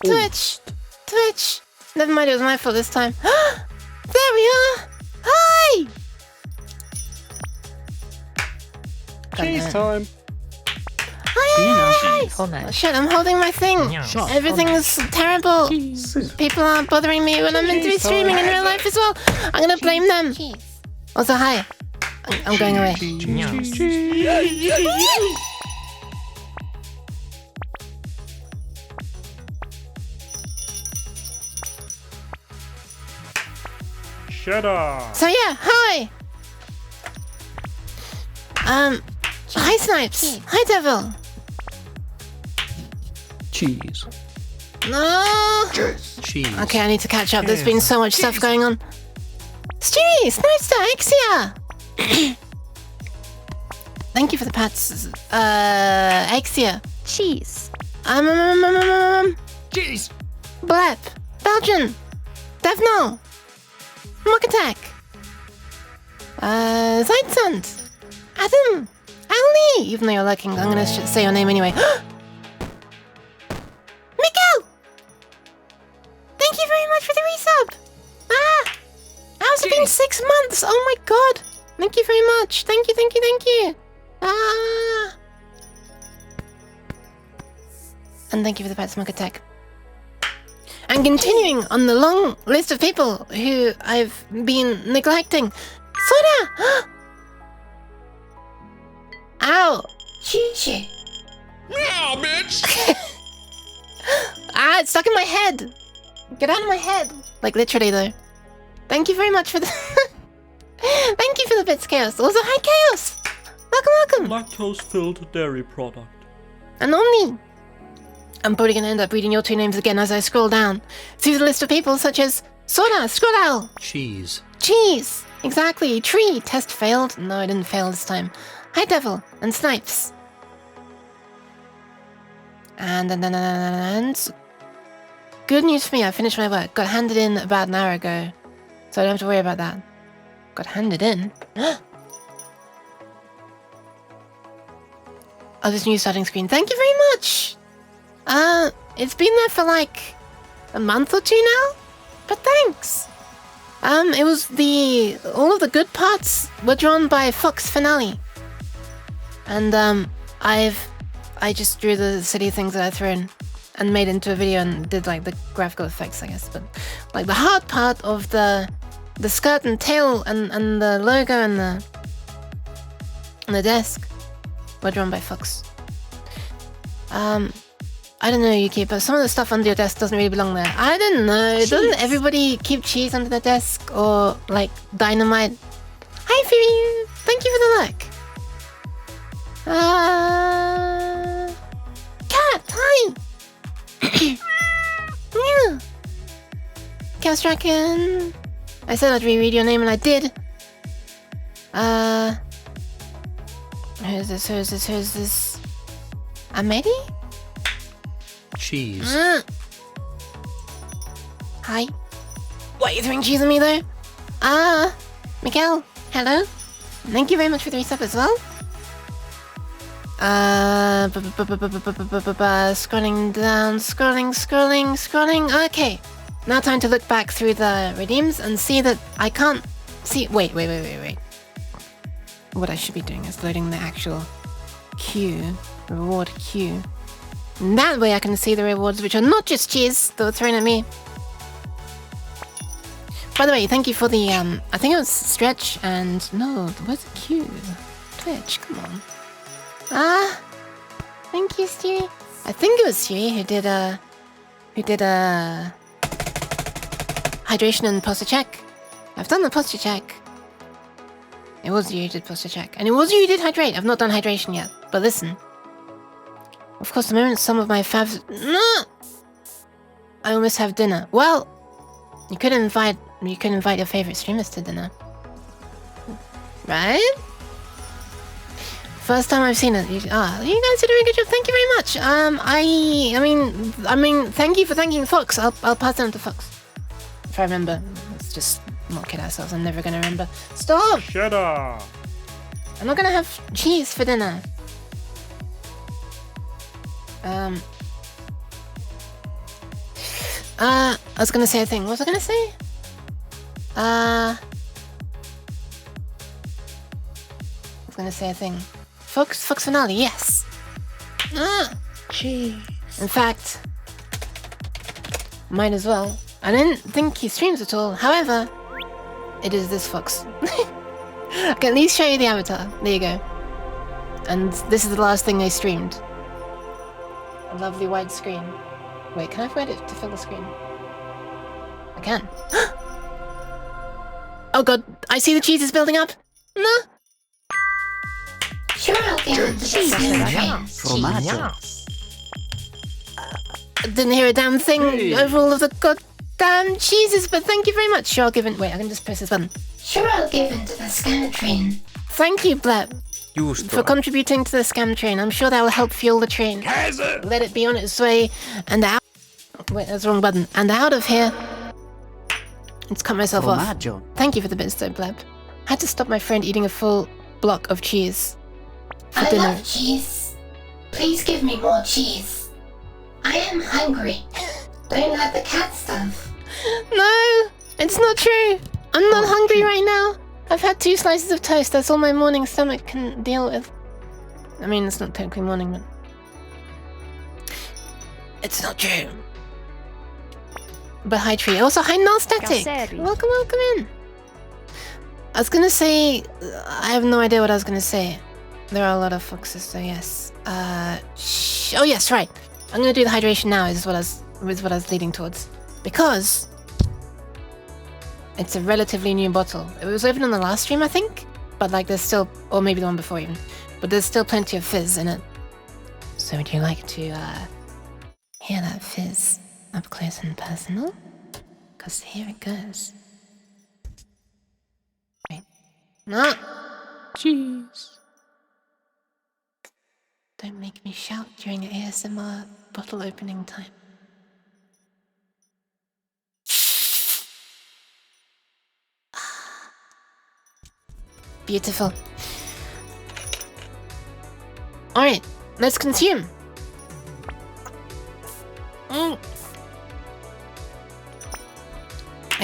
Twitch! Twitch! Never mind, it was my fault this time. There we are! Hi! Cheese time. Hi! Hold on. Oh, shit, I'm holding my thing. Everything is terrible. People are bothering me when I'm meant to be streaming in real life as well. I'm gonna blame them. Also, hi. I'm going away. Shut up. So yeah, hi. Hi Snipes. Hi Devil. Cheese. No. Cheese. Okay, I need to catch up. There's been so much stuff going on. Stewie, Snipester, Exia. Thank you for the pats. Exia. Cheese. Cheese. Blep. Belgian. Devno. Mock Attack. Zeitzand. Adam. Ali. Even though you're lurking, I'm gonna say your name anyway. Miguel. Thank you very much for the resub. How's it been 6 months? Oh my god. Thank you very much. Thank you, thank you, thank you. And thank you for the pet smoke attack. And continuing on the long list of people who I've been neglecting. Soda! Ow! Chichi. Yeah, bitch. It's stuck in my head. Get out of my head. Like literally though. Thank you very much for the Thank you for the bits, Chaos. Also, hi Chaos! Welcome, welcome! Lactose-filled dairy product. And only I'm probably gonna end up reading your two names again as I scroll down through the list of people such as Soda, Scroll, Cheese. Cheese, exactly, Tree, test failed. No, I didn't fail this time. Hi Devil, and Snipes. And good news for me, I finished my work. Got handed in about an hour ago. So I don't have to worry about that. Got handed in. Oh, this new starting screen. Thank you very much. It's been there for like a month or two now, but thanks. It was all of the good parts were drawn by Fox Finale, and I just drew the silly things that I threw in and made into a video and did like the graphical effects, I guess. But like the hard part of the skirt and tail and the logo and the desk were drawn by Fox. I don't know, Yuki, but some of the stuff under your desk doesn't really belong there. I don't know. Cheese. Doesn't everybody keep cheese under their desk or like dynamite? Hi, Fury. Thank you for the like. Cat. Hi. Yeah. Chaos Draken. I said I'd reread your name and I did. Who's this? Amedi? Cheese. Hi. Why are you throwing cheese at me though? Miguel, hello. Thank you very much for the resub as well. Scrolling down, scrolling. Okay. Now time to look back through the redeems and see that I can't see. Wait. What I should be doing is loading the actual queue, reward queue. And that way I can see the rewards, which are not just cheese that were thrown at me. By the way, thank you for the, I think it was Stretch and... No, where's the queue? Twitch, come on. Thank you, Stewie. I think it was Stewie who did hydration and posture check. I've done the posture check. It was you who did posture check. And it was you who did hydrate. I've not done hydration yet. But listen. Of course, the moment some of my favs... No! I almost have dinner. Well, you could invite your favorite streamers to dinner. Right? First time I've seen it. You guys are doing a good job. Thank you very much. I mean, thank you for thanking Fox. I'll pass it on to Fox. If I remember. Let's just not kid ourselves. I'm never gonna remember. Stop! Shut up! I'm not gonna have cheese for dinner. I was gonna say a thing. What was I gonna say? I was gonna say a thing. Fox finale, yes. Cheese. In fact, might as well. I didn't think he streams at all. However, it is this fox. I can at least show you the avatar. There you go. And this is the last thing they streamed. A lovely wide screen. Wait, can I find it to fill the screen? I can. Oh god, I see the cheese is building up. No. Sure, I'll get into the scanner train. Formaggio. I didn't hear a damn thing over all of the goddamn cheeses, but thank you very much. Sure, I'll give in. Wait, I can just press this button. Sure, I'll give into the scanner train. Thank you, Blep, for contributing to the scam train. I'm sure that will help fuel the train. Let it be on its way and out. Wait, that's the wrong button. And out of here. Let's cut myself Formaggio. off. Thank you for the bits, though, Blep. I had to stop my friend eating a full block of cheese for I dinner. love cheese. Please give me more cheese. I am hungry. Don't let the cat stuff. No, it's not true. I'm not hungry right now. I've had 2 slices of toast. That's all my morning stomach can deal with. I mean, it's not technically morning, but... It's not true. But hi, Tree. Also, hi, Null Static. Welcome in. I was gonna say... I have no idea what I was gonna say. There are a lot of foxes, so yes. Oh, yes, right. I'm gonna do the hydration now, is what I was leading towards. Because... it's a relatively new bottle. It was open on the last stream, I think. But like there's still... or maybe the one before even. But there's still plenty of fizz in it. So would you like to, hear that fizz up close and personal? Because here it goes. Wait. No! Cheese. Don't make me shout during ASMR bottle opening time. Beautiful. Alright, let's consume. I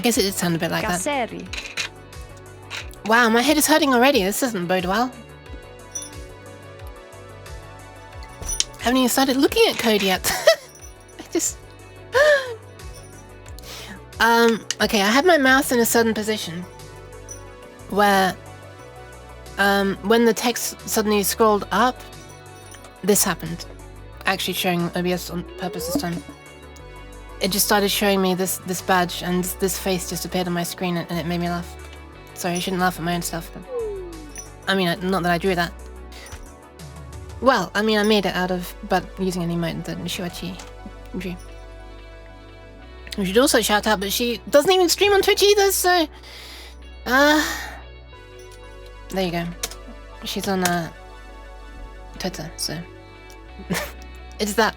guess it did sound a bit like that. Wow, my head is hurting already. This doesn't bode well. Haven't even started looking at code yet. I just... okay, I had my mouse in a certain position where when the text suddenly scrolled up, this happened. Actually showing OBS on purpose this time. It just started showing me this badge and this face just appeared on my screen and it made me laugh. Sorry, I shouldn't laugh at my own stuff. But... I mean, not that I drew that. Well, I mean, I made it out of, but using an emote that Shuachi drew. We should also shout out, but she doesn't even stream on Twitch either, so... there you go. She's on, Twitter, so... it's that.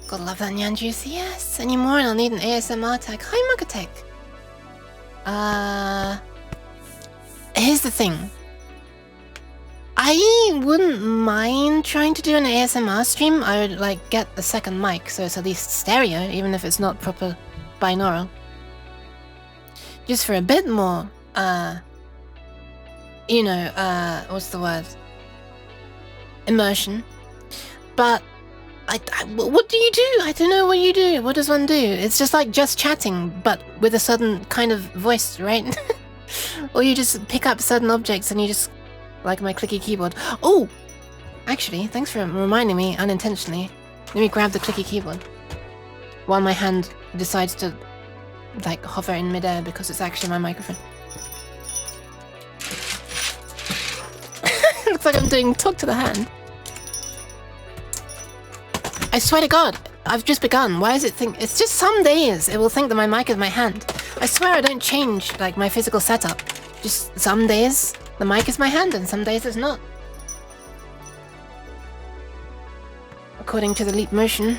Gotta love that Nyan Juice. Yes, any more and I'll need an ASMR tag. Hi, Mukatek. Here's the thing. I wouldn't mind trying to do an ASMR stream. I would, like, get a second mic, so it's at least stereo, even if it's not proper binaural. Just for a bit more, you know, what's the word? Immersion. But, what do you do? I don't know what you do. What does one do? It's just like just chatting, but with a certain kind of voice, right? Or you just pick up certain objects and you just... like my clicky keyboard. Oh! Actually, thanks for reminding me unintentionally. Let me grab the clicky keyboard. While my hand decides to, like, hover in midair because it's actually my microphone. Looks like I'm doing talk to the hand. I swear to God, I've just begun. Why does it think... it's just some days it will think that my mic is my hand. I swear I don't change, like, my physical setup. Just some days... the mic is my hand, and some days it's not. According to the Leap Motion.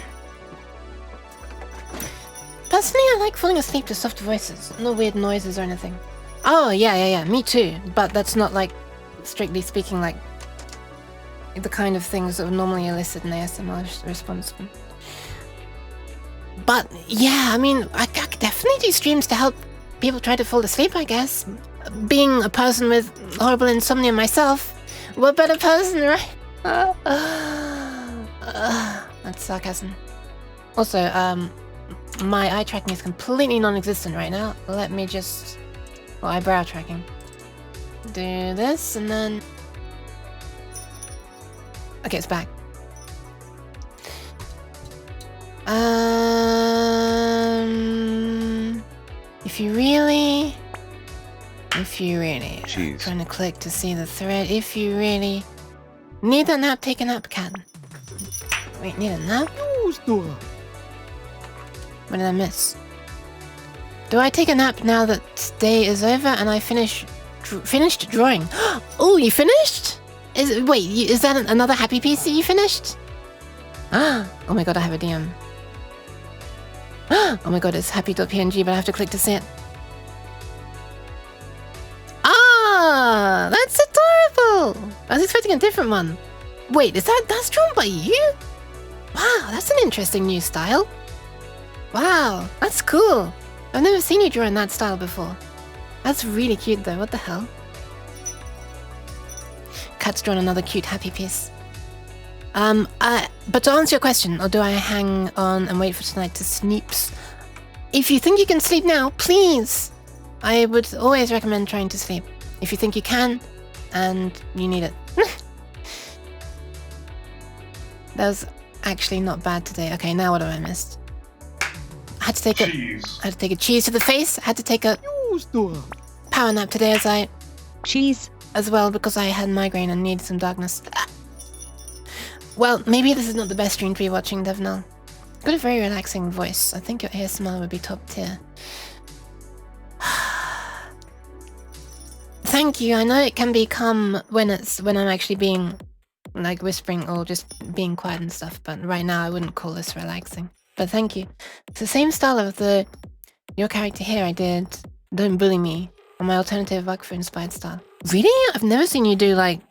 Personally, I like falling asleep to soft voices, no weird noises or anything. Oh, yeah, me too. But that's not, like, strictly speaking, like, the kind of things that would normally elicit an ASMR response. But yeah, I mean, I could definitely do streams to help people try to fall asleep, I guess. Being a person with horrible insomnia myself, what better person, right? That's sarcasm. Also, my eye tracking is completely non-existent right now. Let me just... Well, eyebrow tracking. Do this, and then... Okay, it's back. If you really... Jeez. Trying to click to see the thread. If you really... Need a nap, take a nap, cat. Wait, need a nap? What did I miss? Do I take a nap now that day is over and I finished drawing? Oh, you finished? Is that another happy piece that you finished? Oh my god, I have a DM. Oh my god, it's happy.png, but I have to click to see it. Ah, that's adorable! I was expecting a different one. Wait, that's drawn by you? Wow, that's an interesting new style. Wow, that's cool. I've never seen you draw in that style before. That's really cute though, what the hell? Cat's drawn another cute happy piece. But to answer your question, or do I hang on and wait for tonight to sleeps? If you think you can sleep now, please! I would always recommend trying to sleep. If you think you can, and you need it. That was actually not bad today. Okay, now what have I missed? I had to take a cheese to the face. I had to take a power nap today as well because I had migraine and needed some darkness. Well, maybe this is not the best stream to be watching, Devnal. Got a very relaxing voice. I think your ASMR would be top tier. Thank you. I know it can become when I'm actually being like whispering or just being quiet and stuff, but right now I wouldn't call this relaxing. But thank you. It's the same style of your character here I did Don't Bully Me on my alternative Wakfu inspired style. Really? I've never seen you do like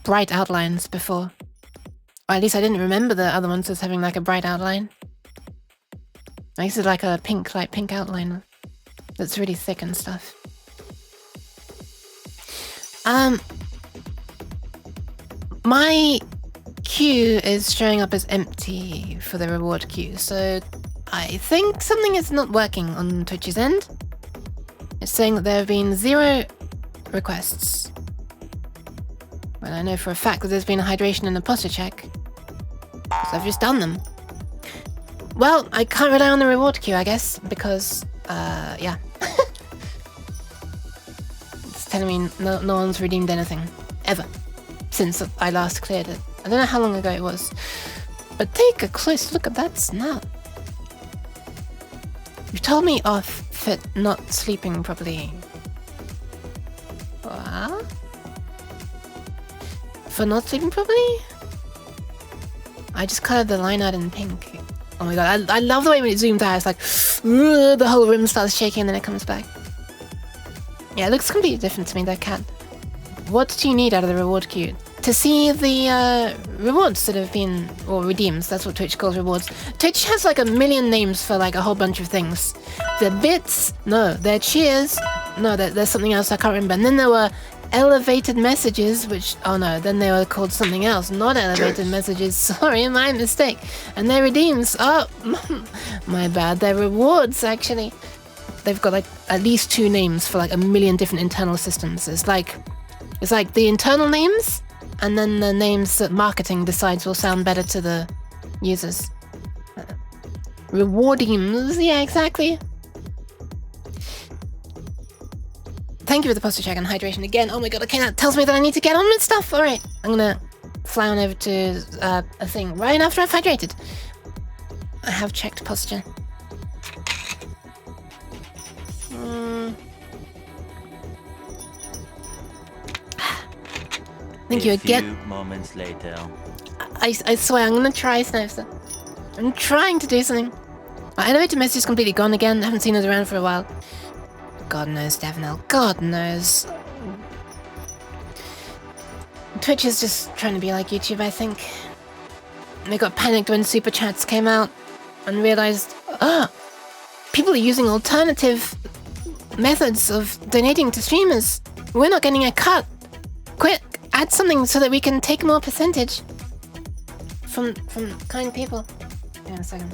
bright outlines before. Or at least I didn't remember the other ones as having like a bright outline. I guess it's like a light pink outline that's really thick and stuff. My queue is showing up as empty for the reward queue, so I think something is not working on Twitch's end. It's saying that there have been 0 requests. Well, I know for a fact that there's been a hydration and a posture check, so I've just done them. Well, I can't rely on the reward queue, I guess, because, yeah. It's telling me no one's redeemed anything. Ever. Since I last cleared it. I don't know how long ago it was. But take a close look at that snout. You told me off for not sleeping properly. What? For not sleeping properly? I just colored the line out in pink. Oh my god, I love the way when it zooms out, it's like the whole room starts shaking and then it comes back. Yeah, it looks completely different to me, that cat. What do you need out of the reward queue? To see the rewards that have been, or redeems, that's what Twitch calls rewards. Twitch has like a million names for like a whole bunch of things. They're bits, no. They're cheers, no, there's something else I can't remember. And then there were elevated messages, which, oh no, then they were called something else, not elevated messages, sorry, my mistake. And they're redeems, oh, my bad, they're rewards actually. They've got like at least 2 names for like a million different internal systems. It's like the internal names, and then the names that marketing decides will sound better to the users. Rewardeems, yeah, exactly. Thank you for the posture check and hydration again. Oh my god, okay, that tells me that I need to get on with stuff. Alright, I'm gonna fly on over to a thing right after I've hydrated. I have checked posture. Thank you again. A few moments later. I swear, I'm gonna try, Snipester. I'm trying to do something. My elevator message is completely gone again. I haven't seen us around for a while. God knows, Devnell. God knows. Twitch is just trying to be like YouTube, I think. They got panicked when Super Chats came out and realized, People are using alternative methods of donating to streamers. We're not getting a cut. Quick, add something so that we can take more percentage from kind people. Hang on a second.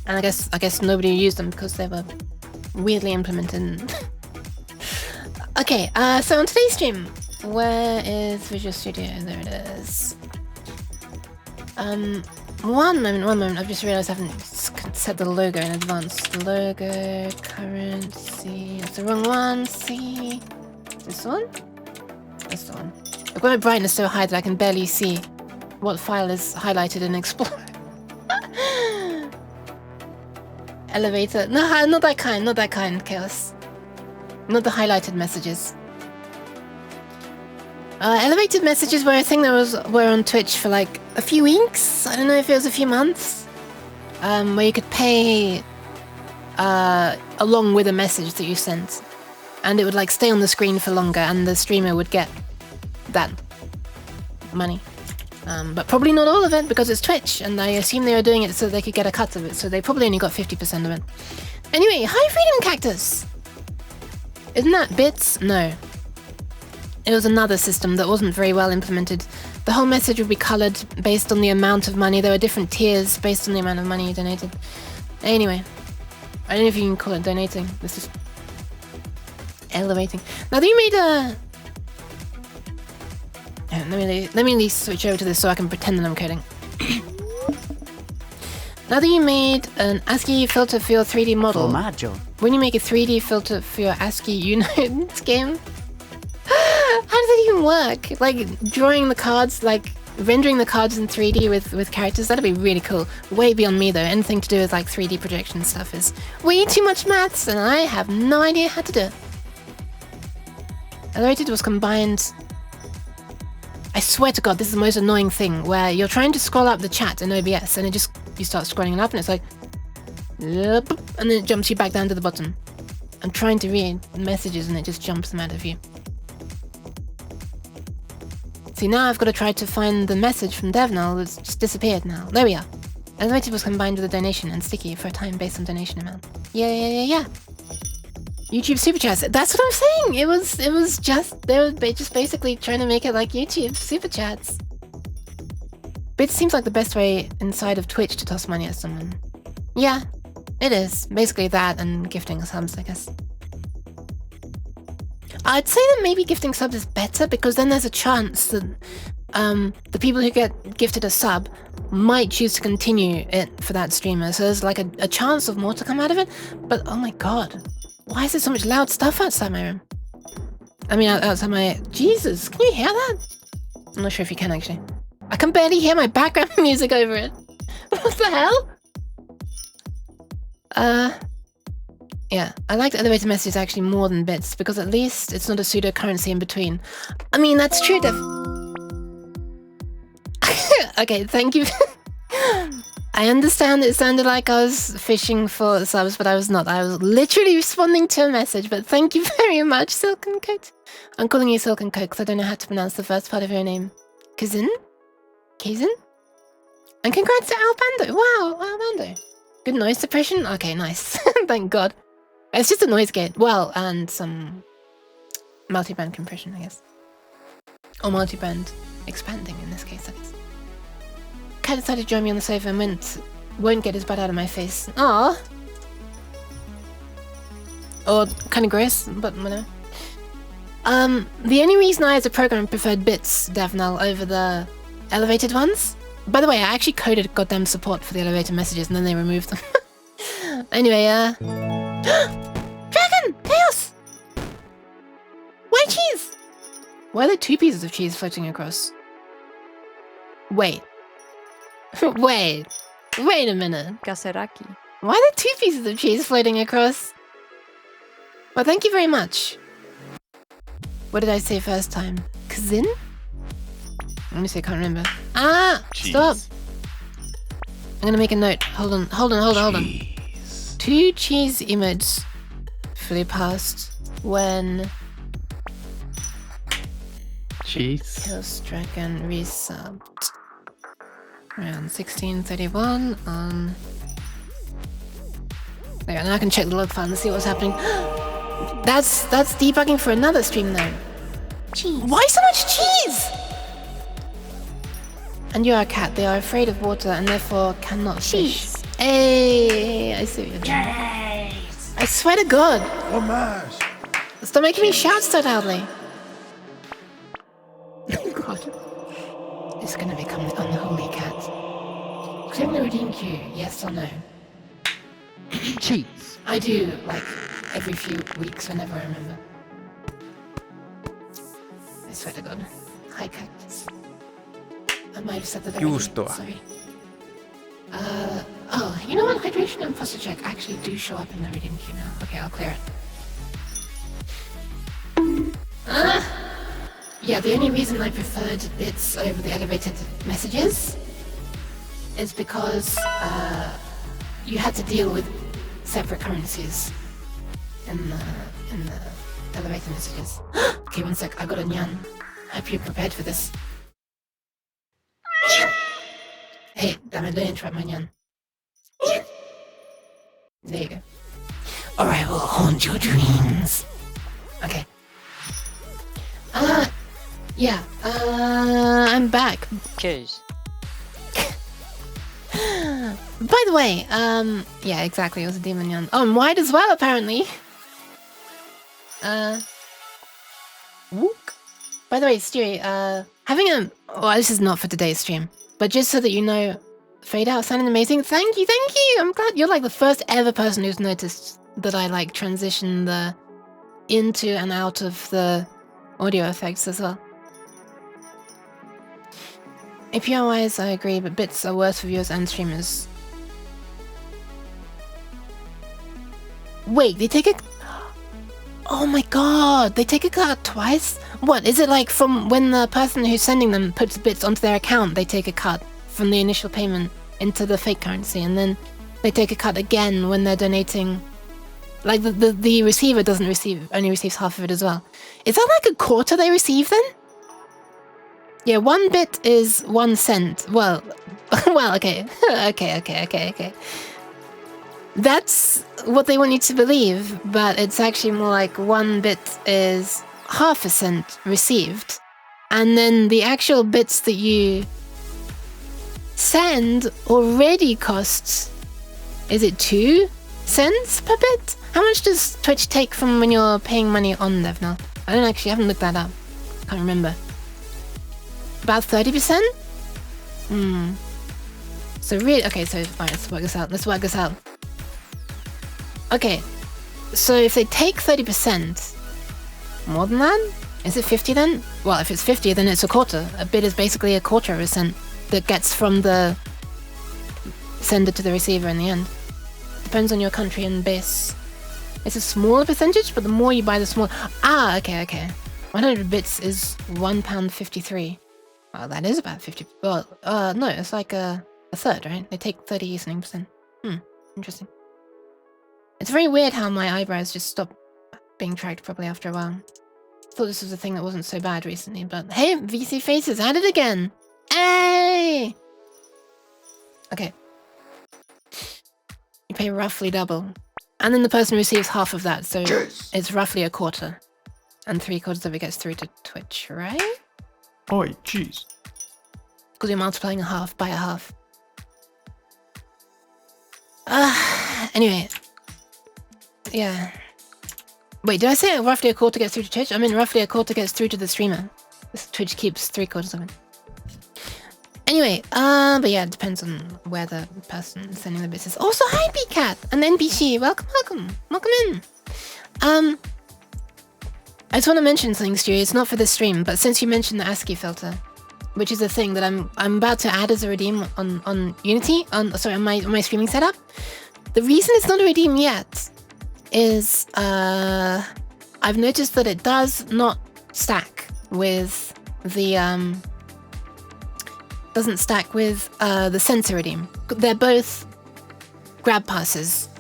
And I guess nobody used them because they were weirdly implemented. Okay, so on today's stream, where is Visual Studio? There it is. One moment. I've just realized I haven't set the logo in advance. Logo, currency. It's the wrong one. See. This one? This one. I've got my brightness so high that I can barely see what file is highlighted in Explorer. Elevator. No, not that kind, Chaos. Not the highlighted messages. Elevated messages were a thing that were on Twitch for like a few weeks. I don't know if it was a few months. Where you could pay along with a message that you sent. And it would like stay on the screen for longer and the streamer would get that money. But probably not all of it because it's Twitch and I assume they were doing it so they could get a cut of it. So they probably only got 50% of it. Anyway, High Freedom Cactus! Isn't that bits? No. It was another system that wasn't very well implemented. The whole message would be coloured based on the amount of money. There were different tiers based on the amount of money you donated. Anyway, I don't know if you can call it donating. This is elevating. Now that you made a... Let me at least switch over to this so I can pretend that I'm coding. Now that you made an ASCII filter for your 3D model, when you make a 3D filter for your ASCII unit game, how does it even work? Like drawing the cards, like rendering the cards in 3D with characters, that'd be really cool. Way beyond me though. Anything to do with like 3D projection stuff is way too much maths and I have no idea how to do it. Elevated was combined... I swear to God, this is the most annoying thing where you're trying to scroll up the chat in OBS and you start scrolling it up and it's like, and then it jumps you back down to the bottom. I'm trying to read messages and it just jumps them out of view. See, now I've got to try to find the message from DevNull that's just disappeared now. There we are. Elevated was combined with a donation and sticky for a time based on donation amount. Yeah. YouTube Super Chats. That's what I'm saying. It was just, they were just basically trying to make it like YouTube Super Chats. But it seems like the best way inside of Twitch to toss money at someone. Yeah, it is. Basically that and gifting subs, I guess. I'd say that maybe gifting subs is better because then there's a chance that the people who get gifted a sub might choose to continue it for that streamer. So there's like a chance of more to come out of it. But oh my God. Why is there so much loud stuff outside my room? I mean, outside my... Jesus, can you hear that? I'm not sure if you can, actually. I can barely hear my background music over it. What the hell? Yeah, I like the elevator messages actually more than bits, because at least it's not a pseudo-currency in between. I mean, that's true, Okay, thank you. I understand it sounded like I was fishing for subs, but I was not. I was literally responding to a message, but thank you very much, Silken Coat. I'm calling you Silken Coat because I don't know how to pronounce the first part of your name. Kazin? And congrats to Albando. Wow, Albando. Good noise suppression? Okay, nice. Thank God. It's just a noise gate. Well, and some multi-band compression, I guess. Or multi-band expanding in this case, I guess. Cat decided to join me on the sofa and won't get his butt out of my face. Aww. Or kind of gross, but whatever. The only reason I as a programmer preferred bits, DevNull, over the elevated ones... By the way, I actually coded goddamn support for the elevator messages and then they removed them. Anyway, Dragon! Chaos! Why cheese? Why are there 2 pieces of cheese floating across? Wait. Wait a minute. Kaseraki. Why are there 2 pieces of cheese floating across? Well, thank you very much. What did I say first time? Kazin? Let me see, I can't remember. Ah! Cheese. Stop! I'm gonna make a note. Hold on. 2 cheese emotes fully passed when... Cheese. Chaos Dragon resubbed. Around 16:31 on There, and I can check the log file and see what's happening. That's debugging for another stream though. Cheese. Why so much cheese? And you are a cat. They are afraid of water and therefore cannot fish. Hey, I see what you're doing. Yes. I swear to God. Fromage. Stop making me shout so loudly. God. It's gonna become the unholy cat. Can I redeem queue? Yes or no? Cheese. I do, like, every few weeks whenever I remember. I swear to God. Hi, cactus. I might have said that already. Juustoa. Sorry. Oh, you know what? Hydration and posture check actually do show up in the reading queue now. Okay, I'll clear it. Yeah, the only reason I preferred bits over the elevated messages is because, you had to deal with separate currencies in the elevator messages. Okay, one sec. I got a nyan. Hope you're prepared for this. Hey, damn it! Don't interrupt my nyan. There you go. Or I will haunt your dreams. Okay. Yeah. I'm back. Cheese. By the way, yeah, exactly, it was a demon yawn. Oh, and white as well, apparently. Wook. By the way, Stewie, having a... Well, this is not for today's stream, but just so that you know, fade out sounded amazing. Thank you! I'm glad you're like the first ever person who's noticed that I like transition the into and out of the audio effects as well. API-wise, I agree, but bits are worse for viewers and streamers. Wait, they take a... Oh my god, they take a cut twice? What, is it like from when the person who's sending them puts bits onto their account, they take a cut from the initial payment into the fake currency, and then they take a cut again when they're donating... Like, the receiver doesn't receive, only receives half of it as well. Is that like a quarter they receive then? Yeah, 1 bit is 1 cent. Well, well, okay. Okay. That's what they want you to believe, but it's actually more like 1 bit is half a cent received. And then the actual bits that you send already costs, is it 2 cents per bit? How much does Twitch take from when you're paying money on Levnal? I haven't looked that up. Can't remember. About 30%? So really, okay, so alright, let's work this out. Okay, so if they take 30%, more than that? Is it 50 then? Well, if it's 50, then it's a quarter. A bit is basically a quarter of a cent that gets from the sender to the receiver in the end. Depends on your country and base. It's a smaller percentage, but the more you buy, the smaller. Ah, okay. 100 bits is £1.53. Well, that is about 50. Well, no, it's like a third, right? They take 30%. Interesting. It's very weird how my eyebrows just stop being tracked properly after a while. Thought this was a thing that wasn't so bad recently, but hey, VC Faces at it again! Hey! Okay. You pay roughly double. And then the person receives half of that, so it's roughly a quarter. And 3/4 of it gets through to Twitch, right? Oi, cheese. Because you're multiplying a half by a half. Anyway. Yeah. Wait, did I say roughly a quarter gets through to Twitch? I mean roughly a quarter gets through to the streamer. This Twitch keeps 3/4 of it. Anyway, but yeah, it depends on where the person sending the bits is. Also, hi BCat and NBC, welcome in. I just want to mention something, Stu. It's not for this stream, but since you mentioned the ASCII filter, which is a thing that I'm about to add as a redeem on Unity, on my streaming setup. The reason it's not a redeem yet is I've noticed that it does not stack with the the sensor redeem. They're both grab passes,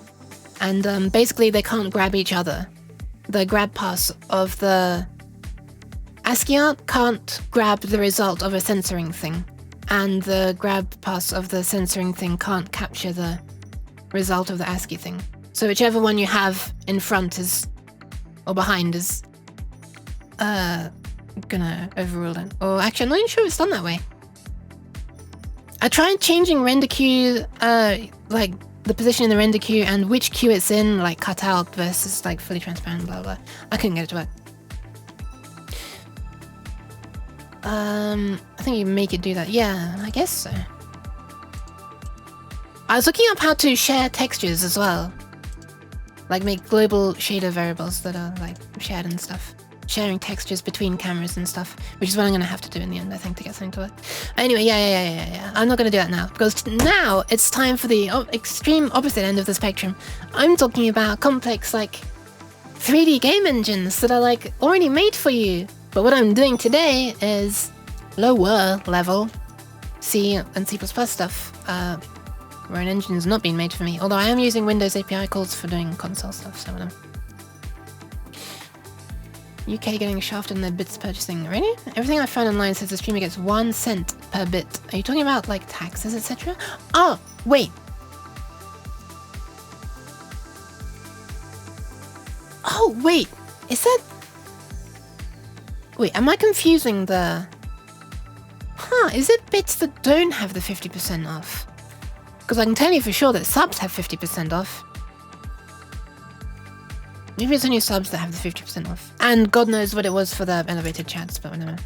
and basically they can't grab each other. The grab pass of the ASCII art can't grab the result of a censoring thing, and the grab pass of the censoring thing can't capture the result of the ASCII thing. So whichever one you have in front is, or behind is, gonna overrule it. Or actually, I'm not even sure it's done that way. I tried changing render queue, like the position in the render queue and which queue it's in, like cut out versus like fully transparent, blah blah. I couldn't get it to work. I think you make it do that. Yeah, I guess so. I was looking up how to share textures as well. Like make global shader variables that are like shared and stuff. Sharing textures between cameras and stuff, which is what I'm gonna have to do in the end, I think, to get something to work. Anyway, yeah. I'm not gonna do that now, because now it's time for the extreme opposite end of the spectrum. I'm talking about complex, like, 3D game engines that are, like, already made for you. But what I'm doing today is lower level C and C++ stuff, where an engine is not being made for me. Although I am using Windows API calls for doing console stuff, so whatever. UK getting shafted in their bits purchasing. Really? Everything I found online says the streamer gets 1 cent per bit. Are you talking about like taxes, etc.? Oh, wait. Oh, wait. Is that... Wait, am I confusing the... Is it bits that don't have the 50% off? Because I can tell you for sure that subs have 50% off. Maybe it's only subs that have the 50% off. And God knows what it was for the elevated chats, but whatever.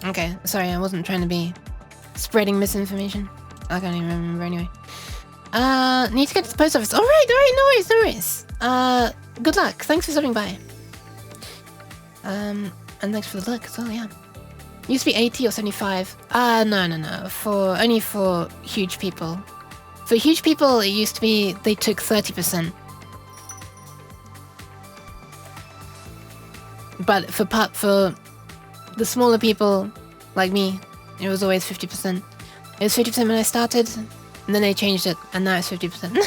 Okay, sorry, I wasn't trying to be spreading misinformation. I can't even remember anyway. Need to get to the post office. Alright, no worries. Good luck. Thanks for stopping by. And thanks for the look as well, yeah. Used to be 80 or 75. No. Only for huge people. For huge people, it used to be they took 30%. But for the smaller people, like me, it was always 50%. It was 50% when I started, and then they changed it, and now it's 50%.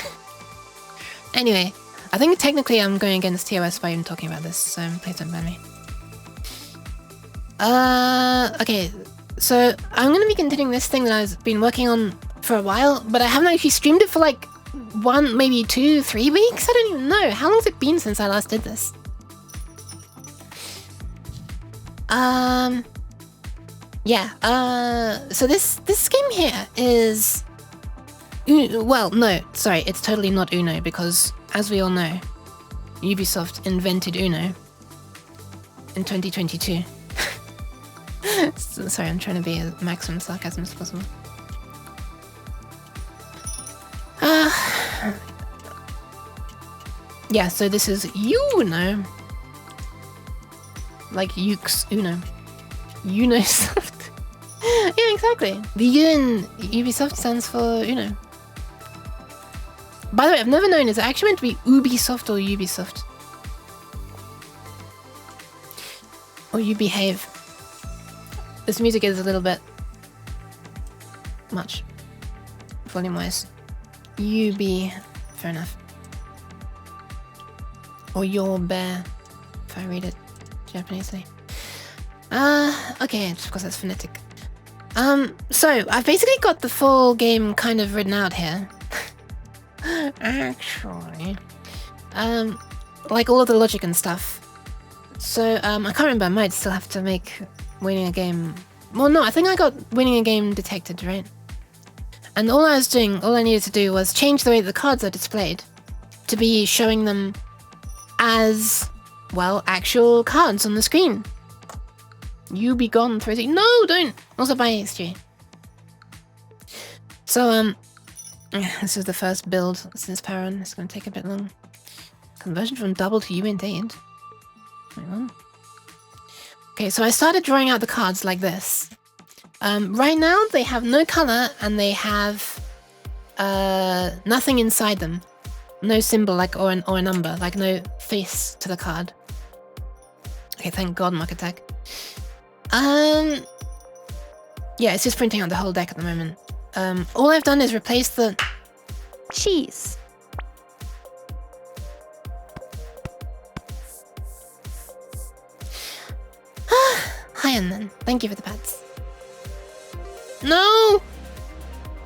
Anyway, I think technically I'm going against TOS by even talking about this, so please don't ban me. Okay, so I'm gonna be continuing this thing that I've been working on for a while, but I haven't actually streamed it for like 1, maybe 2, 3 weeks? I don't even know. How long has it been since I last did this? Yeah, so this game here is... Well, no, sorry, it's totally not Uno, because, as we all know, Ubisoft invented Uno in 2022. Sorry, I'm trying to be as maximum sarcasm as possible. Yeah, so this is Uno. Like Ukes Uno. Unosoft. Yeah, exactly. The U in Ubisoft stands for Uno. By the way, I've never known, is it actually meant to be Ubisoft or Ubisoft? Or you behave. This music is a little bit much, volume-wise. Fair enough. Or your bear, if I read it Japanesely. Okay, of course that's phonetic. So I've basically got the full game kind of written out here. Actually, like all of the logic and stuff. So I can't remember. I might still have to make winning a game. Well, no, I think I got winning a game detected, right? And all I needed to do was change the way the cards are displayed to be showing them as, well, actual cards on the screen. You be gone, 3D. No, don't! Also buy XG. So, this is the first build since Paran. It's going to take a bit long. Conversion from double to uint8. Wait, what? Okay, so I started drawing out the cards like this. Right now, they have no color and they have nothing inside them. No symbol, like, or a number, like no face to the card. Okay, thank God, Muck Attack. Yeah, it's just printing out the whole deck at the moment. All I've done is replace the cheese. Hi, and then thank you for the pats. No!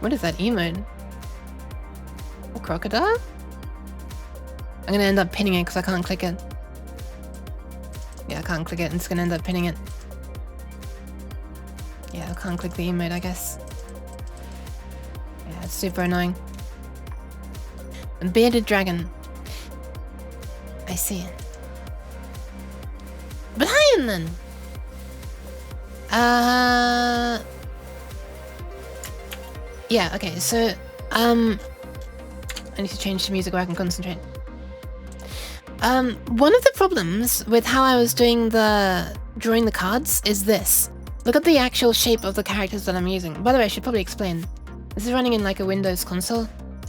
What is that emote? crocodile? I'm gonna end up pinning it because I can't click it. Yeah, I can't click it. I'm just gonna end up pinning it. Yeah, I can't click the emote, I guess. Yeah, it's super annoying. A bearded dragon. I see. But Brian then. Yeah, okay, so I need to change to music where I can concentrate. One of the problems with how I was doing drawing the cards is this. Look at the actual shape of the characters that I'm using. By the way, I should probably explain. This is running in like a Windows console,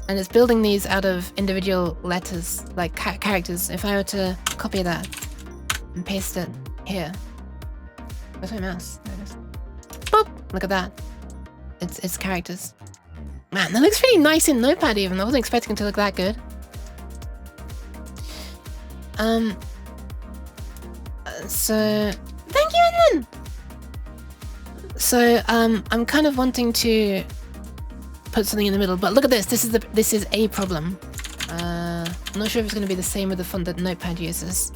and it's building these out of individual letters, like characters. If I were to copy that and paste it here. Where's my mouse? There it is. Boop! Look at that. It's characters. Man, that looks really nice in Notepad even. I wasn't expecting it to look that good. So thank you, Edmund! So I'm kind of wanting to put something in the middle, but look at this. This is a problem. I'm not sure if it's going to be the same with the font that Notepad uses.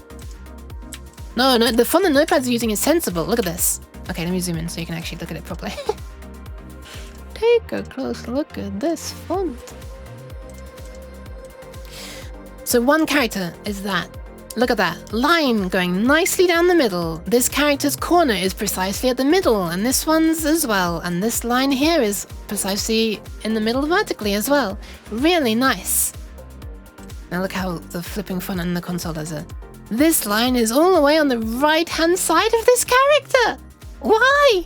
No, the font that Notepad's using is sensible. Look at this. Okay, let me zoom in so you can actually look at it properly. Take a close look at this font. So one character is that. Look at that. Line going nicely down the middle. This character's corner is precisely at the middle, and this one's as well. And this line here is precisely in the middle vertically as well. Really nice. Now look how the flipping font in the console does it. This line is all the way on the right-hand side of this character. Why?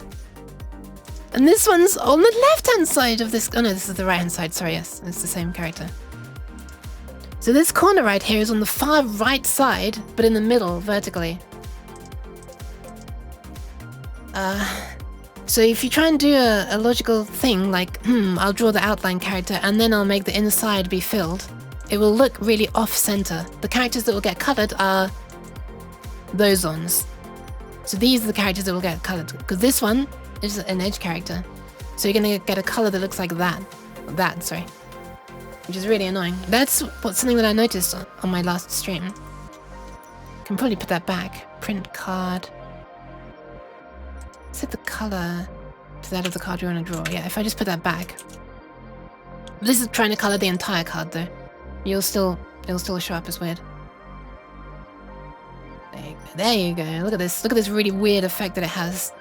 And this one's on the left-hand side of this. Oh no, this is the right-hand side. Sorry, yes, it's the same character. So this corner right here is on the far right side, but in the middle, vertically. So if you try and do a logical thing, like, I'll draw the outline character and then I'll make the inside be filled, it will look really off-center. The characters that will get colored are those ones. So these are the characters that will get colored, because this one is an edge character. So you're gonna get a color that looks like that. Sorry. Which is really annoying. That's something that I noticed on my last stream. Can probably put that back. Print card. Set the color to that of the card you want to draw. Yeah, if I just put that back. This is trying to color the entire card though. It'll still show up as weird. There you go. Look at this. Look at this really weird effect that it has.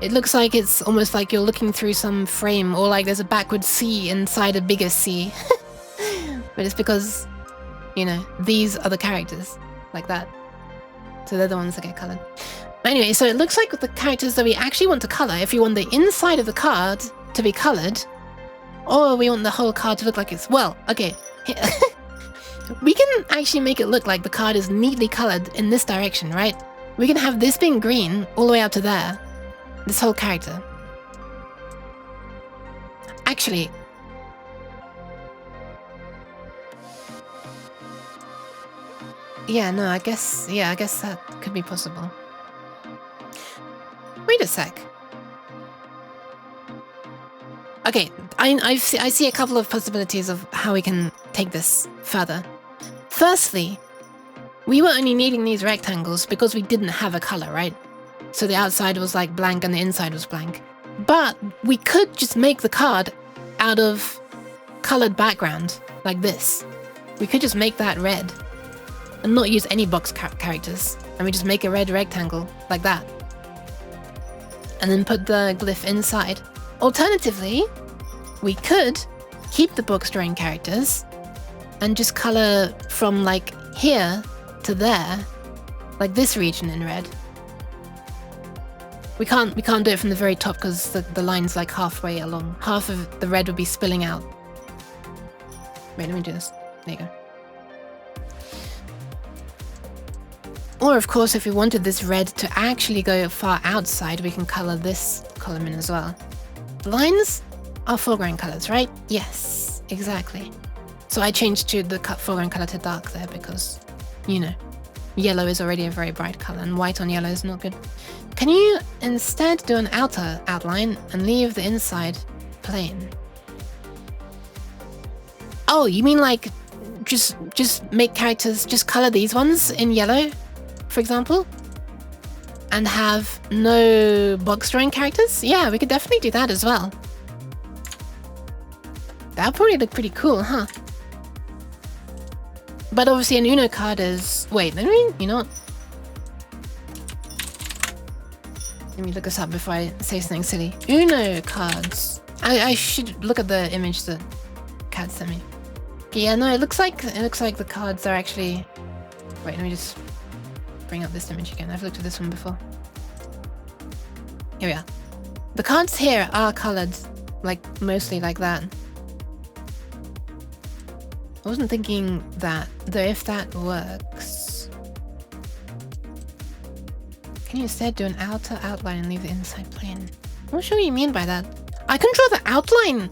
It looks like it's almost like you're looking through some frame, or like there's a backward C inside a bigger C. But it's because, you know, these are the characters, like that. So they're the ones that get colored. But anyway, so it looks like the characters that we actually want to color, if you want the inside of the card to be colored, or we want the whole card to look like it's, well, okay. We can actually make it look like the card is neatly colored in this direction, right? We can have this being green all the way up to there. This whole character. Actually, yeah, no, I guess that could be possible. Wait a sec. Okay, I see a couple of possibilities of how we can take this further. Firstly, we were only needing these rectangles because we didn't have a color, right? So the outside was like blank and the inside was blank. But we could just make the card out of colored background, like this. We could just make that red and not use any box characters. And we just make a red rectangle, like that. And then put the glyph inside. Alternatively, we could keep the box drawing characters and just color from like here to there, like this region in red. We can't do it from the very top because the line's like halfway along. Half of the red would be spilling out. Wait, let me do this. There you go. Or of course, if we wanted this red to actually go far outside, we can color this column in as well. Lines are foreground colors, right? Yes, exactly. So I changed to the foreground color to dark there because, you know, yellow is already a very bright color and white on yellow is not good. Can you instead do an outer outline and leave the inside plain? Oh, you mean like just make characters, just color these ones in yellow, for example? And have no box drawing characters? Yeah, we could definitely do that as well. That would probably look pretty cool, huh? But obviously an Uno card is... Wait, let me... You know what? Let me look this up before I say something silly. Uno cards. I should look at the image that Kat sent me. Yeah, no, it looks like the cards are actually... Wait, let me just bring up this image again. I've looked at this one before. Here we are. The cards here are colored, like, mostly like that. I wasn't thinking that, though if that works... Can you instead do an outer outline and leave the inside plain? I'm not sure what you mean by that. I can draw the outline!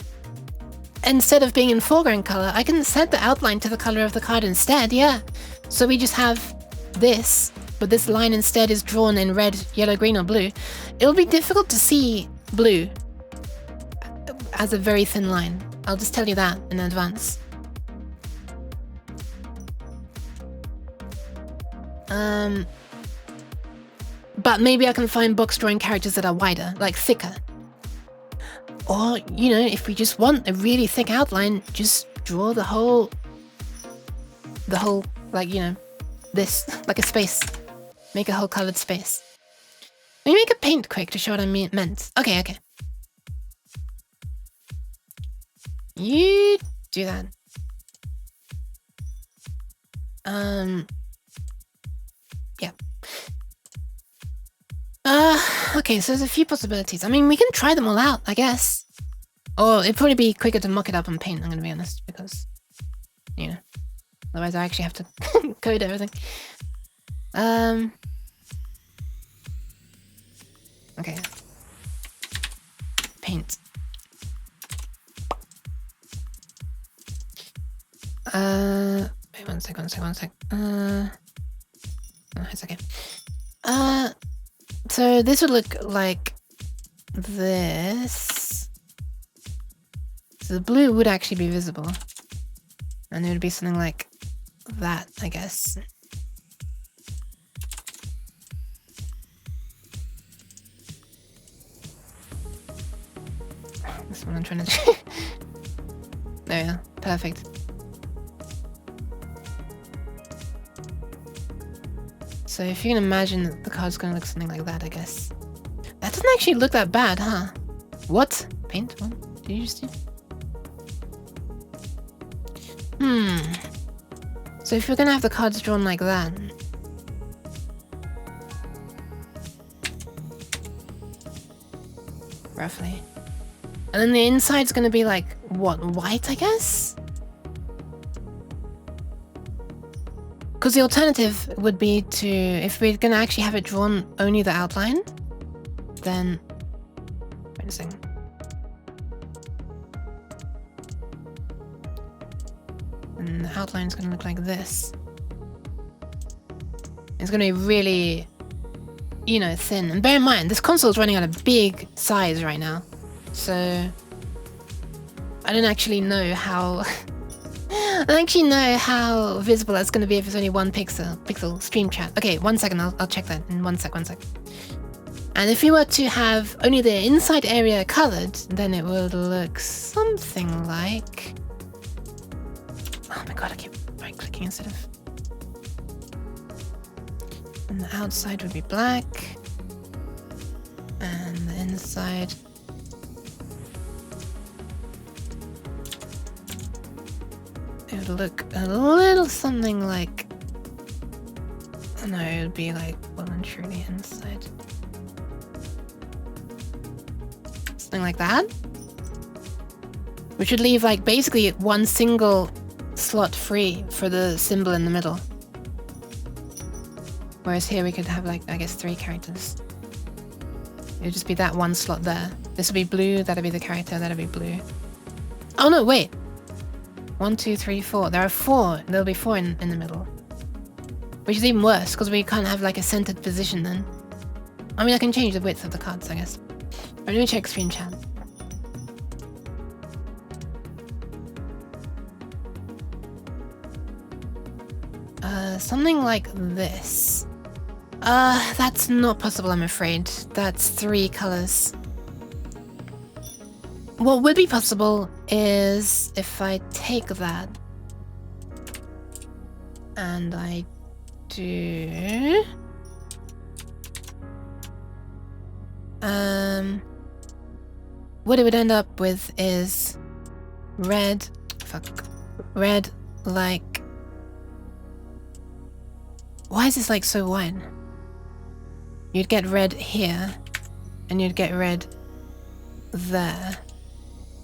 Instead of being in foreground color, I can set the outline to the color of the card instead, yeah. So we just have this, but this line instead is drawn in red, yellow, green, or blue. It'll be difficult to see blue as a very thin line. I'll just tell you that in advance. But maybe I can find box drawing characters that are wider, like thicker. Or, you know, if we just want a really thick outline, just draw the whole, like, you know, this, like a space. Make a whole colored space. Let me make a paint quick to show what I meant. Okay, okay. You do that. Yeah. Okay, so there's a few possibilities. I mean, we can try them all out, I guess. Or it'd probably be quicker to mock it up on paint, I'm gonna be honest, because, you know, otherwise I actually have to code everything. Okay. Paint. Wait, one sec. No, it's okay. So this would look like this. So the blue would actually be visible. And it would be something like that, I guess. That's what I'm trying to do. There we are. Perfect. So if you can imagine that the card's gonna look something like that, I guess. That doesn't actually look that bad, huh? What? Paint? What did you just do? So if you're gonna have the cards drawn like that... Roughly. And then the inside's gonna be like, what, white, I guess? Because the alternative would be to, if we're gonna actually have it drawn only the outline, then... Wait a second. And the outline's gonna look like this. It's gonna be really, you know, thin. And bear in mind, this console's running at a big size right now. So... I don't actually know how... I don't actually know how visible that's going to be if it's only 1 pixel stream chat. Okay, 1 second, I'll check that in 1 sec. And if we were to have only the inside area colored, then it would look something like... Oh my god, I keep right clicking instead of... And the outside would be black. And the inside... It would look a little something like... No, it would be like well and truly inside. Something like that. Which would leave like basically 1 single slot free for the symbol in the middle. Whereas here we could have like, I guess 3 characters. It would just be that 1 slot there. This would be blue, that'd be the character, that'd be blue. Oh no, wait! 1, 2, 3, 4. There are 4. There'll be 4 in the middle. Which is even worse, because we can't have like a centered position then. I mean, I can change the width of the cards, I guess. But let me check screen chat. Something like this. That's not possible, I'm afraid. That's 3 colors. What would be possible is if I take that and I do... what it would end up with is red, red, like... Why is this like so wide? You'd get red here, and you'd get red there,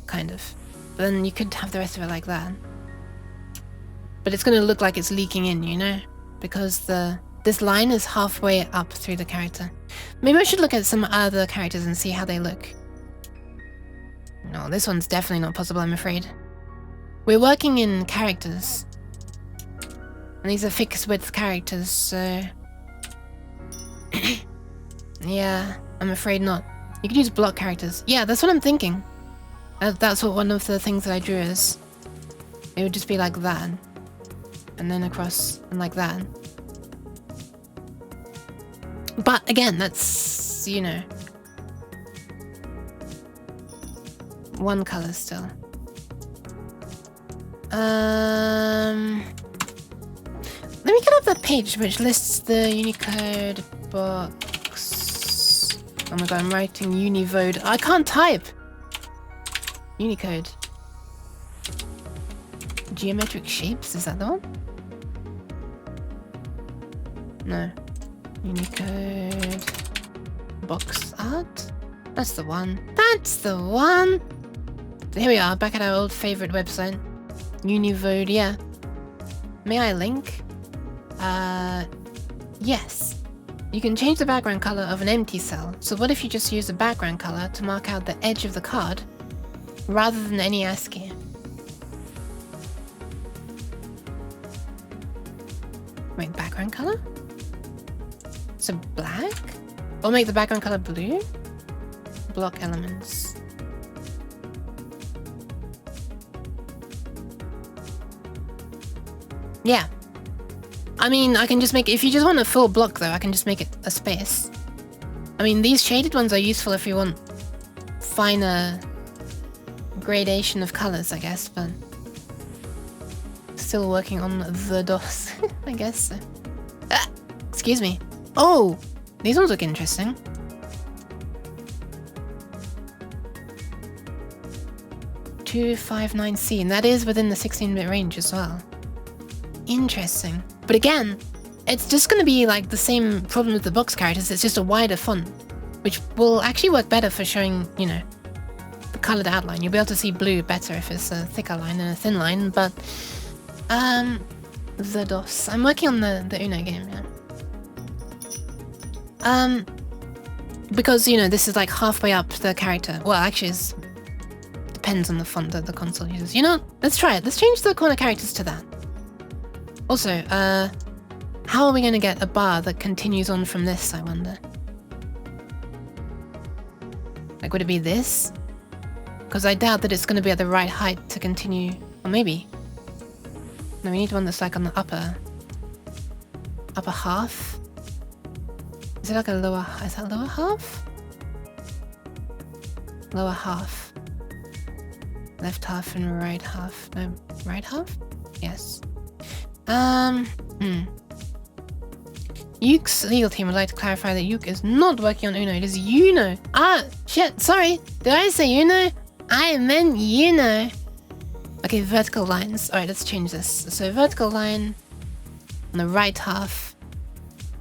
kind of. But then you could have the rest of it like that. But it's gonna look like it's leaking in, you know? Because this line is halfway up through the character. Maybe I should look at some other characters and see how they look. No, this one's definitely not possible, I'm afraid. We're working in characters. And these are fixed width characters, so... yeah, I'm afraid not. You could use block characters. Yeah, that's what I'm thinking. That's what one of the things that I drew is. It would just be like that. And then across, and like that. But again, that's, you know... one color still. Let me get up that page which lists the Unicode box. Oh my god, I'm writing Univode. I can't type! Unicode. Geometric shapes, is that the one? No. Unicode box art? That's the one. That's the one! Here we are, back at our old favourite website. Univode, yeah. May I link? Yes. You can change the background color of an empty cell. So what if you just use the background color to mark out the edge of the card, rather than any ASCII? Wait, background color? So black? Or make the background color blue? Block elements. Yeah. I mean, I can just make... if you just want a full block, though, I can just make it a space. I mean, these shaded ones are useful if you want finer gradation of colors, I guess, but... still working on the DOS, I guess. So. Ah, excuse me. Oh! These ones look interesting. .259C, and that is within the 16-bit range as well. Interesting. But again, it's just going to be like the same problem with the box characters, it's just a wider font, which will actually work better for showing, you know, the coloured outline. You'll be able to see blue better if it's a thicker line than a thin line, but... the DOS. I'm working on the Uno game, yeah. Because, you know, this is like halfway up the character. Well, actually, it's... depends on the font that the console uses. You know, let's try it. Let's change the corner characters to that. Also, how are we going to get a bar that continues on from this, I wonder? Like, would it be this? Because I doubt that it's going to be at the right height to continue. Or maybe. No, we need one that's like on the upper half. Is it like a lower... is that lower half? Lower half. Left half and right half. No, right half? Yes. Yuke's legal team would like to clarify that Yuke is not working on Uno, it is Uno. Ah, shit, sorry. Did I say Uno? I meant Uno. Okay, vertical lines. Alright, let's change this. So vertical line on the right half.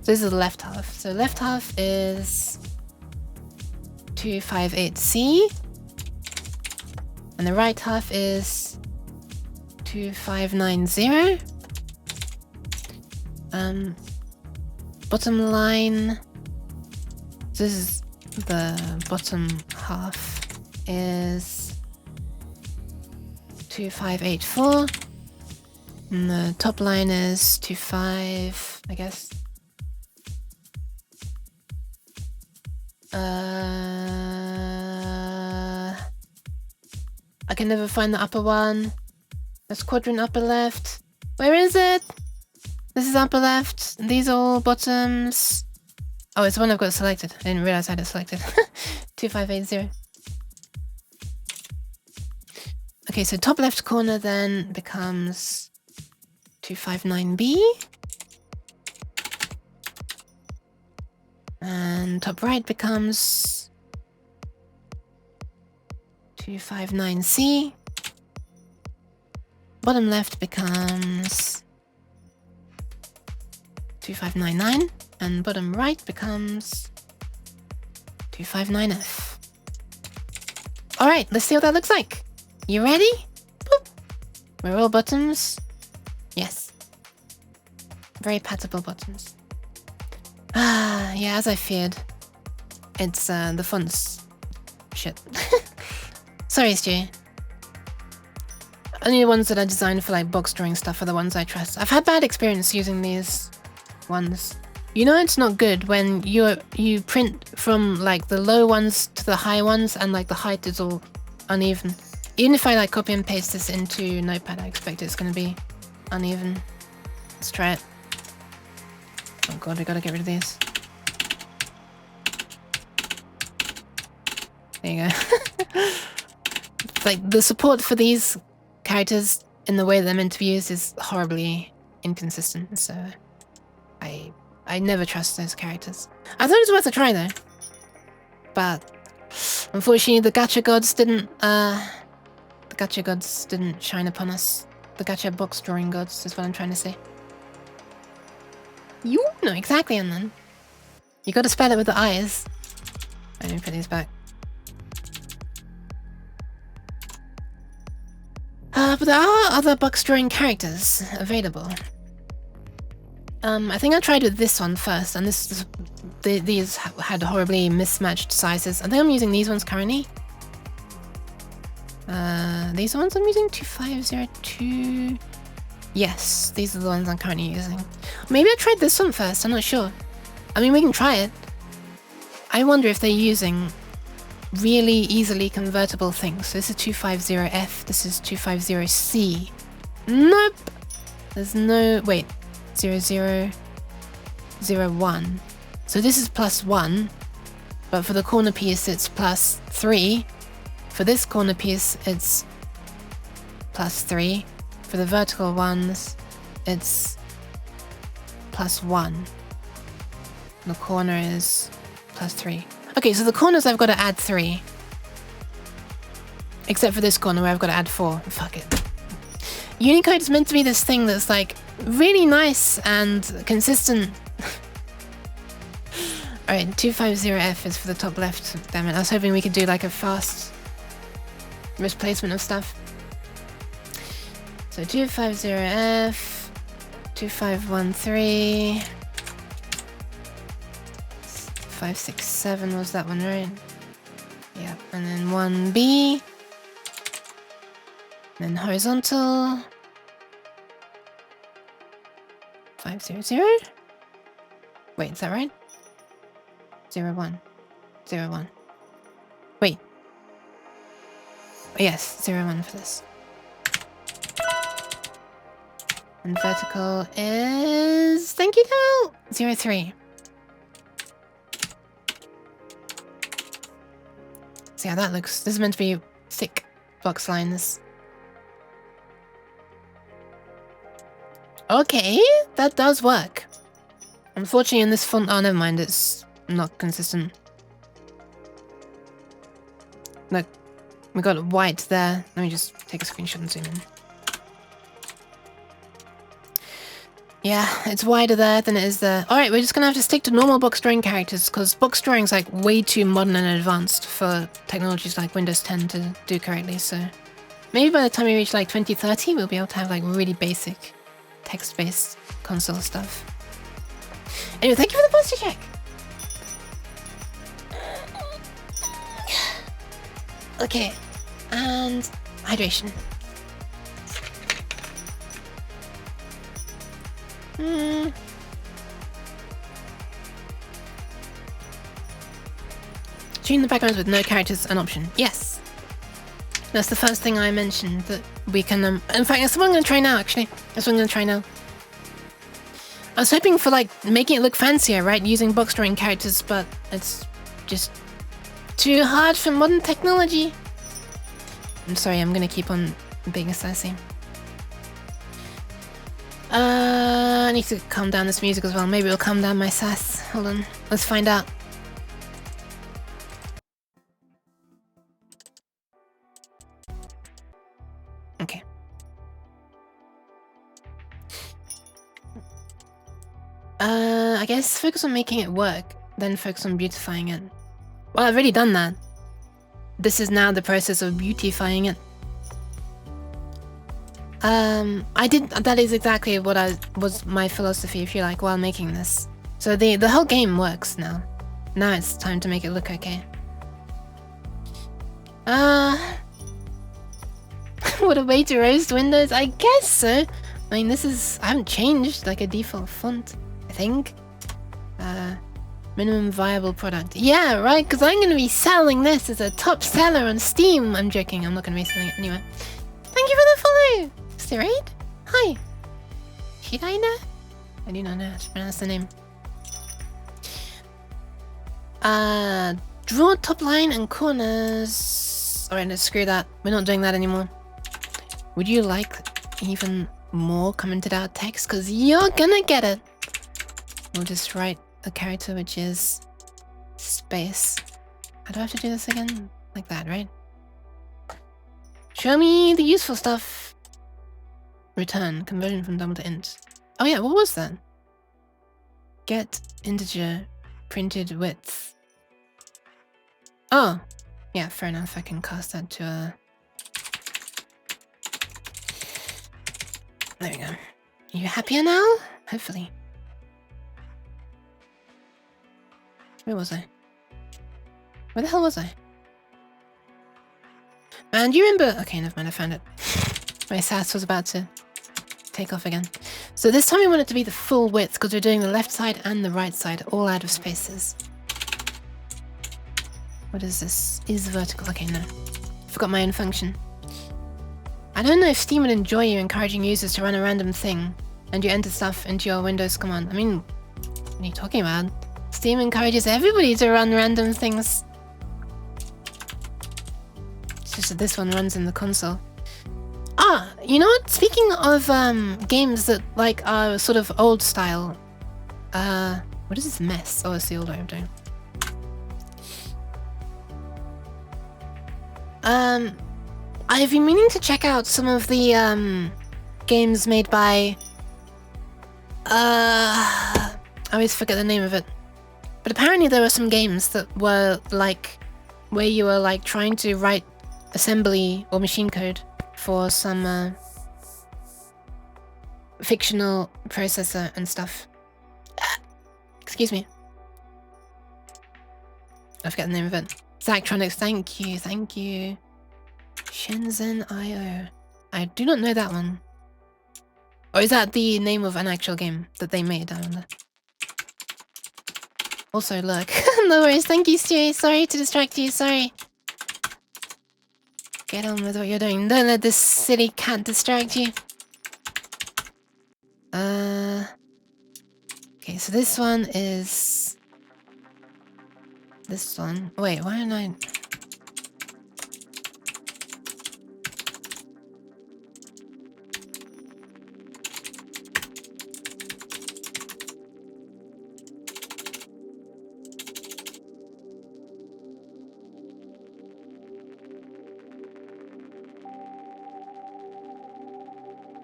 So this is the left half. So left half is 258C. And the right half is 2590. Bottom line. So this is the bottom half is 2584. And the top line is 25, I guess. I can never find the upper one. There's quadrant upper left. Where is it? This is upper left. These are all bottoms. Oh, it's the one I've got selected. I didn't realize I had it selected. 2580. Okay, so top left corner then becomes 259B. And top right becomes 259C. Bottom left becomes 2599. And bottom right becomes 259F. Alright, let's see what that looks like. You ready? Boop. We're all bottoms. Yes. Very patable bottoms. Ah, yeah, as I feared. It's, the fonts. Shit. Sorry, Stu. Only the ones that are designed for, like, box drawing stuff are the ones I trust. I've had bad experience using these ones. You know it's not good when you print from, like, the low ones to the high ones and, like, the height is all uneven. Even if I, like, copy and paste this into Notepad, I expect it's gonna be uneven. Let's try it. Oh god, we gotta get rid of these. There you go. Like, the support for these characters in the way they're meant to be used is horribly inconsistent, so I never trust those characters. I thought it was worth a try though. But unfortunately the gacha gods didn't shine upon us. The gacha box drawing gods is what I'm trying to say. You know exactly, and then you gotta spell it with the eyes. I didn't put these back. But there are other box drawing characters available. I think I tried with this one first, and these had horribly mismatched sizes. I think I'm using these ones currently. These are ones I'm using 2502. Yes, these are the ones I'm currently using. Maybe I tried this one first, I'm not sure. I mean, we can try it. I wonder if they're using really easily convertible things. So this is 250F, this is 250C. Nope! There's no... wait. 0001. So this is +1, but for the corner piece it's +3. For this corner piece it's +3. For the vertical ones it's +1. The corner is +3. Okay, so the corners I've got to add 3. Except for this corner where I've got to add 4. Fuck it. Unicode is meant to be this thing that's like really nice and consistent. Alright, 250F is for the top left. Damn it, I was hoping we could do like a fast misplacement of stuff. So 250F, 2513, 567 was that one, right? Yeah, and then 1B, then horizontal. 500? Wait, is that right? 01. 01. Wait. Oh, yes, 01 for this. And vertical is... thank you, Del! 03. See how that looks. This is meant to be thick box lines. Okay, that does work. Unfortunately in this font... oh, never mind, it's not consistent. Look, we got white there. Let me just take a screenshot and zoom in. Yeah, it's wider there than it is there. Alright, we're just gonna have to stick to normal box drawing characters, because box drawing's like way too modern and advanced for technologies like Windows 10 to do correctly, so... maybe by the time we reach like 2030, we'll be able to have like really basic text-based console stuff. Anyway, thank you for the posture check! Okay, and hydration. Tune the backgrounds with no characters an option. Yes! That's the first thing I mentioned, that we can... in fact, that's what I'm going to try now, actually. That's what I'm going to try now. I was hoping for like making it look fancier, right? Using box drawing characters, but it's just too hard for modern technology. I'm sorry, I'm gonna keep on being sassy. I need to calm down this music as well. Maybe it'll calm down my sass. Hold on, let's find out. Okay. I guess focus on making it work, then focus on beautifying it. Well, I've already done that. This is now the process of beautifying it. That is exactly what was my philosophy, if you like, while making this. So the whole game works now. Now it's time to make it look okay. What a way to roast Windows, I guess so. I mean, I haven't changed like a default font, I think. Minimum viable product. Yeah, right, because I'm going to be selling this as a top seller on Steam. I'm joking, I'm not going to be selling it anyway. Thank you for the follow! Right? Hi. Should I know? I do not know how to pronounce the name. Draw top line and corners. Alright, let's screw that. We're not doing that anymore. Would you like even more commented out text? Because you're gonna get it. We'll just write a character which is space. How do I have to do this again? Like that, right? Show me the useful stuff. Return. Conversion from double to int. Oh yeah, what was that? Get integer printed width. Oh, yeah, fair enough. I can cast that to a... There we go. Are you happier now? Hopefully. Where was I? Where the hell was I? Man, do you remember... Okay, never mind, I found it. My sass was about to take off again. So this time we want it to be the full width because we're doing the left side and the right side all out of spaces. What is this? Is vertical. Okay, no. Forgot my own function. I don't know if Steam would enjoy you encouraging users to run a random thing and you enter stuff into your Windows command. I mean, what are you talking about? Steam encourages everybody to run random things. It's just that this one runs in the console. Ah, you know what? Speaking of games that like are sort of old style, what is this mess? Oh, it's the old way of doing. I've been meaning to check out some of the games made by I always forget the name of it. But apparently there were some games that were like where you were like trying to write assembly or machine code for some fictional processor and stuff. Excuse me. I forget the name of it. Zachtronics, thank you, thank you. Shenzhen IO. I do not know that one. Or is that the name of an actual game that they made? I wonder. Also, look. No worries, thank you, Stewie. Sorry to distract you, sorry. Get on with what you're doing. Don't let this silly cat distract you. Okay, so this one is... This one... Wait, why don't I...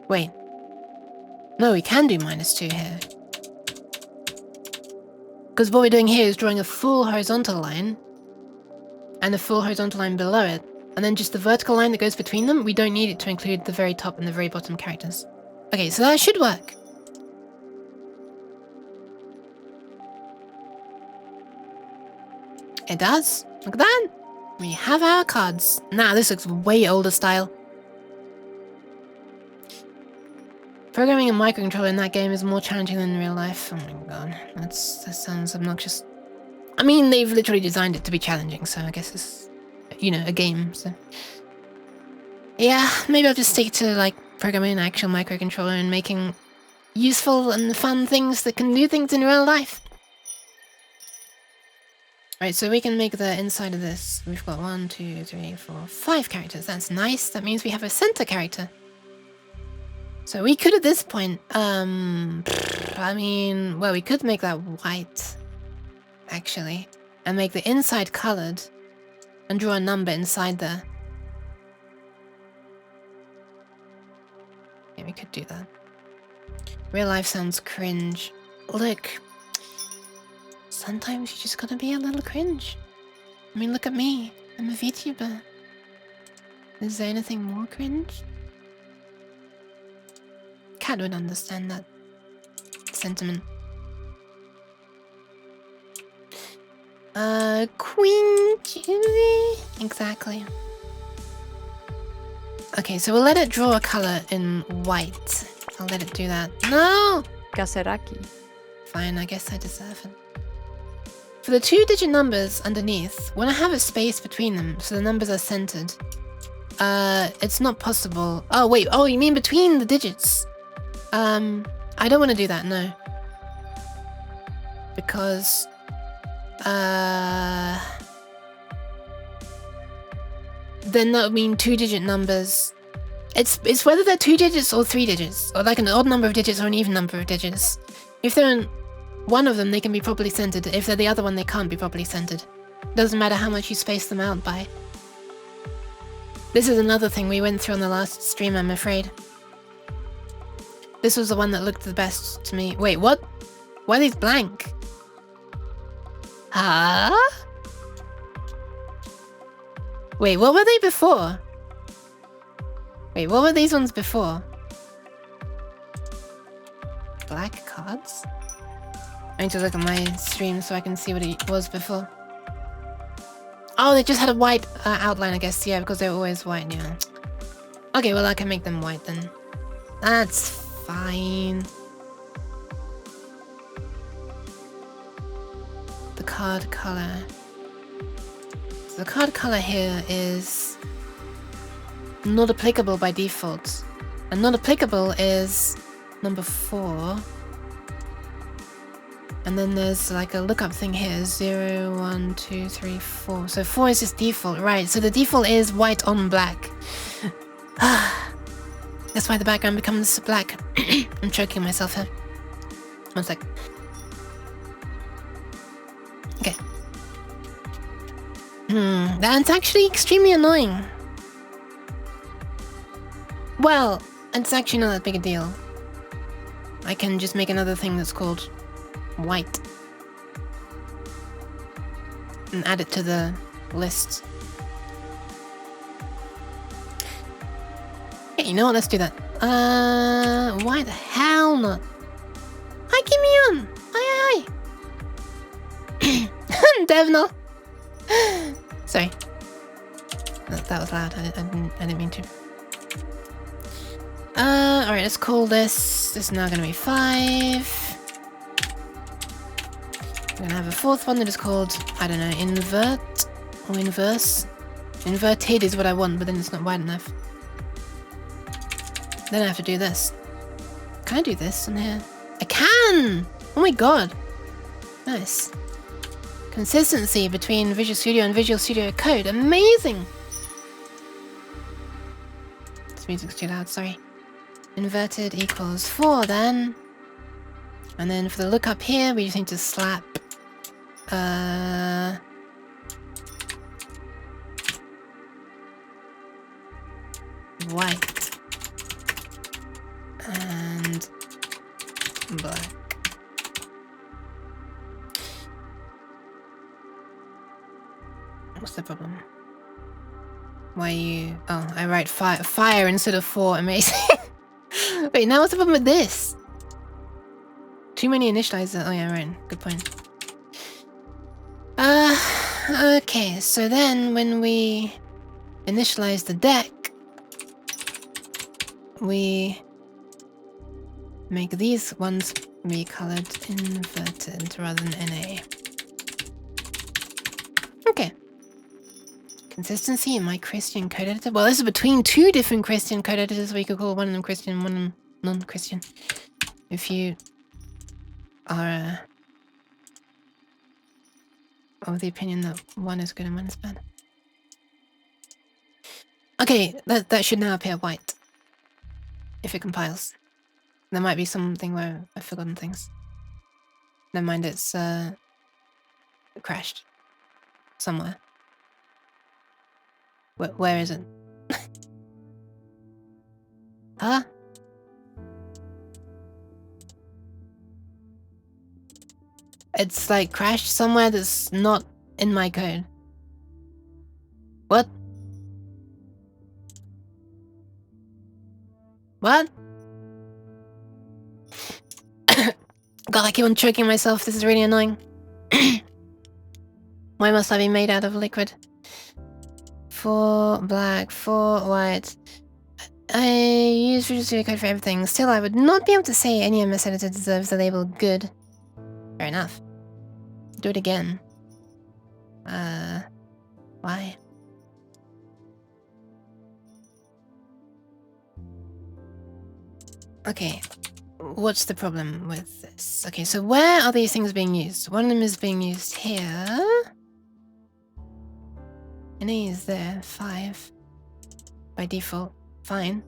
Wait. No, we can do -2 here. Because what we're doing here is drawing a full horizontal line and a full horizontal line below it. And then just the vertical line that goes between them, we don't need it to include the very top and the very bottom characters. Okay, so that should work. It does. Look at that. We have our cards. Now this looks way older style. Programming a microcontroller in that game is more challenging than in real life. Oh my god, that sounds obnoxious. I mean, they've literally designed it to be challenging, so I guess it's, you know, a game, so... Yeah, maybe I'll just stick to, like, programming an actual microcontroller and making useful and fun things that can do things in real life. Right, so we can make the inside of this. We've got 1, 2, 3, 4, 5 characters. That's nice. That means we have a center character. So we could at this point, I mean, well, we could make that white, actually, and make the inside colored, and draw a number inside there. Yeah, we could do that. Real life sounds cringe. Look, sometimes you just gotta be a little cringe. I mean, look at me. I'm a VTuber. Is there anything more cringe? Cat would understand that sentiment. Queen Julie? Exactly. Okay, so we'll let it draw a color in white. I'll let it do that. No! Kaseraki. Fine, I guess I deserve it. For the 2-digit numbers underneath, when I have a space between them, so the numbers are centered, it's not possible. Oh, wait. Oh, you mean between the digits? I don't want to do that, no. Because, then that would mean 2-digit numbers. It's whether they're 2 digits or 3 digits, or like an odd number of digits or an even number of digits. If they're in one of them, they can be properly centered. If they're the other one, they can't be properly centered. Doesn't matter how much you space them out by. This is another thing we went through on the last stream, I'm afraid. This was the one that looked the best to me. Wait, what? Why are these blank? Huh? Wait, what were they before? Wait, what were these ones before? Black cards? I need to look at my stream so I can see what it was before. Oh, they just had a white outline, I guess. Yeah, because they're always white, yeah. Okay, well, I can make them white then. That's fine. The card color. So the card color here is not applicable by default. And not applicable is number 4. And then there's like a lookup thing here, 0, 1, 2, 3, 4. So 4 is just default, right? So the default is white on black. That's why the background becomes black. I'm choking myself here. One sec. Okay. That's actually extremely annoying. Well, it's actually not that big a deal. I can just make another thing that's called white and add it to the list. Okay, you know what? Let's do that. Why the hell not? Hi, Kimion! Hi, hi, hi! Devnal! Sorry. That was loud. I didn't mean to. Alright, let's call this. This is now gonna be 5. We're gonna have a 4th one that is called, I don't know, invert or inverse. Inverted is what I want, but then it's not wide enough. Then I have to do this. Can I do this on here? I can! Oh my god. Nice. Consistency between Visual Studio and Visual Studio Code. Amazing! This music's too loud, sorry. Inverted equals 4 then. And then for the lookup here, we just need to slap white and black. What's the problem? Why you... Oh, I write fire instead of 4. Amazing. Wait, now what's the problem with this? Too many initializers. Oh yeah, right. Good point. Okay, so then when we initialize the deck, we make these ones be colored inverted rather than NA. Okay. Consistency in my Christian code editor. Well, this is between 2 different Christian code editors. We could call one of them Christian, one of them non-Christian. if you are of the opinion that one is good and one is bad. Okay, that should now appear white. If it compiles. There might be something where I've forgotten things. Never mind, it's crashed. Somewhere. Where is it? Huh? It's like crashed somewhere that's not in my code. What? What? God, I keep on choking myself. This is really annoying. Why must I be made out of liquid? 4 black, 4 white. I use Visual Studio Code for everything. Still, I would not be able to say any MS editor deserves the label good. Fair enough. Do it again. Why? Okay, what's the problem with this? Okay, so where are these things being used? One of them is being used here. And A is there, 5. By default, fine.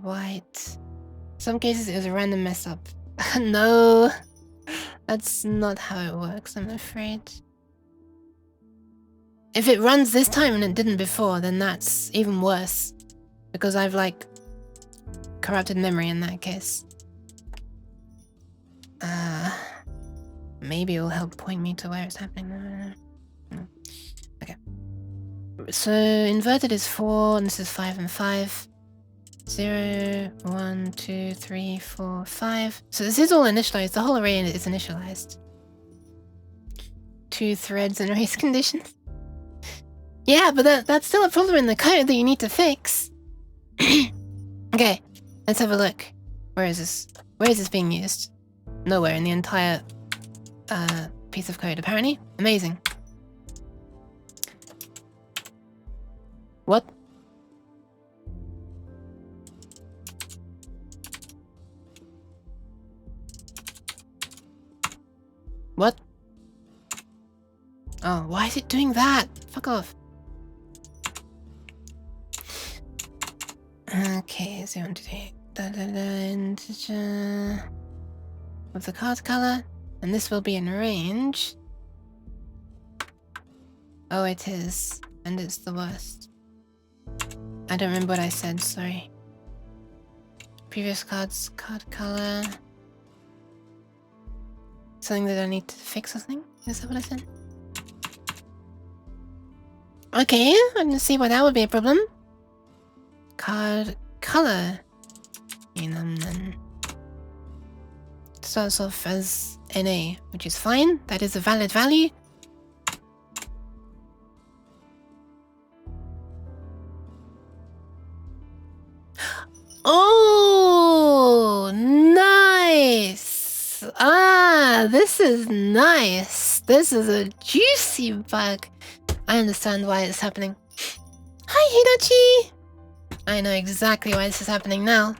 White. Some cases it was a random mess up. No, that's not how it works, I'm afraid. If it runs this time and it didn't before, then that's even worse. Because I've, like, corrupted memory in that case. Maybe it'll help point me to where it's happening. No. Okay. So, inverted is 4, and this is 5 and 5. 0, 1, 2, 3, 4, 5. So this is all initialized. The whole array is initialized. 2 threads and race conditions. Yeah, but that's still a problem in the code that you need to fix. Okay, let's have a look. Where is this? Where is this being used? Nowhere in the entire piece of code, apparently. Amazing. What? What? Oh, why is it doing that? Fuck off. Okay, so 1, 2, 3. Integer of the card color, and this will be in range. Oh, it is, and it's the worst. I don't remember what I said, sorry. Previous cards, card color. Something that I need to fix or something? Is that what I said? Okay, I can see why that would be a problem. Card color. Then starts off as NA, which is fine. That is a valid value. Oh, nice. Ah, this is nice. This is a juicy bug. I understand why it's happening. Hi, Hidachi. I know exactly why this is happening now.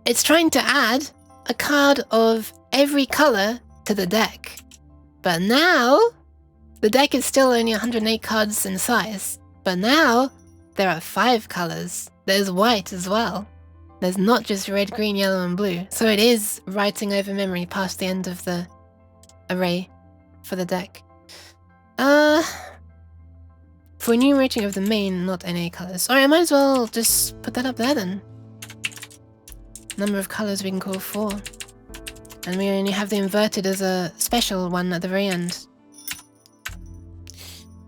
It's trying to add a card of every color to the deck. But now, the deck is still only 108 cards in size. But now, there are 5 colors. There's white as well. There's not just red, green, yellow, and blue. So it is writing over memory past the end of the array for the deck. For enumerating of the main, not NA colors. Alright, I might as well just put that up there then. Number of colors we can call 4. And we only have the inverted as a special one at the very end.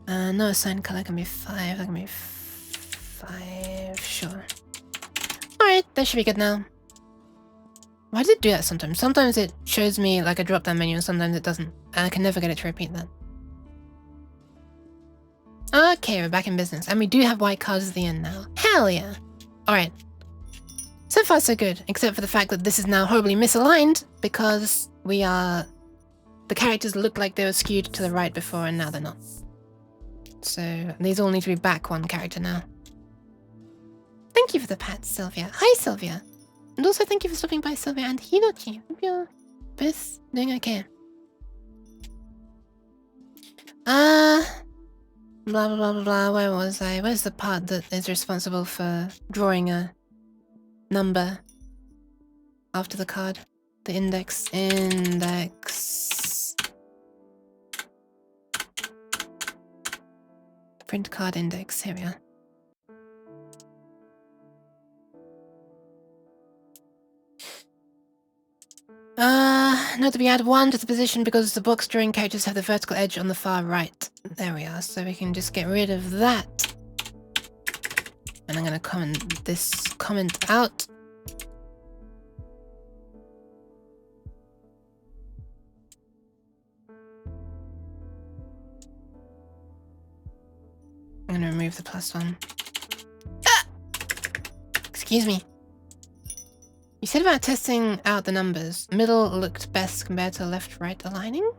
No assigned color can be 5. That can be 5. Sure. Alright, that should be good now. Why does it do that sometimes? Sometimes it shows me like a drop down menu and sometimes it doesn't. And I can never get it to repeat that. Okay, we're back in business. And we do have white cards at the end now. Hell yeah. Alright. So far so good, except for the fact that this is now horribly misaligned because we are... The characters look like they were skewed to the right before and now they're not. So these all need to be back 1 character now. Thank you for the pat, Sylvia. Hi, Sylvia. And also thank you for stopping by, Sylvia and Hinochi. Hope you're both doing okay. Blah, blah, blah, blah, blah. Where was I? Where's the part that is responsible for drawing a number after the card? The index. Index. Print card index. Here we are. Note that we add 1 to the position because the box drawing characters have the vertical edge on the far right. There we are, so we can just get rid of that. And I'm gonna comment this comment out. I'm gonna remove the +1. Ah! Excuse me. You said about testing out the numbers. Middle looked best compared to left-right aligning?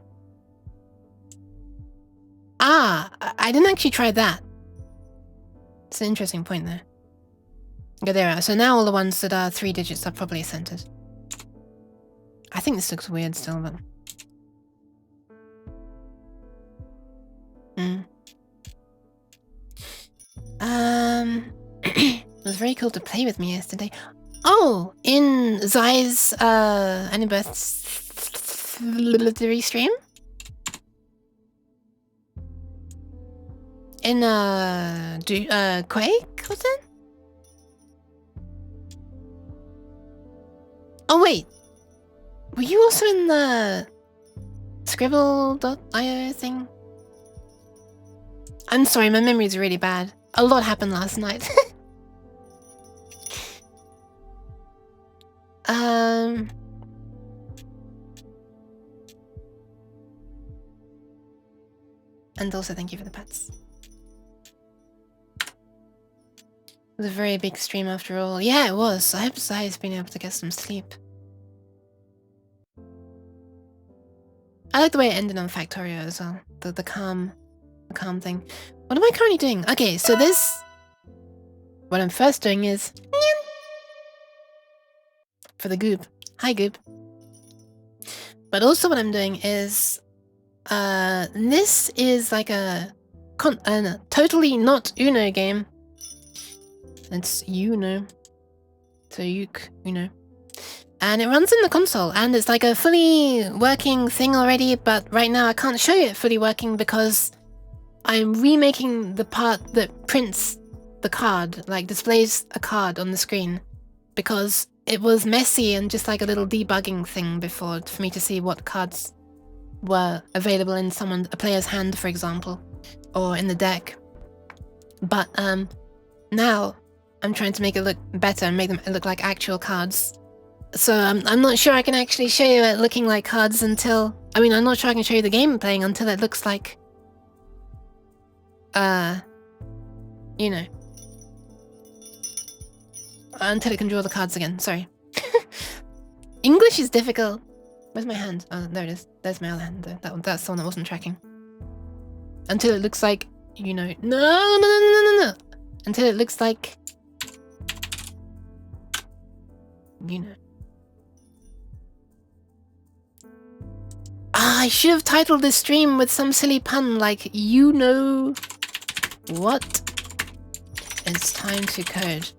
Ah, I didn't actually try that. It's an interesting point there. Okay, there we are. So now all the ones that are 3 digits are probably centered. I think this looks weird still, but... It was very cool to play with me yesterday. Oh, in Zai's anniversary stream? In Quake, was it? Oh wait. Were you also in the Scribble.io thing? I'm sorry, my memory's really bad. A lot happened last night. And also thank you for the pets. It was a very big stream after all. Yeah, it was. I hope Zai's been able to get some sleep. I like the way it ended on Factorio as well. The calm thing. What am I currently doing? Okay, so this... What I'm first doing is... For the Goob. Hi, Goob. But also what I'm doing is... this is like a totally not Uno game. It's Uno. So Uno. And it runs in the console, and it's like a fully working thing already, but right now I can't show you it fully working because I'm remaking the part that prints the card, like displays a card on the screen, because it was messy and just like a little debugging thing before for me to see what cards were available in a player's hand, for example, or in the deck. But now I'm trying to make it look better and make them look like actual cards. So I'm not sure I can actually show you it looking like cards until... I mean, I'm not sure I can show you the game playing until it looks like... you know. Until it can draw the cards again, sorry. English is difficult. Where's my hand? Oh, there it is. There's my other hand, though. That's the one that wasn't tracking. Until it looks like, you know... No! Until it looks like... You know. I should have titled this stream with some silly pun like, you know what? It's time to code.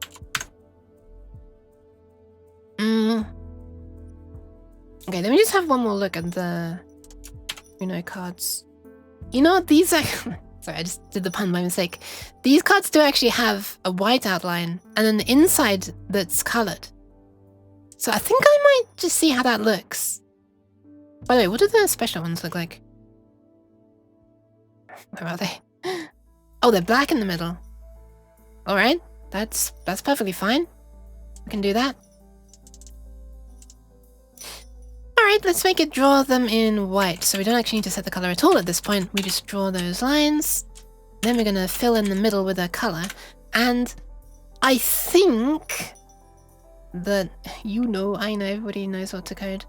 Okay, let me just have one more look at the Uno cards. You know what, these are... Sorry, I just did the pun by mistake. These cards do actually have a white outline and an inside that's colored. So I think I might just see how that looks. By the way, what do the special ones look like? Where are they? Oh, they're black in the middle. Alright, that's perfectly fine. We can do that. Alright, let's make it draw them in white. So we don't actually need to set the color at all at this point. We just draw those lines. Then we're going to fill in the middle with a color. And I think that, you know, I know, everybody knows what to code.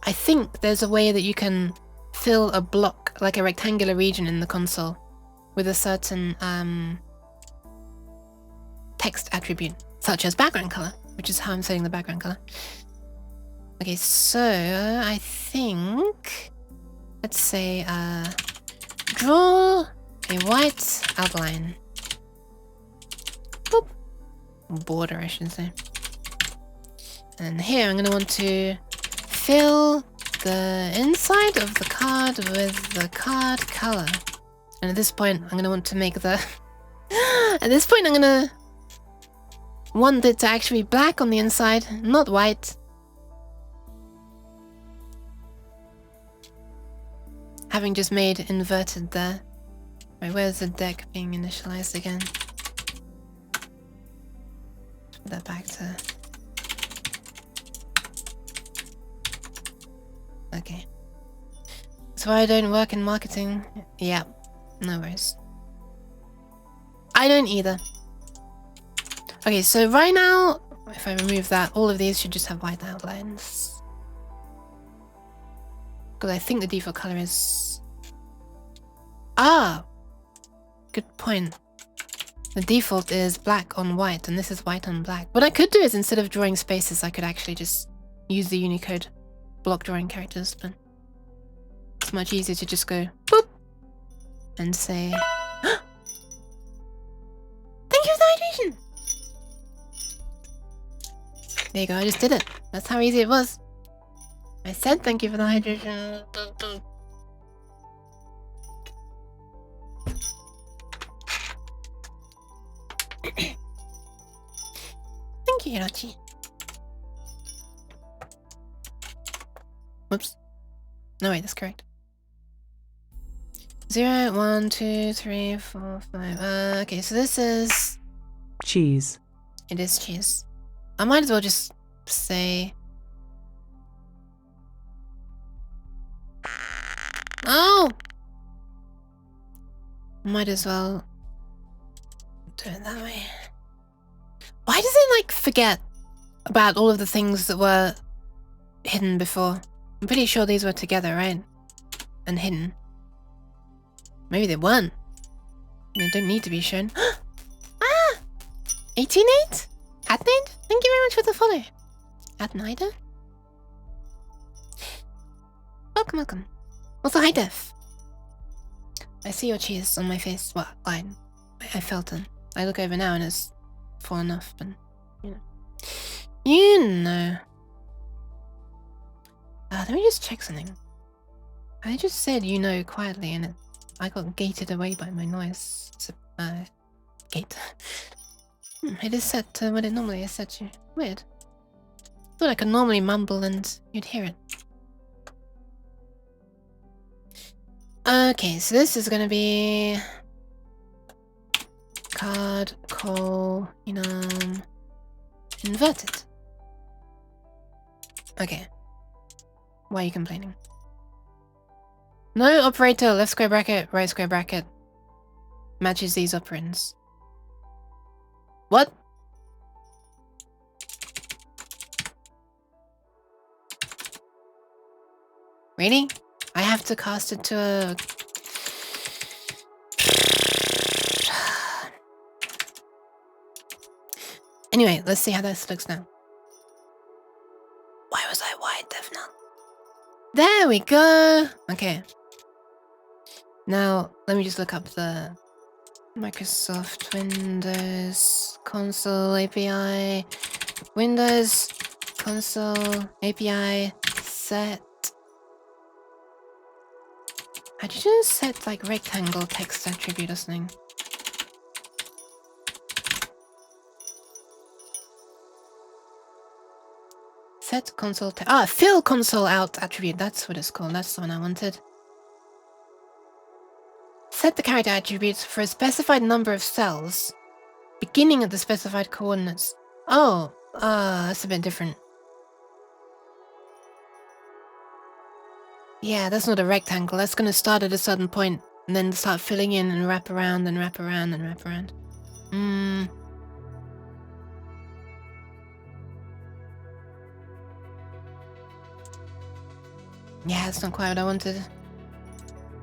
I think there's a way that you can fill a block, like a rectangular region in the console, with a certain text attribute, such as background color, which is how I'm setting the background color. Okay, so I think, let's say, draw a white outline. Boop. Border, I should say. And here I'm going to want to fill the inside of the card with the card color. And at this point, I'm going to want to make the... At this point, I'm going to want it to actually be black on the inside, not white. Having just made inverted there. Right, where's the deck being initialized again? Put that back to... Okay. So I don't work in marketing. Yeah, no worries. I don't either. Okay, so right now, if I remove that, all of these should just have white outlines. Because I think the default color is... Ah! Good point. The default is black on white, and this is white on black. What I could do is, instead of drawing spaces, I could actually just use the Unicode block drawing characters, but it's much easier to just go boop and say thank you for the hydration. There you go, I just did it. That's how easy it was. I said thank you for the hydration. Thank you, Hirochi. Whoops. No, wait, that's correct. 0, 1, 2, 3, 4, 5. Okay, so this is... cheese. It is cheese. I might as well just say... Oh! Might as well do it that way. Why does it, like, forget about all of the things that were hidden before? I'm pretty sure these were together, right? And hidden. Maybe they weren't. They don't need to be shown. Ah! 188? Adnaid? Thank you very much for the follow. Adnaida? Welcome, welcome. Also, hi, Def. I see your cheese on my face. Well, I felt it. I look over now and it's fallen off, but, you know. You know. Let me just check something. I just said you know quietly and I got gated away by my noise. Gate. It is set to what it normally is set to. Weird. Thought I could normally mumble and you'd hear it. Okay, so this is gonna be... card, call, inverted. Okay. Why are you complaining? No operator, left square bracket, right square bracket matches these operands. What? Really? I have to cast it to a... Anyway, let's see how this looks now. Why was I wide, Defna? There we go! Okay. Now, let me just look up the Microsoft Windows Console API. Windows Console API set. How'd you just set like rectangle text attribute or something? Set console fill console out attribute. That's what it's called. That's the one I wanted. Set the character attributes for a specified number of cells, beginning at the specified coordinates. Oh, that's a bit different. Yeah, that's not a rectangle. That's going to start at a certain point and then start filling in and wrap around and wrap around and wrap around. Yeah, that's not quite what I wanted.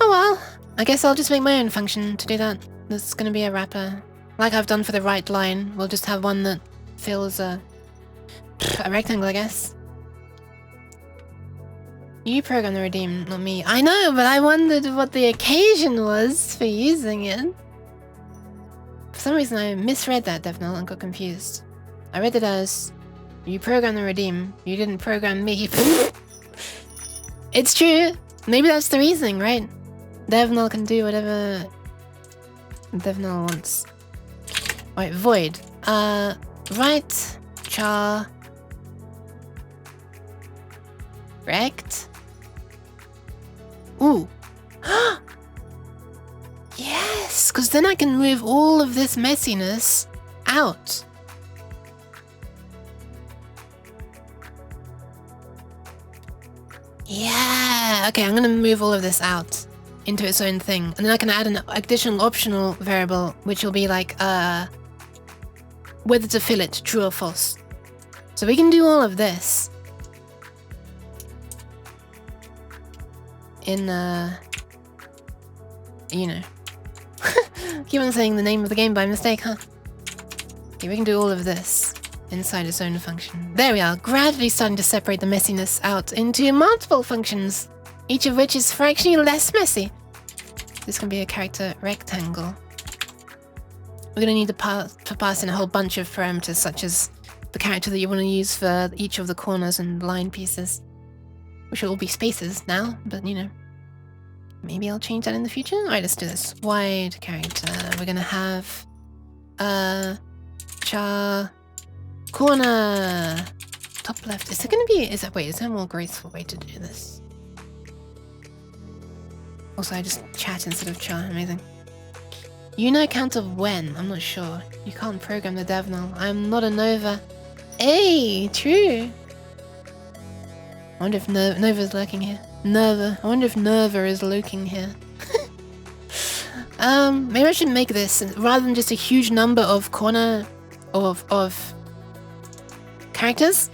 Oh well, I guess I'll just make my own function to do that. There's gonna be a wrapper. Like I've done for the right line, we'll just have one that fills a rectangle, I guess. You program the redeem, not me. I know, but I wondered what the occasion was for using it. For some reason I misread that, Devnal, and got confused. I read it as, you program the redeem, you didn't program me. It's true. Maybe that's the reasoning, right? Devnal can do whatever Devnal wants. Right, void. Right, char. Rect. Ooh. Yes, because then I can move all of this messiness out. Yeah, okay, I'm gonna move all of this out into its own thing. And then I can add an additional optional variable, which will be like, whether to fill it, true or false. So we can do all of this in, you know. Keep on saying the name of the game by mistake, huh? Okay, we can do all of this inside its own function. There we are, gradually starting to separate the messiness out into multiple functions, each of which is fractionally less messy. This can be a character rectangle. We're going to need to pass in a whole bunch of parameters, such as the character that you want to use for each of the corners and line pieces, which will all be spaces now, but you know, maybe I'll change that in the future. Alright, let's do this. Wide character. We're going to have char corner top left. Is it going to be, is there a more graceful way to do this? Also, I just chat instead of char. Amazing. You know count of when? I'm not sure. You can't program the devnal. I'm not a Nova. Hey, true. I wonder if Nova's lurking here. Nerva. I wonder if Nerva is lurking here. Maybe I should make this rather than just a huge number of corner of characters.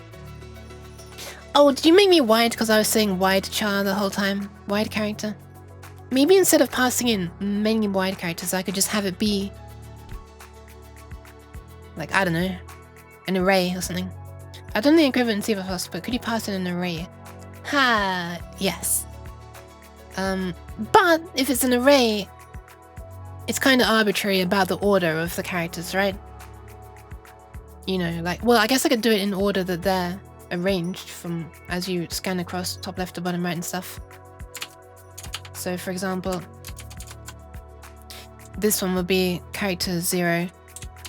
Oh, did you make me wide because I was saying wide char the whole time? Wide character. Maybe instead of passing in many wide characters, I could just have it be like, I don't know, an array or something. I don't think equivalency of a but could you pass in an array? Ha, yes. But if it's an array, it's kind of arbitrary about the order of the characters, right? You know, like, well, I guess I could do it in order that they're arranged from as you scan across top left to bottom right and stuff. So for example, this one would be character 0,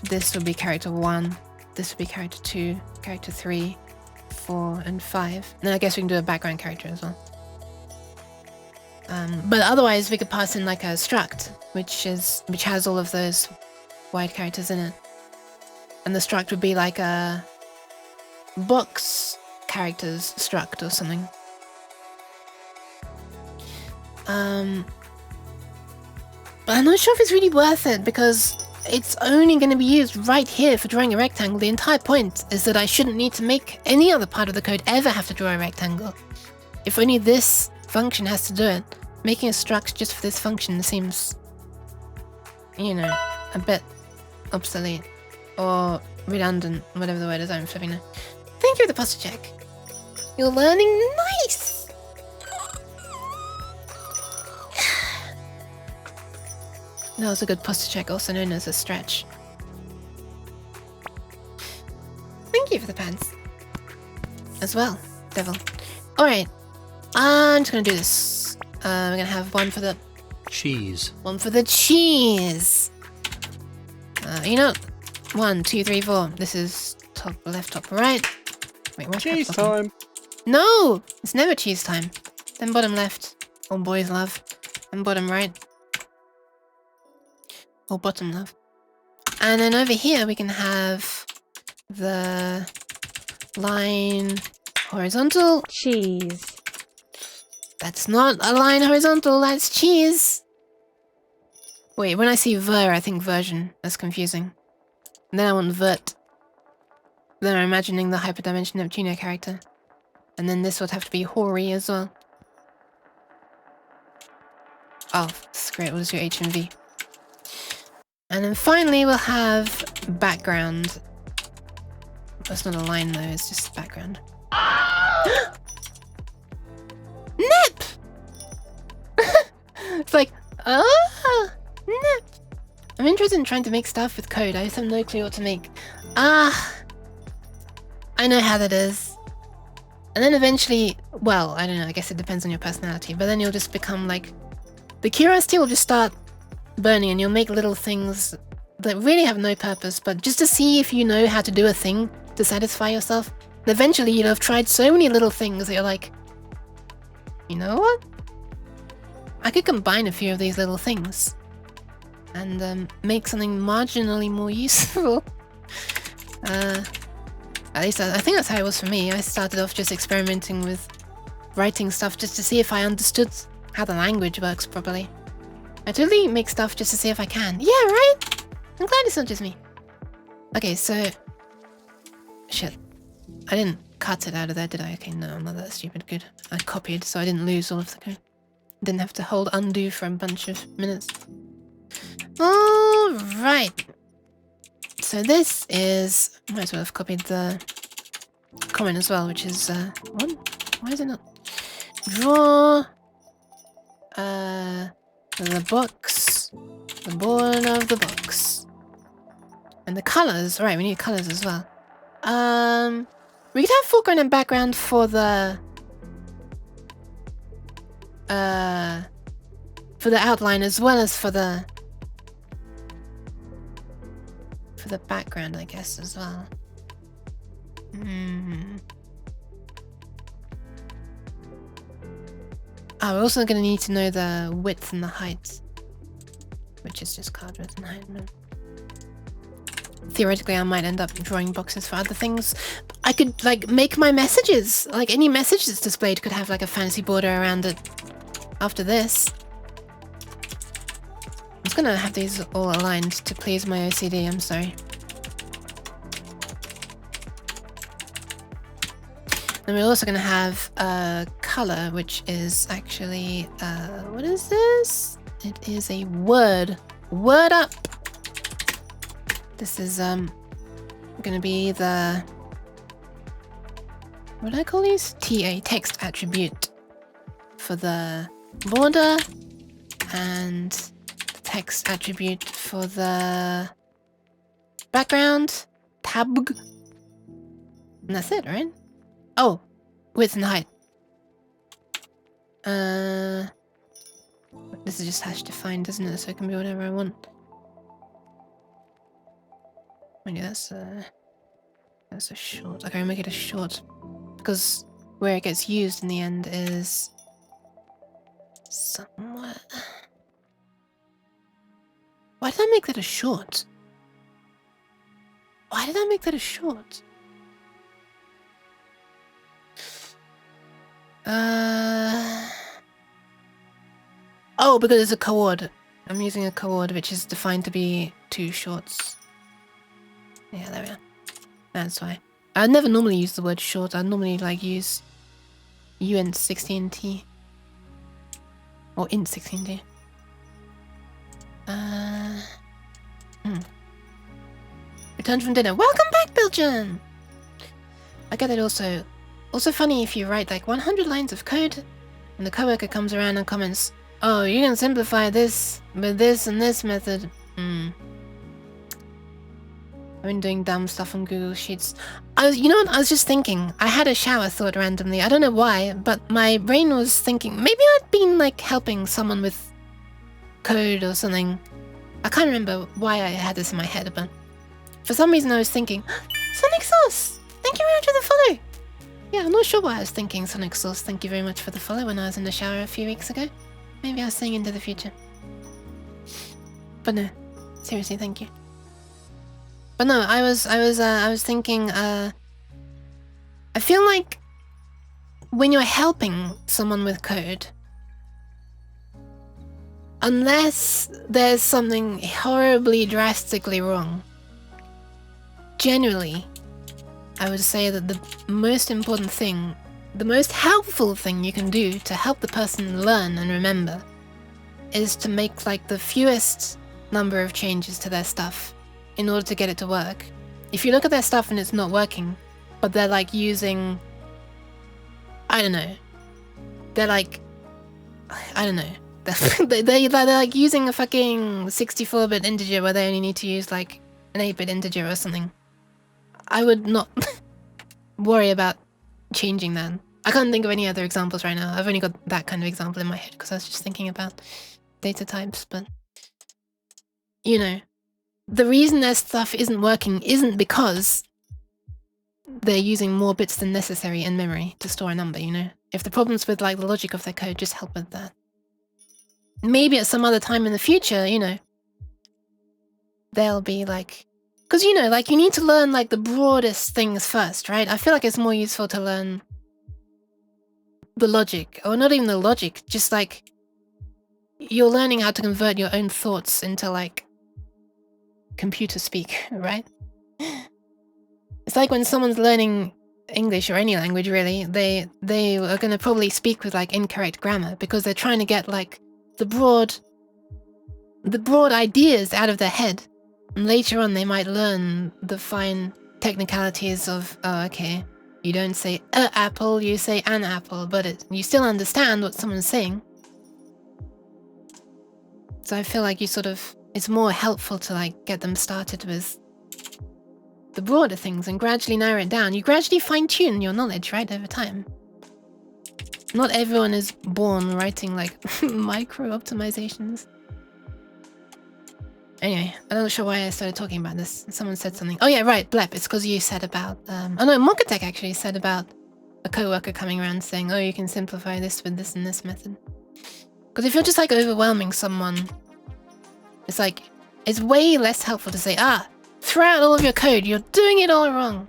this would be character 1, this would be character 2, character 3, 4, and 5. And then I guess we can do a background character as well. But otherwise we could pass in like a struct, which has all of those wide characters in it. And the struct would be like a box characters struct or something. But I'm not sure if it's really worth it because it's only going to be used right here for drawing a rectangle. The entire point is that I shouldn't need to make any other part of the code ever have to draw a rectangle. If only this function has to do it, making a struct just for this function seems, you know, a bit obsolete or redundant, whatever the word is I'm flipping now. Thank you for the posture check. You're learning nice! That was a good posture check, also known as a stretch. Thank you for the pants. As well, devil. Alright, I'm just gonna do this. We're gonna have one for the... cheese. One for the cheese! You know, 1, 2, 3, 4. This is top left, top right. Wait, what's Cheese that button? time. No! It's never cheese time. Then bottom left. All boys love. And bottom right. Or bottom left. And then over here we can have the line horizontal. Cheese. That's not a line horizontal, that's cheese. Wait, when I see ver, I think version. That's confusing. And then I want vert. Then I'm imagining the hyperdimension Neptunia character. And then this would have to be hoary as well. Oh, screw it, we'll just do HMV. And then finally we'll have background. That's not a line though, it's just background. Nip! It's like, oh, nip. I'm interested in trying to make stuff with code. I just have no clue what to make. I know how that is. And then eventually, well, I don't know, I guess it depends on your personality, but then you'll just become like, the curiosity will just start burning and you'll make little things that really have no purpose, but just to see if you know how to do a thing to satisfy yourself. And eventually you'll have tried so many little things that you're like, you know what? I could combine a few of these little things and make something marginally more useful. At least I think that's how it was for me. I started off just experimenting with writing stuff just to see if I understood how the language works properly. I totally make stuff just to see if I can. Yeah, right? I'm glad it's not just me. Okay, so... Shit. I didn't cut it out of there, did I? Okay, no, I'm not that stupid. Good. I copied, so I didn't lose all of the code. Didn't have to hold undo for a bunch of minutes. Alright. So this is... I might as well have copied the comment as well, which is... what? Why is it not? Draw... the box. The board of the box. And the colours. Right, we need colours as well. We could have foreground and background for the... for the outline as well as for the background, I guess, as well. Oh, we're also going to need to know the width and the height, which is just card width and height. Theoretically, I might end up drawing boxes for other things. I could, like, make my messages. Like, any message that's displayed could have, like, a fancy border around it after this. I'm just gonna have these all aligned to please my OCD, I'm sorry. Then we're also gonna have a color, which is actually, what is this? It is a word. Word up! This is, gonna be the... What do I call these? TA, text attribute. For the border, and the text attribute for the background, tab. And that's it, right? Oh, width and height. This is just hash defined, isn't it? So it can be whatever I want. Oh yeah, that's a short. Okay, I'll make it a short. Because where it gets used in the end is somewhat... Why did I make that a short? Why did I make that a short? Oh, because it's a coord. I'm using a coord which is defined to be 2 shorts. Yeah, there we are. That's why. I never normally use the word short. I normally like use uint16t. Or int16t. Returned from dinner. Welcome back, Belgian! I get it also. Also funny if you write like 100 lines of code and the coworker comes around and comments, oh, you can simplify this with this and this method. I've been doing dumb stuff on Google Sheets. You know what, I was just thinking. I had a shower thought randomly. I don't know why, but my brain was thinking maybe I'd been like helping someone with code or something. I can't remember why I had this in my head, but for some reason I was thinking, Sonic Sauce! Thank you very much for the follow! Yeah, I'm not sure why I was thinking Sonic Sauce. Thank you very much for the follow when I was in the shower a few weeks ago. Maybe I was seeing into the future. But no, seriously, thank you. But no, I was thinking, I feel like when you're helping someone with code, unless there's something horribly drastically wrong, generally, I would say that the most important thing, the most helpful thing you can do to help the person learn and remember is to make like the fewest number of changes to their stuff in order to get it to work. If you look at their stuff and it's not working, but they're like using, I don't know, they're like, I don't know, they're like using a fucking 64-bit integer where they only need to use like an 8-bit integer or something. I would not worry about changing that. I can't think of any other examples right now. I've only got that kind of example in my head because I was just thinking about data types, but you know, the reason their stuff isn't working isn't because they're using more bits than necessary in memory to store a number, you know? If the problem's with like the logic of their code, just help with that. Maybe at some other time in the future, you know, they'll be like, because you know, like you need to learn like the broadest things first, right? I feel like it's more useful to learn the logic, or not even the logic, just like you're learning how to convert your own thoughts into like computer speak, right? It's like when someone's learning English or any language really, they are going to probably speak with like incorrect grammar because they're trying to get like the broad ideas out of their head. And later on they might learn the fine technicalities of, oh, okay, you don't say a apple, you say an apple, but you still understand what someone's saying. So I feel like you sort of, it's more helpful to like get them started with the broader things and gradually narrow it down. You gradually fine-tune your knowledge, right, over time. Not everyone is born writing like micro optimizations. Anyway, I'm not sure why I started talking about this. Someone said something. Oh yeah, right, Blep. It's because you said about... oh no, Monkatech actually said about a coworker coming around saying, oh, you can simplify this with this and this method. Because if you're just like overwhelming someone, it's like, it's way less helpful to say, throw out all of your code, you're doing it all wrong.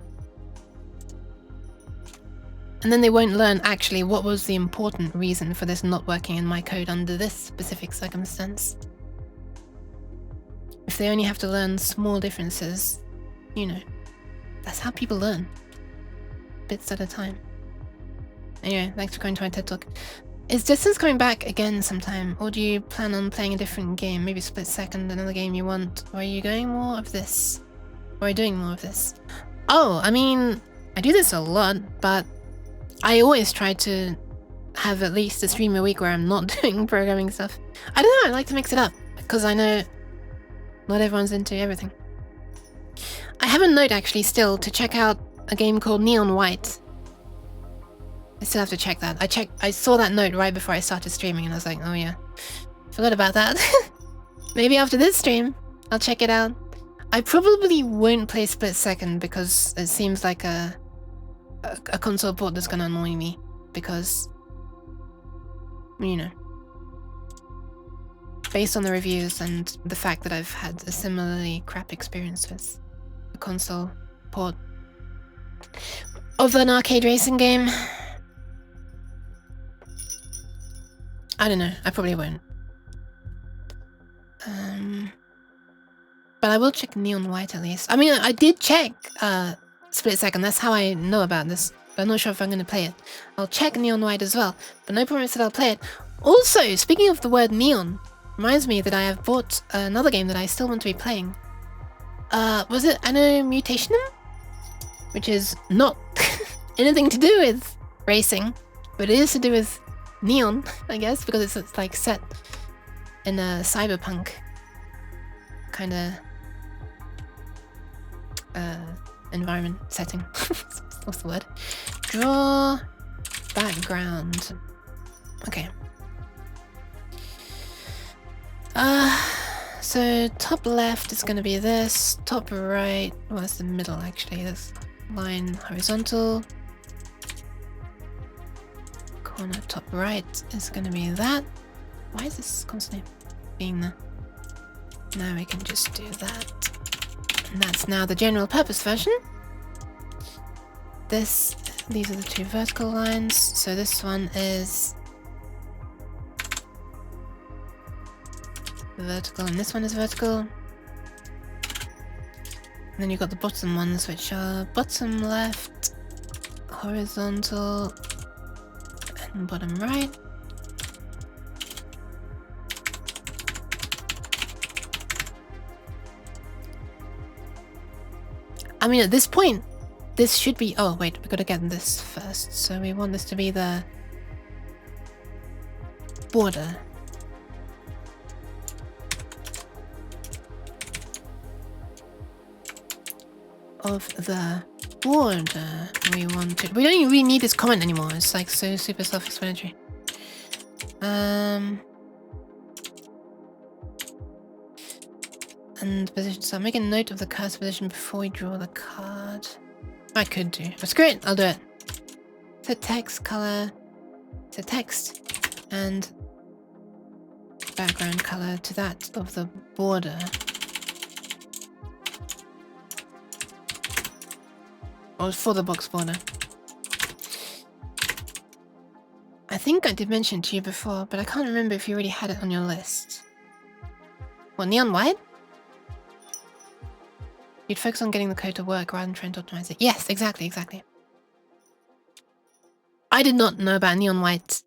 And then they won't learn actually what was the important reason for this not working in my code under this specific circumstance. If they only have to learn small differences, you know, that's how people learn. Bits at a time. Anyway, thanks for coming to my TED Talk. Is Distance coming back again sometime? Or do you plan on playing a different game? Maybe Split Second, another game you want? Or are you going more of this? Or are you doing more of this? Oh, I mean, I do this a lot, but I always try to have at least a stream a week where I'm not doing programming stuff. I don't know, I like to mix it up, because I know not everyone's into everything. I have a note actually still to check out a game called Neon White. I still have to check that. I saw that note right before I started streaming and I was like, oh yeah, forgot about that. Maybe after this stream, I'll check it out. I probably won't play Split Second because it seems like a console port that's gonna annoy me because, you know, based on the reviews and the fact that I've had a similarly crap experience with a console port of an arcade racing game. I don't know, I probably won't. But I will check Neon White at least. I mean, I did check Split Second, that's how I know about this. But I'm not sure if I'm going to play it. I'll check Neon White as well, but no promise that I'll play it. Also, speaking of the word neon, reminds me that I have bought another game that I still want to be playing. Was it Anno Mutationum? Which is not anything to do with racing, but it is to do with neon, I guess, because it's like set in a cyberpunk kind of environment setting. What's the word? Draw background. Okay. So top left is going to be this, top right, well that's the middle actually, this line horizontal. Corner top right is going to be that. Why is this constantly being there? Now we can just do that. And that's now the general purpose version. These are the two vertical lines. So this one is vertical and this one is vertical. And then you've got the bottom ones which are bottom left, horizontal, and bottom right. I mean, at this point, this should be... Oh, wait, we gotta get this first. So we want this to be the border. Of the border we want to... We don't even really need this comment anymore. It's like so super self-explanatory. And position. So make a note of the cursor position before we draw the card. I could do. That's great. I'll do it. Set text, color, set text, and background color to that of the border. Or for the box border. I think I did mention to you before, but I can't remember if you already had it on your list. What, neon white? You'd focus on getting the code to work rather than trying to optimize it. Yes, exactly. I did not know about neon white.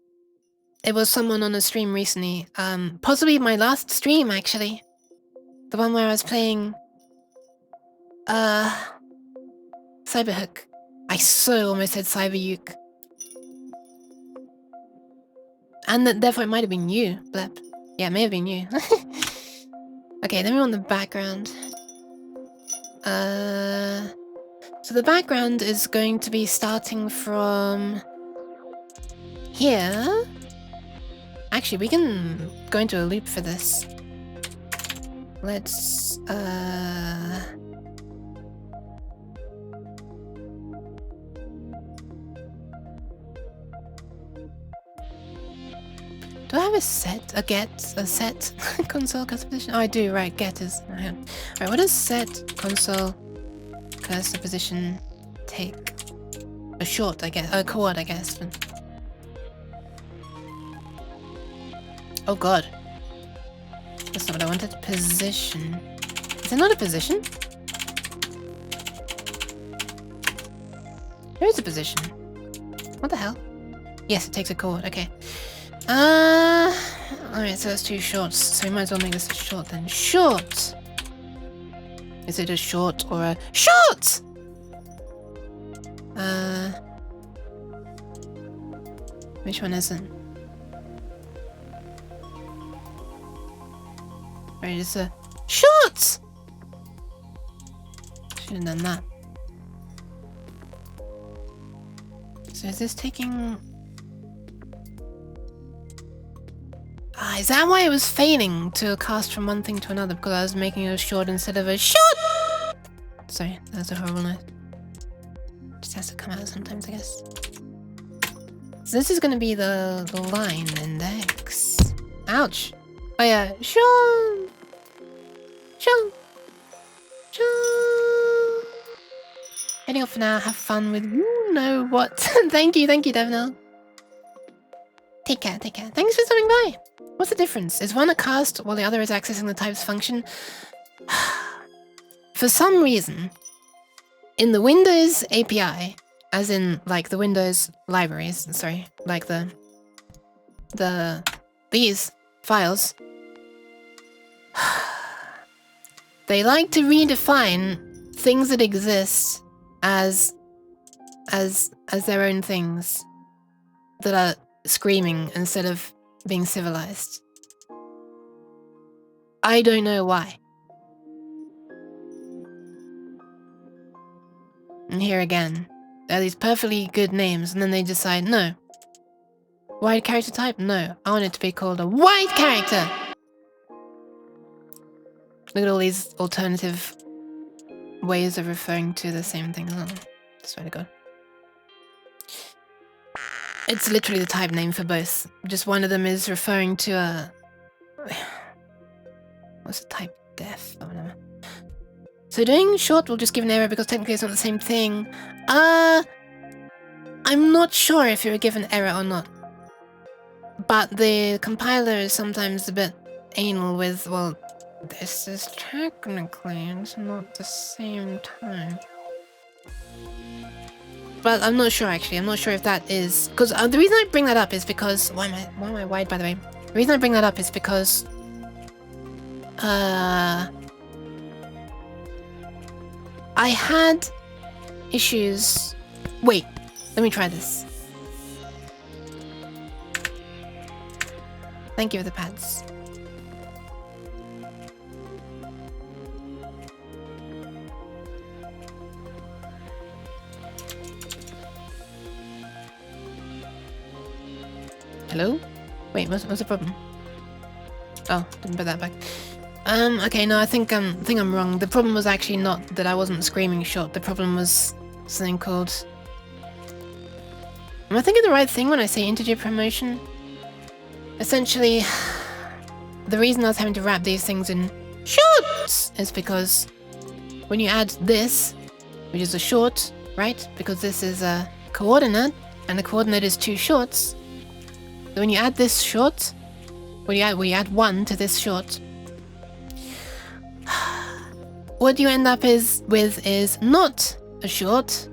It was someone on a stream recently. Possibly my last stream, actually. The one where I was playing... Cyberhook. I so almost said Cyberyuk. And therefore it might have been you, Blep. Yeah, it may have been you. Okay, then we want the background. So the background is going to be starting from here. Actually, we can go into a loop for this. Let's do I have a set? A set console cursor position? Oh, I do, right. Get is. Right, what does set console cursor position take? A short, I guess. A chord, I guess. Oh god. That's not what I wanted. Position. Is it not a position? There is a position. What the hell? Yes, it takes a chord. Okay. Alright, so that's two shorts, so we might as well make this a short then. Short! Is it a short or a short? Which one isn't? Right, it's a short! Should have done that. So is this taking... is that why it was failing to cast from one thing to another? Because I was making it a short instead of a short? Sorry, that's a horrible noise. Just has to come out sometimes, I guess. So this is going to be the line index. Ouch. Oh yeah, short. Heading off for now, have fun with you know what. Thank you, Devnil. Take care. Thanks for stopping by. What's the difference? Is one a cast while the other is accessing the types function? For some reason, in the Windows API, as in like the Windows libraries, sorry, like these files, they like to redefine things that exist as their own things that are screaming instead of being civilized. I don't know why. And here again, there are these perfectly good names, and then they decide, no. White character type? No. I want it to be called a white character! Look at all these alternative ways of referring to the same thing. Oh, swear to God. It's literally the type name for both. Just one of them is referring to a... What's the type? Def or whatever. So doing short will just give an error because technically it's not the same thing. I'm not sure if you're given error or not. But the compiler is sometimes a bit anal with, well, this is technically, it's not the same type. But I'm not sure actually. I'm not sure if that is... Because the reason I bring that up is because... Why am I wide, by the way? The reason I bring that up is because... I I had issues. Wait, let me try this. Thank you for the pads. Hello? Wait, what's the problem? Oh, didn't put that back. Okay, no, I think I'm wrong. The problem was actually not that I wasn't screaming short. The problem was something called... Am I thinking the right thing when I say integer promotion? Essentially, the reason I was having to wrap these things in shorts is because when you add this, which is a short, right? Because this is a coordinate, and the coordinate is 2 shorts. So when you add this short, when you add 1 to this short, what you end up with is not a short,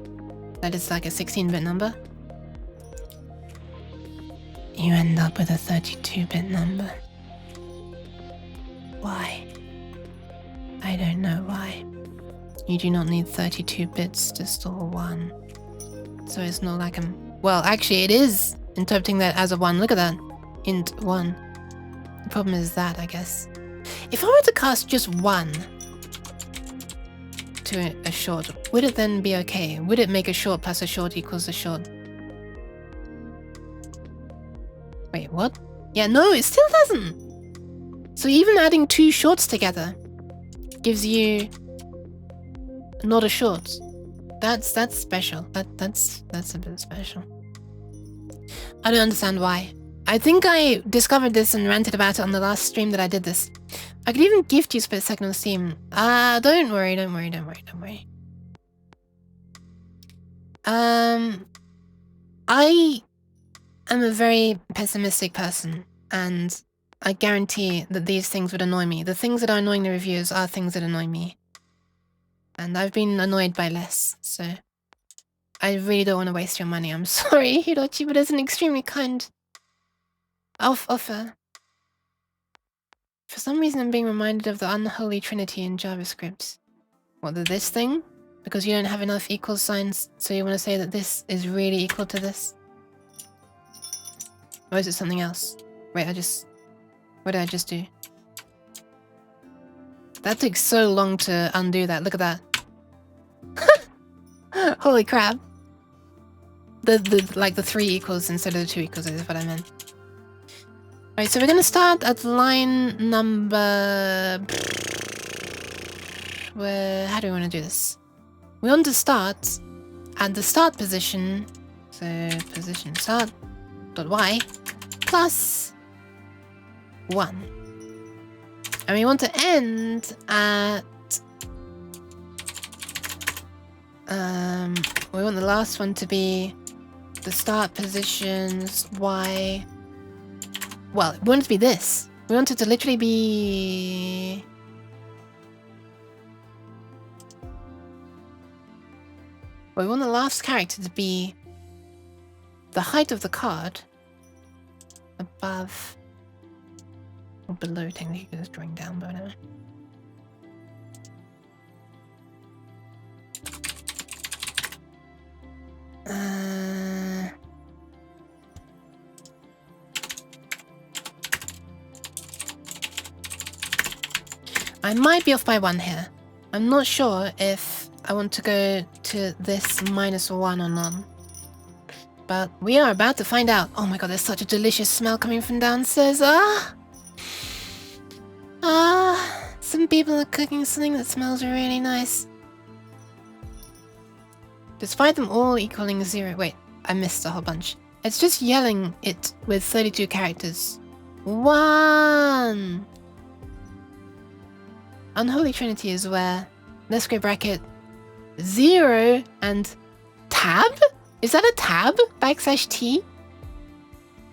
that is like a 16-bit number. You end up with a 32-bit number. Why? I don't know why. You do not need 32 bits to store 1. So it's not like I'm... Well, actually it is interpreting that as a 1. Look at that. Int 1. The problem is that, I guess. If I were to cast just 1 to a short, would it then be okay? Would it make a short plus a short equals a short? Wait, what? Yeah, no, it still doesn't. So even adding 2 shorts together gives you not a short. That's special. That's a bit special. I don't understand why. I think I discovered this and ranted about it on the last stream that I did this. I could even gift you Split Second on Steam. Don't worry. I am a very pessimistic person, and I guarantee that these things would annoy me. The things that are annoying the reviewers are things that annoy me. And I've been annoyed by less, so I really don't want to waste your money. I'm sorry, Hirochi, but it's an extremely kind offer. For some reason, I'm being reminded of the unholy trinity in JavaScript. What, this thing? Because you don't have enough equal signs, so you want to say that this is really equal to this? Or is it something else? Wait, what did I just do? That took so long to undo that. Look at that. Holy crap. Like the 3 equals instead of the 2 equals is what I meant. Alright, so we're gonna start at line number... How do we want to do this? We want to start at the start position. So position start dot y plus 1. And we want to end at... we want the last one to be the start positions y... Well, we want it to be this. We want it to literally be... Well, we want the last character to be the height of the card above or below, technically, because it's drawing down, but whatever. I might be off by 1 here. I'm not sure if I want to go to this -1 or not. But we are about to find out. Oh my god, there's such a delicious smell coming from downstairs. Some people are cooking something that smells really nice. Despite them all equaling 0. Wait, I missed a whole bunch. It's just yelling it with 32 characters. 1! Unholy Trinity is where let's square bracket 0 and tab? Is that a tab? \t?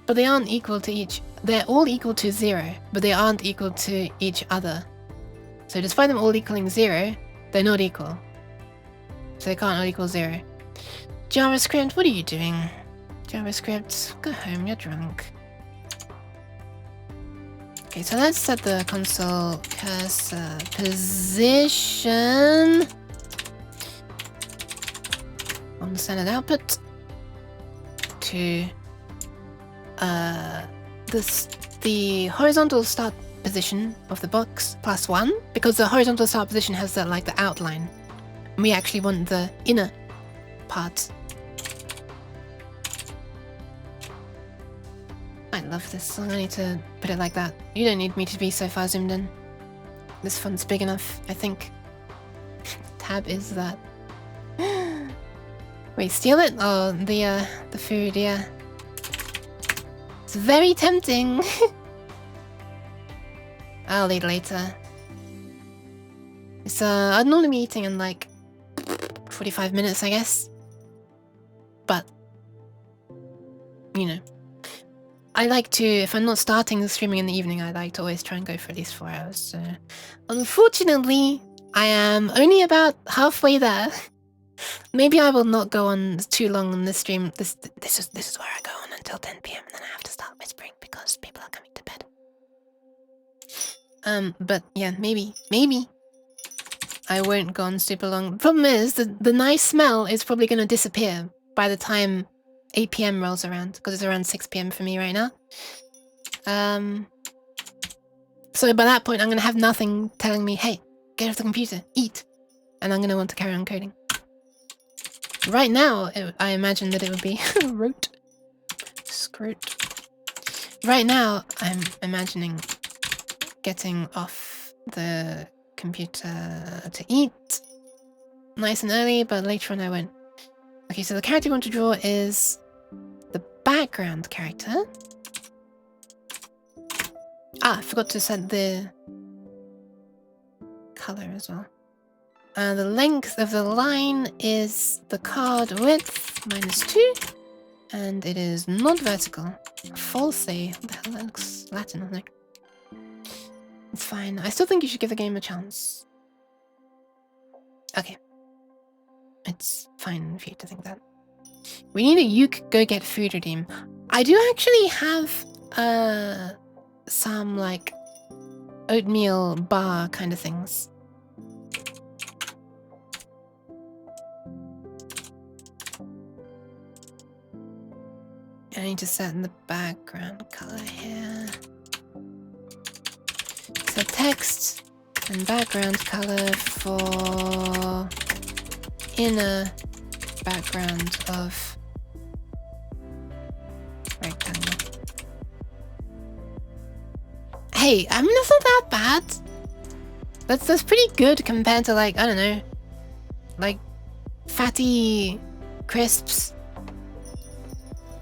But they aren't equal to each. They're all equal to 0, but they aren't equal to each other. So despite them all equaling 0, they're not equal. So they can't all equal 0. JavaScript, what are you doing? JavaScript, go home, you're drunk. Okay, so let's set the console cursor position on the standard output to the horizontal start position of the box +1, because the horizontal start position has the like the outline. We actually want the inner part. I love this song. I need to put it like that. You don't need me to be so far zoomed in. This font's big enough, I think. Tab is that. Wait, steal it? Oh, the food, yeah. It's very tempting. I'll eat later. It's I'd normally be eating in like 45 minutes, I guess. But you know, I like to, if I'm not starting the streaming in the evening, I like to always try and go for at least 4 hours. So unfortunately, I am only about halfway there. Maybe I will not go on too long on this stream. This is where I go on until 10 PM, and then I have to start whispering because people are coming to bed. But yeah, maybe I won't go on super long. Problem is, the nice smell is probably going to disappear by the time 8 PM rolls around, because it's around 6 PM for me right now. So by that point, I'm going to have nothing telling me, hey, get off the computer, eat. And I'm going to want to carry on coding. Right now, I imagine that it would be root. Scroot. Right now, I'm imagining getting off the computer to eat nice and early, but later on I won't. Okay, so the character I want to draw is the background character. Ah, I forgot to set the color as well. The length of the line is the card width -2, and it is not vertical. False. What the hell? That looks Latin, I think. It's fine. I still think you should give the game a chance. Okay. It's fine for you to think that. We need a Uke Go Get Food redeem. I do actually have some like oatmeal bar kind of things. I need to set in the background color here. So text and background color for inner background of rectangle. Hey, I mean, that's not that bad. That's pretty good compared to, like, I don't know, like fatty crisps,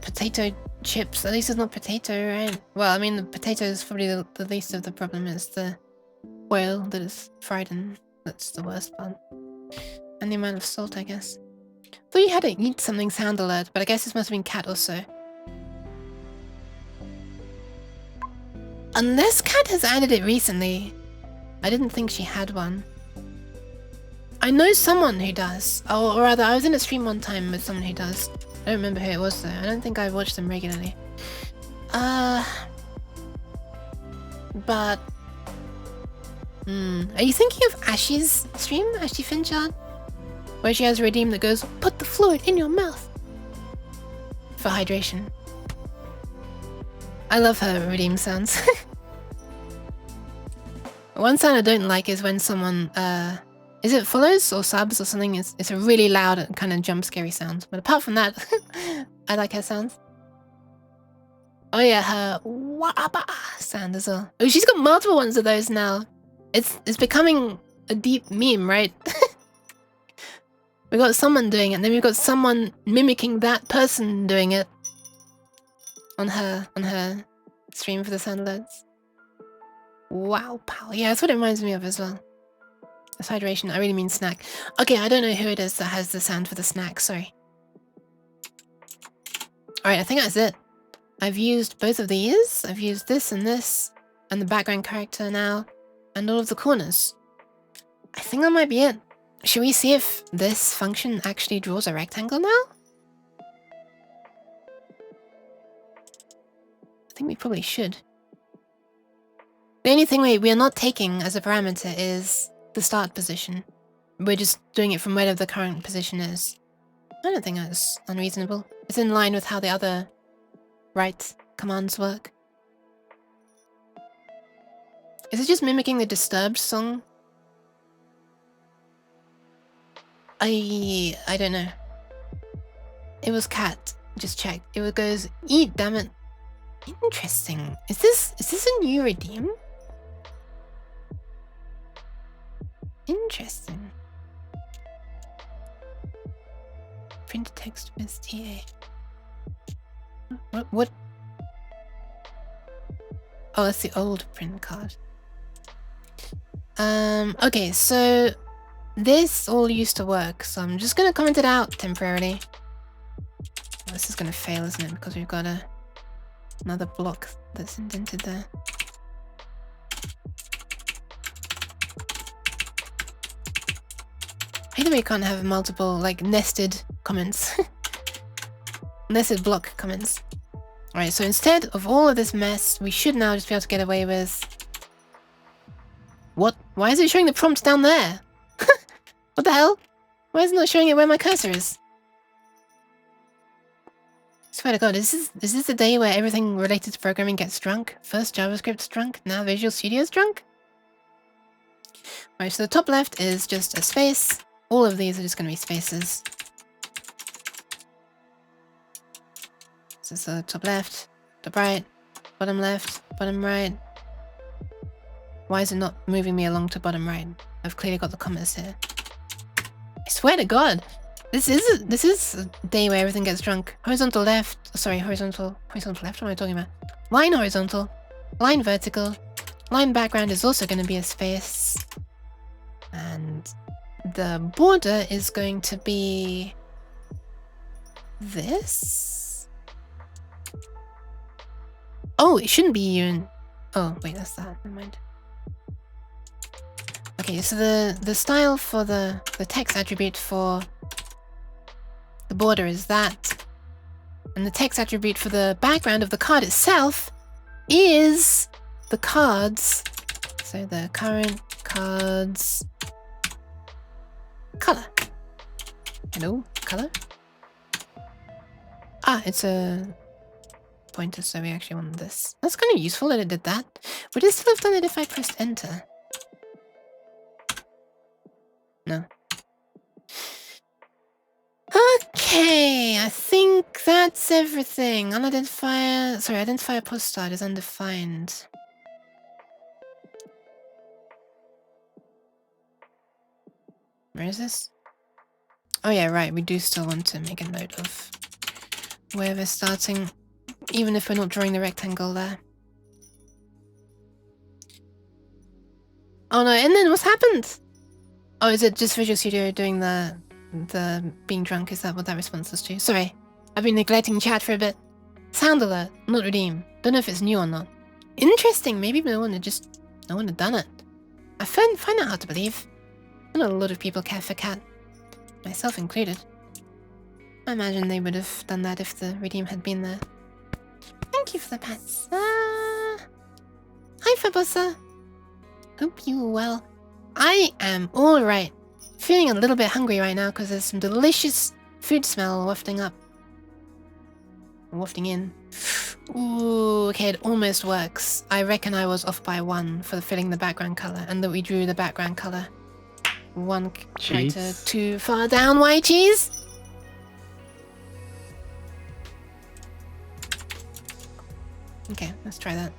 potato chips. At least it's not potato, right? Well, I mean, the potato is probably the least of the problem. It's the oil that is fried in. That's the worst part. And the amount of salt, I guess. Thought you had to eat something sound alert, but I guess this must have been Cat also. Unless Cat has added it recently. I didn't think she had one. I know someone who does. Or rather, I was in a stream one time with someone who does. I don't remember who it was though. I don't think I watched them regularly. But... Are you thinking of Ashy's stream? Ashy Finchard? Where she has a redeem that goes, put the fluid in your mouth. For hydration. I love her redeem sounds. One sound I don't like is when someone, is it follows or subs or something? It's a really loud kind of jump scary sound. But apart from that, I like her sounds. Oh yeah, her wah-ba sound as well. Oh, she's got multiple ones of those now. It's becoming a deep meme, right? We got someone doing it, and then we've got someone mimicking that person doing it on her stream for the sound alerts. Wow, pal. Yeah, that's what it reminds me of as well. That's hydration. I really mean snack. Okay, I don't know who it is that has the sound for the snack. Sorry. Alright, I think that's it. I've used both of these. I've used this, and the background character now, and all of the corners. I think that might be it. Should we see if this function actually draws a rectangle now? I think we probably should. The only thing we are not taking as a parameter is the start position. We're just doing it from whatever the current position is. I don't think that's unreasonable. It's in line with how the other right commands work. Is it just mimicking the Disturbed song? I don't know. It was cat. Just check. It goes, eat, damn it. Interesting. Is this a new redeem? Interesting. Print text with TA. What? Oh, that's the old print card. Okay, so this all used to work, so I'm just gonna comment it out temporarily. Oh, this is gonna fail, isn't it? Because we've got another block that's indented there. I hate that we can't have multiple, like, nested comments. Nested block comments. Alright, so instead of all of this mess, we should now just be able to get away with... What? Why is it showing the prompt down there? What the hell? Why is it not showing it where my cursor is? Swear to God, is this the day where everything related to programming gets drunk? First JavaScript's drunk, now Visual Studio's drunk? Alright, so the top left is just a space. All of these are just going to be spaces. So it's the top left, top right, bottom left, bottom right. Why is it not moving me along to bottom right? I've clearly got the commas here. I swear to God, this is a day where everything gets drunk. Horizontal left, sorry, horizontal left, what am I talking about? Line horizontal, line vertical, line background is also going to be a space. And the border is going to be this. Oh, it shouldn't be even. Oh, wait, that's that. Never mind. Okay, so the style for the text attribute for the border is that, and the text attribute for the background of the card itself is the cards. So the current cards color. Hello, color. Ah, it's a pointer, so we actually want this. That's kind of useful that it did that. Would it still have done it if I pressed enter? No. Okay, I think that's everything. Identifier post start is undefined. Where is this? Oh yeah, right, we do still want to make a note of where we're starting, even if we're not drawing the rectangle there. Oh no, and then what's happened? Oh, is it just Visual Studio doing the being drunk? Is that what that response is to? Sorry, I've been neglecting chat for a bit. Sound alert, not redeem. Don't know if it's new or not. Interesting, maybe no one had done it. I find that hard to believe. I know a lot of people care for cat, myself included. I imagine they would have done that if the redeem had been there. Thank you for the pets. Hi, Fabosa. Hope you are well. I am alright. Feeling a little bit hungry right now because there's some delicious food smell wafting in. Ooh, okay, it almost works. I reckon I was off by 1 for filling the background color, and that we drew the background color 1 character too far down. Why cheese? Okay, let's try that.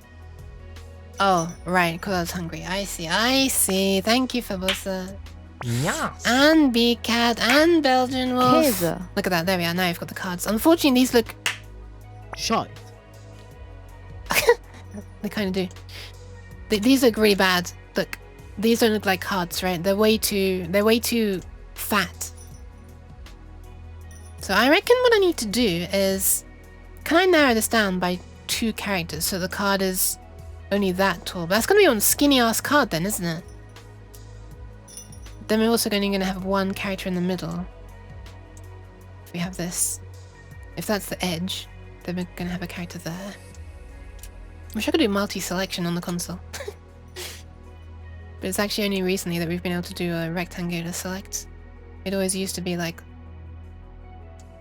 Oh, right, because I was hungry. I see. Thank you, Fabosa. Yes. And Big Cat and Belgian Wolf. Käse. Look at that, there we are. Now I've got the cards. Unfortunately, these look... Shite. They kind of do. These look really bad. Look, these don't look like cards, right? They're way too fat. So I reckon what I need to do is... Can I narrow this down by 2 characters so the card is only that tall? But that's going to be on skinny ass card then, isn't it? Then we're also going to have 1 character in the middle. If we have this. If that's the edge, then we're going to have a character there. Wish I could do multi-selection on the console. But it's actually only recently that we've been able to do a rectangular select. It always used to be like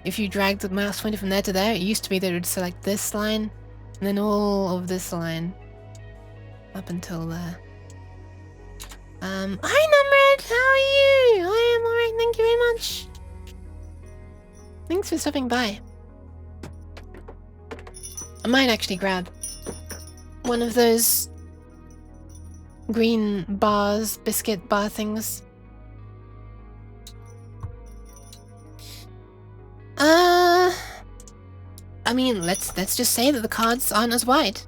if you drag the mouse pointer from there to there, it used to be that it would select this line, and then all of this line, up until there. Hi Numred, how are you? I am alright, thank you very much. Thanks for stopping by. I might actually grab one of those green bars, biscuit bar things. I mean, let's just say that the cards aren't as wide.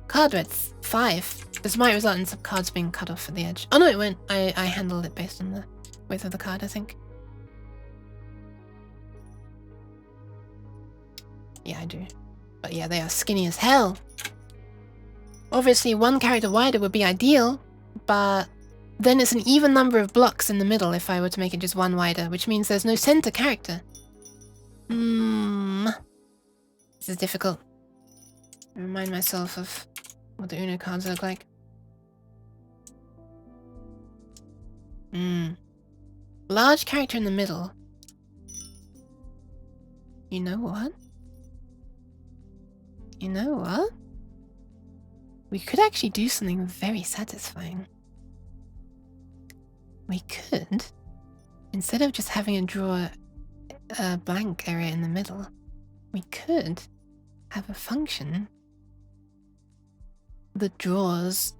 Card width 5. This might result in some cards being cut off at the edge. Oh no, it won't. I handled it based on the width of the card, I think. Yeah, I do. But yeah, they are skinny as hell. Obviously, one character wider would be ideal, but then it's an even number of blocks in the middle if I were to make it just one wider, which means there's no center character. This is difficult. I remind myself of what the Uno cards look like. Large character in the middle. You know what? You know what? We could actually do something very satisfying. We could, instead of just having a draw a blank area in the middle, we could have a function that draws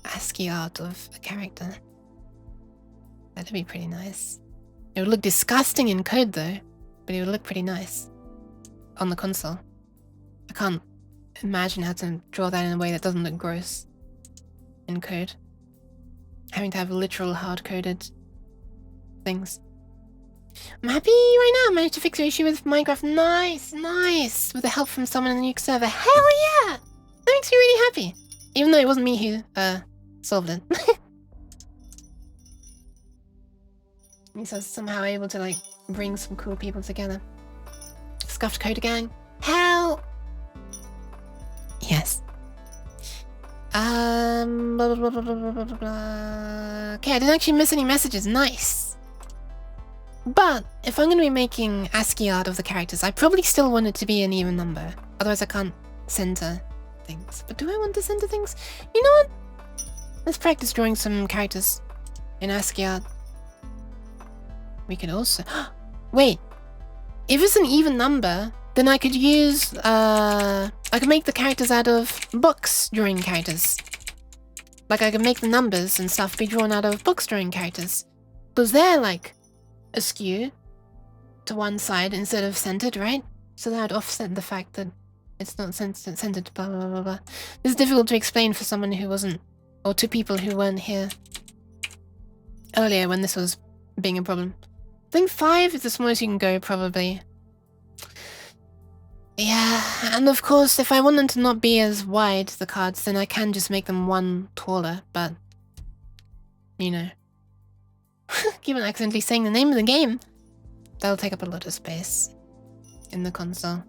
ASCII art of a character. That'd be pretty nice. It would look disgusting in code though, but it would look pretty nice on the console. I can't imagine how to draw that in a way that doesn't look gross in code. Having to have literal hard-coded things. I'm happy right now. I managed to fix your issue with Minecraft. Nice, nice. With the help from someone in the nuke server. Hell yeah! That makes me really happy. Even though it wasn't me who solved it. Means I was somehow able to like bring some cool people together. Scuffed Coder Gang. Hell yes. Blah, blah, blah, blah, blah, blah, blah. Okay, I didn't actually miss any messages. Nice. But if I'm going to be making ASCII art of the characters, I probably still want it to be an even number. Otherwise I can't center things. But do I want to center things? You know what? Let's practice drawing some characters in ASCII art. We could also... Wait. If it's an even number, then I could use... I could make the characters out of books drawing characters. Like I could make the numbers and stuff be drawn out of books drawing characters. Because they're like askew to one side instead of centered, right? So that would offset the fact that it's not centered, blah, blah, blah, blah. This is difficult to explain for someone who wasn't... Or to people who weren't here earlier when this was being a problem. I think 5 is the smallest you can go, probably. Yeah, and of course, if I want them to not be as wide, the cards, then I can just make them one taller, but... You know. Keep on accidentally saying the name of the game. That'll take up a lot of space in the console.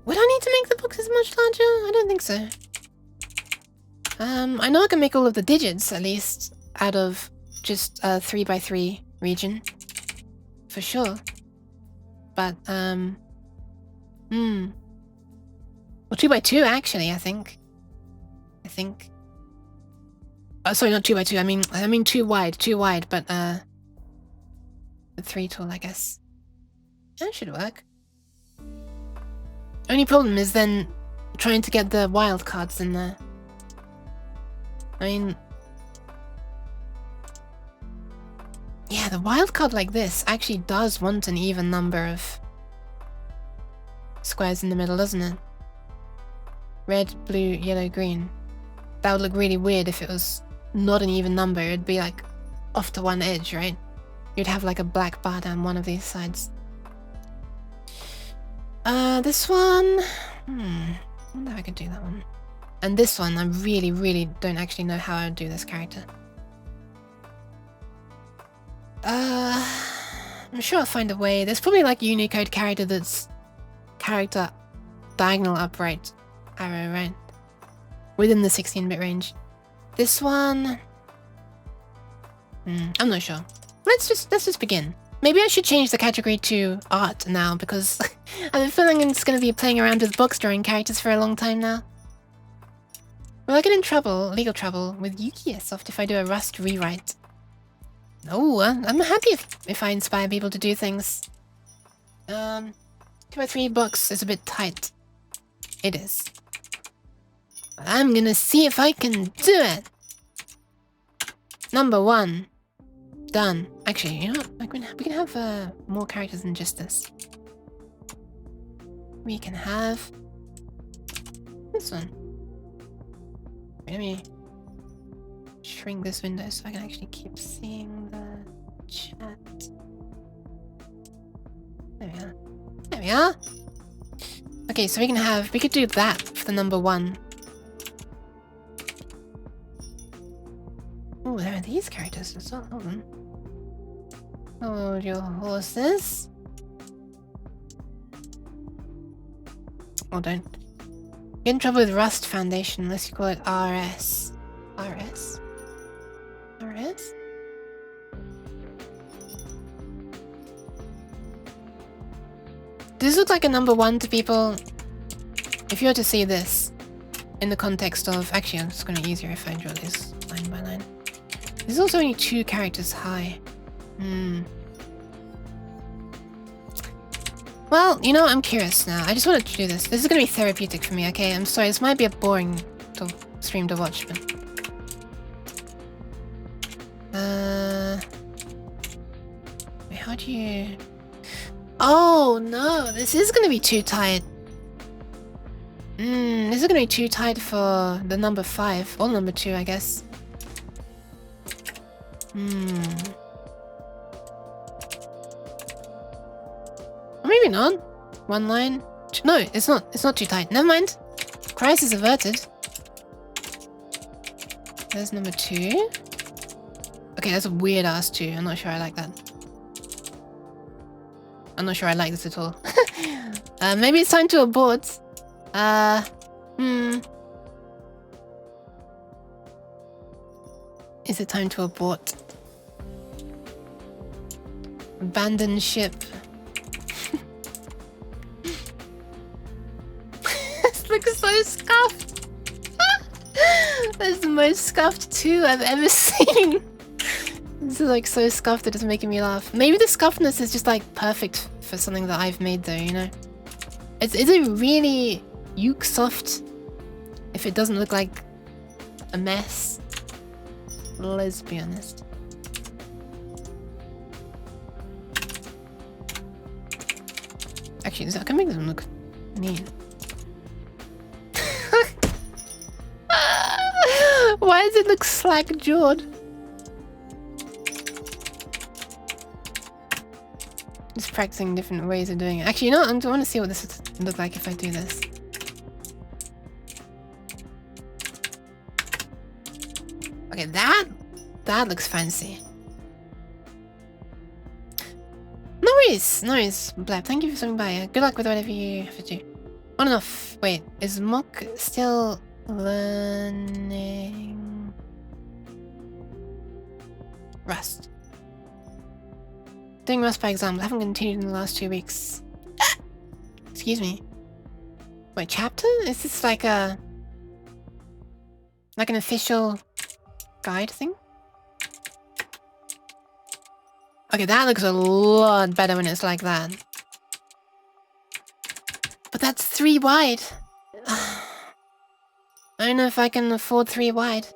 Would I need to make the books as much larger? I don't think so. I know I can make all of the digits, at least, out of just a 3x3 region. For sure. But, Well, 2x2, actually, I think. Oh, sorry, not 2x2, I mean 2 wide, but, the 3 tall, I guess. That should work. Only problem is then trying to get the wild cards in there. I mean... Yeah, the wild card like this actually does want an even number of squares in the middle, doesn't it? Red, blue, yellow, green. That would look really weird if it was not an even number. It'd be like off to one edge, right? You'd have like a black bar down one of these sides. This one... I wonder if I could do that one. And this one, I really, really don't actually know how I would do this character. I'm sure I'll find a way. There's probably like a Unicode character that's character diagonal upright arrow, right? Within the 16-bit range. This one... I'm not sure. let's just begin. Maybe I should change the category to art now because I have a feeling I'm just going to be playing around with box drawing characters for a long time now. Will I get in trouble, legal trouble, with Yuki-Soft if I do a Rust rewrite? No, I'm happy if I inspire people to do things. 2x3 box is a bit tight. It is. But I'm gonna see if I can do it. Number 1. Done. Actually, you know what? We can have more characters than just this. We can have this one. Wait, let me shrink this window so I can actually keep seeing the chat. There we are. There we are. Okay, so we could do that for the number 1. Oh, there are these characters as well. Hold on. Hold your horses. Oh, don't. Get in trouble with Rust Foundation unless you call it RS. RS? RS? Does this look like a number 1 to people? If you were to see this in the context of... Actually, I'm just going to be easier if I draw this line by line. There's also only 2 characters high. Well, you know, I'm curious now. I just wanted to do this. This is going to be therapeutic for me, okay? I'm sorry, this might be a boring stream to watch, but... Wait, how do you... Oh, no, this is going to be too tight. This is going to be too tight for the number 5, or number 2, I guess. Or maybe not. 1 line. No, it's not. It's not too tight. Never mind. Crisis averted. There's number 2. Okay, that's a weird ass 2. I'm not sure I like that. I'm not sure I like this at all. Maybe it's time to abort. Is it time to abort? Abandon ship. This looks so scuffed. That's the most scuffed 2 I've ever seen. This is like so scuffed that it's making me laugh. Maybe the scuffedness is just like perfect for something that I've made though, you know? Is it really uke soft if it doesn't look like a mess? Let's be honest. Actually, I can make them look neat. Why does it look slack-jawed? Just practicing different ways of doing it. Actually, you know what? I want to see what this would look like if I do this. Okay, that looks fancy. No worries, Blab. Thank you for swinging by. Good luck with whatever you have to do. On and off. Wait, is Mock still learning Rust? Doing Rust by example. I haven't continued in the last 2 weeks. Excuse me. Wait, chapter? Is this like an official guide thing? Okay, that looks a lot better when it's like that. But that's 3 wide. I don't know if I can afford 3 wide.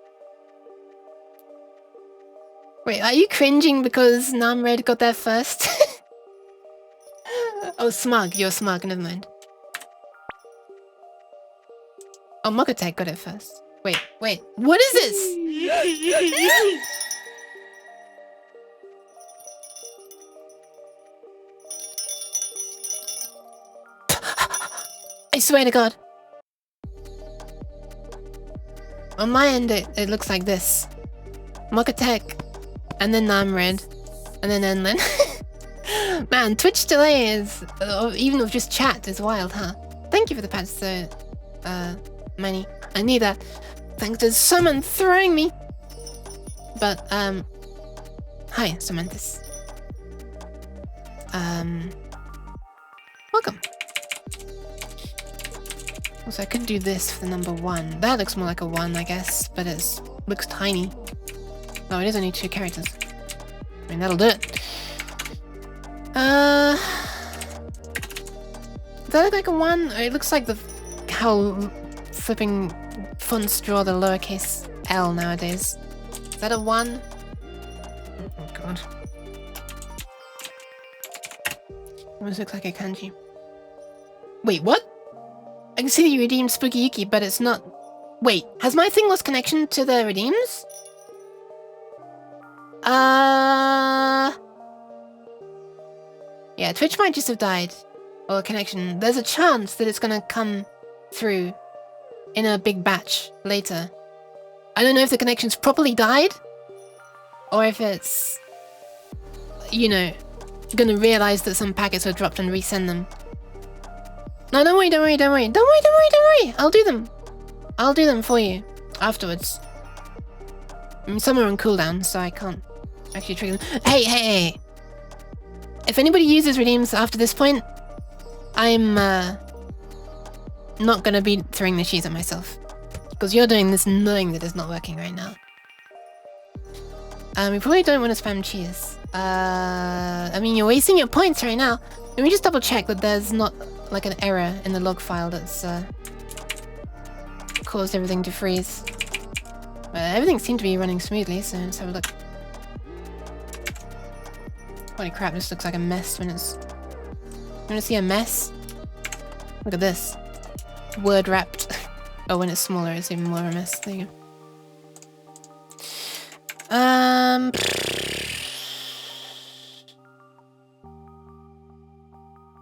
Wait, are you cringing because Namred got there first? Oh, smug. You're smug. Never mind. Oh, Mokotek got it first. Wait. What is this? I swear to God. On my end, it looks like this. Mokotek, and then Namred, and then Enlin. Man, Twitch delay is, even with just chat, is wild, huh? Thank you for the patch, so, Manny. I need that. Thanks to someone throwing me. But, hi, Samantha. Welcome. Also, I could do this for the number 1. That looks more like a 1, I guess, but it looks tiny. Oh, it is only 2 characters. I mean, that'll do it. Does that look like a 1? It looks like how flipping fonts draw the lowercase L nowadays. Is that a 1? Oh god. Almost looks like a kanji. Wait, what? I can see you redeemed Spooky Yuki, but it's not... Wait, has my thing lost connection to the redeems? Yeah, Twitch might just have died. Or connection. There's a chance that it's gonna come through in a big batch later. I don't know if the connection's properly died, or if it's, you know, gonna realize that some packets were dropped and resend them. No, don't worry, don't worry, don't worry. Don't worry, don't worry, don't worry. I'll do them. I'll do them for you afterwards. I mean, some are on cooldown, so I can't actually trigger them. Hey, hey, hey. If anybody uses redeems after this point, I'm not gonna be throwing the cheese at myself. Because you're doing this knowing that it's not working right now. We probably don't want to spam cheese. I mean, you're wasting your points right now. Let me just double check that there's not like an error in the log file that's caused everything to freeze. Everything seemed to be running smoothly, so let's have a look. Holy crap, this looks like a mess when it's... You wanna see a mess? Look at this. Word wrapped. Oh, when it's smaller, it's even more of a mess. There you go.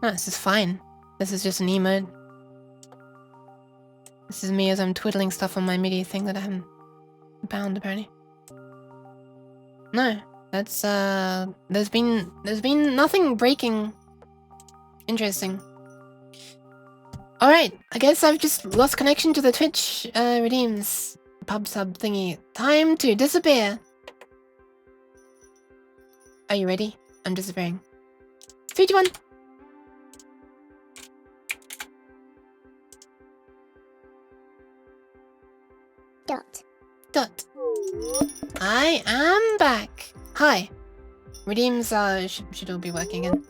No, this is fine. This is just an emote. This is me as I'm twiddling stuff on my MIDI thing that I haven't bound, apparently. No, that's, there's been nothing breaking. Interesting. Alright, I guess I've just lost connection to the Twitch, redeems pub sub thingy. Time to disappear. Are you ready? I'm disappearing. 3, 2, 1. Dot. I am back. Hi. Redeems should all be working again.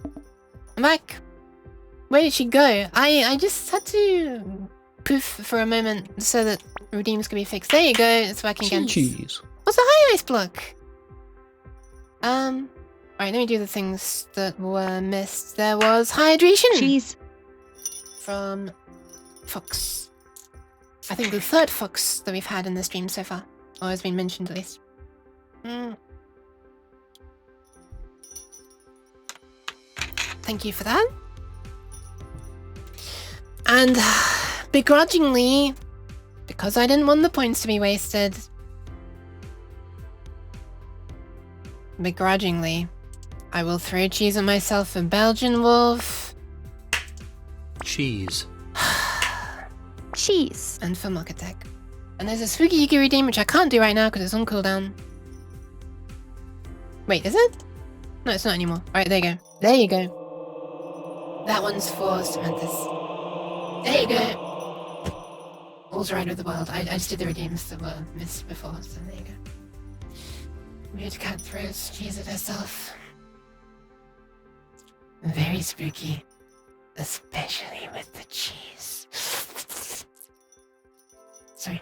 I'm back. Where did she go? I just had to poof for a moment so that redeems can be fixed. There you go. It's working again. Cheese. What's the high ice block? Alright, let me do the things that were missed. There was hydration. Cheese. From Fox. I think the 3rd Fox that we've had in the stream so far. Or has been mentioned at least. Thank you for that. And begrudgingly, because I didn't want the points to be wasted, begrudgingly, I will throw cheese at myself for Belgian Wolf. Cheese. Cheese. And for Mock Attack. And there's a Spooky Yuki redeem, which I can't do right now because it's on cooldown. Wait, is it? No, it's not anymore. Alright, there you go. There you go. That one's for Samantha's. There you go. All's right with the world. I just did the redeems that were missed before, so there you go. Weird cat throws cheese at herself. Very spooky. Especially with the cheese. Sorry.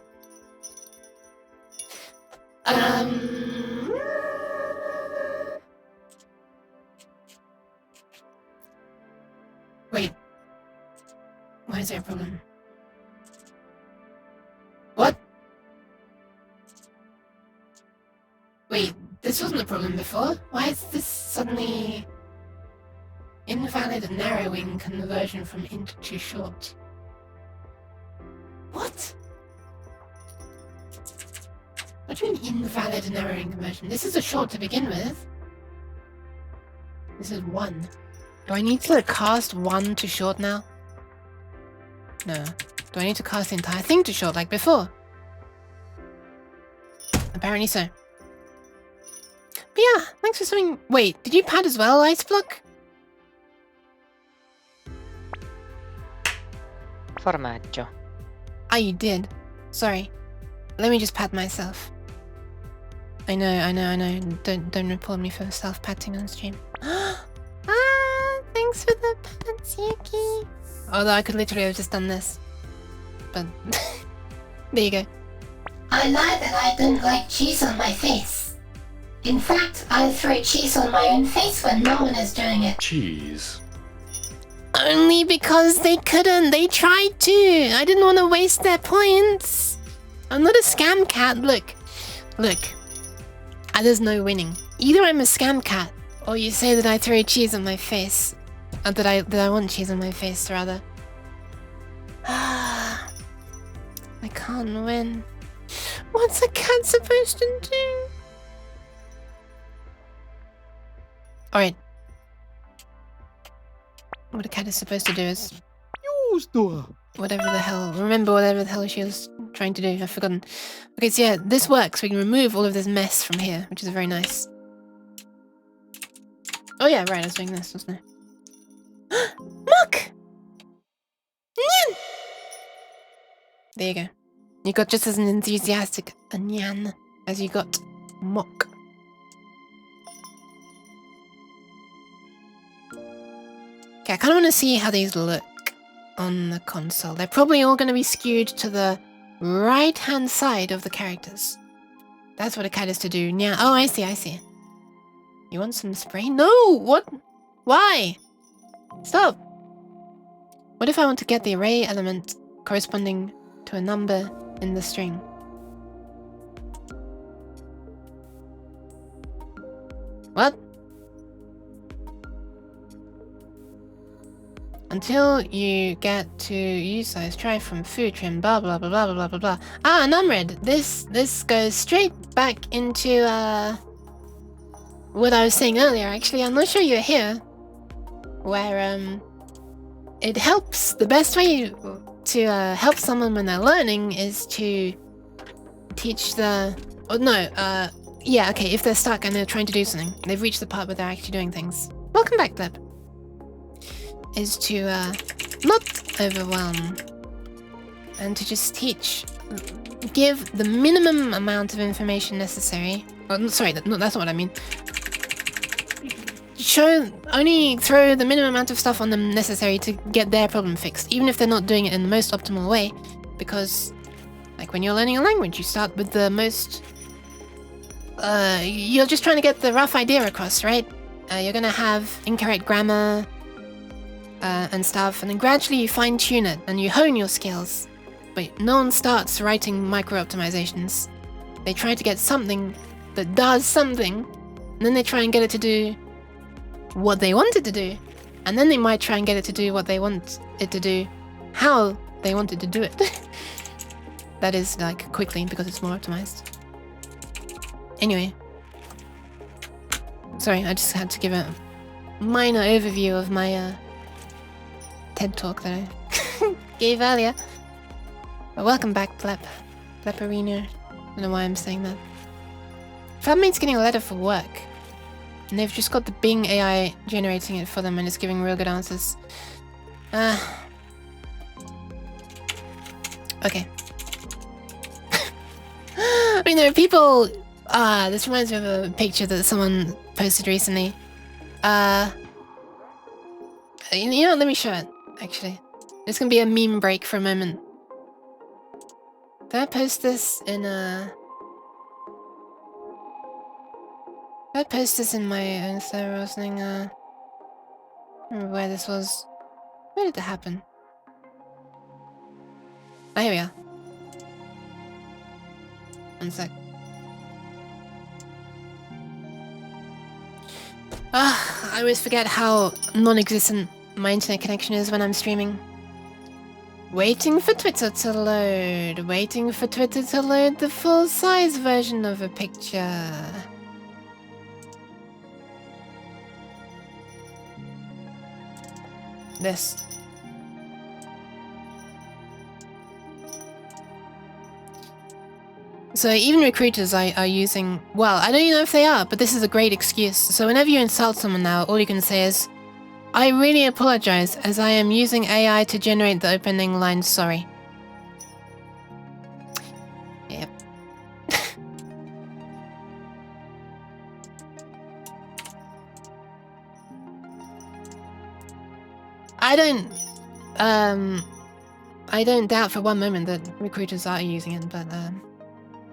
Wait. Why is there a problem? What? Wait, this wasn't a problem before. Why is this suddenly invalid narrowing conversion from int to short? What? What do you mean invalid narrowing conversion? This is a short to begin with. This is 1. Do I need to cast 1 to short now? No. Do I need to cast the entire thing to short like before? Apparently so. But yeah, thanks for something. Wait, did you pad as well, Ice Block? formaggio. Ah, you did. Sorry. Let me just pat myself. I know. Don't report me for self-patting on stream. Thanks for the pats, Yuki. Although I could literally have just done this. But there you go. I lied that I didn't like cheese on my face. In fact, I throw cheese on my own face when no one is doing it. Cheese. Only because they couldn't. They tried to. I didn't want to waste their points. I'm not a scam cat. Look. There's no winning. Either I'm a scam cat, or you say that I throw cheese on my face. Or that I want cheese on my face, rather. I can't win. What's a cat supposed to do? Alright. What a cat is supposed to do is whatever the hell. Remember whatever the hell she was trying to do. I've forgotten. Okay, so yeah, this works. We can remove all of this mess from here, which is very nice. Oh yeah, right, I was doing this, wasn't I? Muck! Nyan! There you go. You got just as an enthusiastic a Nyan as you got Mock. Okay, I kind of want to see how these look on the console. They're probably all going to be skewed to the right-hand side of the characters. That's what a cat is to do. Yeah. Oh, I see. You want some spray? No! What? Why? Stop! What if I want to get the array element corresponding to a number in the string? What? Until you get to use size, try from food trim, blah blah blah blah blah blah blah. Ah, Numred, this goes straight back into what I was saying earlier. Actually, I'm not sure you're here. Where it helps. The best way to help someone when they're learning is to teach the. Oh no, yeah, okay. If they're stuck and they're trying to do something, they've reached the part where they're actually doing things. Welcome back, Gleb. Is to not overwhelm and to just teach, give the minimum amount of information necessary. Oh, sorry, that's not what I mean. Only throw the minimum amount of stuff on them necessary to get their problem fixed, even if they're not doing it in the most optimal way. Because, like when you're learning a language, you start with the most. You're just trying to get the rough idea across, right? You're gonna have incorrect grammar. And stuff, and then gradually you fine-tune it and you hone your skills. But no one starts writing micro-optimizations. They try to get something that does something, and then they try and get it to do what they want it to do. And then they might try and get it to do what they want it to do, how they want it to do it. That is, like, quickly, because it's more optimized. Anyway. Sorry, I just had to give a minor overview of my, TED talk that I gave earlier. But welcome back, Plepperino. I don't know why I'm saying that. Fabmate's getting a letter for work. And they've just got the Bing AI generating it for them and it's giving real good answers. Okay. I mean, there are people... this reminds me of a picture that someone posted recently. You know, let me show it. Actually, it's gonna be a meme break for a moment. Did I post this in Did I post this in my Insta or something? I don't remember where this was. Where did that happen? Oh, here we are. One sec. I always forget how non-existent my internet connection is when I'm streaming. Waiting for Twitter to load. Waiting for Twitter to load the full-size version of a picture. This. So even recruiters are using... Well, I don't even know if they are, but this is a great excuse. So whenever you insult someone now, all you can say is, I really apologize, as I am using AI to generate the opening lines. Sorry. Yep. I don't doubt for one moment that recruiters are using it, but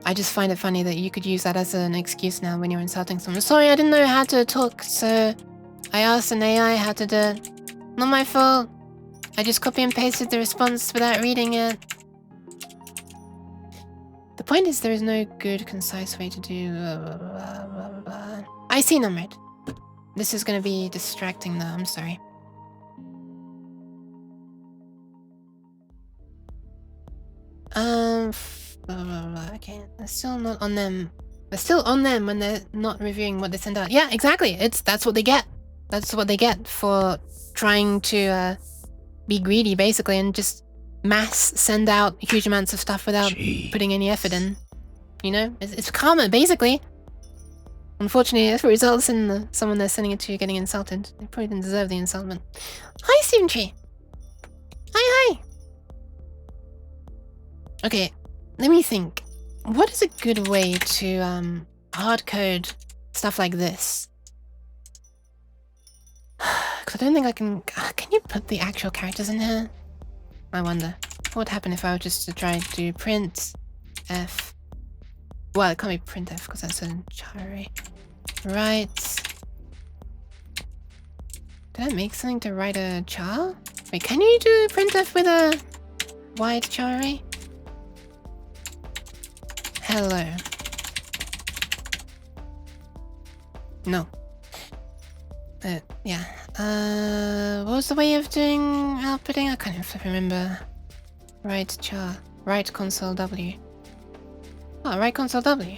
I just find it funny that you could use that as an excuse now when you're insulting someone. Sorry, I didn't know how to talk, so I asked an AI how to do it. Not my fault. I just copy and pasted the response without reading it. The point is there is no good, concise way to do... I see, Numbered. This is going to be distracting though, I'm sorry. Okay, they're still not on them. They're still on them when they're not reviewing what they send out. Yeah, exactly. That's what they get. That's what they get for trying to be greedy, basically, and just mass send out huge amounts of stuff without putting any effort in. You know, it's karma, basically. Unfortunately, if it results in someone they're sending it to getting insulted, they probably didn't deserve the insultment. Hi, Steven Tree. Hi. Okay, let me think. What is a good way to hard code stuff like this? Because I don't think I can... Can you put the actual characters in here? I wonder. What would happen if I were just to try to do print F? Well, it can't be printf because that's a char array. Right. Did I make something to write a char? Wait, can you do printf with a wide char array? Hello. No. Yeah. What was the way of doing outputting? I can't even remember. Right char. Right console W. Oh, right console W.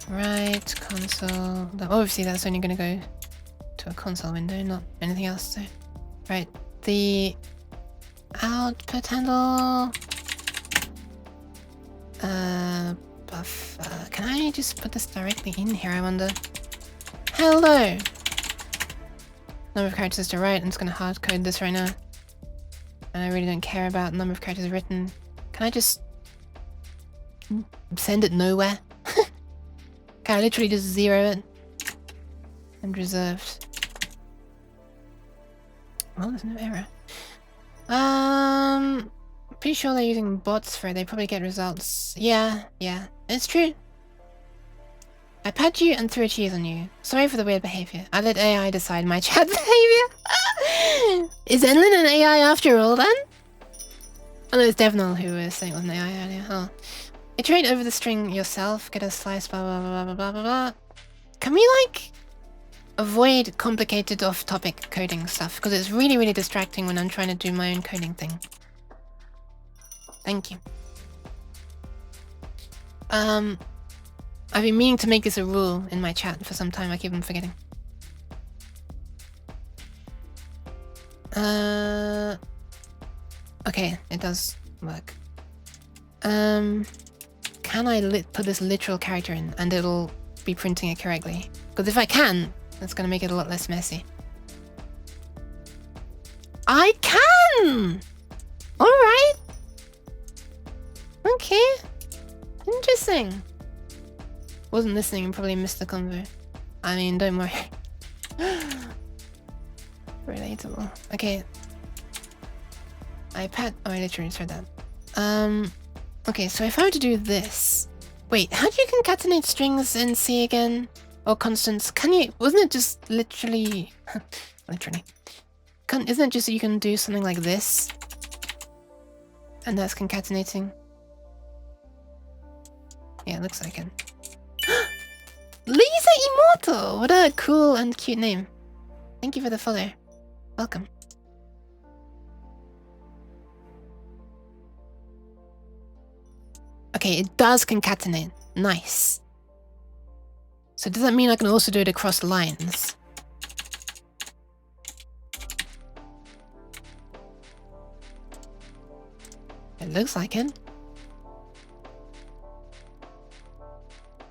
Right console. Obviously, that's only going to go to a console window, not anything else. So, right. The output handle. Buff. Can I just put this directly in here? I wonder. Hello. Number of characters to write. I'm just going to hard code this right now. And I really don't care about the number of characters written. Can I just send it nowhere? Can I literally just zero it? And reserved. Well, there's no error. Pretty sure they're using bots for it. They probably get results. Yeah, it's true. I pat you and threw a cheese on you. Sorry for the weird behavior. I let AI decide my chat behavior. Is Enlin an AI after all then? Oh no, it's Devnal who was saying it was an AI earlier. Oh. Iterate over the string yourself, get a slice, blah blah blah blah blah blah blah. Can we like avoid complicated off-topic coding stuff? Because it's really, really distracting when I'm trying to do my own coding thing. Thank you. I've been meaning to make this a rule in my chat for some time. I keep on forgetting. Okay, it does work. Can I put this literal character in and it'll be printing it correctly? Because if I can, that's going to make it a lot less messy. I can! Alright. Okay. Interesting. Wasn't listening and probably missed the convo. I mean, don't worry. Relatable. Okay. Oh, I literally said that. Okay, so if I were to do this... Wait, how do you concatenate strings in C again? Or constants? Can you... Wasn't it just literally... literally. Isn't it just that you can do something like this? And that's concatenating? Yeah, it looks like it. Lisa Immortal! What a cool and cute name. Thank you for the follow. Welcome. Okay, it does concatenate. Nice. So does that mean I can also do it across lines? It looks like it.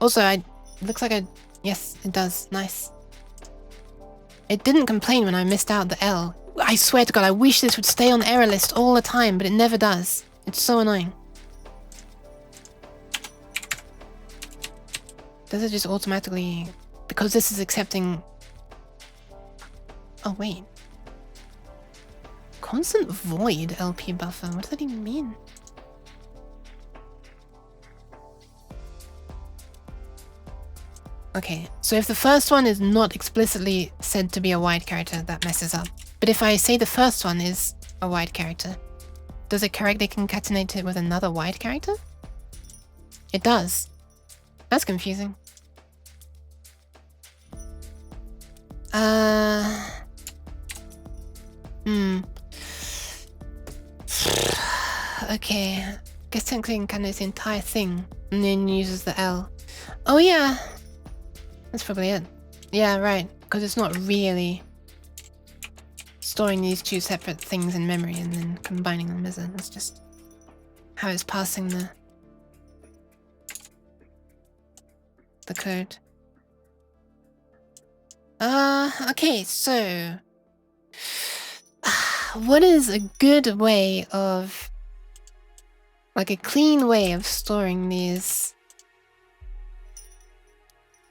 Also, looks like I Yes, it does. Nice. It didn't complain when I missed out the L. I swear to God, I wish this would stay on the error list all the time, but it never does. It's so annoying. Does it just automatically... Because this is accepting... Oh, wait. Constant void LP buffer. What does that even mean? Okay, so if the first one is not explicitly said to be a wide character, that messes up. But if I say the first one is a wide character, does it correctly concatenate it with another wide character? It does. That's confusing. Okay. Guess technically concatenates the entire thing and then uses the L. Oh yeah. That's probably it. Yeah, right. Because it's not really storing these two separate things in memory and then combining them, is it? It's just how it's passing the code. Okay, so what is a good way of, like a clean way of storing these,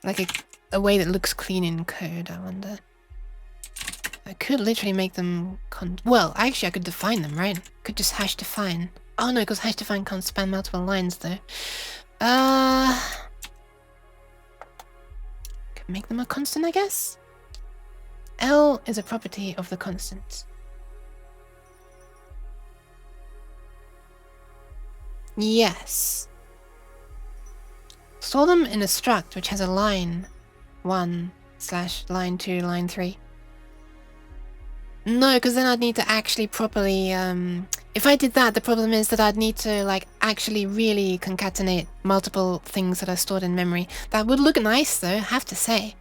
like a way that looks clean in code, I wonder. I could literally make them well, actually I could define them, right? Could just hash define. Oh no, because hash define can't span multiple lines though. Could make them a constant, I guess? L is a property of the constant. Yes. Store them in a struct which has a line 1 / line 2, line 3. No, because then I'd need to actually properly, if I did that, the problem is that I'd need to, like, actually really concatenate multiple things that are stored in memory. That would look nice, though, I have to say.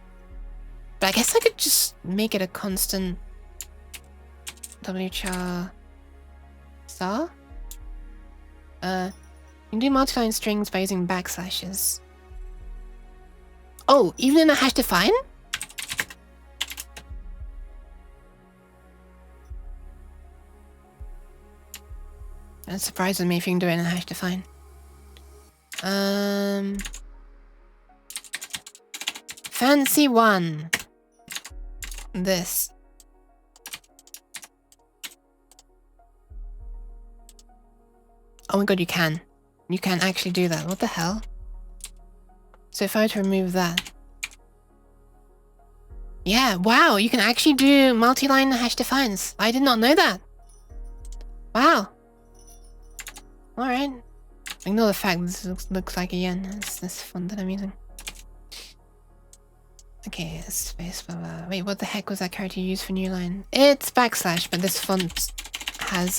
But I guess I could just make it a constant wchar star. You can do multi-line strings by using backslashes. Oh, even in a hash define? That surprises me if you can do it in a hash define. Fancy one. This. Oh my god, you can. You can actually do that. What the hell? So if I were to remove that. Yeah, wow, you can actually do multi-line hash defines. I did not know that. Wow. Alright. Ignore the fact this looks like a yen. It's this font that I'm using. Okay, space, blah, blah. Wait, what the heck was that character you used for new line? It's backslash, but this font has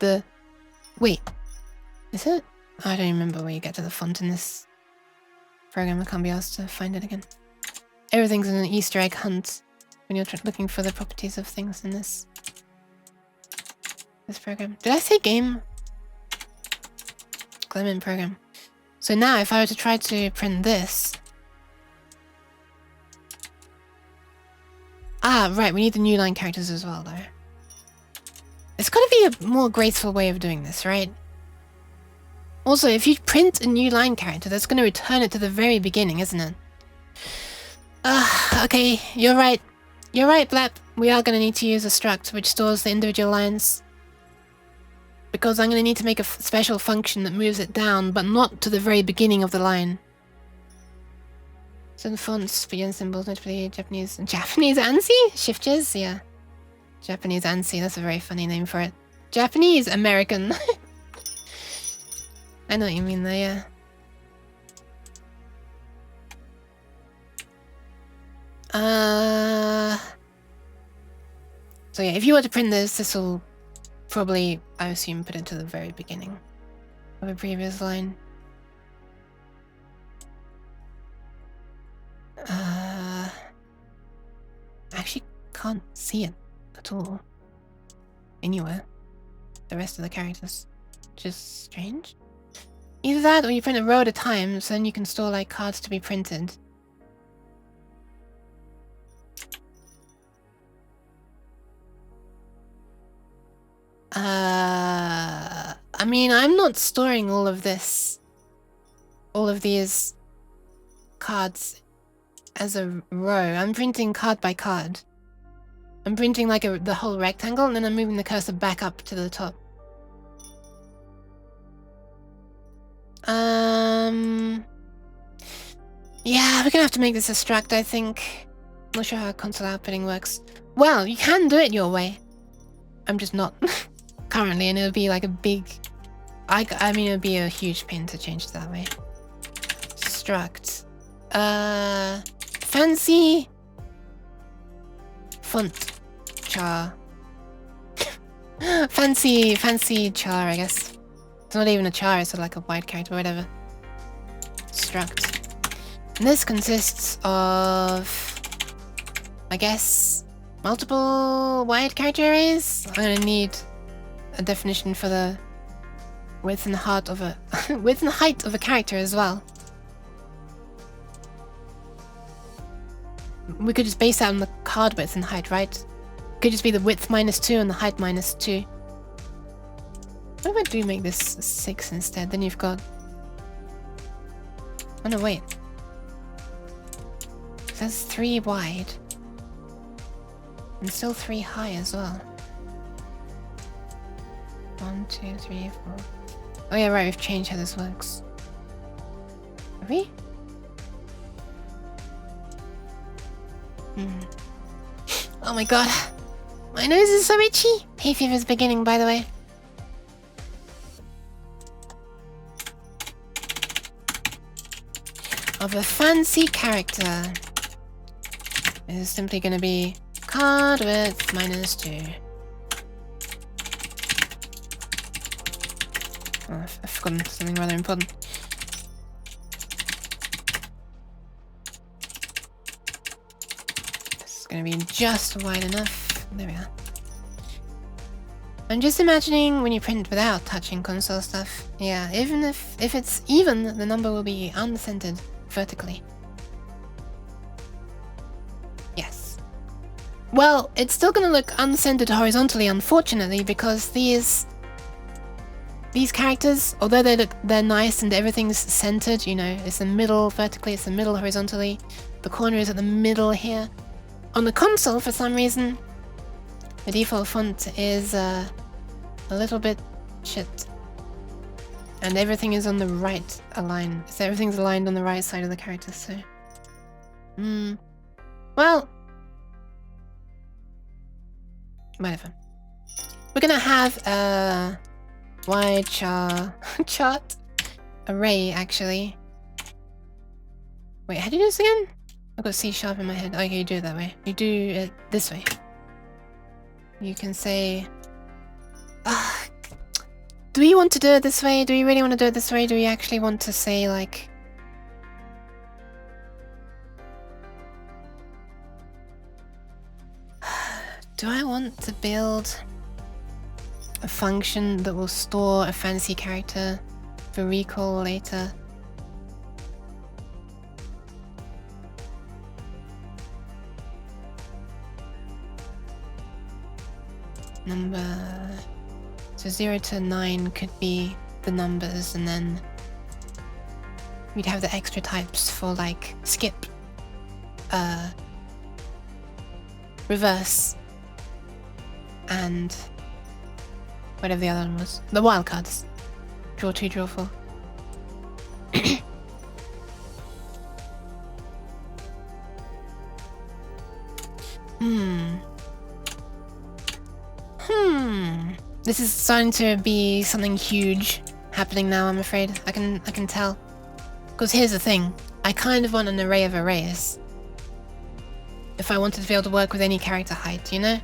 the... Wait. Is it? I don't remember where you get to the font in this program. I can't be asked to find it again. Everything's in an Easter egg hunt when you're looking for the properties of things in this program. Did I say game? Clement program. So now if I were to try to print this... Ah, right, we need the new line characters as well, though. It's gotta be a more graceful way of doing this, right? Also, if you print a new line character, that's gonna return it to the very beginning, isn't it? Okay, you're right. You're right, Blap. We are gonna need to use a struct which stores the individual lines. Because I'm going to need to make a special function that moves it down, but not to the very beginning of the line. Some fonts for yen symbols, notably Japanese ANSI? Shifters? Yeah. Japanese ANSI, that's a very funny name for it. Japanese American. I know what you mean though, yeah. So yeah, if you were to print this will probably, I assume, put it to the very beginning of a previous line. I actually can't see it at all anywhere. The rest of the characters. Which is strange. Either that or you print a row at a time, so then you can store like cards to be printed. I mean, I'm not storing all of these cards as a row. I'm printing card by card. I'm printing like the whole rectangle, and then I'm moving the cursor back up to the top. Yeah, we're gonna have to make this a struct, I think. I'm not sure how console outputting works. Well, you can do it your way. I'm just not currently, and it'll be like a big... I mean, it'll be a huge pain to change it that way. Struct. Fancy... font char. fancy char, I guess. It's not even a char, it's sort of like a wide character, or whatever. Struct. And this consists of, I guess, multiple wide character arrays. I'm gonna need a definition for the width and height of a width and height of a character as well. We could just base that on the card width and height, right? It could just be the width -2 and the height -2. What if I do make this 6 instead? Then you've got... Oh no, wait. That's 3 wide. And still 3 high as well. 1, 2, 3, 4. Oh yeah, right, we've changed how this works. Have we? Oh my god. My nose is so itchy. Hay fever's beginning, by the way. Of a fancy character. It is simply gonna be card width -2. Oh, I've forgotten something rather important. This is gonna be just wide enough. There we are. I'm just imagining when you print without touching console stuff. Yeah, even if it's even, the number will be uncentered vertically. Yes. Well, it's still gonna look uncentered horizontally, unfortunately, because these characters, although they're nice and everything's centered, you know, it's the middle vertically, it's the middle horizontally, the corner is at the middle here. On the console, for some reason, the default font is a little bit shit. And everything is on the right aligned. So everything's aligned on the right side of the character, so... Well... whatever. We're gonna have a wide chart array, actually. Wait, how do you do this again? I've got C# in my head. Okay, you do it that way. You do it this way. You can say... do we want to do it this way? Do we really want to do it this way? Do we actually want to say, like... do I want to build a function that will store a fancy character for recall later? Number... so 0 to 9 could be the numbers, and then we'd have the extra types for like skip, reverse, and whatever the other one was. The wildcards. Draw 2, draw 4. This is starting to be something huge happening now, I'm afraid. I can tell. Because here's the thing. I kind of want an array of arrays. If I wanted to be able to work with any character height, you know?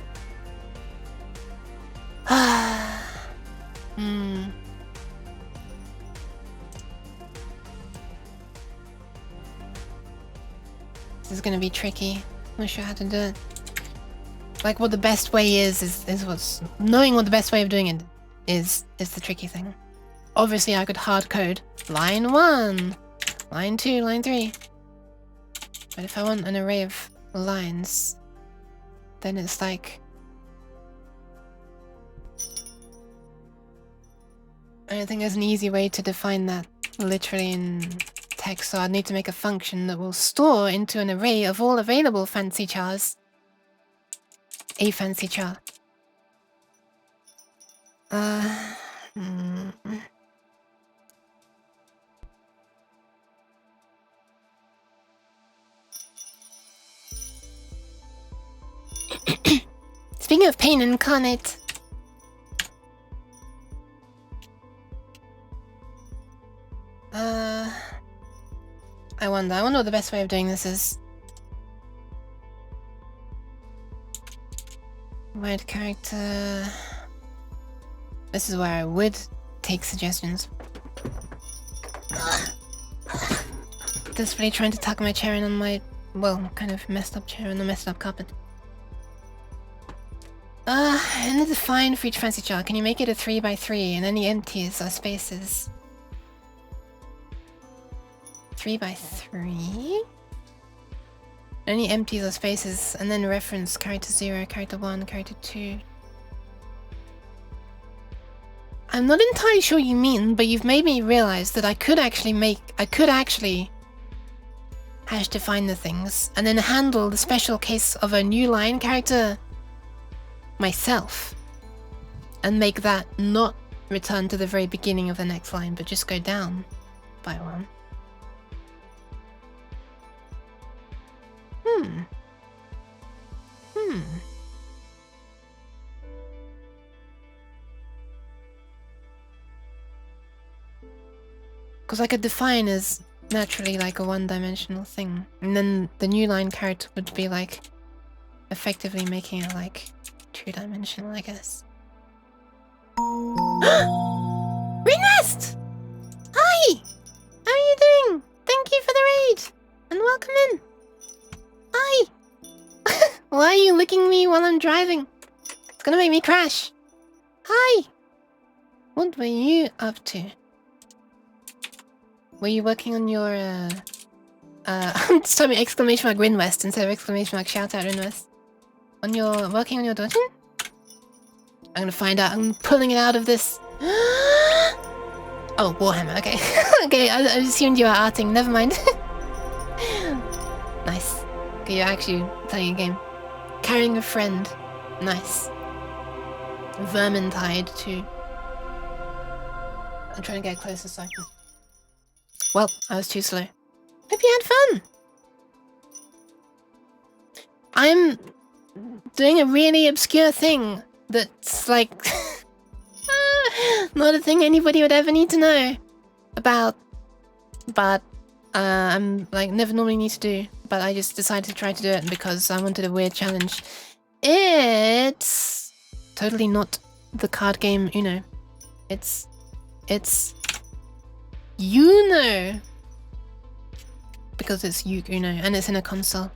This is gonna be tricky. Not sure how to do it. Like, what the best way is what's... knowing what the best way of doing it is the tricky thing. obviously I could hard code line 1, line 2, line 3. But if I want an array of lines, then it's like... I don't think there's an easy way to define that literally in text, so I'd need to make a function that will store into an array of all available fancy chars a fancy char. Speaking of pain incarnate, I wonder what the best way of doing this is. Write character. This is where I would take suggestions. Desperately trying to tuck my chair in on my, well, kind of messed up chair on the messed up carpet. And the define for each fancy chart. Can you make it a 3x3 and any empties or spaces? 3x3? Any empties or spaces, and then reference character 0, character 1, character 2. I'm not entirely sure what you mean, but you've made me realize that I could actually hash define the things, and then handle the special case of a new line character myself, and make that not return to the very beginning of the next line, but just go down by one. Because I could define as naturally like a one-dimensional thing, and then the new line character would be like effectively making it like two-dimensional, I guess. Renest! Hi! How are you doing? Thank you for the raid! And welcome in! Hi! Why are you licking me while I'm driving? It's gonna make me crash. Hi! What were you up to? Were you working on your, just tell me exclamation mark Rinwest instead of exclamation mark shout out Rinwest. Working on your dungeon? I'm gonna find out. I'm pulling it out of this. Oh, Warhammer, okay. Okay, I assumed you were arting, never mind. Nice. Okay, you're actually playing a game. Carrying a friend. Nice. Vermintide too. I'm trying to get closer so I can... Well, I was too slow. Hope you had fun! I'm doing a really obscure thing that's like... not a thing anybody would ever need to know about. But I'm like never normally need to do. But I just decided to try to do it because I wanted a weird challenge. It's totally not the card game Uno. It's Uno, because it's Uno and it's in a console.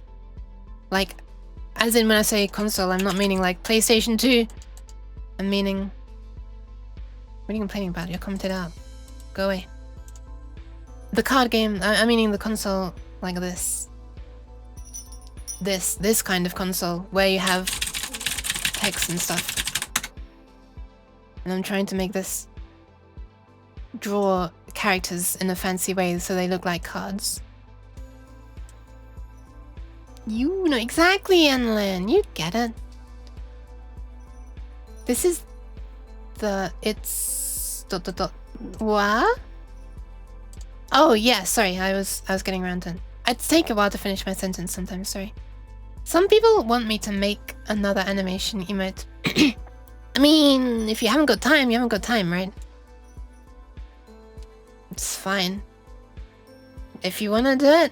Like, as in when I say console, I'm not meaning like PlayStation 2. I'm meaning... What are you complaining about? You're commented out. Go away. The card game, I'm meaning the console like this. This kind of console where you have text and stuff. And I'm trying to make this draw characters in a fancy way so they look like cards. You know exactly, Enlin. You get it. This is the... It's... What? Oh, yeah, sorry. I was getting around to it. It'd take a while to finish my sentence sometimes, sorry. Some people want me to make another animation emote. I mean, if you haven't got time, you haven't got time, right? It's fine. If you wanna do it,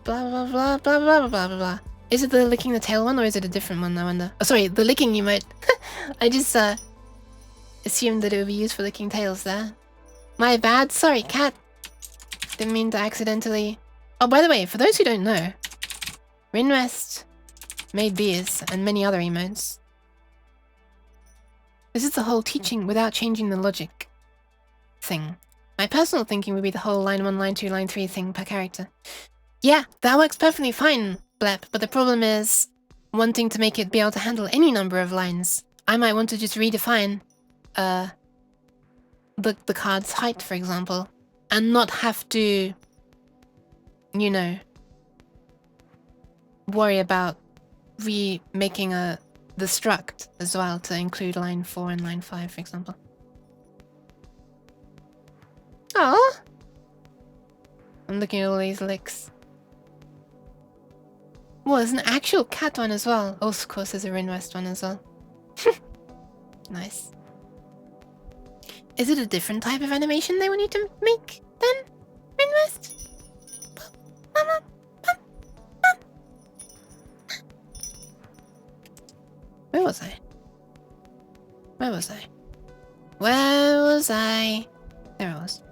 blah blah blah blah blah blah blah blah. Is it the licking the tail one or is it a different one? I wonder. Oh, sorry, the licking emote. I just assumed that it would be used for licking tails there. My bad. Sorry, cat. Didn't mean to accidentally. Oh, by the way, for those who don't know, Rinwest made beers and many other emotes. This is the whole teaching without changing the logic thing. My personal thinking would be the whole line 1, line 2, line 3 thing per character. Yeah, that works perfectly fine, Blep, but the problem is wanting to make it be able to handle any number of lines. I might want to just redefine the card's height, for example, and not have to, you know, worry about remaking the struct as well to include line 4 and line 5, for example. Oh, I'm looking at all these licks. Well, there's an actual cat one as well. Oh, of course, there's a Rinwest one as well. Nice. Is it a different type of animation they want you to make then, Rinwest? Where was I? Where was I? Where was I? There I was.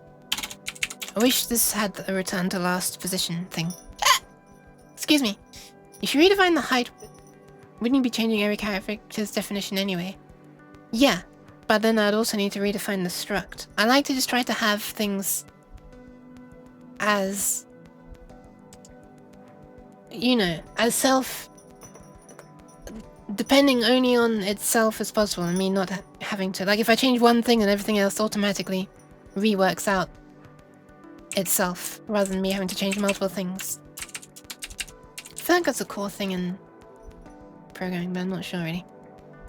I wish this had a return to last position thing. Ah! Excuse me. If you redefine the height, wouldn't you be changing every character's definition anyway? Yeah, but then I'd also need to redefine the struct. I like to just try to have things as, you know, as depending only on itself as possible, and me not having to, like, if I change one thing then everything else automatically reworks out itself, rather than me having to change multiple things. I feel like that's a core thing in programming, but I'm not sure really.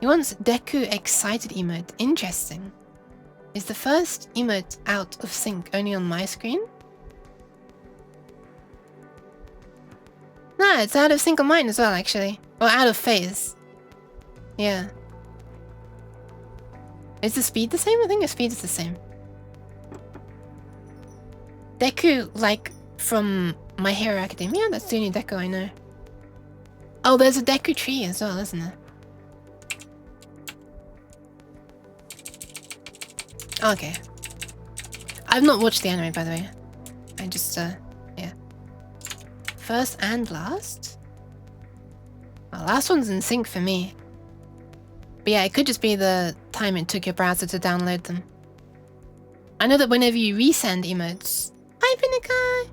He wants Deku excited emote. Interesting. Is the first emote out of sync only on my screen? No, it's out of sync on mine as well, actually. Or out of phase. Yeah. Is the speed the same? I think the speed is the same. Deku, like, from My Hero Academia? That's the only Deku I know. Oh, there's a Deku tree as well, isn't there? Okay. I've not watched the anime, by the way. I just, yeah. First and last? Well, last one's in sync for me. But yeah, it could just be the time it took your browser to download them. I know that whenever you resend emotes... Hi, Pinnacle!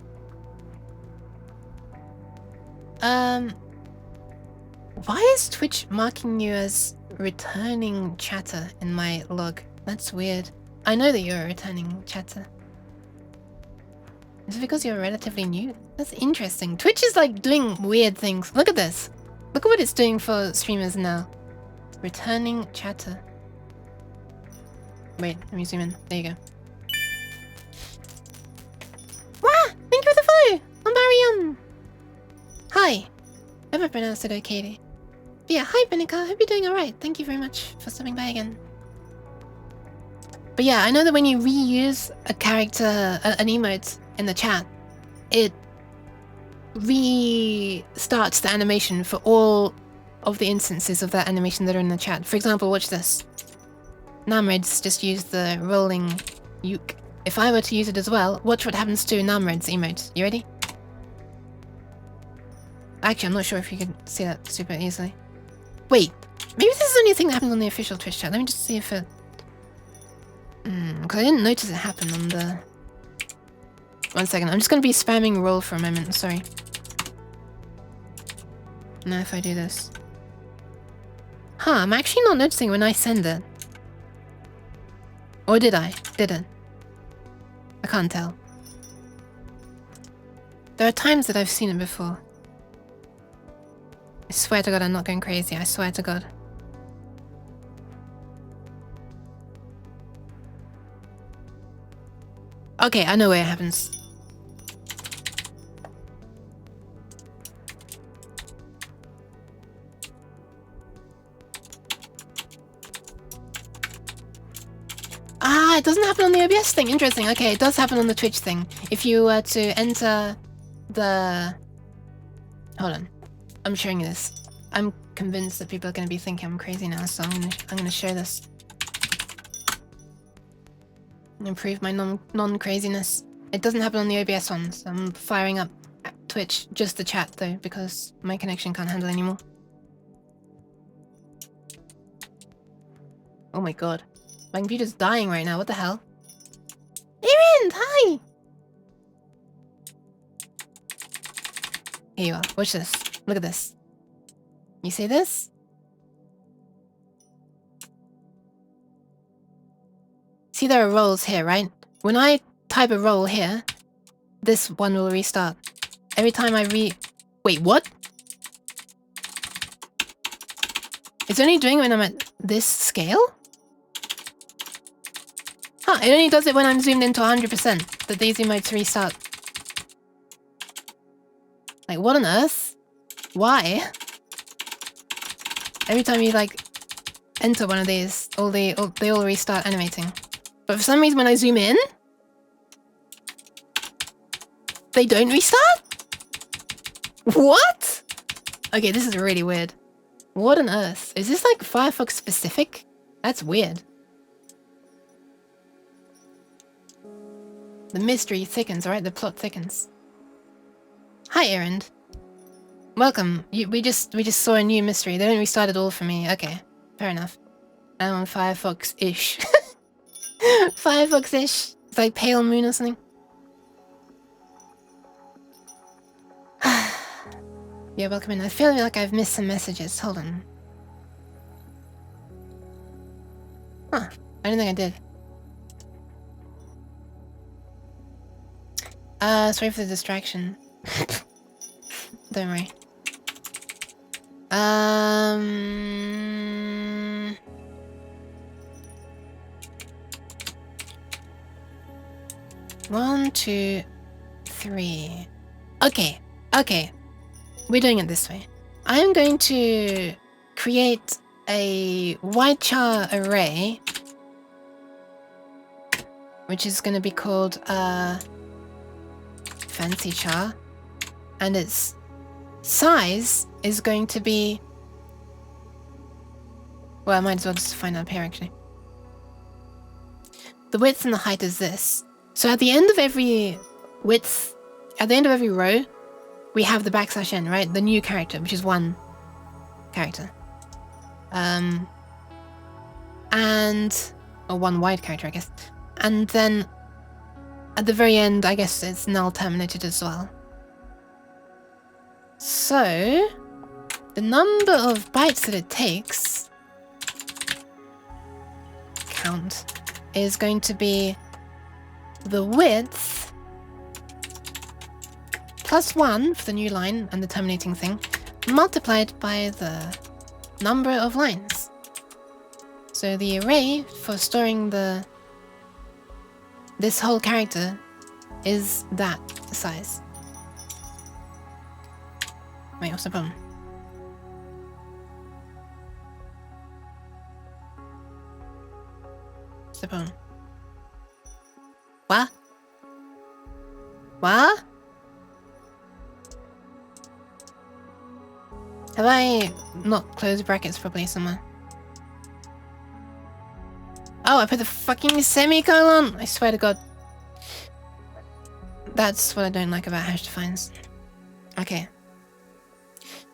Why is Twitch marking you as returning chatter in my log? That's weird. I know that you're a returning chatter. Is it because you're relatively new? That's interesting. Twitch is like doing weird things. Look at this. Look at what it's doing for streamers now. Returning chatter. Wait, let me zoom in. There you go. Wah! Thank you for the follow! I'm Mariam! Hi. I hope I pronounced it okay. But yeah, hi Benica, hope you're doing alright. Thank you very much for stopping by again. But yeah, I know that when you reuse a character, an emote in the chat, it restarts the animation for all of the instances of that animation that are in the chat. For example, watch this. Namred's just used the rolling uke. If I were to use it as well, watch what happens to Namred's emote. You ready? Actually, I'm not sure if you can see that super easily. Wait, maybe this is the only thing that happens on the official Twitch chat. Let me just see if it... because I didn't notice it happened on the... One second, I'm just going to be spamming roll for a moment, sorry. Now if I do this... Huh, I'm actually not noticing when I send it. Or did I? Didn't. I can't tell. There are times that I've seen it before. I swear to God I'm not going crazy, I swear to God. Okay, I know where it happens. Ah, it doesn't happen on the OBS thing. Interesting. Okay, it does happen on the Twitch thing. If you were to enter the... Hold on. I'm showing you this. I'm convinced that people are going to be thinking I'm crazy now, so I'm gonna show this. Improve my non-craziness. It doesn't happen on the OBS ones. I'm firing up Twitch, just the chat though, because my connection can't handle anymore. Oh my god. My computer's dying right now, what the hell? friend. Hi. Here you are. Watch this. Look at this. You see this? See, there are rolls here, right? When I type a roll here, this one will restart. Every time I Wait, what? It's only doing it when I'm at this scale? Huh, it only does it when I'm zoomed into 100%. The daisy modes restart. Like, what on earth? Why? Every time you, like, enter one of these, they all restart animating. But for some reason, when I zoom in, they don't restart? What? Okay, this is really weird. What on earth? Is this, like, Firefox specific? That's weird. The mystery thickens, right? The plot thickens. Hi, Erend. Welcome. We just saw a new mystery. They don't restart it all for me. Okay, fair enough. I'm on Firefox-ish. Firefox-ish. It's like Pale Moon or something. Yeah, welcome in. I feel like I've missed some messages. Hold on. Huh. I don't think I did. Sorry for the distraction. Don't worry. One, two, three. Okay. We're doing it this way. I'm going to create a white char array, which is going to be called fancy char, and its size is going to be, well, I might as well just find out here actually. The width and the height is this. So at the end of every width, at the end of every row, we have the \n, right? The new character, which is one character. Or one wide character, I guess. And then at the very end, I guess it's null terminated as well. So the number of bytes that it takes count is going to be the width plus 1 for the new line and the terminating thing, multiplied by the number of lines. So the array for storing this whole character is that size. Wait, what's the problem? What's the problem? What? What? Have I not closed brackets properly somewhere? Oh, I put the fucking semicolon! I swear to God. That's what I don't like about hash defines. Okay.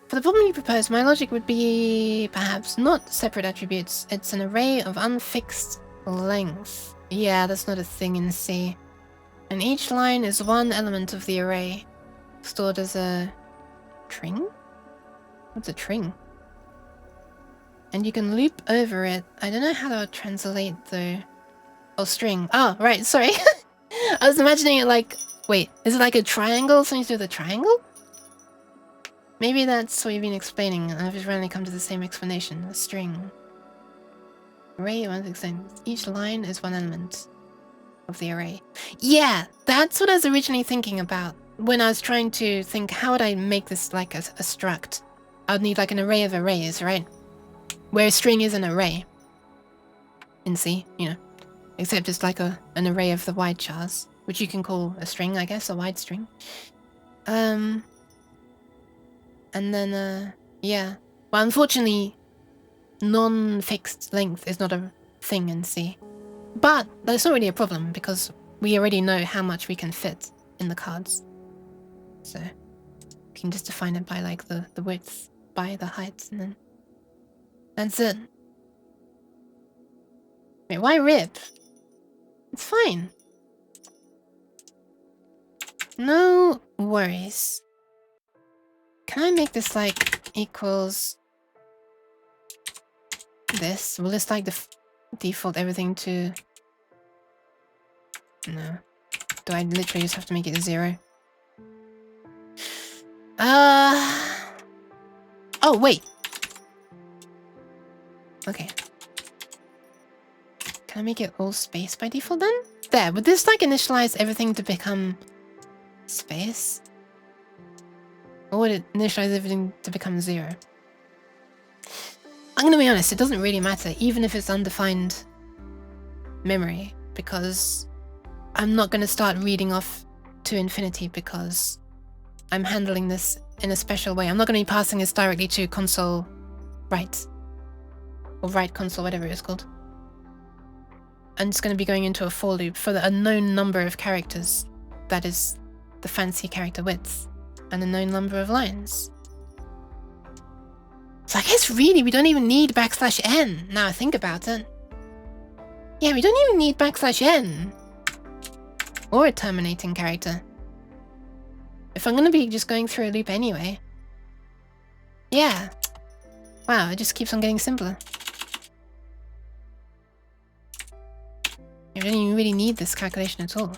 For the problem you propose, my logic would be perhaps not separate attributes. It's an array of unfixed length. Yeah, that's not a thing in C. And each line is one element of the array, stored as a string? What's a string? And you can loop over it. I don't know how to translate though. Oh, string. Oh, right, sorry. I was imagining it like, wait, is it like a triangle? Something to do with a triangle? Maybe that's what you've been explaining, and I've just randomly come to the same explanation. A string. Array of unfixed. Each line is one element of the array. Yeah, that's what I was originally thinking about when I was trying to think, how would I make this like a struct? I would need like an array of arrays, right? Where a string is an array. In C, you know. Except it's like an array of the wide chars, which you can call a string, I guess, a wide string. And then, yeah. Well, unfortunately, non-fixed length is not a thing in C. But that's not really a problem, because we already know how much we can fit in the cards. So, we can just define it by, like, the width, by the height, and then that's it. Wait, why rip? It's fine. No worries. Can I make this like equals this? Will this like default everything to... No. Do I literally just have to make it 0? Oh, wait. Okay. Can I make it all space by default then? There, would this like initialize everything to become space? Or would it initialize everything to become 0? I'm gonna be honest, it doesn't really matter, even if it's undefined memory, because I'm not gonna start reading off to infinity because I'm handling this in a special way. I'm not gonna be passing this directly to console write. Or write console, whatever it's called. I'm just gonna be going into a for loop for the unknown number of characters. That is the fancy character width. And a known number of lines. So I guess really we don't even need \n, now I think about it. Yeah, we don't even need \n. Or a terminating character. If I'm gonna be just going through a loop anyway. Yeah. Wow, it just keeps on getting simpler. You don't even really need this calculation at all.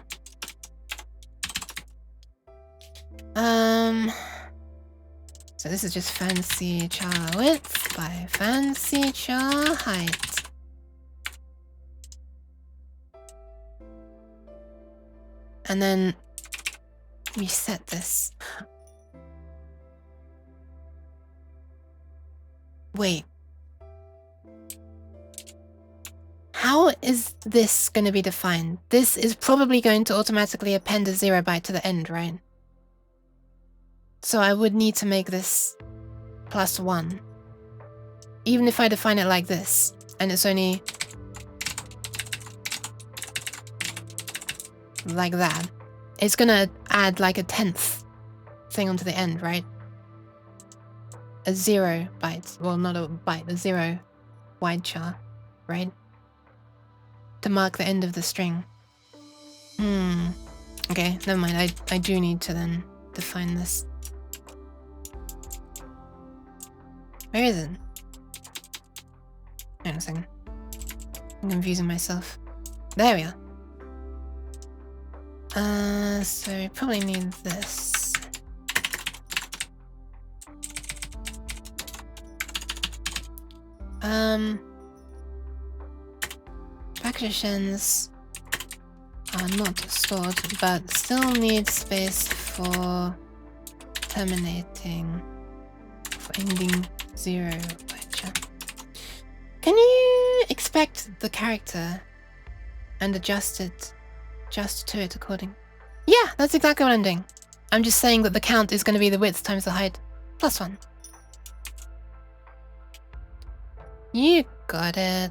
So this is just fancy char width by fancy char height. And then reset this. Wait. How is this going to be defined? This is probably going to automatically append a 0 byte to the end, right? So I would need to make this +1. Even if I define it like this, and it's only like that, it's gonna add like a 10th thing onto the end, right? A 0 byte, well, not a byte, a 0 wide char, right? To mark the end of the string. Okay, never mind, I do need to then define this. Where is it? Hang on a second. I'm confusing myself. There we are. So we probably need this. Packations are not stored, but still need space for terminating, for ending 0 lecture. Can you expect the character and adjust to it according? Yeah, that's exactly what I'm doing. I'm just saying that the count is going to be the width times the height +1. You got it.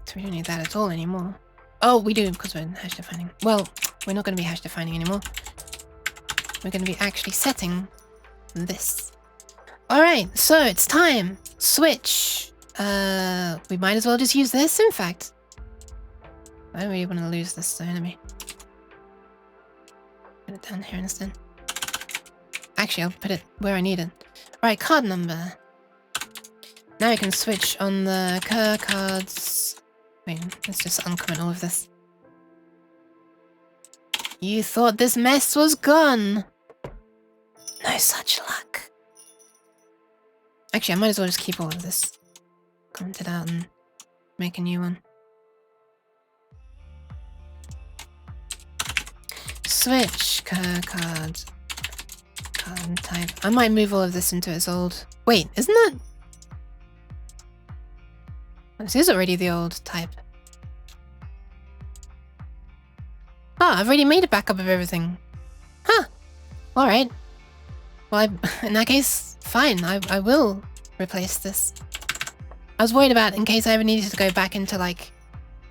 So we don't need that at all anymore. Oh, we do, because we're hash defining. Well, we're not going to be hash defining anymore. We're going to be actually setting this. Alright, so it's time. Switch. We might as well just use this, in fact. I don't really want to lose this, so let me put it down here instead. Actually, I'll put it where I need it. Right, card number. Now I can switch on the cards. Wait, let's just uncomment all of this. You thought this mess was gone. No such luck. Actually, I might as well just keep all of this. Comment it out and make a new one. Switch card type. I might move all of this into its old... Wait, isn't that... This is already the old type. Ah, I've already made a backup of everything. Huh. Alright. Well, in that case, fine. I will replace this. I was worried about in case I ever needed to go back into, like,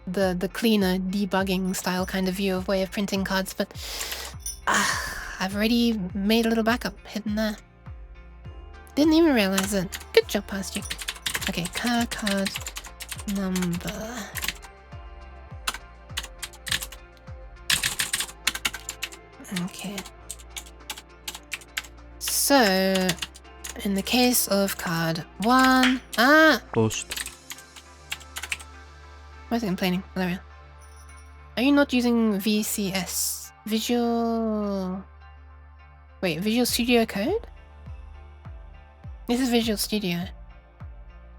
the cleaner debugging style kind of view of way of printing cards, but I've already made a little backup hidden there. Didn't even realize it. Good job, Pastic. Okay, card number. Okay. So, in the case of card 1... Ah! Post. Why is it complaining? Oh, there we are. Are you not using VCS? Visual... Wait, Visual Studio Code? This is Visual Studio.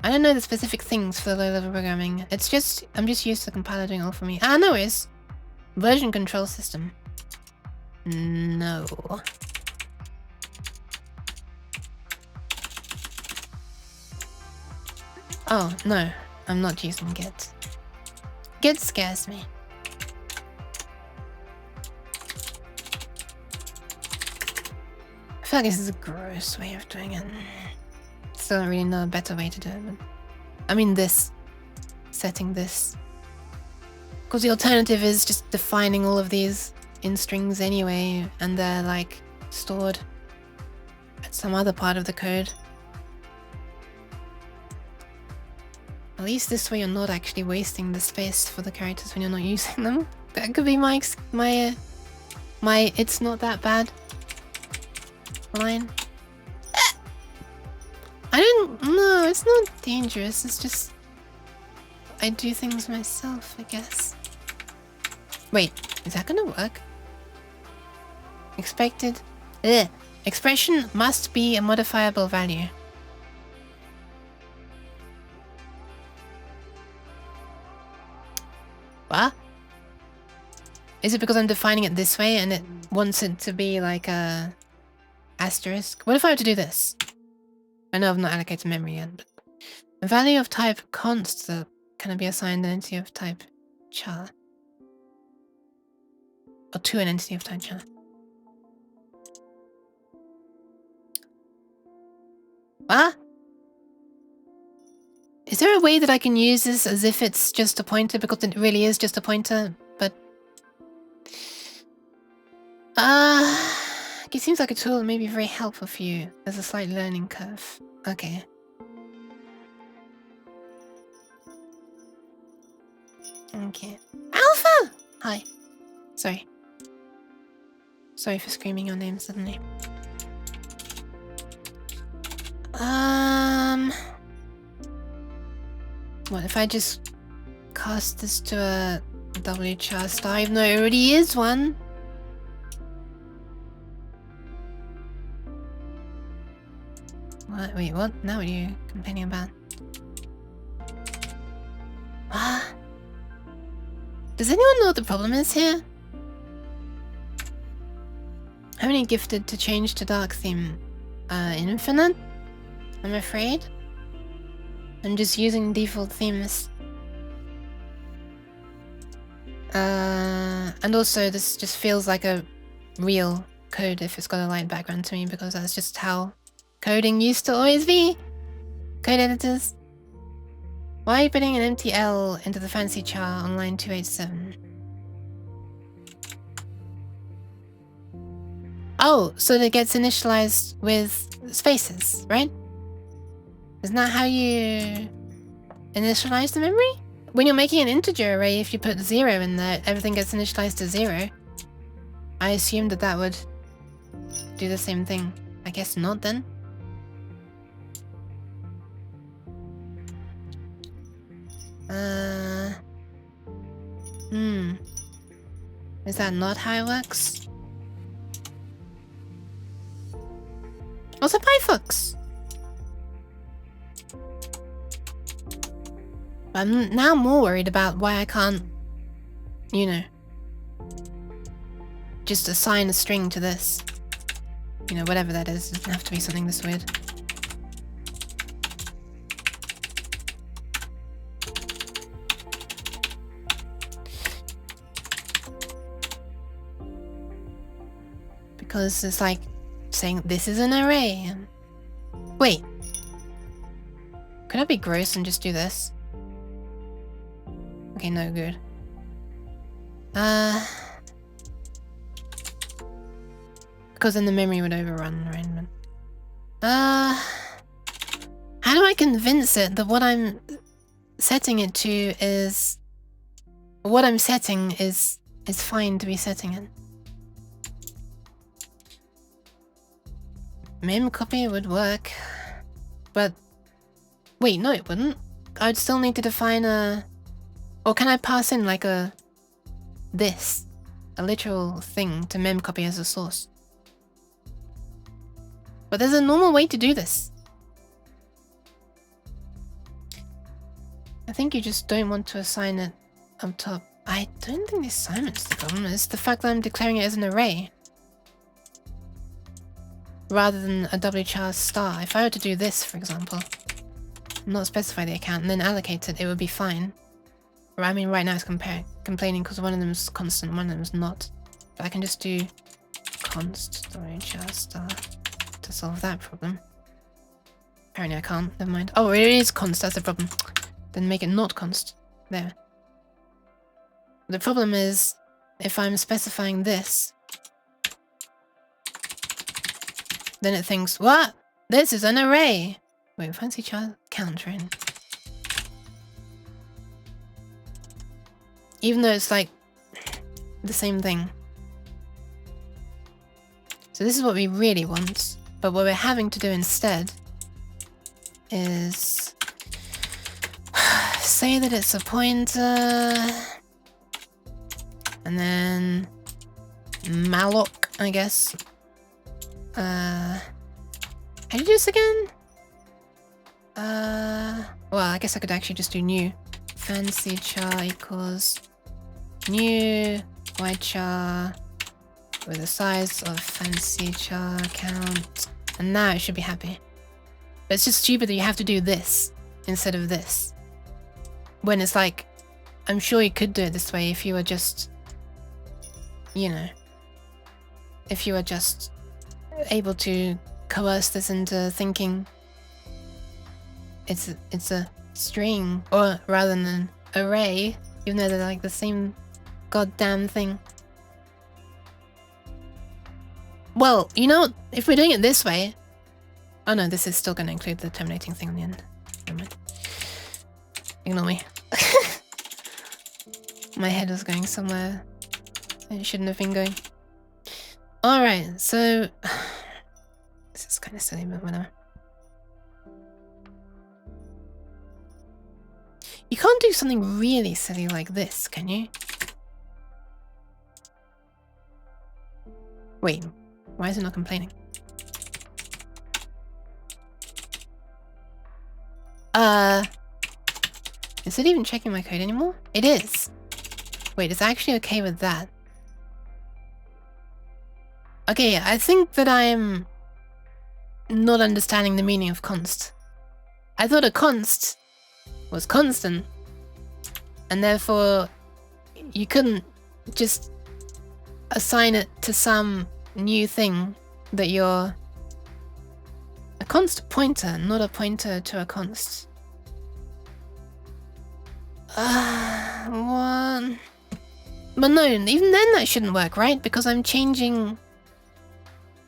I don't know the specific things for the low-level programming. It's just... I'm just used to the compiler doing it all for me. Ah, no, it's... Version control system. No. Oh, no. I'm not using Git. Git scares me. I feel like this is a gross way of doing it. Still don't really know a better way to do it. But I mean this. Setting this. Because the alternative is just defining all of these in strings anyway, and they're like stored at some other part of the code. At least this way you're not actually wasting the space for the characters when you're not using them. That could be my it's not that bad line. I don't know, it's not dangerous, it's just I do things myself, I guess. Wait, is that gonna work? Expected. Ugh. Expression must be a modifiable value. What? Is it because I'm defining it this way and it wants it to be like a asterisk? What if I were to do this? I know I've not allocated memory yet, but a value of type const can it be assigned an entity of type char? Or to an entity of type char? What? Is there a way that I can use this as if it's just a pointer, because it really is just a pointer, but... it seems like a tool that may be very helpful for you. There's a slight learning curve. Okay. Okay. Alpha! Hi. Sorry. Sorry for screaming your name suddenly. What if I just cast this to a W char star, even though it already is one? What? Wait, what? Now what are you complaining about? What? Does anyone know what the problem is here? I'm only gifted to change to dark theme infinite, I'm afraid. I'm just using default themes. And also this just feels like a real code if it's got a light background to me, because that's just how coding used to always be. Code editors. Why are you putting an empty L into the fancy char on line 287? Oh, so that it gets initialized with spaces, right? Isn't that how you initialize the memory? When you're making an integer array, if you put 0 in there, everything gets initialized to 0. I assumed that that would do the same thing. I guess not then. Is that not how it works? Also Pyfox! I'm now more worried about why I can't, you know, just assign a string to this. You know, whatever that is, it doesn't have to be something this weird. Because it's like saying this is an array. Wait. Could I be gross and just do this? Okay, no good. Because then the memory would overrun, right? How do I convince it that what I'm setting it to is... What I'm setting is fine to be setting it? memcopy would work. But wait, no it wouldn't. I'd still need to define a... Or can I pass in like a literal thing to memcopy as a source? But there's a normal way to do this. I think you just don't want to assign it up top. I don't think the assignment's the problem. It's the fact that I'm declaring it as an array rather than a wchar star. If I were to do this, for example, not specify the account and then allocate it, it would be fine. Or, I mean, right now it's complaining because one of them is constant, one of them is not. But I can just do const wchar star to solve that problem. Apparently I can't. Never mind. Oh, it is const. That's the problem. Then make it not const. There. The problem is if I'm specifying this, then it thinks, what? This is an array. Wait, fancy child countering. Even though it's like the same thing. So this is what we really want. But what we're having to do instead is say that it's a pointer and then malloc, I guess. How do you do this again? Well, I guess I could actually just do new. Fancy char equals new white char with the size of fancy char count. And now it should be happy. But it's just stupid that you have to do this instead of this. When it's like, I'm sure you could do it this way if you were just, you know, if you were just able to coerce this into thinking it's a string, or rather than an array, even though they're like the same goddamn thing. Well, you know, if we're doing it this way... Oh no, this is still going to include the terminating thing on the end. Never mind. Ignore me. My head was going somewhere it shouldn't have been going. Alright, so... This is kind of silly, but whatever. You can't do something really silly like this, can you? Wait, why is it not complaining? Is it even checking my code anymore? It is. Wait, it's actually okay with that. Okay, I think that I'm not understanding the meaning of const. I thought a const was constant, and therefore you couldn't just assign it to some new thing that you're... A const pointer, not a pointer to a const. What? But no, even then that shouldn't work, right? Because I'm changing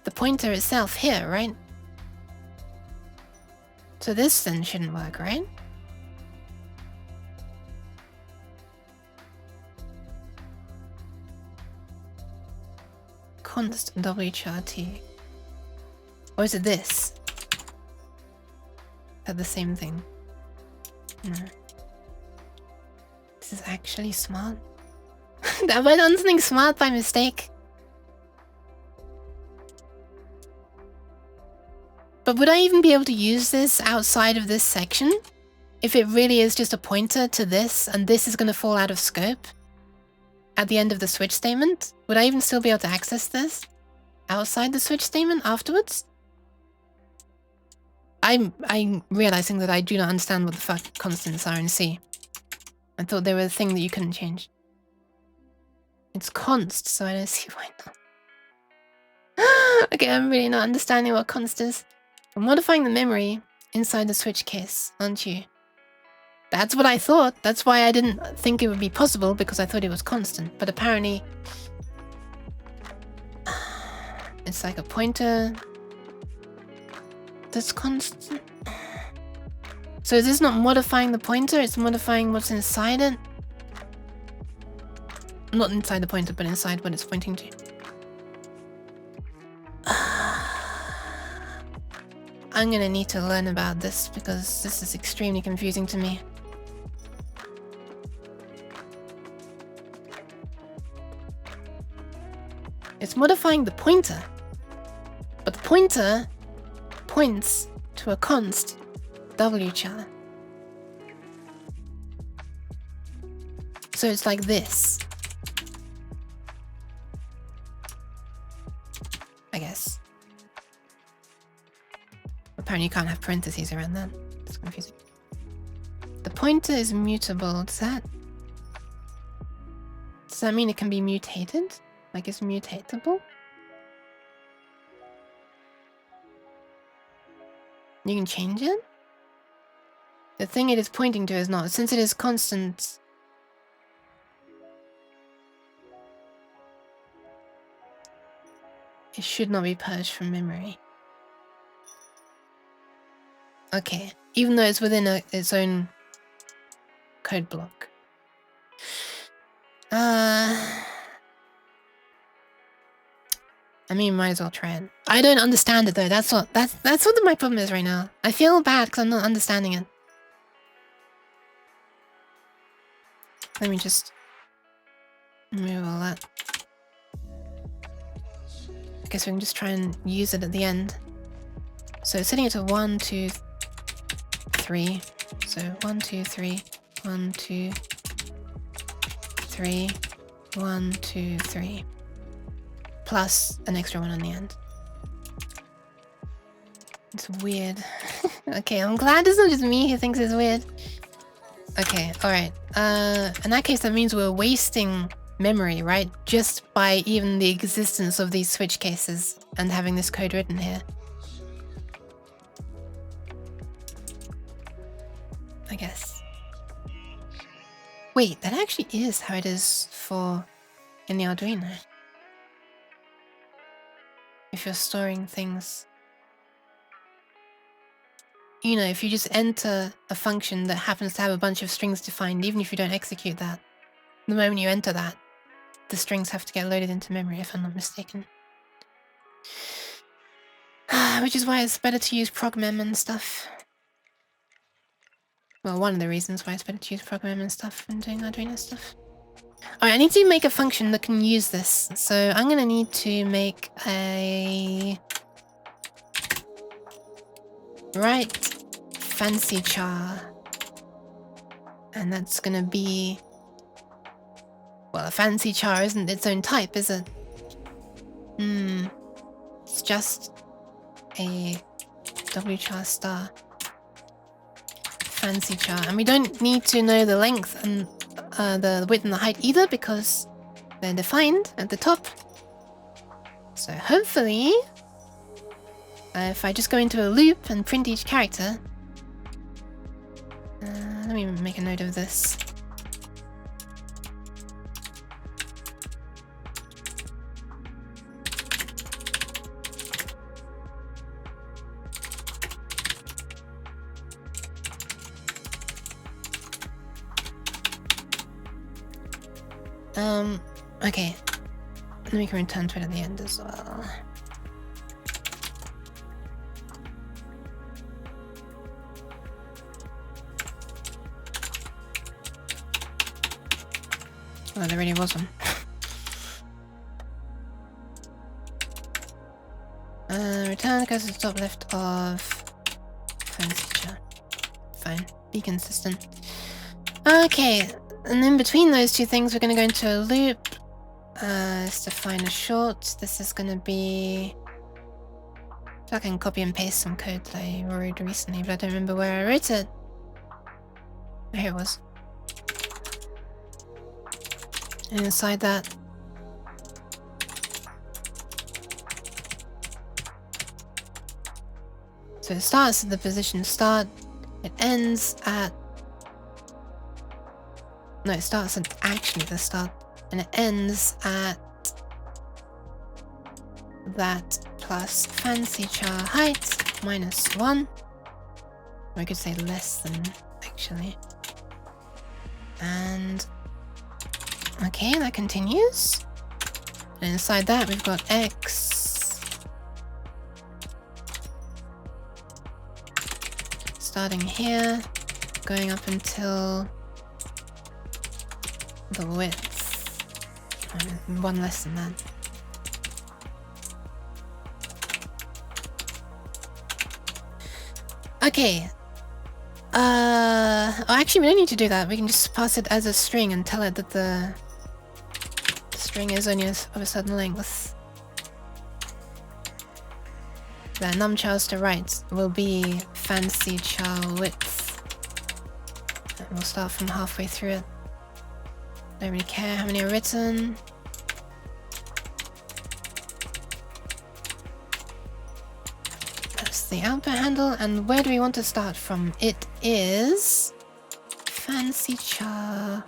the pointer itself here, right? So this then shouldn't work, right? Const wchrt. Or is it this? Is that the same thing? No. This is actually smart. Have I done something smart by mistake? But would I even be able to use this outside of this section? If it really is just a pointer to this, and this is going to fall out of scope at the end of the switch statement? Would I even still be able to access this outside the switch statement afterwards? I'm realizing that I do not understand what the fuck constants are in C. I thought they were a thing that you couldn't change. It's const, so I don't see why not. Okay, I'm really not understanding what const is. You're modifying the memory inside the switch case, aren't you? That's what I thought. That's why I didn't think it would be possible, because I thought it was constant. But apparently... it's like a pointer... that's constant. So is this not modifying the pointer? It's modifying what's inside it? Not inside the pointer, but inside what it's pointing to. I'm gonna need to learn about this because this is extremely confusing to me. It's modifying the pointer, but the pointer points to a const wchar. So it's like this, I guess. Apparently you can't have parentheses around that. It's confusing. The pointer is mutable. Does that mean it can be mutated? Like it's mutatable? You can change it? The thing it is pointing to is not. Since it is constant, it should not be purged from memory. Okay, even though it's within its own code block. I mean, might as well try it. I don't understand it though. That's what my problem is right now. I feel bad because I'm not understanding it. Let me just remove all that. I guess we can just try and use it at the end. So setting it to 1, 2, 3. So 1, 2, 3, 1, 2, 3, 1, 2, 3. Plus an extra one on the end. It's weird. Okay, I'm glad it's not just me who thinks it's weird. Okay, alright. In that case, that means we're wasting memory, right? Just by even the existence of these switch cases and having this code written here. I guess. Wait, that actually is how it is for in the Arduino. If you're storing things, you know, if you just enter a function that happens to have a bunch of strings defined, even if you don't execute that, the moment you enter that, the strings have to get loaded into memory, if I'm not mistaken. Which is why it's better to use progmem and stuff. Well, one of the reasons why it's better to use progmem and stuff when doing Arduino stuff. Alright, I need to make a function that can use this. So I'm gonna need to make a write fancy char. And that's gonna be, well, a fancy char isn't its own type, is it? It's just a wchar star fancy char, and we don't need to know the length and the width and the height either because they're defined at the top. So hopefully, if I just go into a loop and print each character, let me make a note of this. Okay. Then we can return to it at the end as well. Oh, there really was one. Return goes to the top left of fancy. Fine. Be consistent. Okay. And in between those two things, we're going to go into a loop. Let's define a short. This is going to be... I can copy and paste some code that I wrote recently, but I don't remember where I wrote it. Oh, here it was. And inside that... So it starts at the position start. It ends at... No, it starts at actually the start, and it ends at that plus fancy char height minus 1. Or I could say less than, actually. And okay, that continues. And inside that we've got x starting here, going up until the width. One less than that. Okay. Actually, we don't need to do that. We can just pass it as a string and tell it that the string is only of a certain length. The numchars to right will be fancy char width. And we'll start from halfway through it. Don't really care how many are written. That's the output handle, and where do we want to start from? It is fancy char.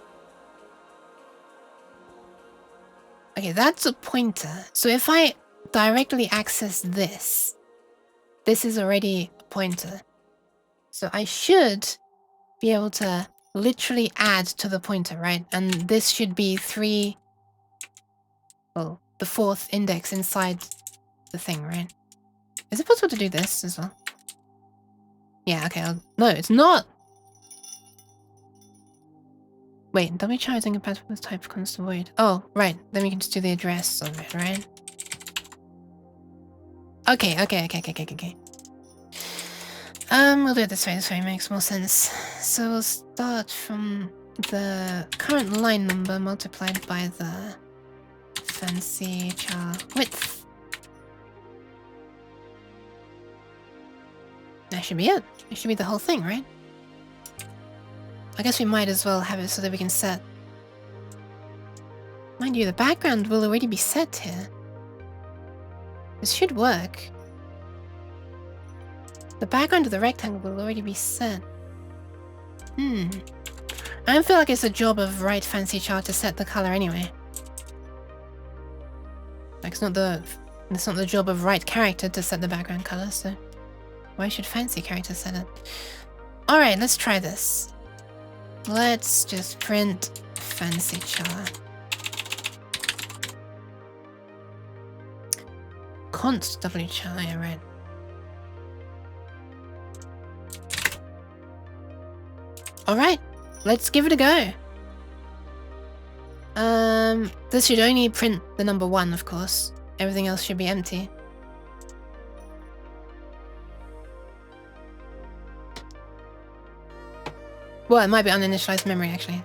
Okay, that's a pointer. So if I directly access this, this is already a pointer. So I should be able to literally add to the pointer, right? And this should be well, the fourth index inside the thing, right? Is it possible to do this as well? Yeah, okay. No, it's not. Wait, double char is incompatible with type const void. Oh, right. Then we can just do the address of it, right? Okay. We'll do it this way. This way makes more sense. So we'll start from the current line number multiplied by the fancy char width. That should be it. It should be the whole thing, right? I guess we might as well have it so that we can set... Mind you, the background will already be set here. This should work. The background of the rectangle will already be set. I don't feel like it's a job of right fancy char to set the color anyway. Like it's not the job of right character to set the background color, so why should fancy character set it? Alright, let's try this. Let's just print fancy char. Const w char, yeah, right. Alright, let's give it a go. This should only print the number 1, of course. Everything else should be empty. Well, it might be uninitialized memory, actually.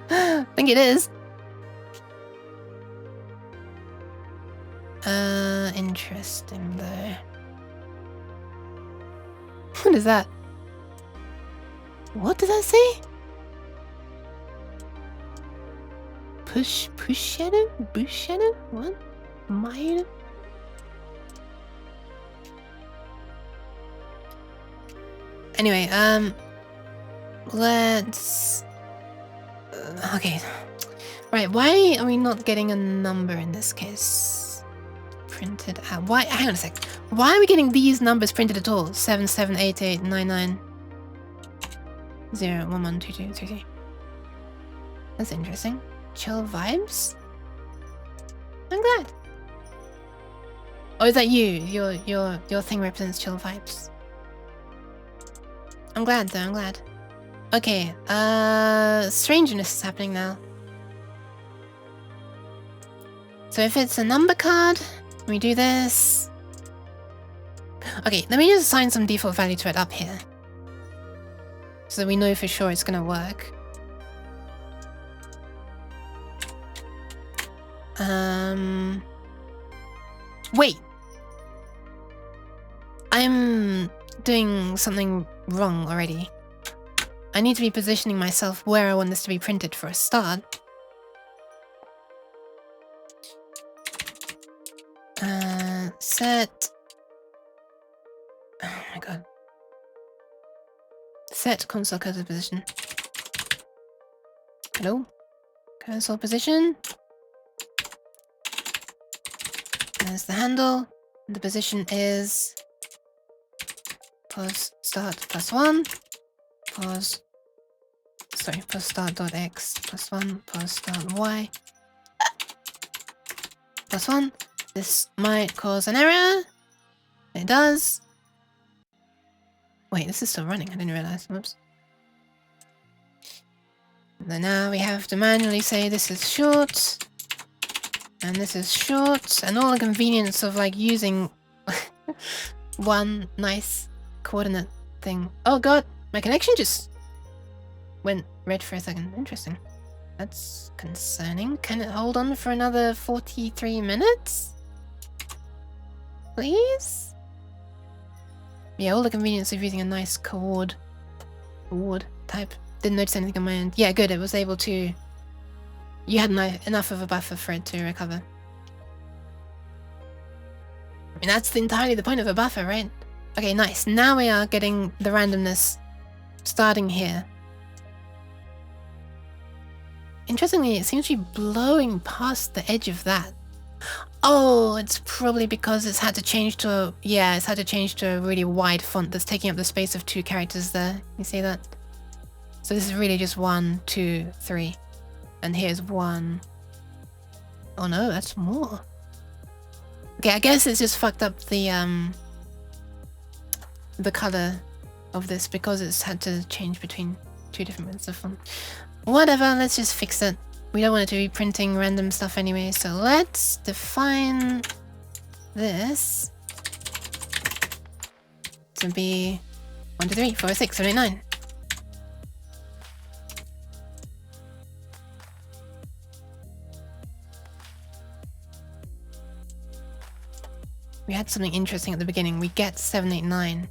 I think it is. Interesting, though. What is that? What does that say? Push shadow? Bush shadow? What? Mine? Anyway, let's... okay. Right, why are we not getting a number in this case? Printed out. Why? Hang on a sec. Why are we getting these numbers printed at all? 778899 0112233. That's interesting. Chill vibes? I'm glad. Oh, is that you? Your thing represents chill vibes. I'm glad though, I'm glad. Okay, strangeness is happening now. So if it's a number card, we do this. Okay, let me just assign some default value to it up here. So that we know for sure it's gonna work. Wait. I'm doing something wrong already. I need to be positioning myself where I want this to be printed for a start. Set... oh my god. Set console cursor position. Hello? Cursor position. There's the handle. The position is... pause start +1. Pause... sorry, pause start dot x +1. Pause start y +1. This might cause an error. It does. Wait, this is still running. I didn't realize. Whoops. Then now we have to manually say this is short. And this is short. And all the convenience of like using one nice coordinate thing. Oh god, my connection just went red for a second. Interesting. That's concerning. Can it hold on for another 43 minutes? Please? Yeah, all the convenience of using a nice coord type. Didn't notice anything on my end. Yeah, good. It was able to... You had enough of a buffer for it to recover. I mean, that's entirely the point of a buffer, right? Okay, nice. Now we are getting the randomness starting here. Interestingly, it seems to be blowing past the edge of that. Oh, it's probably because it's had to change to a... Yeah, it's had to change to a really wide font that's taking up the space of 2 characters there. You see that? So this is really just 1, 2, 3. And here's 1. Oh no, that's more. Okay, I guess it's just fucked up the color of this because it's had to change between 2 different modes of font. Whatever, let's just fix it. We don't want it to be printing random stuff anyway, so let's define this to be 1, 2, 3, 4, 5, 6, 7, 8, 9. We had something interesting at the beginning. We get 7, 8, 9.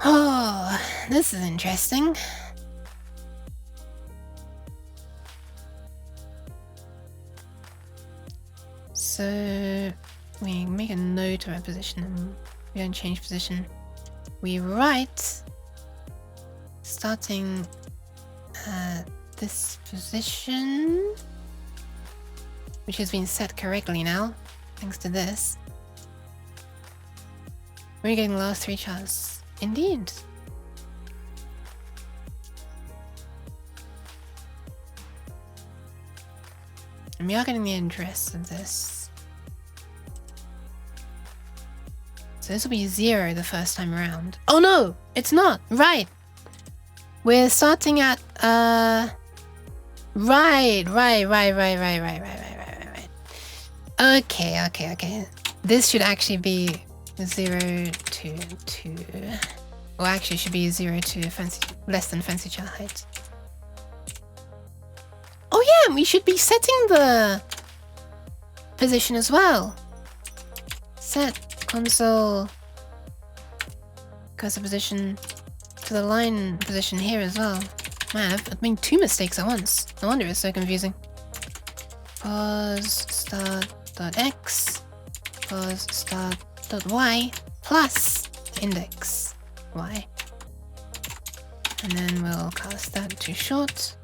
Oh, this is interesting. So we make a note of our position and we don't change position. We write starting at this position, which has been set correctly now, thanks to this. We're getting the last 3 charts. Indeed. And we are getting the address of this. So this will be 0 the first time around. Oh no! It's not! Right! We're starting at, Right. Okay. This should actually be 0 to 2. Or actually it should be 0 to less than fancy chart height. Oh yeah, we should be setting the position as well. Set console cursor position to the line position here as well. Man, I've made 2 mistakes at once. No wonder it's so confusing. Pause start.x, pause start.y plus index y. And then we'll cast that to short.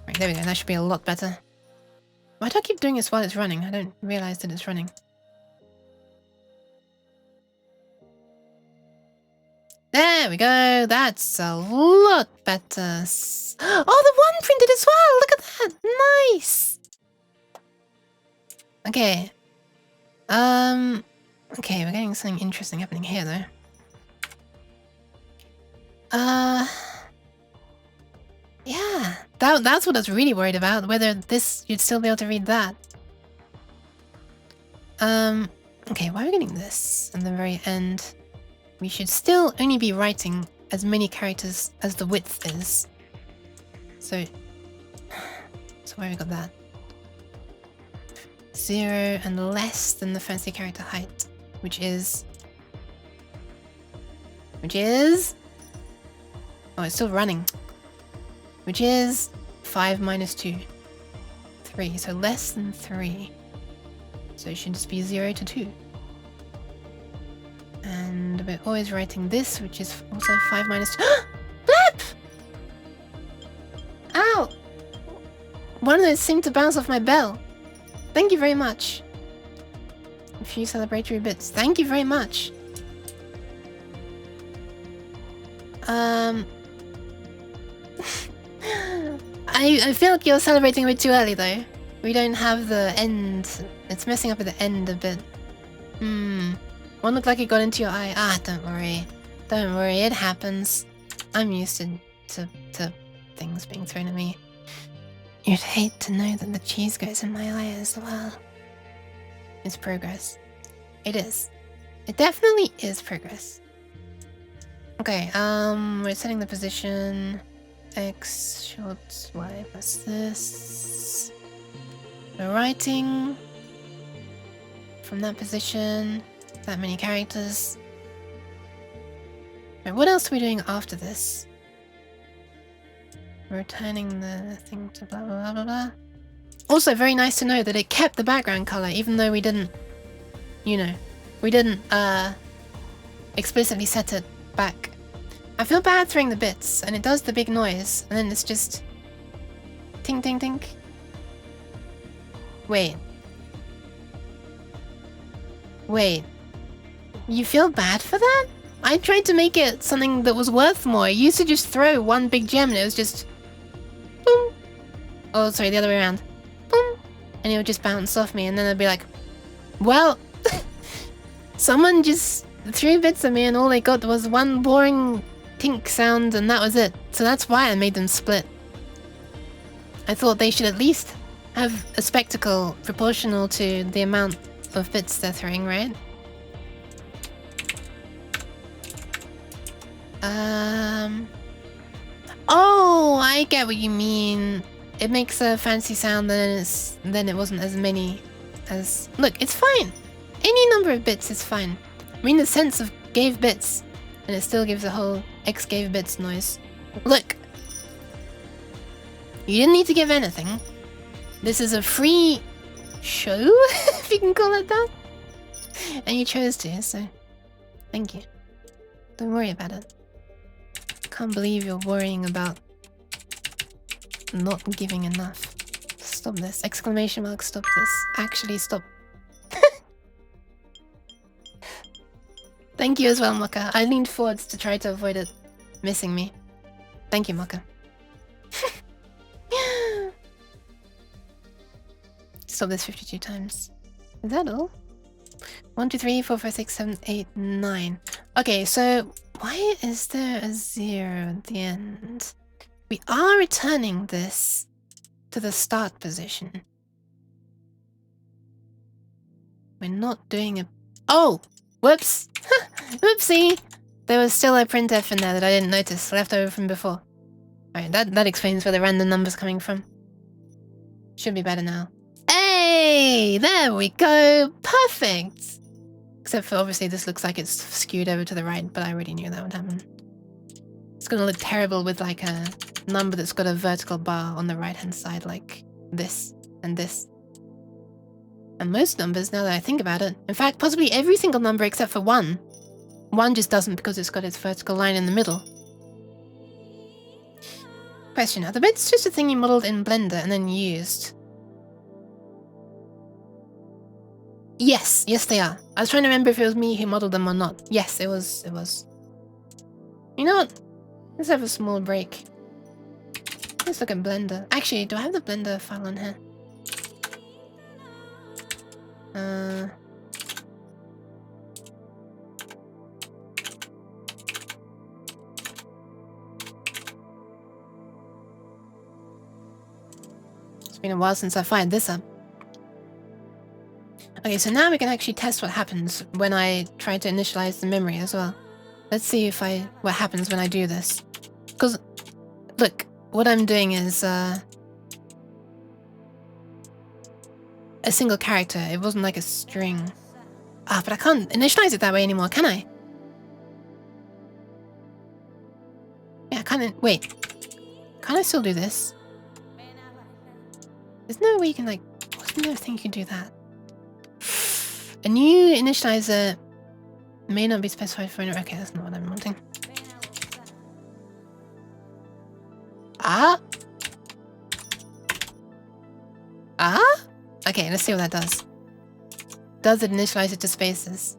Right, there we go, that should be a lot better. Why do I keep doing this while it's running? I don't realize that it's running. There we go, that's a lot better. Oh, the 1 printed as well, look at that, nice! Okay. Okay, we're getting something interesting happening here though. Yeah, that's what I was really worried about, whether this, you'd still be able to read that. Okay, why are we getting this at the very end? We should still only be writing as many characters as the width is. So where we got that? 0 and less than the fancy character height, which is... Oh, it's still running. Which is 5 minus 2. 3, so less than 3. So it should just be 0 to 2. And we're always writing this, which is also 5 minus 2. Blip! Ow! One of those seemed to bounce off my bell. Thank you very much. A few celebratory bits. Thank you very much. I feel like you're celebrating a bit too early though. We don't have the end. It's messing up at the end a bit. One looked like it got into your eye. Ah, don't worry. Don't worry, it happens. I'm used to things being thrown at me. You'd hate to know that the cheese goes in my eye as well. It's progress. It is. It definitely is progress. Okay, we're setting the position. X short Y plus this. We're writing from that position. That many characters. Right, what else are we doing after this? We're returning the thing to blah blah blah blah blah. Also, very nice to know that it kept the background color, even though we didn't, you know, we didn't explicitly set it back. I feel bad throwing the bits, and it does the big noise, and then it's just ting ting ting. Wait. You feel bad for that? I tried to make it something that was worth more. I used to just throw one big gem and it was just boom. Oh, sorry, the other way around. Boom. And it would just bounce off me, and then I'd be like, well, someone just threw bits at me and all they got was one boring tink sound and that was it. So that's why I made them split. I thought they should at least have a spectacle proportional to the amount of bits they're throwing, right? Oh, I get what you mean. It makes a fancy sound, then it wasn't as many as... Look, it's fine. Any number of bits is fine. I mean the sense of gave bits, and it still gives a whole X gave bits noise. Look. You didn't need to give anything. This is a free show, if you can call it that. And you chose to, so thank you. Don't worry about it. Can't believe you're worrying about not giving enough. Stop this. Exclamation mark, stop this. Actually, stop. Thank you as well, Maka. I leaned forwards to try to avoid it missing me. Thank you, Maka. Stop this 52 times. Is that all? 1, 2, 3, 4, 5, 6, 7, 8, 9. Okay, so why is there a 0 at the end? We are returning this to the start position. We're not doing a... Oh! Whoops! Whoopsie! There was still a printf in there that I didn't notice, left over from before. Alright, that explains where the random number's coming from. Should be better now. Hey! There we go! Perfect! Except for obviously this looks like it's skewed over to the right, but I already knew that would happen. It's gonna look terrible with like a number that's got a vertical bar on the right hand side like this and this. And most numbers, now that I think about it, in fact possibly every single number except for 1. 1 just doesn't because it's got its vertical line in the middle. Question, are the bits just a thing you modeled in Blender and then used? Yes, yes they are. I was trying to remember if it was me who modeled them or not. Yes, it was. You know what? Let's have a small break. Let's look at Blender. Actually, do I have the Blender file on here? It's been a while since I fired this up. Okay, so now we can actually test what happens when I try to initialize the memory as well. Let's see what happens when I do this. Because, look, what I'm doing is a single character. It wasn't like a string. Ah, but I can't initialize it that way anymore, can I? Yeah, I can't. Wait. Can I still do this? There's no way you can, like... Wasn't there a thing you can do that? A new initializer may not be specified for... Okay, that's not what I'm wanting. Ah? Ah? Okay, let's see what that does. Does it initialize it to spaces?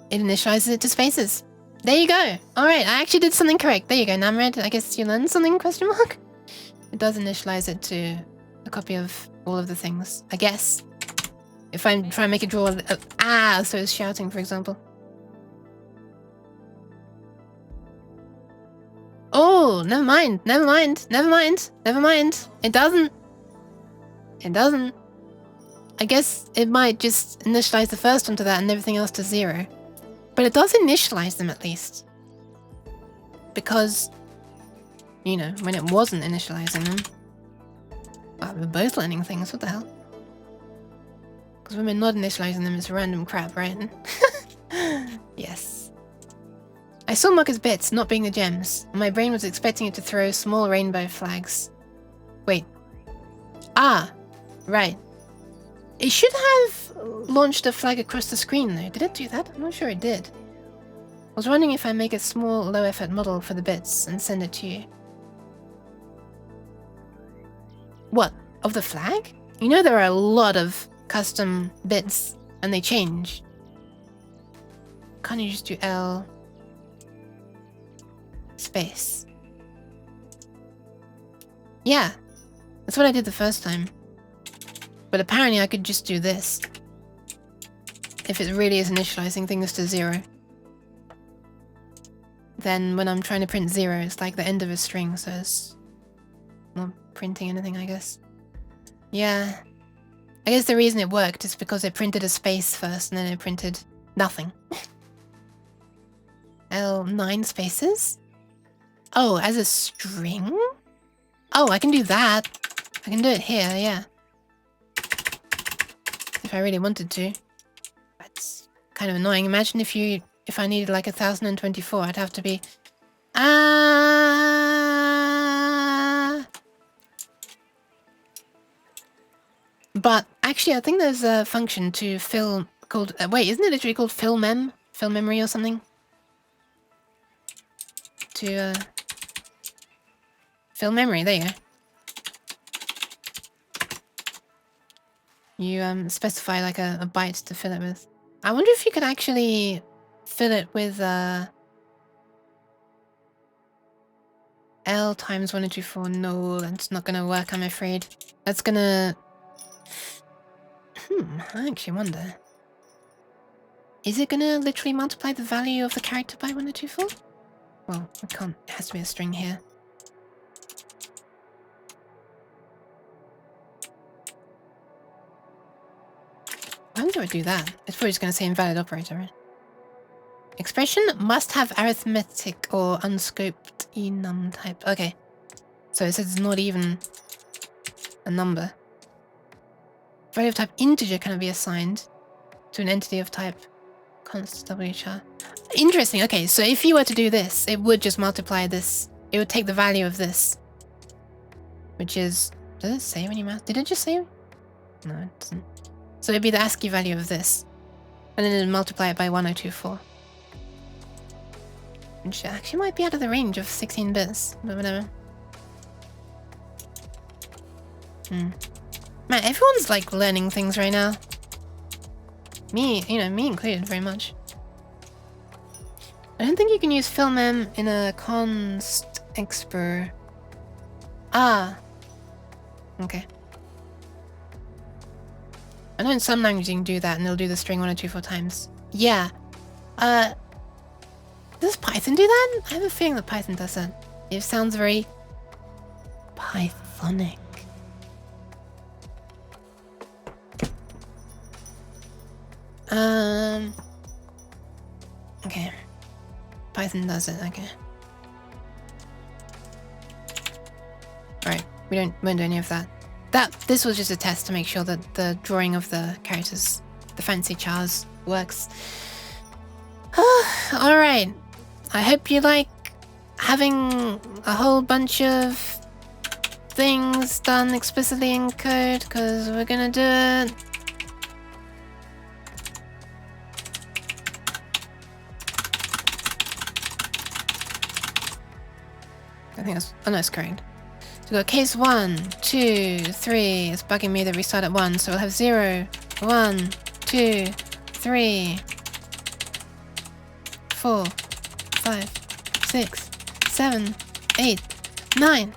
It initializes it to spaces. There you go. Alright, I actually did something correct. There you go, Namred. I guess you learned something, question mark? it does initialize it to a copy of all of the things, I guess. If I'm trying to make it draw so it's shouting, for example. Oh, never mind. It doesn't. I guess it might just initialize the first one to that and everything else to 0. But it does initialize them at least. Because, you know, when it wasn't initializing them. Well, we're both learning things, what the hell? Because when we're not initializing them, it's random crap, right? Yes. I saw Mucker's bits not being the gems. My brain was expecting it to throw small rainbow flags. Wait. Ah, right. It should have launched a flag across the screen though. Did it do that? I'm not sure it did. I was wondering if I make a small low effort model for the bits and send it to you. What? Of the flag? You know there are a lot of custom bits and they change. Can't you just do L space? Yeah, that's what I did the first time. But apparently I could just do this. If it really is initializing things to 0. Then when I'm trying to print 0, it's like the end of a string, so it's not printing anything, I guess. Yeah. I guess the reason it worked is because it printed a space first and then it printed nothing. L9 spaces? Oh, as a string? Oh, I can do that. I can do it here, yeah. If I really wanted to. That's kind of annoying. Imagine if I needed like 1024, I'd have to be... But actually, I think there's a function to fill called... wait, isn't it literally called fill mem? Fill memory or something? To fill memory, there you go. You specify like a byte to fill it with. I wonder if you could actually fill it with L times 1024. No, that's not gonna work, I'm afraid. That's gonna... I actually wonder. Is it gonna literally multiply the value of the character by 1024? Well, it can't. It has to be a string here. Why do I do that? It's probably just going to say invalid operator, right? Expression must have arithmetic or unscoped enum type. Okay. So it says it's not even a number. Value of type integer cannot be assigned to an entity of type const wchar. Interesting. Okay, so if you were to do this, it would just multiply this. It would take the value of this. Which is... Does it say when you mouse? Did it just say? No, it doesn't. So it'd be the ASCII value of this. And then it'd multiply it by 1024. Which actually might be out of the range of 16 bits, but whatever. Man, everyone's like learning things right now. Me, you know, me included very much. I don't think you can use fillmem in a const expr. Ah. Okay. I know in some languages you can do that and they'll do the string 1024 times. Yeah. Does Python do that? I have a feeling that Python does that. It sounds very Pythonic. Okay. Python does it, okay. Alright, we won't do any of that. This was just a test to make sure that the drawing of the characters, the fancy chars, works. Alright. I hope you like having a whole bunch of things done explicitly in code, because we're gonna do it. I think that's... Oh no, it's correct. So we've got case 1, 2, 3. It's bugging me that we start at 1, so we'll have 0, 1, 2, 3, 4, 5, 6, 7, 8, 9.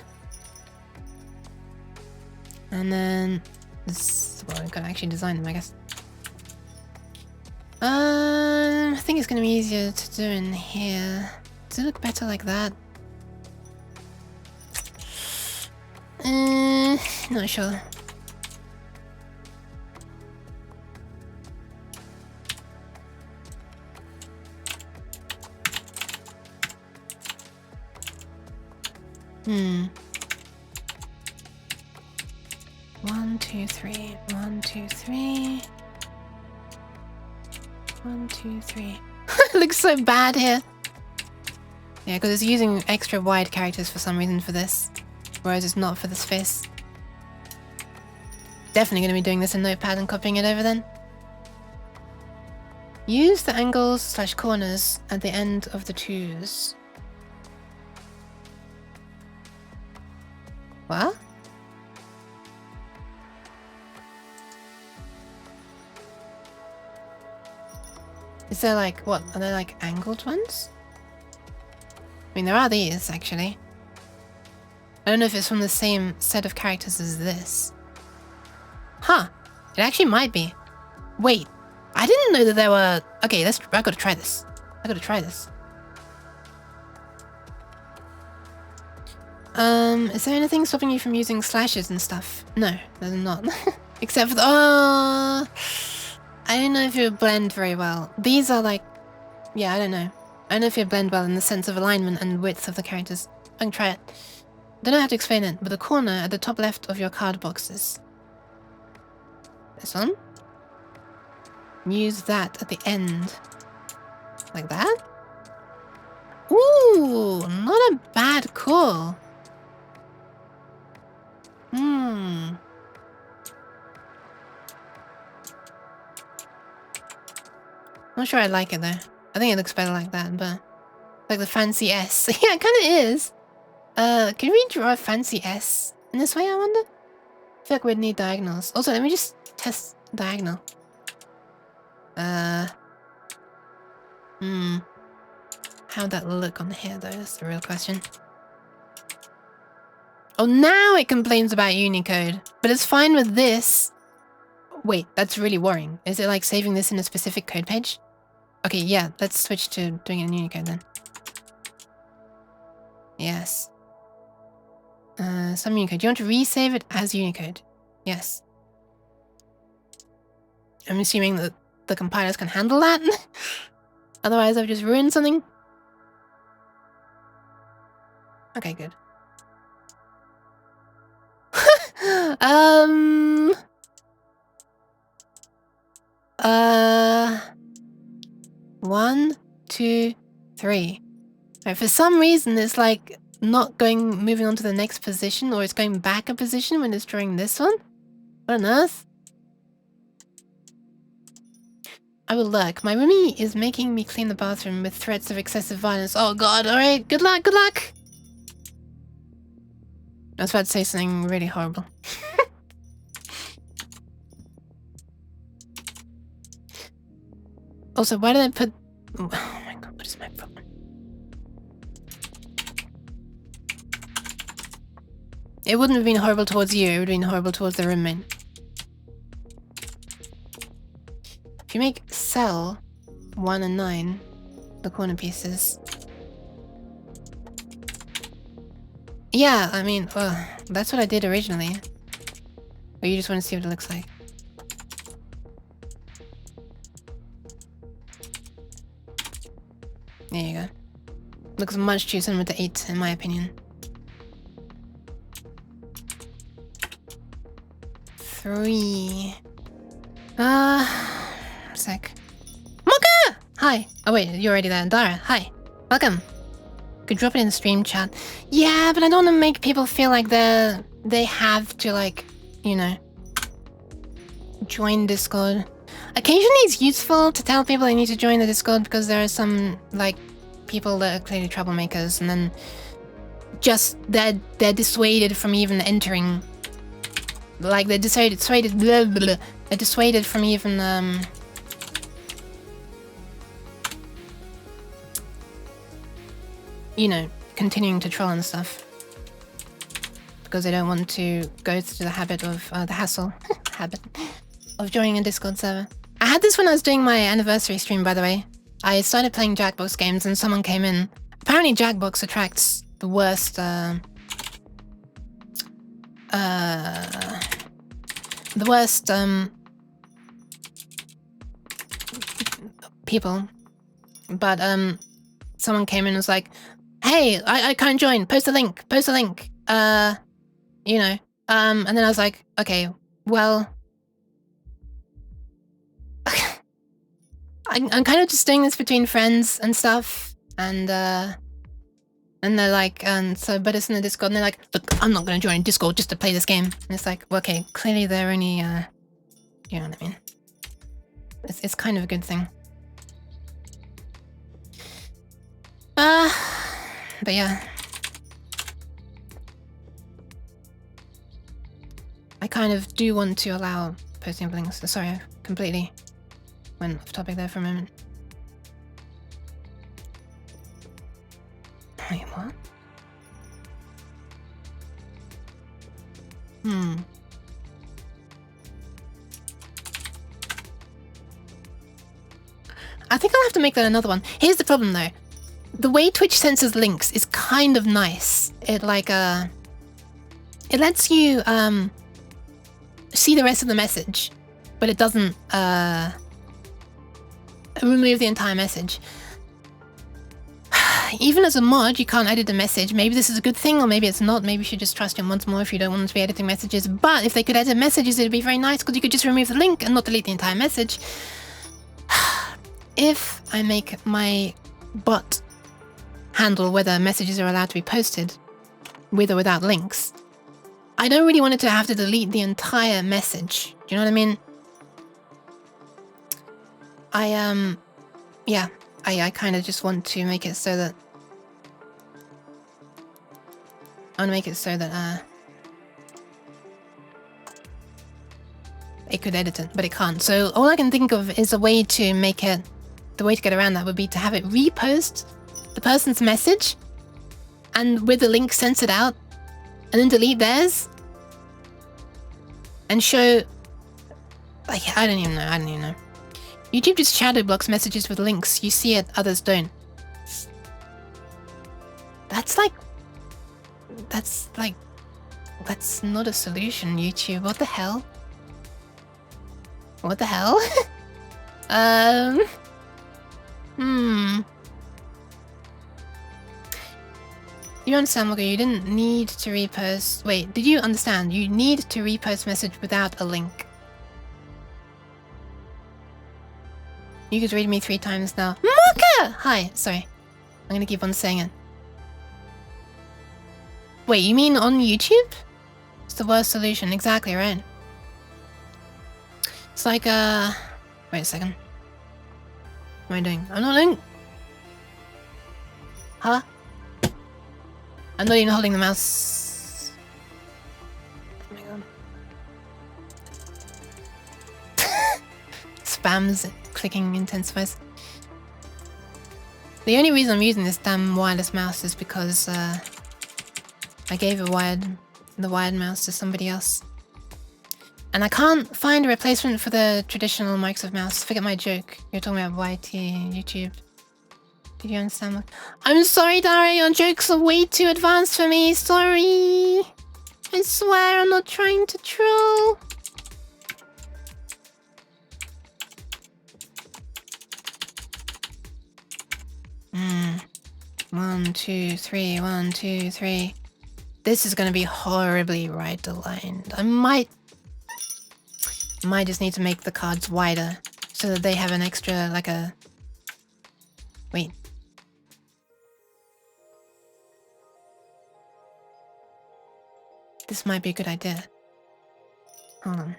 And then this, well, we gotta actually design them, I guess. I think it's gonna be easier to do in here. Does it look better like that? Not sure. Hmm. 1, 2, 3. 1, 2, 3. 1, 2, 3. It looks so bad here. Yeah, because it's using extra wide characters for some reason for this, whereas it's not for this face. Definitely going to be doing this in Notepad and copying it over then. Use the angles / corners at the end of the twos. What? Is there like, what? Are there like angled ones? I mean, there are these, actually. I don't know if it's from the same set of characters as this. Huh. It actually might be. Wait. I didn't know that there were... Okay, I gotta try this. Is there anything stopping you from using slashes and stuff? No, there's not. Except for the... Oh... I don't know if it would blend very well. These are like... Yeah, I don't know. I don't know if it would blend well in the sense of alignment and width of the characters. I can try it. Don't know how to explain it, but the corner at the top left of your card boxes. This one. Use that at the end. Like that? Ooh, not a bad call. Not sure I like it though. I think it looks better like that, but like the fancy S. Yeah, it kind of is. Can we draw a fancy S in this way, I wonder? I feel like we'd need diagonals. Also, let me just test diagonal. How'd that look on here though? That's the real question. Oh, now it complains about Unicode, but it's fine with this. Wait, that's really worrying. Is it like saving this in a specific code page? Okay, yeah, let's switch to doing it in Unicode then. Yes. Some Unicode. Do you want to resave it as Unicode? Yes. I'm assuming that the compilers can handle that. Otherwise, I've just ruined something. Okay, good. 1, 2, 3. Right, for some reason, it's like not moving on to the next position, or it's going back a position when it's drawing this one. What on earth? I will lurk. My roomie is making me clean the bathroom with threats of excessive violence. Oh god, alright, good luck, good luck! I was about to say something really horrible. Also, why did I put... Oh my god, what is my problem? It wouldn't have been horrible towards you, it would have been horrible towards the roommate. If you make cell 1 and 9, the corner pieces... Yeah, I mean, that's what I did originally. Or you just want to see what it looks like? There you go. Looks much too similar to 8, in my opinion. 3. Sec. Mocha! Hi! Oh wait, you're already there. Dara, hi. Welcome. Could drop it in the stream chat. Yeah, but I don't want to make people feel like they have to, like, you know, join Discord. Occasionally it's useful to tell people they need to join the Discord because there are some, like, people that are clearly troublemakers and then just they're dissuaded from even entering. Like, they're dissuaded from even, you know, continuing to troll and stuff. because they don't want to go through the habit of the hassle habit of joining a Discord server. I had this when I was doing my anniversary stream, by the way. I started playing Jackbox games and someone came in. Apparently Jackbox attracts the worst people. But someone came in and was like, hey, I can't join, post a link, you know. And then I was like, okay, well, I'm kind of just doing this between friends and stuff, and they're like, so but it's in the Discord, and they're like, look, I'm not going to join Discord just to play this game. And it's like, well, okay, clearly they're only, you know what I mean? It's kind of a good thing. But yeah. I kind of do want to allow posting of links. Sorry, I completely went off topic there for a moment. Wait, what? I think I'll have to make that another one. Here's the problem though. The way Twitch censors links is kind of nice. It like it lets you see the rest of the message, but it doesn't remove the entire message. Even as a mod, you can't edit the message. Maybe this is a good thing, or maybe it's not. Maybe you should just trust your mods more if you don't want them to be editing messages. But if they could edit messages, it'd be very nice, because you could just remove the link and not delete the entire message. If I make my bot handle whether messages are allowed to be posted with or without links, I don't really want it to have to delete the entire message. Do you know what I mean? Yeah, I kind of just want to make it so that it could edit it, but it can't. So all I can think of is a way to make it, the way to get around that would be to have it repost the person's message and with the link censored out, and then delete theirs and show, like, I don't even know. YouTube just shadow blocks messages with links. You see it, others don't. That's not a solution, YouTube. What the hell? What the hell? You understand, Moga, you didn't need to repost... Wait, did you understand? You need to repost message without a link. You could read me 3 times now. Moga! Hi, sorry. I'm gonna keep on saying it. Wait, you mean on YouTube? It's the worst solution, exactly, right? It's like, wait a second. What am I doing? I'm not doing... Huh? I'm not even holding the mouse. Oh my god. Spams, clicking intensifies. The only reason I'm using this damn wireless mouse is because I gave the wired mouse to somebody else. And I can't find a replacement for the traditional Microsoft mouse. Forget my joke. You're talking about YT YouTube. Did you understand what? I'm sorry, Dara, your jokes are way too advanced for me. Sorry. I swear I'm not trying to troll. One, two, three, 1, 2, 3. This is gonna be horribly right aligned. I might just need to make the cards wider so that they have an extra, like a... Wait. This might be a good idea. Hold on.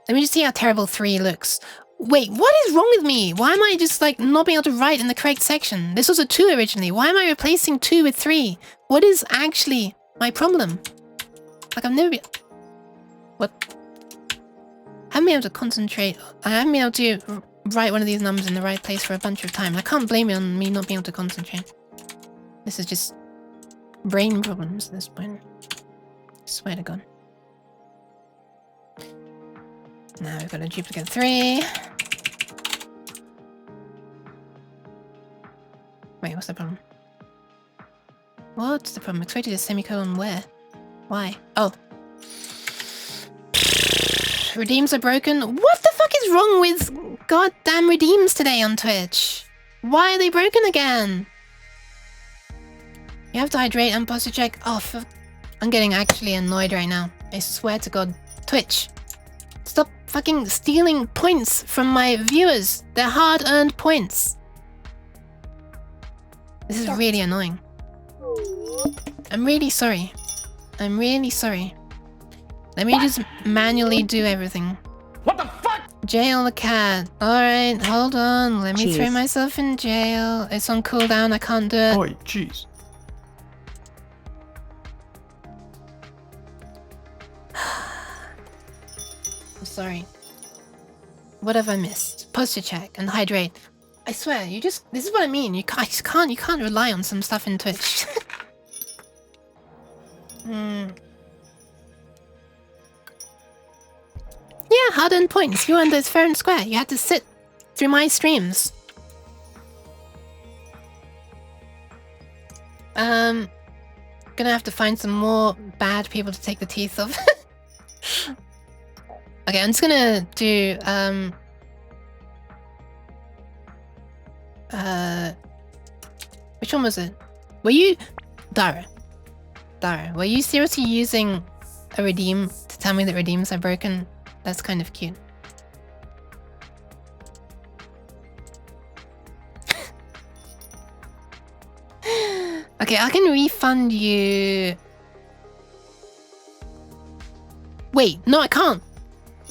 Let me just see how terrible 3 looks. Wait, what is wrong with me? Why am I just like not being able to write in the correct section? This was a 2 originally. Why am I replacing 2 with 3? What is actually my problem? Like I've never been... What? I haven't been able to concentrate. I haven't been able to write one of these numbers in the right place for a bunch of time. I can't blame it on me not being able to concentrate. This is just brain problems at this point. Swear to God. Now we've got a duplicate 3. Wait, what's the problem? What's the problem? Expected a semicolon where? Why? Oh. Redeems are broken. What the fuck is wrong with goddamn redeems today on Twitch? Why are they broken again? You have to hydrate and posture check. Oh, I'm getting actually annoyed right now. I swear to God. Twitch. Stop fucking stealing points from my viewers. They're hard-earned points. This is really annoying. I'm really sorry. I'm really sorry. Let me just manually do everything. What the fuck? Jail the cat. Alright, hold on. Let me throw Jeez. myself in jail. It's on cooldown. I can't do it. Oi, jeez. I'm sorry. What have I missed? Posture check and hydrate. I swear, you just... This is what I mean. You can't rely on some stuff in Twitch. Yeah, hard-earned points. You earned those fair and square. You had to sit through my streams. Gonna have to find some more bad people to take the teeth of. Okay, I'm just gonna do, which one was it? Were you... Dara, were you seriously using a redeem to tell me that redeems are broken? That's kind of cute. Okay, I can refund you... Wait, no I can't!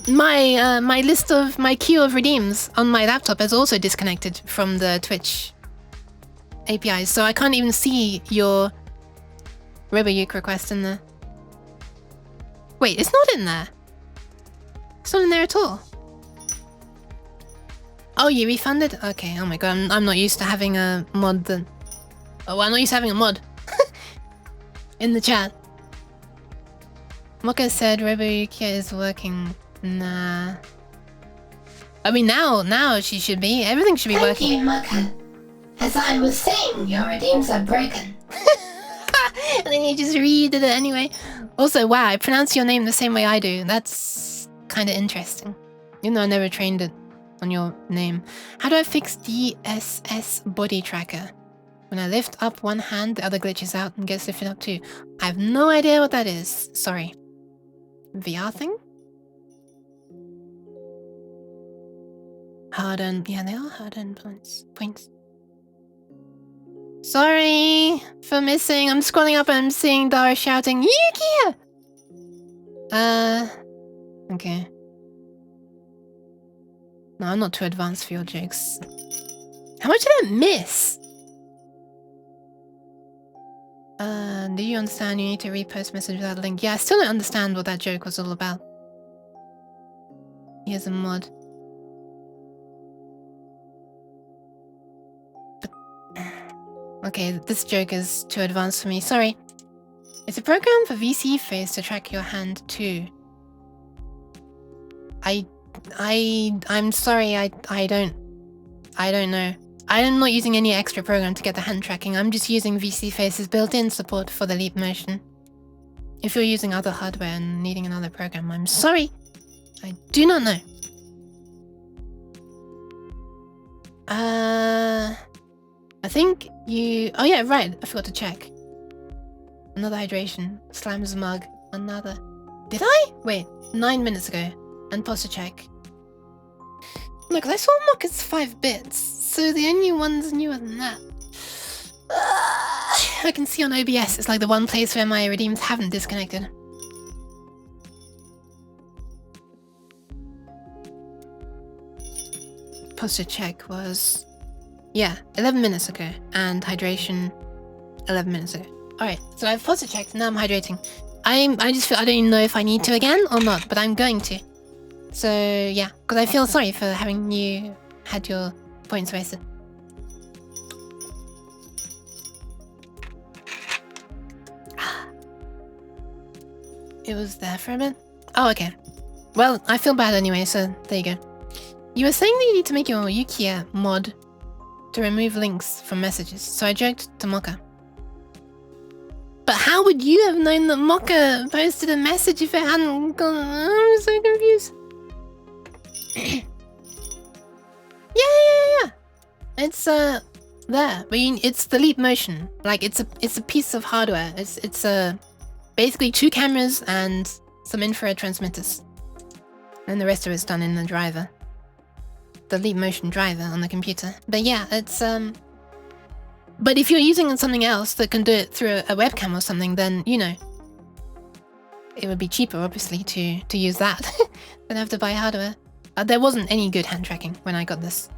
My list of... my queue of redeems on my laptop is also disconnected from the Twitch APIs, so I can't even see your Ribayuk request in there. Wait, it's not in there! It's not in there at all. Oh, you refunded? Okay, oh my god, I'm not used to having a mod that... Oh, I'm not used to having a mod. In the chat. Mocha said Ribayuki is working. Nah. I mean, now she should be. Everything should be Thank working. you, Maka. As I was saying, your redeems are broken. And then you just redid it anyway. Also, wow, I pronounce your name the same way I do. That's kind of interesting. Even though I never trained it on your name. How do I fix DSS body tracker? When I lift up one hand, the other glitches out and gets lifted up too. I have no idea what that is. Sorry. VR thing? Hard-earned... Yeah, they are hard-earned points. Sorry for missing. I'm scrolling up and I'm seeing Dara shouting, Yuki! Okay. No, I'm not too advanced for your jokes. How much did I miss? Do you understand? You need to repost message without a link. Yeah, I still don't understand what that joke was all about. Here's a mod. Okay, this joke is too advanced for me. Sorry. It's a program for VC face to track your hand too. I'm sorry. I don't know. I'm not using any extra program to get the hand tracking. I'm just using VC Face's built-in support for the leap motion. If you're using other hardware and needing another program, I'm sorry. I do not know. I think you... Oh yeah, right. I forgot to check. Another hydration. Slams mug. Another. Did I? Wait, 9 minutes ago. And posture check. Look, I saw Mock is 5 bits, so the only one's newer than that. I can see on OBS, it's like the one place where my redeems haven't disconnected. Posture check was... Yeah, 11 minutes ago. And hydration, 11 minutes ago. Alright, so I've posture checked, now I'm hydrating. I just feel I don't even know if I need to again or not, but I'm going to. So yeah, because I feel sorry for having you had your points wasted. it was there for a bit. Oh, okay. Well, I feel bad anyway, so there you go. You were saying that you need to make your Yukia mod to remove links from messages, so I joked to Mocha. But how would you have known that Mocha posted a message if it hadn't gone? I'm so confused. Yeah. It's there, but it's the Leap Motion. Like it's a piece of hardware. It's basically 2 cameras and some infrared transmitters, and the rest of it's done in the driver, the Leap Motion driver on the computer. But yeah, it's But if you're using something else that can do it through a webcam or something, then you know it would be cheaper, obviously, to use that than have to buy hardware. There wasn't any good hand tracking when I got this.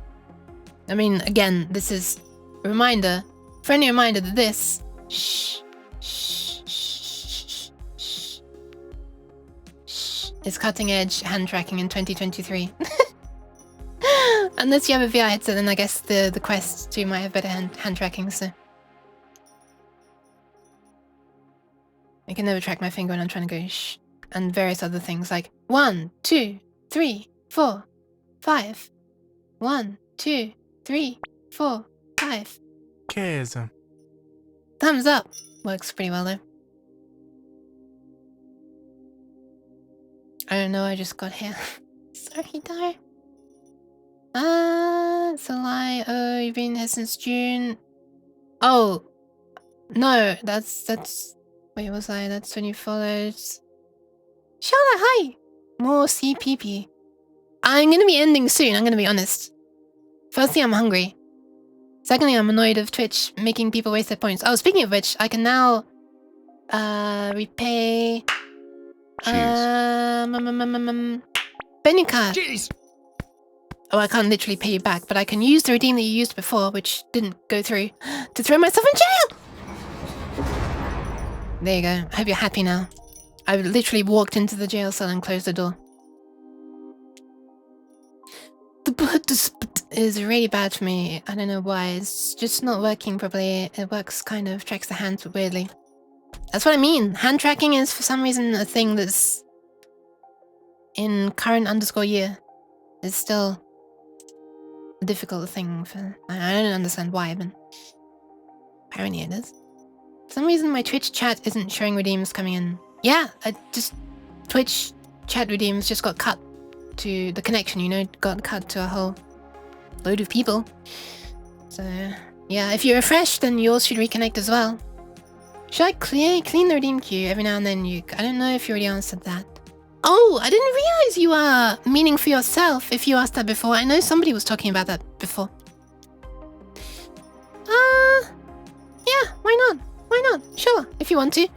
I mean, again, this is a reminder, friendly reminder that this is cutting edge hand tracking in 2023. Unless you have a VR headset, then I guess the Quest 2 might have better hand tracking, so. I can never track my finger when I'm trying to go shh. And various other things like 1, 2, 3, 4, 5. 1, 2, 3, 4, 5. Chiesa. Thumbs up. Works pretty well though. I don't know, I just got here. Sorry, Dar. It's a lie. Oh, you've been here since June. Oh, no, that's. Wait, what was I? That's when you followed. Charlotte, hi. More CPP. I'm gonna be ending soon. I'm gonna be honest. Firstly, I'm hungry. Secondly, I'm annoyed of Twitch making people waste their points. Oh, speaking of which, I can now repay. Benica. Jeez. Oh, I can't literally pay you back, but I can use the redeem that you used before, which didn't go through, to throw myself in jail! There you go. I hope you're happy now. I literally walked into the jail cell and closed the door. The boot is really bad for me. I don't know why. It's just not working properly. It works kind of, tracks the hand weirdly. That's what I mean. Hand tracking is for some reason a thing that's in current_year. It's still a difficult thing for... I don't understand why, but apparently it is. For some reason my Twitch chat isn't showing redeems coming in. Yeah, Twitch chat redeems just got cut to the connection, you know, got cut to a whole load of people. So, yeah, if you refresh, then yours should reconnect as well. Should I clean the redeem queue every now and then? I don't know if you already answered that. Oh, I didn't realize you are meaning for yourself if you asked that before. I know somebody was talking about that before. Yeah, why not? Why not? Sure, if you want to.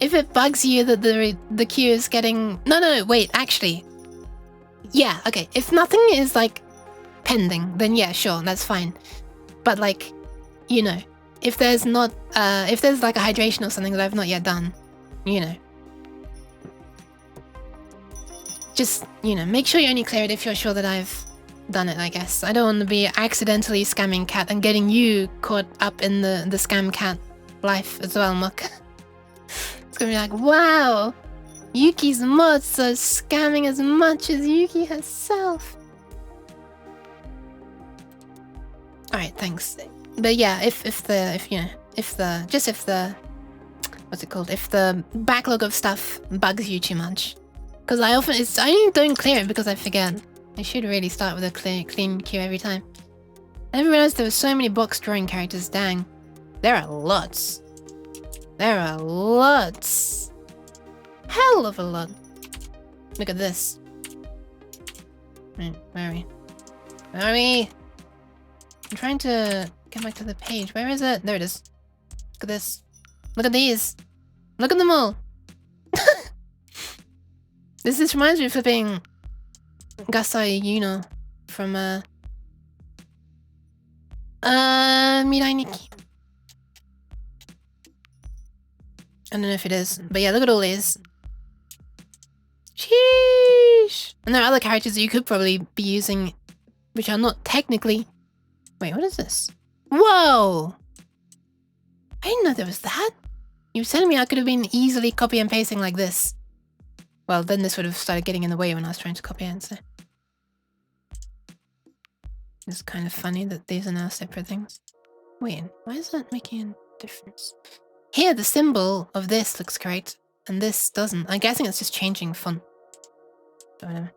If it bugs you that the queue is getting... No, wait, actually. Yeah, okay. If nothing is, like, pending, then yeah, sure, that's fine. But, like, you know, if there's not... if there's, like, a hydration or something that I've not yet done, you know. Just, you know, make sure you only clear it if you're sure that I've done it, I guess. I don't want to be accidentally scamming Cat and getting you caught up in the scam Cat life as well, Muck. It's gonna be like, wow, Yuki's mods are scamming as much as Yuki herself. Alright, thanks. But yeah, if the what's it called? If the backlog of stuff bugs you too much. Because I don't clear it because I forget. I should really start with a clean queue every time. I never realized there were so many box drawing characters, dang. There are lots. There are lots. Hell of a lot. Look at this. Right, where are we? Where are we? I'm trying to get back to the page. Where is it? There it is. Look at this. Look at these. Look at them all. This reminds me of flipping Gasai Yuno from Mirai Nikki. I don't know if it is, but yeah, look at all these. Sheesh! And there are other characters that you could probably be using, which are not technically... Wait, what is this? Whoa! I didn't know there was that. You were telling me I could have been easily copy and pasting like this. Well, then this would have started getting in the way when I was trying to copy it, so. It's kind of funny that these are now separate things. Wait, why is that making a difference? Here, the symbol of this looks correct, and this doesn't. I'm guessing it's just changing font. Or whatever.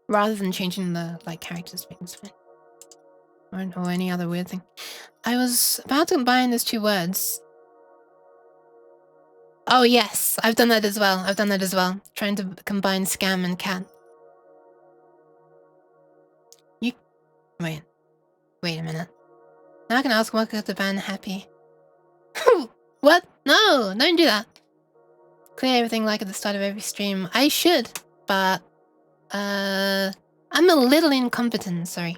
Rather than changing the, like, characters. Or any other weird thing. I was about to combine those two words. Oh, yes. I've done that as well. Trying to combine scam and cat. You... Wait a minute. Now I can ask what got the band happy. What? No, don't do that. Clear everything like at the start of every stream. I should, but... I'm a little incompetent, sorry.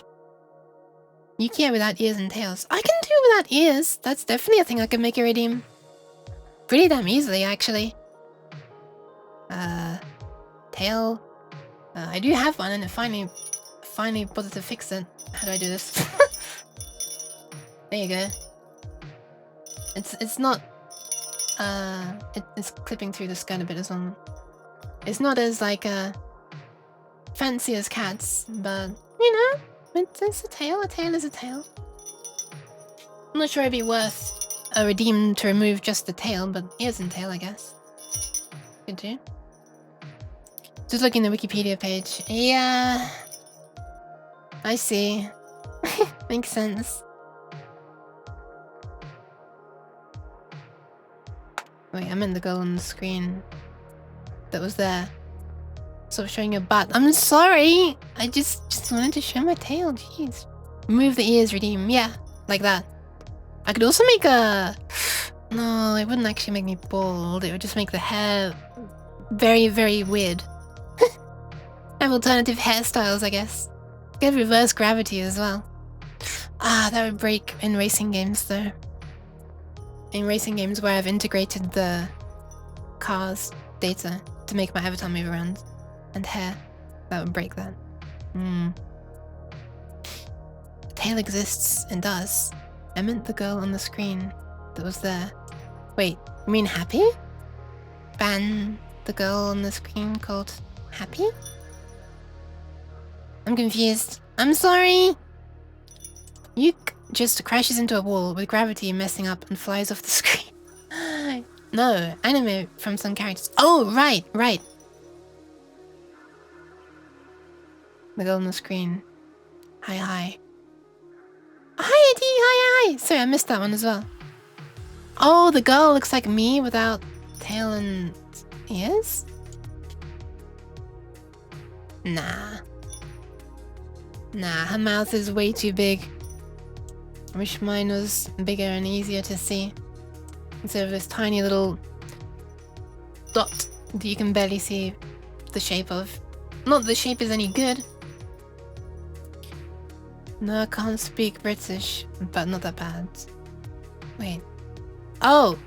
You care without ears and tails. I can do without ears. That's definitely a thing I can make a redeem. Pretty damn easily, actually. Tail. I do have one, and it finally bothered to fix it. How do I do this? There you go. It's not. It's clipping through the skirt a bit as well. It's not as like fancy as cats, but you know, it's a tail. A tail is a tail. I'm not sure it'd be worth a redeem to remove just the tail, but ears and tail, I guess. Could do. Just looking at the Wikipedia page. Yeah. I see. Makes sense. Wait, I meant the girl on the screen that was there. Stop showing your butt. I'm sorry! I just wanted to show my tail, jeez. Remove the ears, redeem. Yeah, like that. I could also make a... No, it wouldn't actually make me bald. It would just make the hair very, very weird. I have alternative hairstyles, I guess. Get reverse gravity as well. Ah, that would break in racing games, though. In racing games where I've integrated the car's data to make my avatar move around and hair, that would break that. The tail exists and does. I meant the girl on the screen that was there. Wait, you mean Happy? Ban the girl on the screen called Happy? I'm confused. I'm sorry! Yuke just crashes into a wall with gravity messing up and flies off the screen. No, anime from some characters. Oh, right. The girl on the screen. Hi. Hi, Eddie. Hi. Sorry, I missed that one as well. Oh, the girl looks like me without tail and ears? Nah, her mouth is way too big. I wish mine was bigger and easier to see. Instead of this tiny little dot that you can barely see the shape of. Not that the shape is any good. No, I can't speak British, but not that bad. Wait. Oh!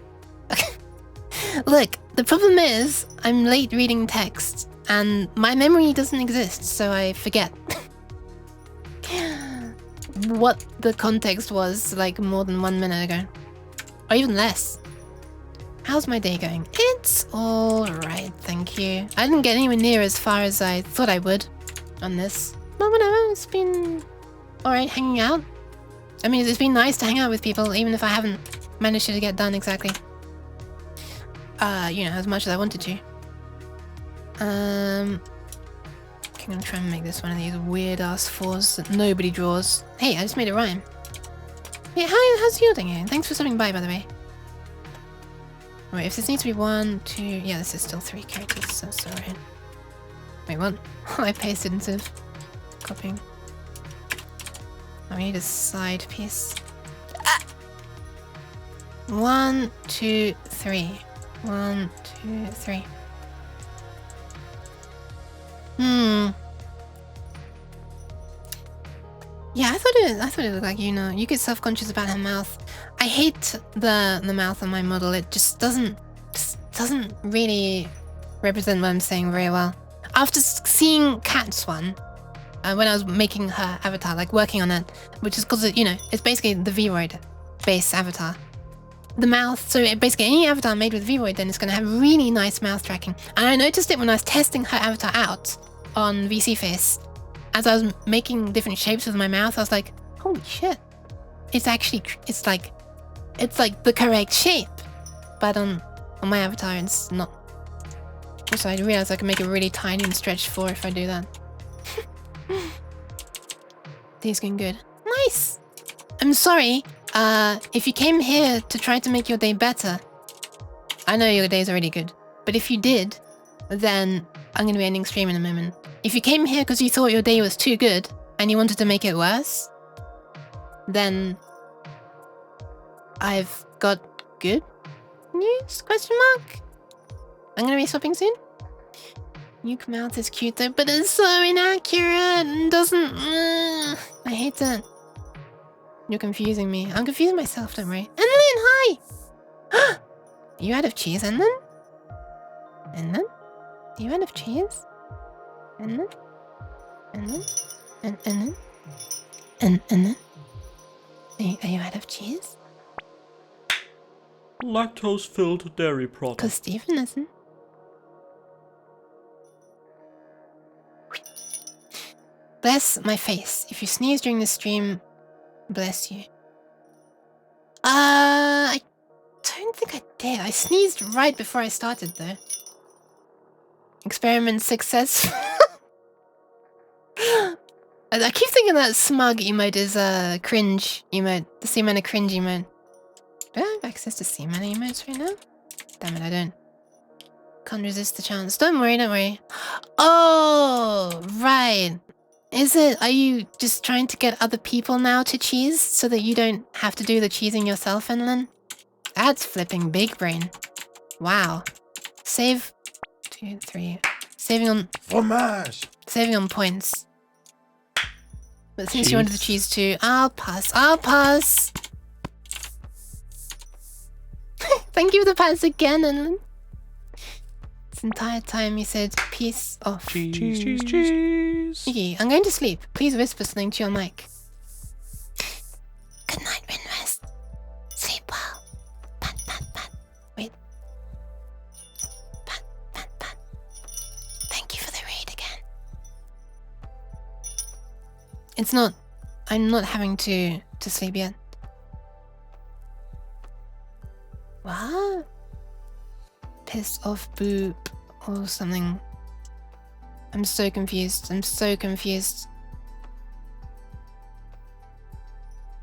Look, the problem is, I'm late reading text, and my memory doesn't exist, so I forget. What the context was like more than 1 minute ago. Or even less. How's my day going? It's alright, thank you. I didn't get anywhere near as far as I thought I would on this. But whatever, it's been alright hanging out. I mean, it's been nice to hang out with people, even if I haven't managed to get done exactly. You know, as much as I wanted to. I'm gonna try and make this one of these weird ass fours that nobody draws. Hey, I just made a rhyme. Yeah, how's your doing? Thanks for stopping by the way. Wait, if this needs to be 1, 2... Yeah, this is still 3 characters, so it's alright. Wait, what? I pasted instead of copying. Oh, we need a side piece. Ah! 1, 2, 3. 1, 2, 3. Yeah, I thought it looked like, you know, you get self-conscious about her mouth. I hate the mouth on my model. It just doesn't really represent what I'm saying very well. After seeing Kat's one, when I was making her avatar, like working on it, which is because, you know, it's basically the Vroid base avatar. the mouth. So basically any avatar made with Void then is going to have really nice mouth tracking. And I noticed it when I was testing her avatar out on VC Face. As I was making different shapes with my mouth, I was like, holy shit. It's actually, it's like the correct shape. But on my avatar, it's not. Also, I realized I can make it really tiny and stretched for if I do that. These going good. Nice! I'm sorry, if you came here to try to make your day better, I know your day's already good, but if you did, then I'm gonna be ending stream in a moment. If you came here because you thought your day was too good and you wanted to make it worse, then I've got good news? Question mark? I'm gonna be swapping soon. Nuke mouth is cute though, but it's so inaccurate and doesn't. I hate that. You're confusing me. I'm confusing myself, don't worry. Enlin, hi! Are you out of cheese, Enlin? Enlin? Are you out of cheese? Enlin? Enlin? Enlin? Enlin? Are you out of cheese? Lactose-filled dairy product. Because Stephen isn't. Bless my face. If you sneeze during the stream, bless you. I don't think I did. I sneezed right before I started though. Experiment success. I keep thinking that smug emote is a cringe emote. The same amount of cringe emote. Do I have access to same amount of emotes right now? Damn it, I don't. Can't resist the chance. Don't worry, don't worry. Oh, right. Is it? Are you just trying to get other people now to cheese so that you don't have to do the cheesing yourself, Enlin? That's flipping big brain. Wow. Save 2, 3. Saving on Fromage. saving on points. But since you wanted to cheese too, I'll pass. I'll pass. Thank you for the pass again, Enlin. This entire time you said peace off. Cheese, cheese, cheese. Iggy, I'm going to sleep. Please whisper something to your mic. Good night, Winrest. Sleep well. Pat, pat, pat. Wait. Pat, pat, pat. Thank you for the raid again. It's not... I'm not having to sleep yet. What? Piss off boop or something. I'm so confused. I'm so confused.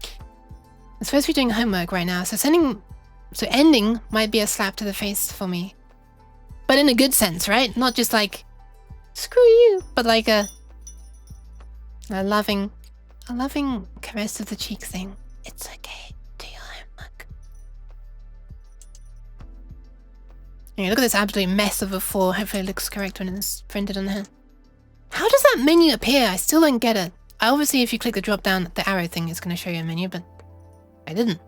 I'm supposed to be doing homework right now, so ending might be a slap to the face for me. But in a good sense, right? Not just like, screw you, but like a loving caress of the cheek saying, it's okay, do your homework. Yeah, look at this absolute mess of a 4. Hopefully it looks correct when it's printed on here. How does that menu appear? I still don't get it. Obviously, if you click the drop down, the arrow thing is going to show you a menu, but I didn't.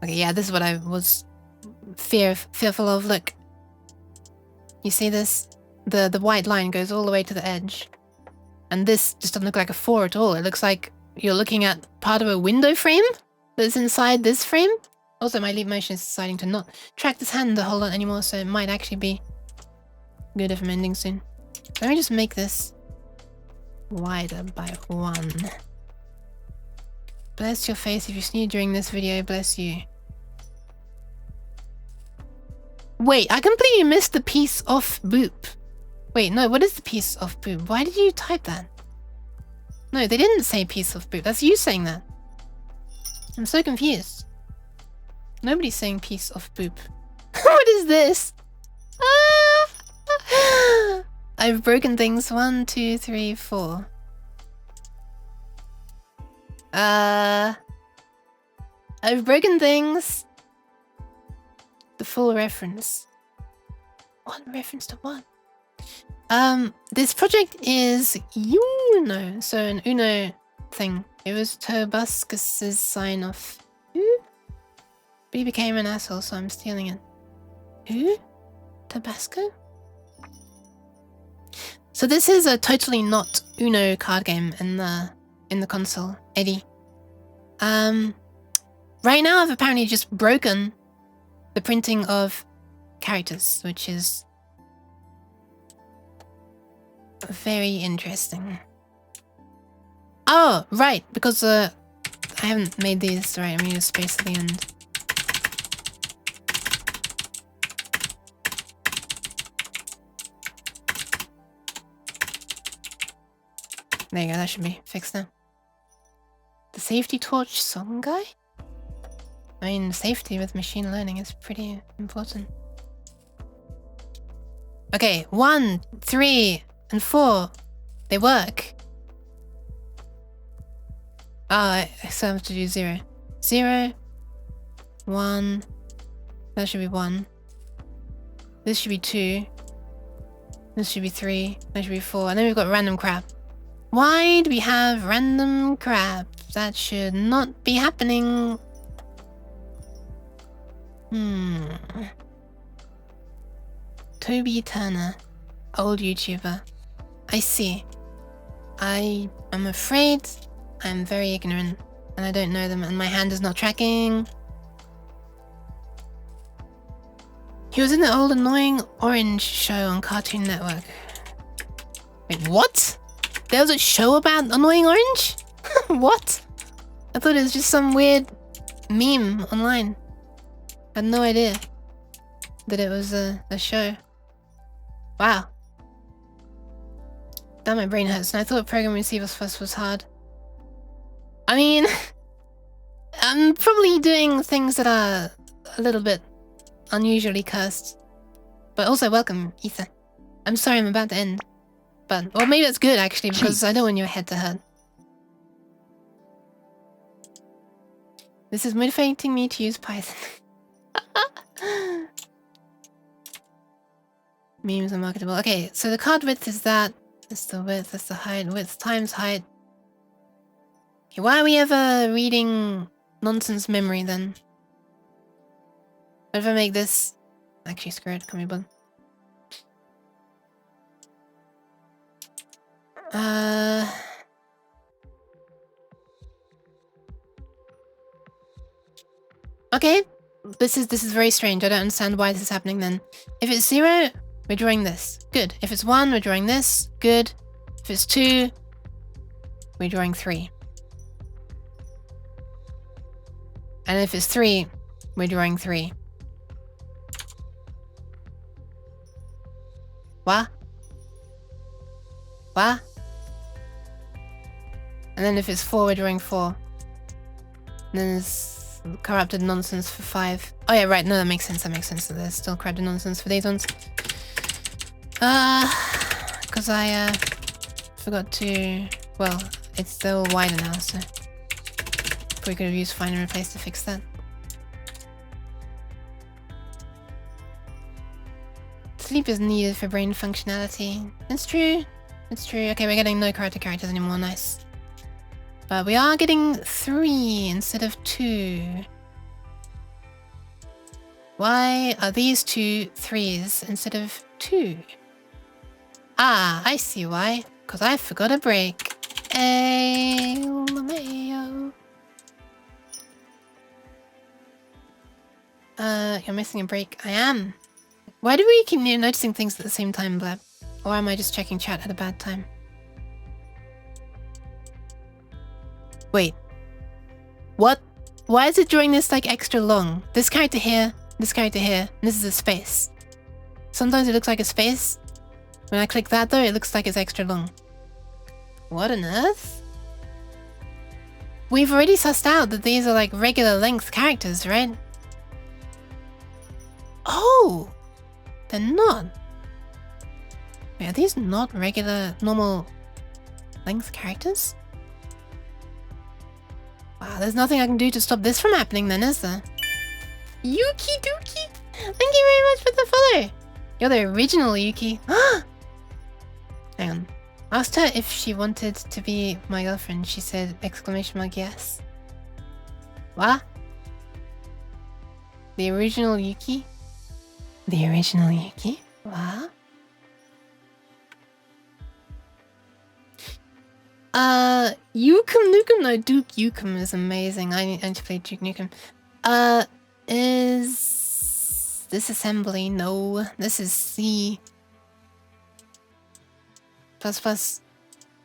Okay, yeah, this is what I was fearful of. Look. You see this? The white line goes all the way to the edge. And this just doesn't look like a 4 at all. It looks like you're looking at part of a window frame that's inside this frame. Also, my leap motion is deciding to not track this hand a whole lot anymore, so it might actually be good if I'm ending soon. Let me just make this wider by 1. Bless your face if you sneeze during this video, bless you. Wait, I completely missed the piece off boop. Wait, no, what is the piece off boop? Why did you type that? No, they didn't say piece off boop. That's you saying that. I'm so confused. Nobody's saying piece off boop. What is this? Ah! I've broken things. 1, 2, 3, 4. I've broken things. The full reference. What reference to what? This project is Uno, so an Uno thing. It was Tobuscus's sign off. Who? But he became an asshole, so I'm stealing it. Who? Tabasco? So this is a totally not Uno card game in the console, Eddie. Right now I've apparently just broken the printing of characters, which is very interesting. Oh, right, because I haven't made these right. I'm using space at the end. There you go, that should be fixed now. The safety torch song guy? I mean, safety with machine learning is pretty important. Okay, 1, 3, and 4. They work. Oh, I still have to do 0. 0, 1. That should be 1. This should be 2. This should be 3. That should be 4. And then we've got random crap. Why do we have random crap? That should not be happening. Toby Turner. Old YouTuber. I see. I am afraid I'm very ignorant. And I don't know them and my hand is not tracking. He was in the old annoying orange show on Cartoon Network. Wait, what? There was a show about annoying orange? What? I thought it was just some weird meme online. I had no idea that it was a show. Wow. Damn, my brain hurts. And I thought programming C++ was hard. I mean, I'm probably doing things that are a little bit unusually cursed. But also, welcome, Ether. I'm sorry I'm about to end. But, well, maybe that's good, actually, because I don't want your head to hurt. This is motivating me to use Python. Memes are marketable. Okay, so the card width is that. That's the width, that's the height. Width times height. Okay, why are we ever reading nonsense memory, then? What if I make this... Actually, screw it. Come here, bud. Okay, this is very strange. I don't understand why this is happening then. If it's 0, we're drawing this. Good. If it's 1, we're drawing this. Good. If it's 2, we're drawing 3. And if it's 3, we're drawing 3. What? What? And then if it's 4, we're drawing 4. And then there's corrupted nonsense for 5. Oh yeah, right. No, that makes sense. That makes sense. So there's still corrupted nonsense for these ones. Because I forgot to... Well, it's still wider now, so... Probably could have used find and replace to fix that. Sleep is needed for brain functionality. It's true. It's true. Okay, we're getting no corrupted characters anymore. Nice. But we are getting 3 instead of 2. Why are these 2 3s instead of 2? Ah, I see why. Because I forgot a break. LMAO. You're missing a break. I am. Why do we keep noticing things at the same time, Blab? Or am I just checking chat at a bad time? Wait. What? Why is it drawing this like extra long? This character here, and this is a space. Sometimes it looks like a space. When I click that though, it looks like it's extra long. What on earth? We've already sussed out that these are like regular length characters, right? Oh! They're not. Wait, are these not regular, normal length characters? Wow, there's nothing I can do to stop this from happening then, is there? Yuki Dookie! Thank you very much for the follow! You're the original Yuki. Hang on. Asked her if she wanted to be my girlfriend. She said, exclamation mark, yes. What? The original Yuki? The original Yuki? What? Yukum Nukem? No, Duke Yukum is amazing. I need to play Duke Nukem. Is this No, this is C++.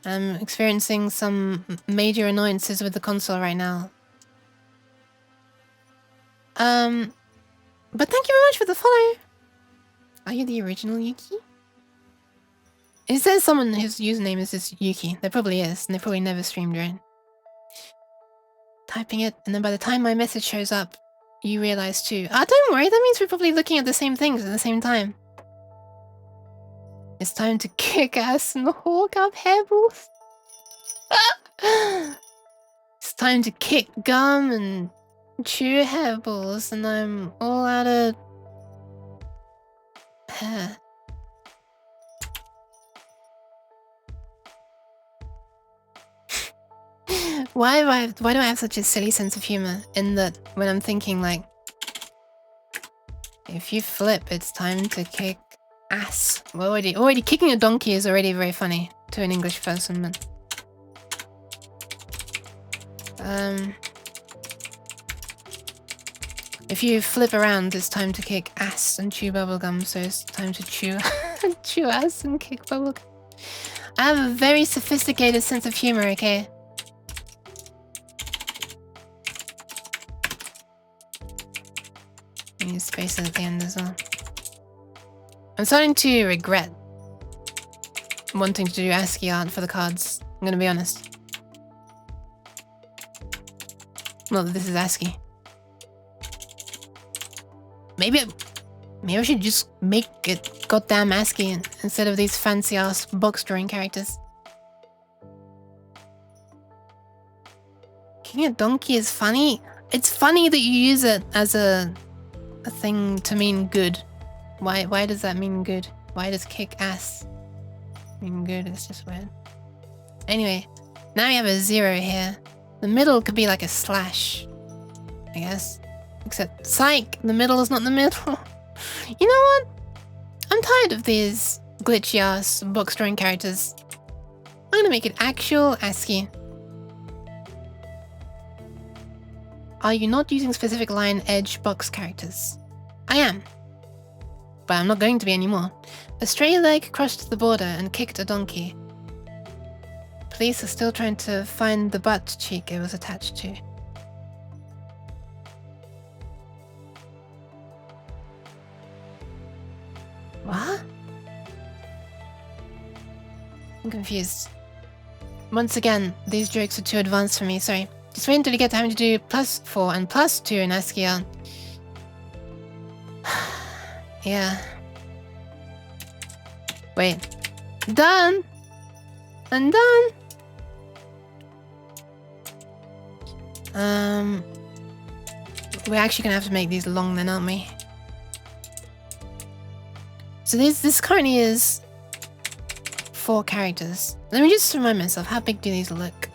I'm experiencing some major annoyances with the console right now. But thank you very much for the follow. Are you the original Yuki? It says someone whose username is just Yuki. There probably is, and they probably never streamed, right? Typing it, and then by the time my message shows up, you realize too. Ah, don't worry, that means we're probably looking at the same things at the same time. It's time to kick ass and hawk up hairballs. It's time to kick gum and chew hairballs, and I'm all out of hair. Why do I have such a silly sense of humor in that when I'm thinking like, if you flip, it's time to kick ass. Well, already kicking a donkey is already very funny to an English person, but if you flip around, it's time to kick ass and chew bubblegum, so it's time to chew chew ass and kick bubblegum. I have a very sophisticated sense of humor, okay? I need spaces at the end as well. I'm starting to regret wanting to do ASCII art for the cards. I'm gonna be honest. Not that this is ASCII. Maybe I should just make it goddamn ASCII instead of these fancy ass box drawing characters. Kicking a donkey is funny. It's funny that you use it as a thing to mean good. Why does that mean good? Why does kick ass mean good? It's just weird. Anyway, now we have a 0 here. The middle could be like a slash, I guess. Except, psych, the middle is not the middle. You know what? I'm tired of these glitchy ass box drawing characters. I'm gonna make it actual ASCII. Are you not using specific line edge box characters? I am. But I'm not going to be anymore. A stray leg crossed the border and kicked a donkey. Police are still trying to find the butt cheek it was attached to. What? I'm confused. Once again, these jokes are too advanced for me, sorry. Just wait until you get to having to do +4 and +2 in ASCII art. Yeah. Wait. Done! I'm done! We're actually gonna have to make these long then, aren't we? So this currently is 4 characters. Let me just remind myself, how big do these look?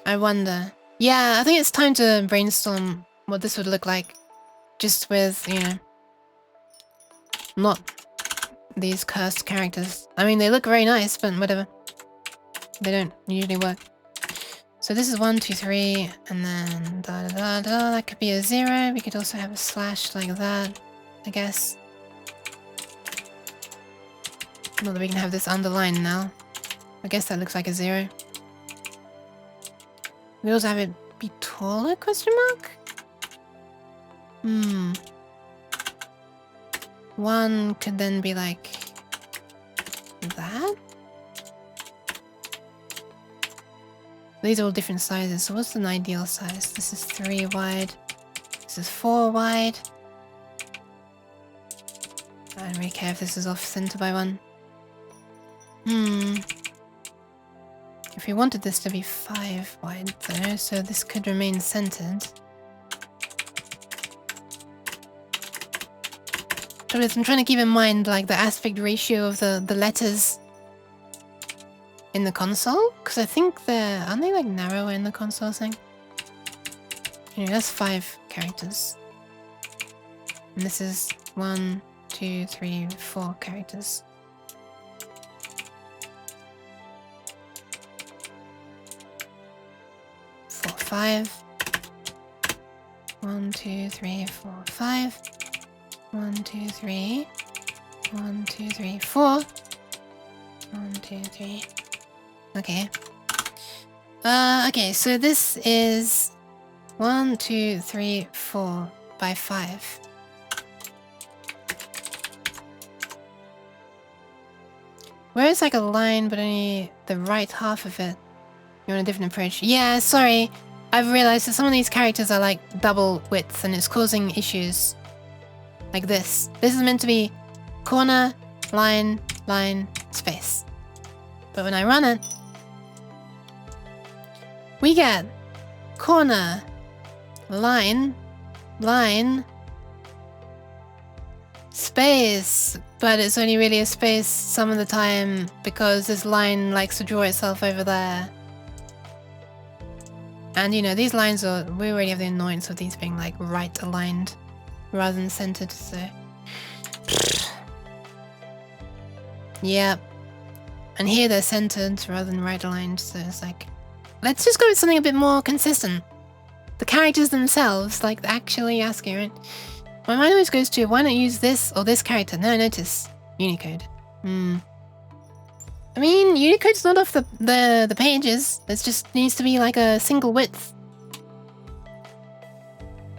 I wonder. Yeah, I think it's time to brainstorm what this would look like. Just with, you know, not these cursed characters. I mean, they look very nice, but whatever. They don't usually work. So this is 1, 2, 3, and then da da da da. That could be a 0. We could also have a slash like that, I guess. Not that we can have this underlined now. I guess that looks like a 0. We also have it be taller, question mark? 1 could then be like that? These are all different sizes, so what's an ideal size? This is 3 wide. This is 4 wide. I don't really care if this is off center by 1. If we wanted this to be 5 wide though, so this could remain centered. I'm trying to keep in mind like the aspect ratio of the letters in the console, because I think aren't they like narrower in the console thing? Anyway, that's 5 characters. And this is 1, 2, 3, 4 characters. Four, 5. 1, 2, 3, 4, 5. 1, 2, 3. 1, 2, 3, 4. 1, 2, 3. Okay. Okay, so this is 1, 2, 3, 4 by 5. Where it's like a line, but only the right half of it. You want a different approach? Yeah, sorry. I've realized that some of these characters are like double width and it's causing issues. Like this. This is meant to be corner, line, line, space. But when I run it, we get corner, line, line, space. But it's only really a space some of the time because this line likes to draw itself over there. And you know, these lines are, we already have the annoyance of these being like right aligned rather than centered, so. Yep. And here they're centered rather than right aligned, so it's like, let's just go with something a bit more consistent. The characters themselves, like actually asking, right? My mind always goes to, why not use this or this character? Now I notice. Unicode. I mean, Unicode's not off the pages. It just needs to be like a single width.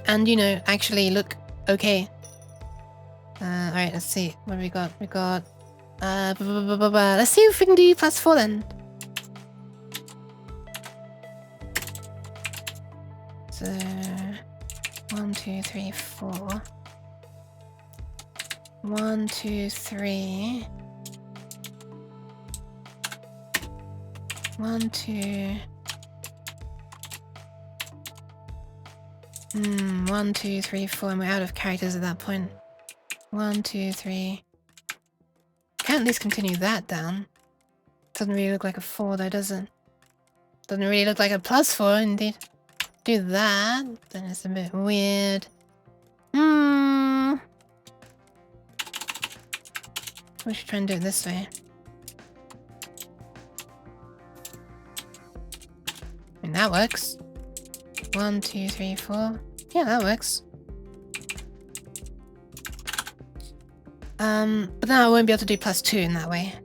And, you know, actually look okay. Alright, let's see. What have we got? We got... let's see if we can do +4 then. So... 1, 2, 3, 4. 1, 2, 3. 1, 2. 1, 2, 3, 4, and we're out of characters at that point. 1, 2, 3. Can't at least continue that down. Doesn't really look like a 4 though, does it? Doesn't really look like a +4 indeed. Do that, then it's a bit weird. We should try and do it this way. And that works. 1, 2, 3, 4. Yeah, that works. But then I won't be able to do +2 in that way.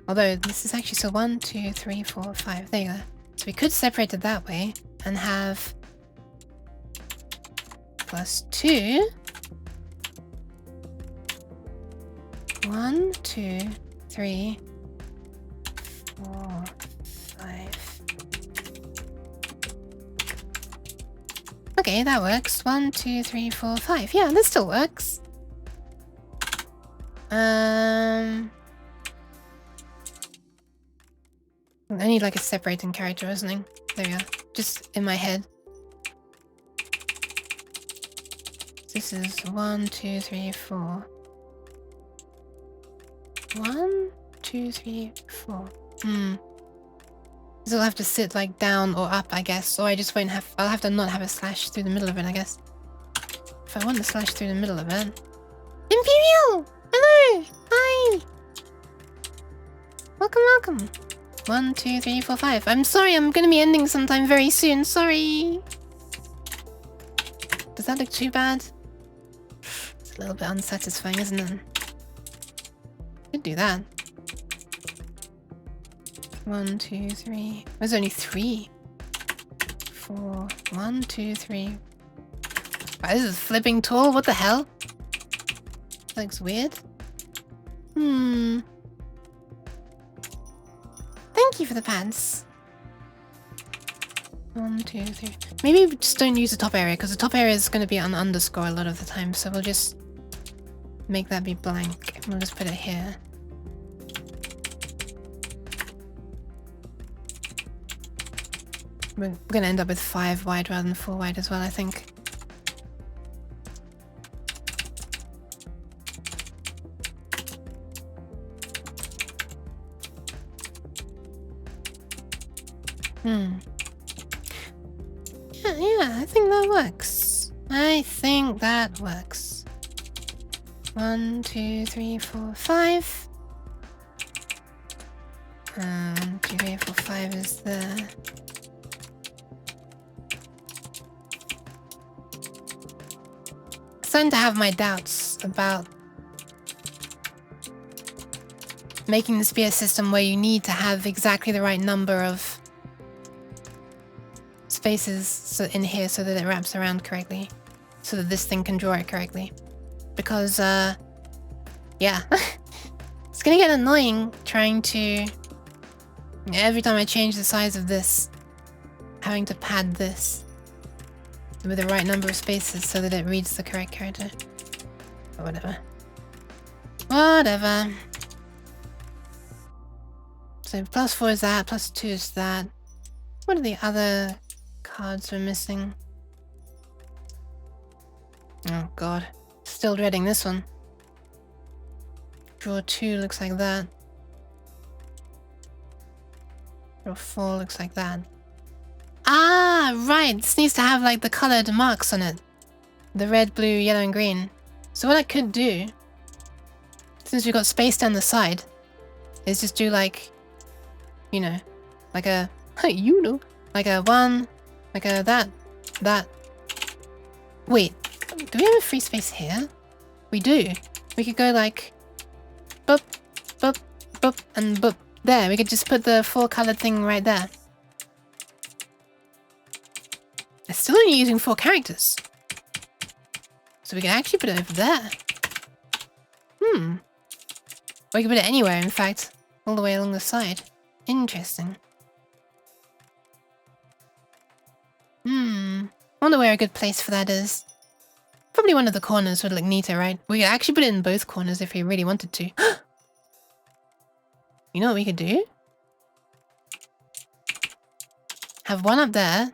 Although this is actually so 1, 2, 3, 4, 5. There you go. So we could separate it that way and have +2. 1, 2, 3, 4, 5. Okay, that works. 1, 2, 3, 4, 5. Yeah, this still works. I need like a separating character or something. There we go. Just in my head. This is 1, 2, 3, 4. 1, 2, 3, 4. This will have to sit like down or up, I guess. Or I just won't have... I'll have to not have a slash through the middle of it, I guess. If I want a slash through the middle of it... Imperial! Hello! Hi! Welcome, welcome. 1, 2, 3, 4, 5. I'm sorry, I'm gonna be ending sometime very soon. Sorry. Does that look too bad? It's a little bit unsatisfying, isn't it? Could do that. 1, 2, 3. There's only 3. 4. 1, 2, 3. Wow, this is flipping tall. What the hell? That looks weird. Thank you for the pants. 1, 2, 3. Maybe we just don't use the top area because the top area is going to be an underscore a lot of the time. So we'll just make that be blank. We'll just put it here. We're going to end up with 5 wide rather than 4 wide as well, I think. Yeah, I think that works. I think that works. 1, 2, 3, 4, 5. 1, 2, 3, 4, 5 is there. Starting to have my doubts about making this be a system where you need to have exactly the right number of spaces in here so that it wraps around correctly, so that this thing can draw it correctly. Because, yeah, it's gonna get annoying trying to, every time I change the size of this, having to pad this with the right number of spaces so that it reads the correct character. Or whatever. Whatever. So +4 is that, +2 is that. What are the other cards we're missing? Oh god. Still dreading this one. Draw 2 looks like that. Draw 4 looks like that. Ah, right. This needs to have like the colored marks on it. The red, blue, yellow, and green. So what I could do, since we've got space down the side, is just do like, you know, like a, you know, like a 1, like a that. Wait, do we have a free space here? We do. We could go like, boop, boop, boop, and boop. There, we could just put the 4 colored thing right there. It's still only using 4 characters. So we can actually put it over there. Or we can put it anywhere, in fact. All the way along the side. Interesting. Wonder where a good place for that is. Probably one of the corners would look neater, right? We could actually put it in both corners if we really wanted to. You know what we could do? Have one up there.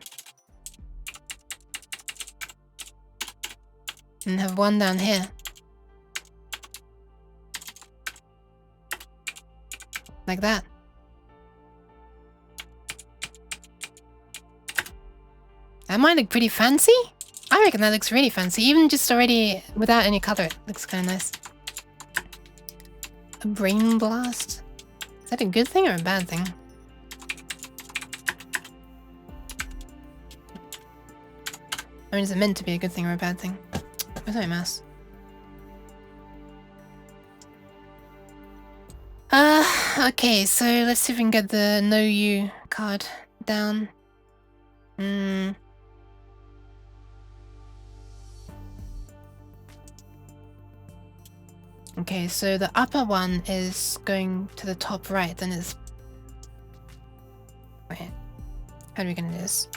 And have one down here. Like that. That might look pretty fancy. I reckon that looks really fancy. Even just already without any color, it looks kind of nice. A brain blast? Is that a good thing or a bad thing? I mean, is it meant to be a good thing or a bad thing? Where's my mouse? Okay, so let's see if we can get the No You card down. Okay, so the upper one is going to the top right, then it's... Wait, how are we gonna do this?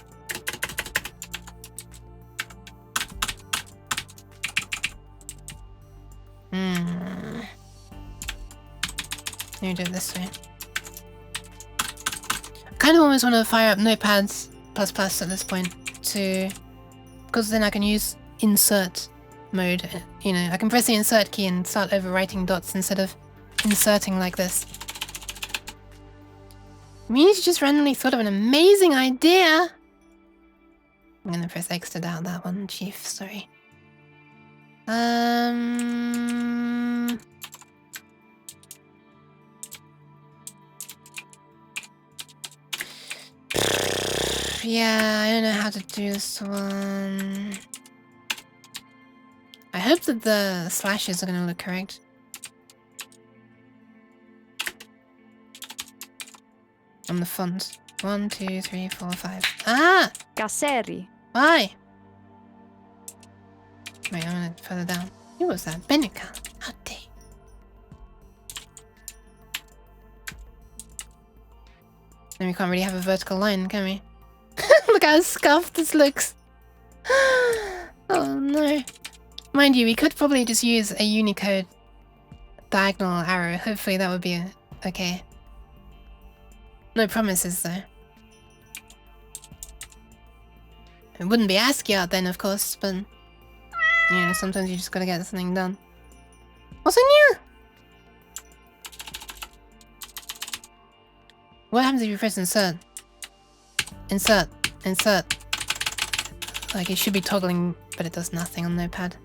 Let me do it this way. I kind of almost want to fire up Notepads ++ at this point to... Because then I can use insert mode, you know, I can press the insert key and start overwriting dots instead of inserting like this. We just randomly thought of an amazing idea! I'm gonna press X to doubt that one, Chief, sorry. Yeah, I don't know how to do this one. I hope that the slashes are gonna look correct. On the font. 1, 2, 3, 4, 5. Ah! Casseri. Why? Wait, I'm gonna further down. Who was that? Benica. How dare you? Then we can't really have a vertical line, can we? Look how scuffed this looks. Oh no. Mind you, we could probably just use a Unicode diagonal arrow. Hopefully that would be okay. No promises though. It wouldn't be ASCII art then, of course, but you know, sometimes you just gotta get something done. What's in here? What happens if you press insert? Insert. Insert. Like, it should be toggling, but it does nothing on Notepad.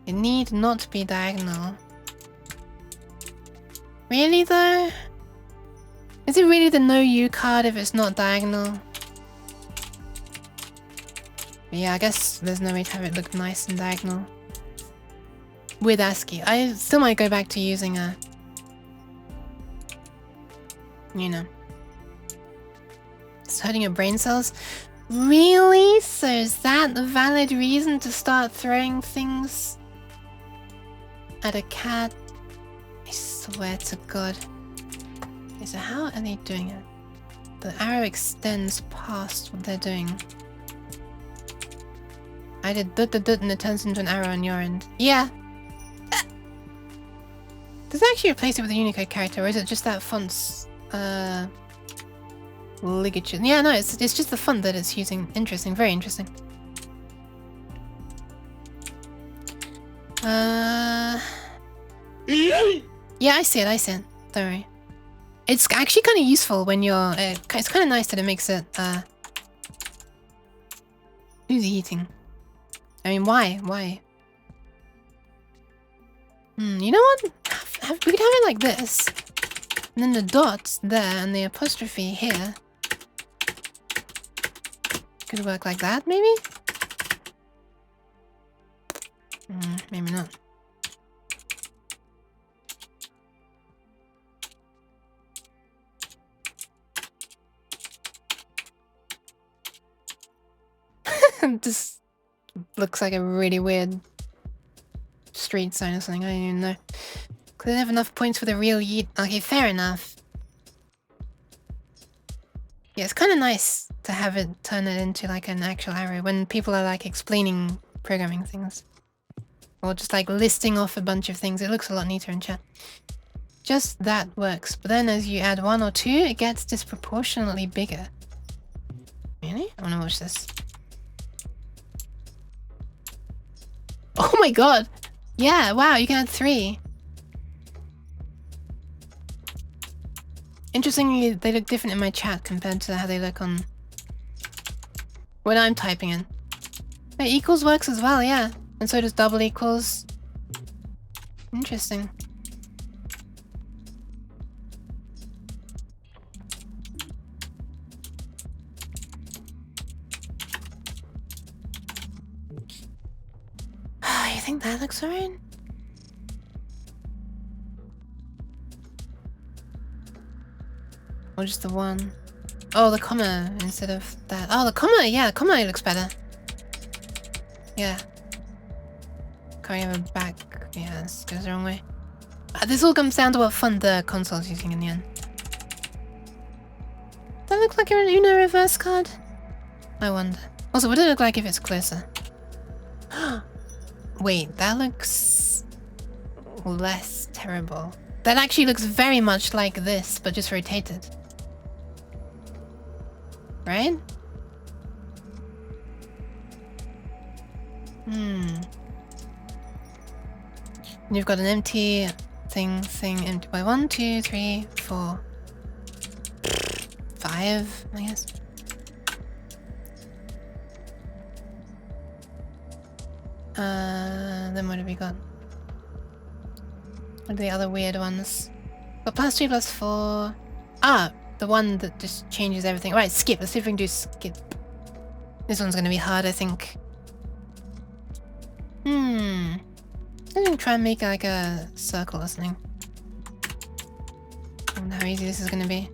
It need not be diagonal. Really, though? Is it really the no U card if it's not diagonal? But yeah, I guess there's no way to have it look nice and diagonal. With ASCII. I still might go back to using a... You know. It's hurting your brain cells? Really? So is that a valid reason to start throwing things at a cat? I swear to God. Okay, so how are they doing it? The arrow extends past what they're doing. I did dut dut dut and it turns into an arrow on your end. Yeah. Does it actually replace it with a Unicode character, or is it just that font's ligature? Yeah, no, it's just the font that it's using. Interesting, very interesting. Yeah, I see it, don't worry. It's actually kind of useful when you're... it's kind of nice that it makes it... Who's eating? I mean, why? Why? You know what? We could have it like this. And then the dots there and the apostrophe here. Could work like that, maybe? Maybe not. This looks like a really weird street sign or something. I don't even know. Could I have enough points for the real yeet? Okay, fair enough. Yeah, it's kind of nice to have it turn it into like an actual arrow when people are like explaining programming things. Or just like listing off a bunch of things. It looks a lot neater in chat. Just that works. But then as you add 1 or 2, it gets disproportionately bigger. Really? I want to watch this. Oh my god! Yeah, wow, you can add 3. Interestingly, they look different in my chat compared to how they look on... when I'm typing in. Wait, equals works as well, yeah. And so does double equals. Interesting. You think that looks alright? Or just the one? Oh, the comma instead of that. Oh, the comma, yeah, the comma looks better. Yeah. Can't have a back. Yeah, this goes the wrong way. This all comes down to what font the console's using in the end. That looks like an Uno reverse card? I wonder. Also, what does it look like if it's closer? Wait, that looks less terrible. That actually looks very much like this, but just rotated. Right? And you've got an empty thing, empty by 1, 2, 3, 4, 5, I guess. Then what have we got? What are the other weird ones? Got +3, +4. Ah, the one that just changes everything. Right, skip. Let's see if we can do skip. This one's gonna be hard, I think. I'm gonna try and make like a circle or something. I wonder how easy this is gonna be.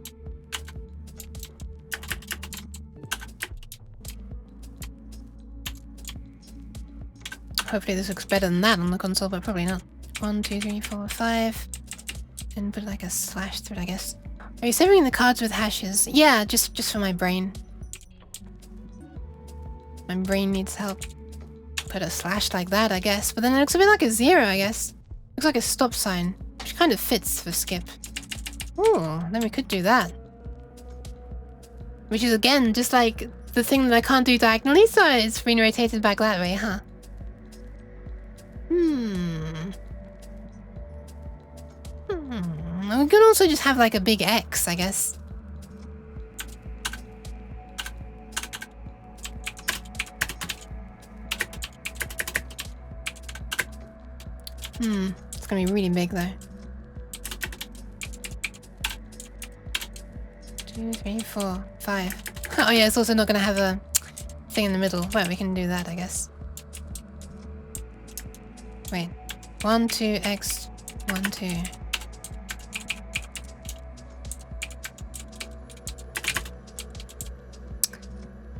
Hopefully this looks better than that on the console, but probably not. 1, 2, 3, 4, 5. And put like a slash through it, I guess. Are you saving the cards with hashes? Yeah, just for my brain. My brain needs help. Put a slash like that, I guess. But then it looks a bit like a 0, I guess. Looks like a stop sign, which kind of fits for skip. Ooh, then we could do that. Which is again, just like the thing that I can't do diagonally, so it's been rotated back that way, huh? We could also just have like a big X, I guess. It's gonna be really big though. 2, 3, 4, 5. Oh yeah, it's also not gonna have a thing in the middle. Well, we can do that, I guess. Wait. 1, 2, X, 1, 2.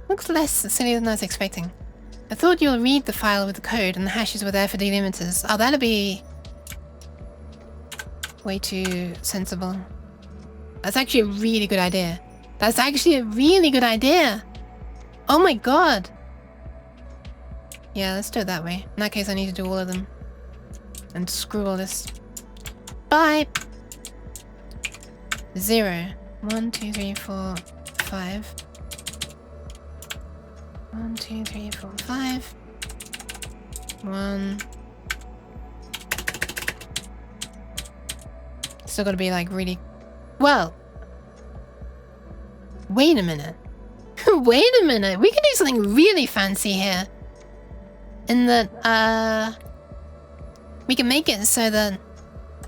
Looks less silly than I was expecting. I thought you'll read the file with the code and the hashes were there for delimiters. Oh, that'll be way too sensible. That's actually a really good idea. That's actually a really good idea. Oh my god. Yeah, let's do it that way. In that case, I need to do all of them. And screw all this. Bye. 0. 1, 2, 3, 4, 5. 1, 2, 3, 4, 5. 1. Still gotta be like really... Well. Wait a minute. Wait a minute. We can do something really fancy here. In that, we can make it so that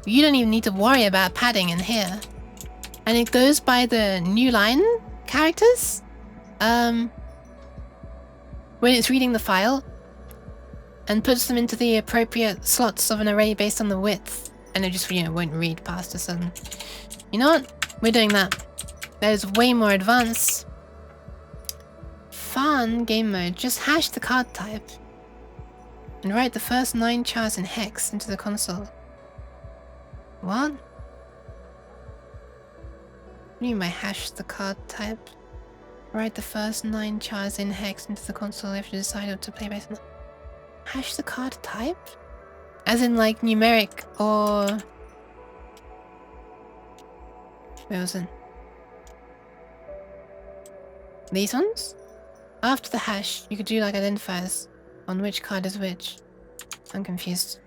you don't even need to worry about padding in here. And it goes by the new line characters. When it's reading the file and puts them into the appropriate slots of an array based on the width, and it just, you know, won't read past a certain... You know what? We're doing that. That is way more advanced. Fun game mode. Just hash the card type and write the first 9 chars in hex into the console. What? What do you mean by hash the card type? Write the first 9 chars in hex into the console if you decide to play based on... Hash the card type? As in like numeric or... Where was it? These ones? After the hash, you could do like identifiers on which card is which. I'm confused.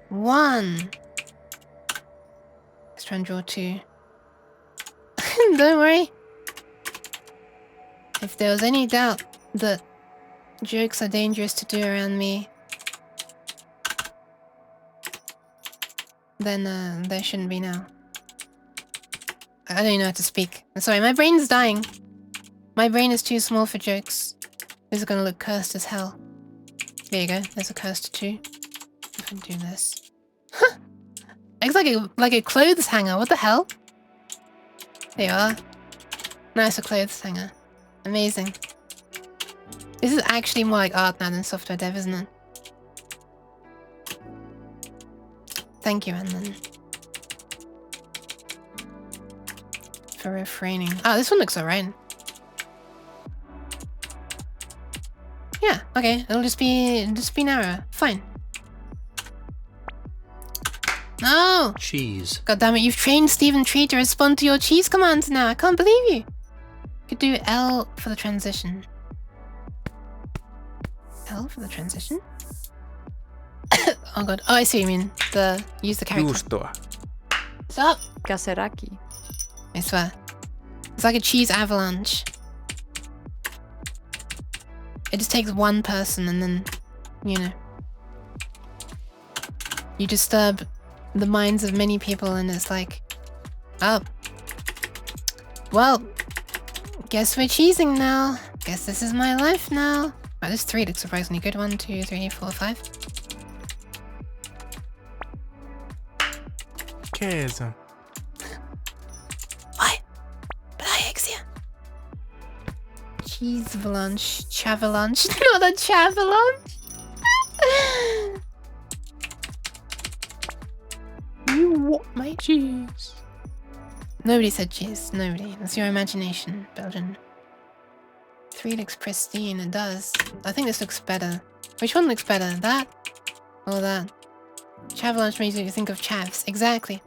1. Let's try and draw 2. Don't worry. If there was any doubt that jokes are dangerous to do around me, then there shouldn't be now. I don't even know how to speak. I'm sorry, my brain's dying. My brain is too small for jokes. This is gonna look cursed as hell. There you go, there's a cursed 2. I can do this. Huh! Looks like a clothes hanger, what the hell? There you are. Nice, a clothes hanger. Amazing. This is actually more like art now than software dev, isn't it? Thank you, Anlin. For refraining. Oh, this one looks alright. Yeah, okay. It'll just be narrow. Fine. No! Cheese. God damn it, you've trained Stephen Tree to respond to your cheese commands now. I can't believe you. Could do L for the transition. L for the transition? Oh god. Oh, I see what you mean. Use the character. Juustoa. Stop! Kaseraki. I swear. It's like a cheese avalanche. It just takes one person and then, you know. You disturb the minds of many people and it's like, oh. Well, guess we're cheesing now. Guess this is my life now. Oh, this 3 looks surprisingly good. 1, 2, 3, 4, 5. Käse. Why? Brexia. Cheese avalanche. Chavalanche. Not a chavalanche. You want my cheese? Nobody said cheese. Nobody. That's your imagination, Belgian. 3 looks pristine. It does. I think this looks better. Which one looks better? That? Or that? Chavalanche makes you think of chavs. Exactly.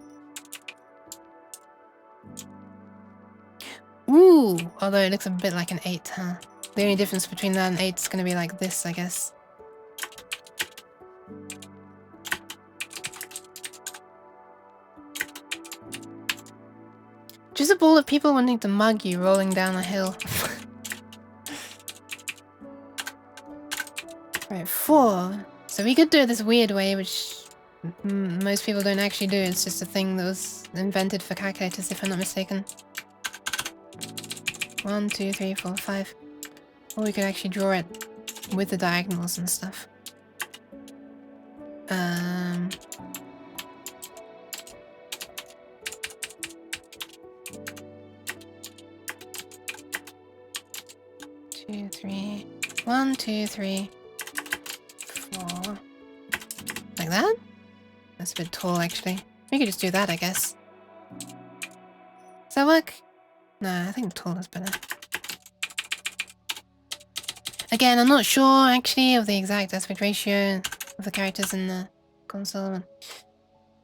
Ooh! Although it looks a bit like an 8, huh? The only difference between that and 8 is gonna be like this, I guess. Just a ball of people wanting to mug you rolling down a hill. Right, 4. So we could do it this weird way, which most people don't actually do. It's just a thing that was invented for calculators, if I'm not mistaken. 1, 2, 3, 4, 5. Or we could actually draw it with the diagonals and stuff. Two, three. 1, 2, 3, 4. Like that? That's a bit tall, actually. We could just do that, I guess. Does that work? Nah, I think tall is better. Again, I'm not sure, actually, of the exact aspect ratio of the characters in the console.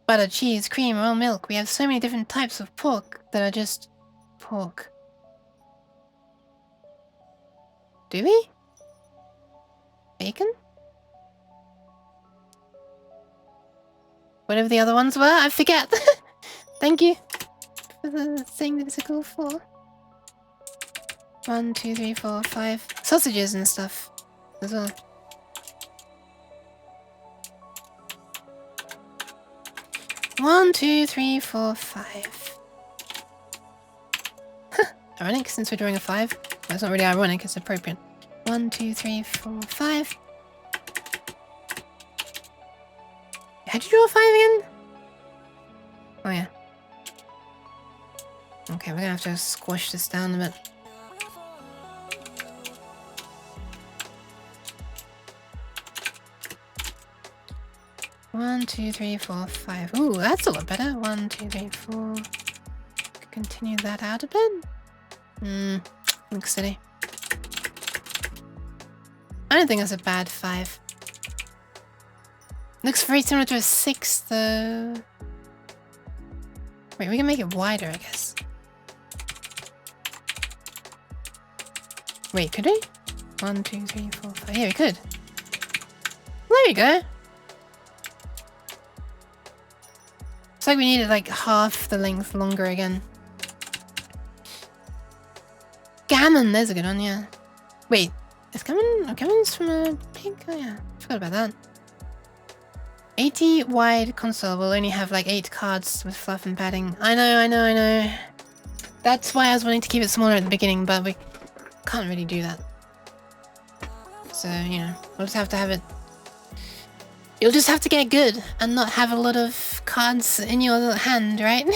Butter, cheese, cream, raw milk. We have so many different types of pork that are just pork. Do we? Bacon? Whatever the other ones were, I forget. Thank you for the saying the physical 4. 1, 2, 3, 4, 5. Sausages and stuff as well. One, 2, 3, 4, 5. Ironic, since we're drawing a 5. Well, it's not really ironic, it's appropriate. 1, 2, 3, 4, 5. How'd you draw a 5 again? Oh yeah. Okay, we're gonna have to squash this down a bit. One, 2, 3, 4, 5. Ooh, that's a lot better. 1, 2, 3, 4. Continue that out a bit. Looks silly. I don't think that's a bad 5. Looks very similar to a 6, though. Wait, we can make it wider, I guess. Wait, could we? 1, 2, 3, 4, 5. Yeah, we could. There we go. It's like we needed like half the length longer again. Gammon, there's a good one, yeah. Wait, is gammon? Oh, gammon's from a pig? Oh yeah, forgot about that. 80 wide console will only have like 8 cards with fluff and padding. I know. That's why I was wanting to keep it smaller at the beginning, but we can't really do that. So, you know, we'll just have to have it. You'll just have to get good and not have a lot of cards in your hand, right?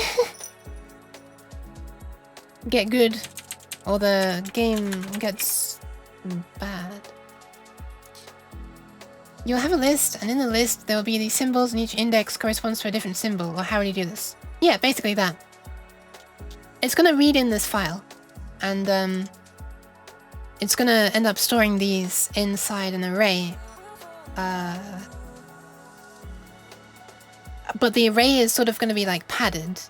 Get good, or the game gets bad. You'll have a list, and in the list there will be these symbols, and each index corresponds to a different symbol. Or how would you do this? Yeah, basically that. It's gonna read in this file, and it's gonna end up storing these inside an array. But the array is sort of going to be like padded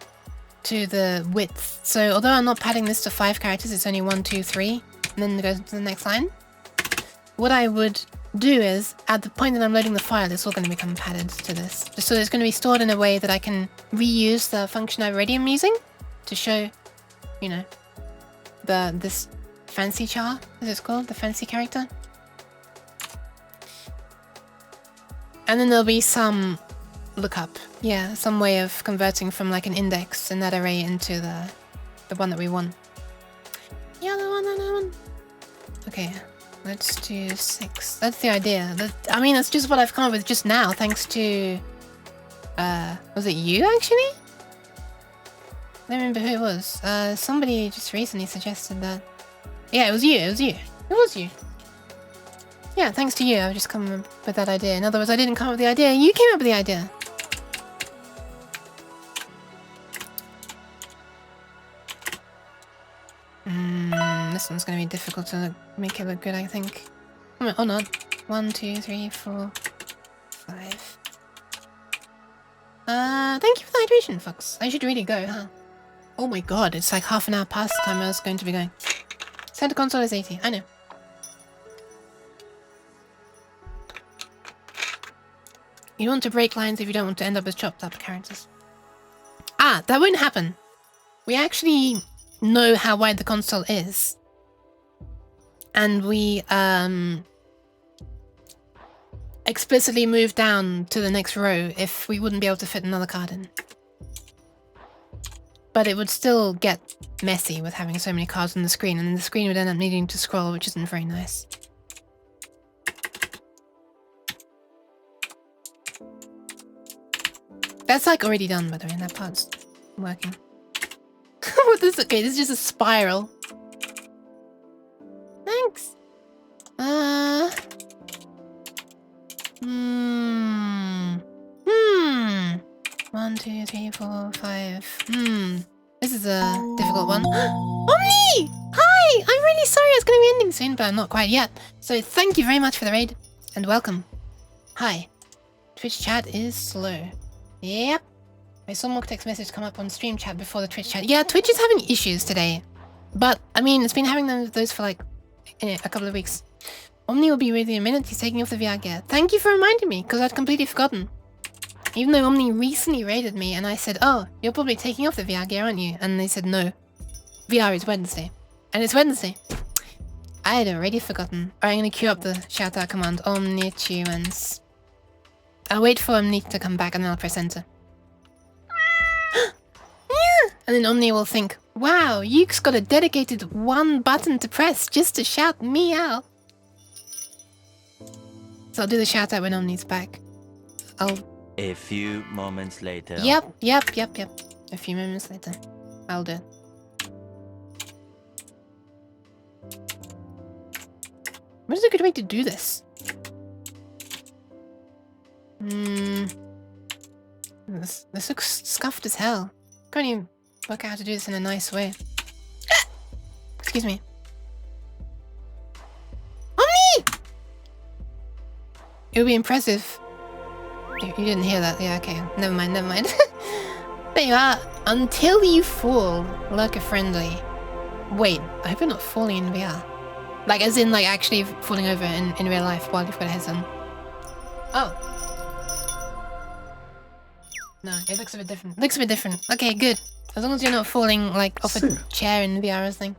to the width. So although I'm not padding this to 5 characters, it's only 1, 2, 3, and then it goes to the next line. What I would do is, at the point that I'm loading the file, it's all going to become padded to this. So it's going to be stored in a way that I can reuse the function I already am using to show, you know, this fancy char, as it's called, the fancy character. And then there'll be some lookup. Yeah, some way of converting from like an index in that array into the one that we want. Yeah, the one. Okay, let's do 6. That's the idea. I mean, that's just what I've come up with just now, thanks to... was it you, actually? I don't remember who it was. Somebody just recently suggested that. Yeah, it was you. Yeah, thanks to you, I've just come up with that idea. In other words, I didn't come up with the idea, you came up with the idea. This one's gonna be difficult to make it look good, I think. Oh, not. 1, 2, 3, 4, 5. Thank you for the hydration, Fox. I should really go, huh? Oh my god, it's like half an hour past the time I was going to be going. Center console is 80, I know. You want to break lines if you don't want to end up as chopped up characters. Ah, that won't happen. We actually know how wide the console is. And we explicitly move down to the next row if we wouldn't be able to fit another card in. But it would still get messy with having so many cards on the screen, and the screen would end up needing to scroll, which isn't very nice. That's like already done, by the way, and that part's working. What is okay? This is just a spiral. Thanks. 1, 2, 3, 4, 5. This is a difficult one. Omni! Hi! I'm really sorry it's going to be ending soon, but I'm not quite yet. So thank you very much for the raid, and welcome. Hi. Twitch chat is slow. Yep. I saw more text message come up on stream chat before the Twitch chat. Yeah, Twitch is having issues today. But, I mean, it's been having those for like a couple of weeks. Omni will be with you in a minute. He's taking off the VR gear. Thank you for reminding me, because I'd completely forgotten. Even though Omni recently raided me and I said, oh, you're probably taking off the VR gear, aren't you? And they said, no. VR is Wednesday. And it's Wednesday. I had already forgotten. Alright, I'm going to queue up the shout-out command. Omni humans. I'll wait for Omni to come back and then I'll press enter. And then Omni will think, wow, Yuke's got a dedicated one button to press just to shout me out. So I'll do the shout out when Omni's back. A few moments later. Yep. A few moments later. I'll do it. What is a good way to do this? This looks scuffed as hell. Can't even work out how to do this in a nice way. Excuse me. Omni! It would be impressive. You didn't hear that. Yeah, okay. Never mind. There you are. Until you fall, lurker friendly. Wait, I hope you're not falling in VR. Like, as in, like, actually falling over in real life while you've got a headset on. Oh. No, it looks a bit different. Looks a bit different. Okay, good. As long as you're not falling, like, off a chair in VR or something.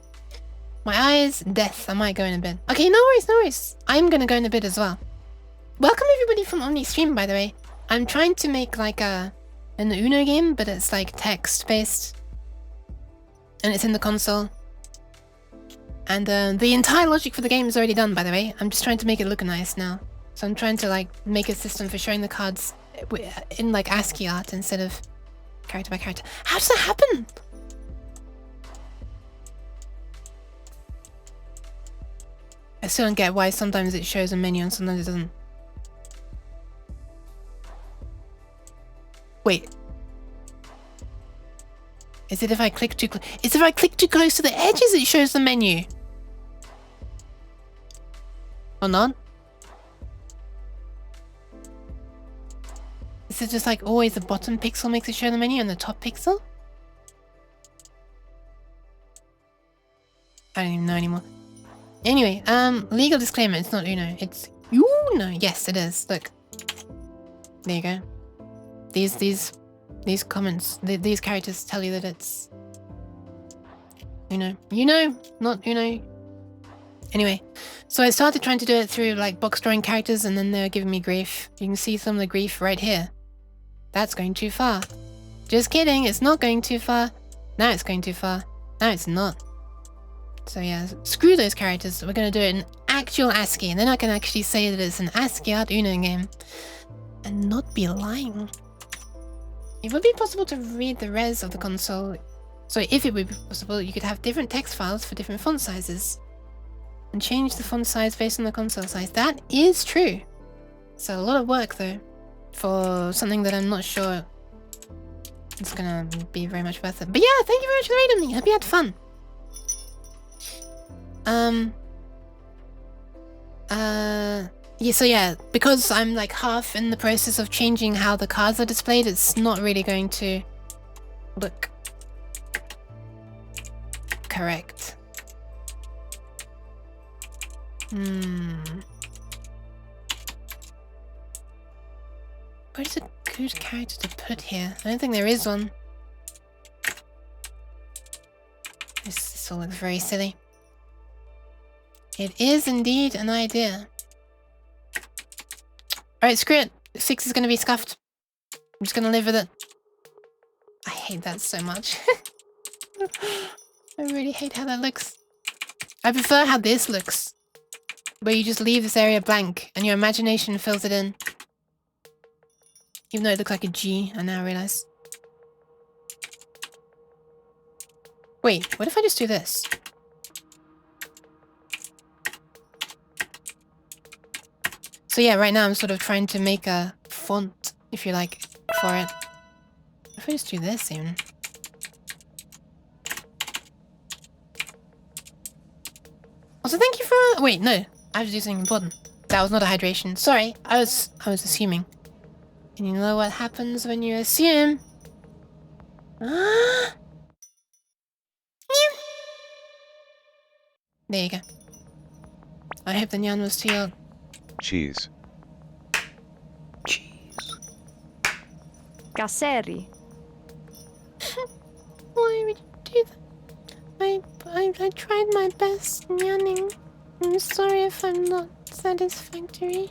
My eyes, death. I might go in a bit. Okay, no worries. I'm gonna go in a bit as well. Welcome everybody from Omni Stream, by the way. I'm trying to make, like, an Uno game, but it's, like, text-based. And it's in the console. And the entire logic for the game is already done, by the way. I'm just trying to make it look nice now. So I'm trying to, like, make a system for showing the cards in, like, ASCII art instead of character by character. How does that happen? I still don't get why sometimes it shows a menu and sometimes it doesn't. Wait. Is it if I click too close? Is it if I click too close to the edges it shows the menu? Or not? Is it just like always the bottom pixel makes it show the menu and the top pixel? I don't even know anymore. Anyway, legal disclaimer, it's not Uno, it's Uno. Yes, it is. Look. There you go. These comments, these characters tell you that it's Uno. Not Uno. Anyway, so I started trying to do it through like box drawing characters and then they're giving me grief. You can see some of the grief right here. That's going too far. Just kidding, it's not going too far. Now it's going too far. Now it's not. So yeah, screw those characters. We're going to do it in actual ASCII and then I can actually say that it's an ASCII art Uno game. And not be lying. It would be possible to read the res of the console. So if it would be possible, you could have different text files for different font sizes. And change the font size based on the console size. That is true. So a lot of work though. For something that I'm not sure it's gonna be very much worth it. But yeah, thank you very much for the raid on me. Hope you had fun. Yeah, so yeah, because I'm like half in the process of changing how the cards are displayed, it's not really going to look correct. What is a good character to put here? I don't think there is one. This all looks very silly. It is indeed an idea. Alright, screw it. 6 is gonna be scuffed. I'm just gonna live with it. I hate that so much. I really hate how that looks. I prefer how this looks. Where you just leave this area blank and your imagination fills it in. Even though it looks like a G, I now realize. Wait, what if I just do this? So yeah, right now I'm sort of trying to make a font, if you like, for it. What if I just do this even? Also, thank you for... Wait, no. I have to do something important. That was not a hydration. Sorry, I was assuming. And you know what happens when you assume? There you go. I hope the nyan was sealed. Cheese. Casseri. Why would you do that? I tried my best, nyanning. I'm sorry if I'm not satisfactory.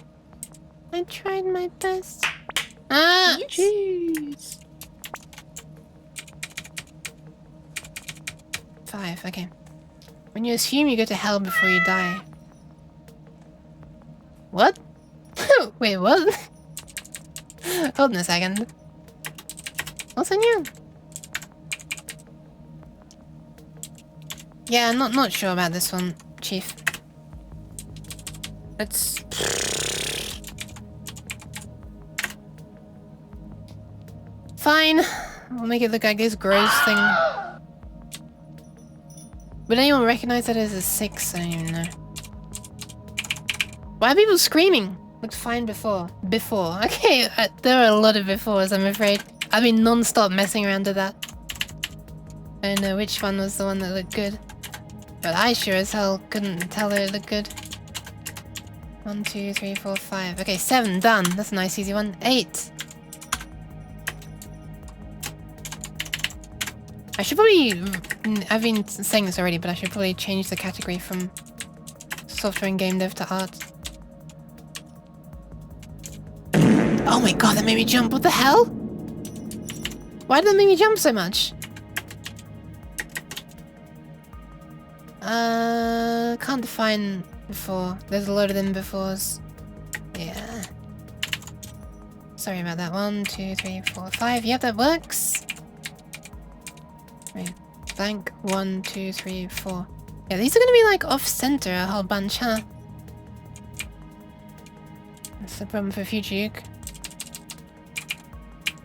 I tried my best. Ah! Jeez. 5, okay. When you assume you go to hell before you die. What? Wait, what? Hold on a second. What's on you? Yeah, I'm not sure about this one, Chief. Let's... Fine. We'll make it look like this gross thing. Would anyone recognize that as a 6? I don't even know. Why are people screaming? Looked fine before. Before. Okay, there are a lot of befores, I'm afraid. I've been non-stop messing around with that. I don't know which one was the one that looked good. But I sure as hell couldn't tell that it looked good. 1, 2, 3, 4, 5. Okay, 7, done. That's a nice easy one. 8. I should probably... I've been saying this already, but I should probably change the category from software and game dev to art. Oh my god, that made me jump. What the hell? Why did that make me jump so much? Can't define before. There's a lot of them befores. Yeah. Sorry about that. 1, 2, 3, 4, 5. Yep, that works. Right. Blank. 1, 2, 3, 4. Yeah, these are gonna be like off-center a whole bunch, huh? That's the problem for future Uke.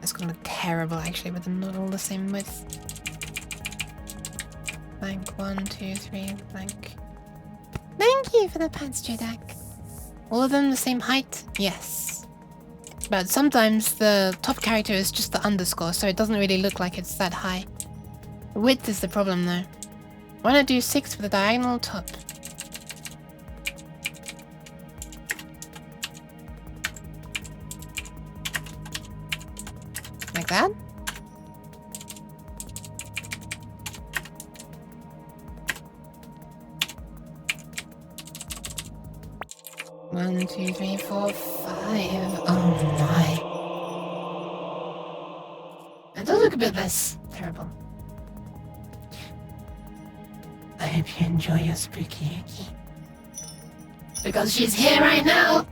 It's gonna look terrible actually, but they're not all the same width. Blank. 1, 2, 3. Blank. Thank you for the pants, Jodak. All of them the same height? Yes. But sometimes the top character is just the underscore, so it doesn't really look like it's that high. Width is the problem though. Why not do 6 for the diagonal top? Like that? One, 2, 3, 4, 5. Oh my. That does look a bit less terrible. I hope you enjoy your spooky Yuki. Because she's here right now!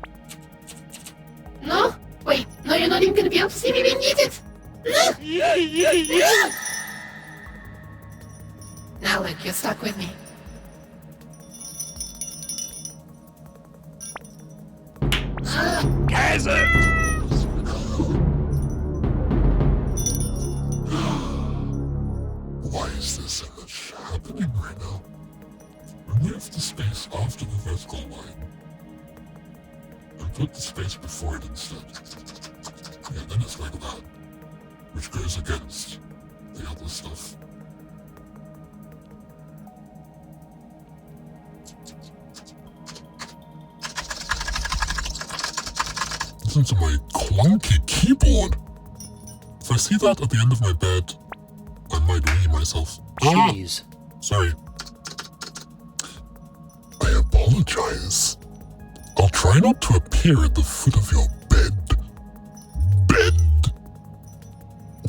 No? Wait, no, you're not even gonna be able to see me being eaten! No! Now look, you're stuck with me. Why is there so much happening right now? Remove the space after the vertical line. And put the space before it instead. Yeah, then it's like that. Which goes against the other stuff. Listen to my clunky keyboard. If I see that at the end of my bed, I might wee myself. Cheese. Sorry. I apologize. I'll try not to appear at the foot of your bed.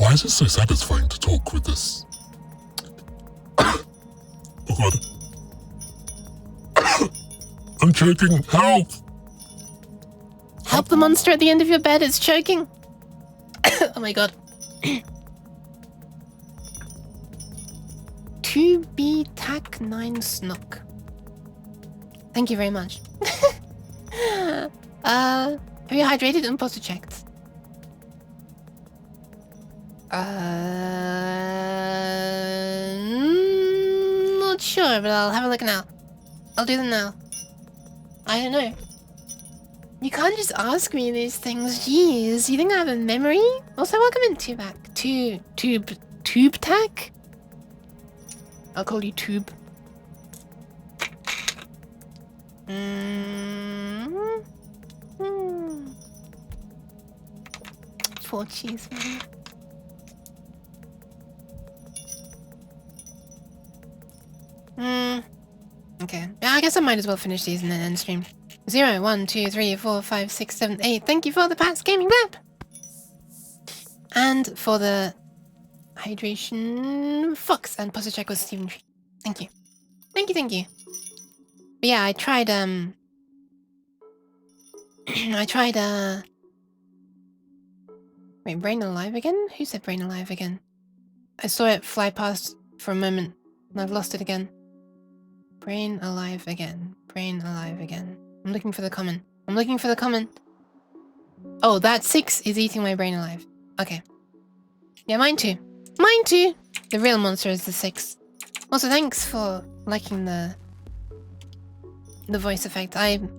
Why is it so satisfying to talk with this? Oh god. I'm choking. Help! Help the monster at the end of your bed. It's choking. Oh my god. 2B tac 9 snook. Thank you very much. Have you hydrated and posture checked? Not sure, but I'll have a look now. I'll do them now. I don't know. You can't just ask me these things. Jeez, you think I have a memory? Also, welcome in Tubac. Tube tac? I'll call you Tube. Four cheese, man. Okay. Yeah, I guess I might as well finish these and then end stream. 0, 1, 2, 3, 4, 5, 6, 7, 8. Thank you for the past gaming lab. And for the hydration Fox and posture check was Stephen Tree. Thank you. Thank you. But yeah, I tried wait, Brain Alive again? Who said Brain Alive again? I saw it fly past for a moment and I've lost it again. Brain Alive again. Brain Alive again. I'm looking for the comment. Oh, that 6 is eating my brain alive. Okay. Yeah, mine too. The real monster is the 6. Also, thanks for liking the voice effect. I'm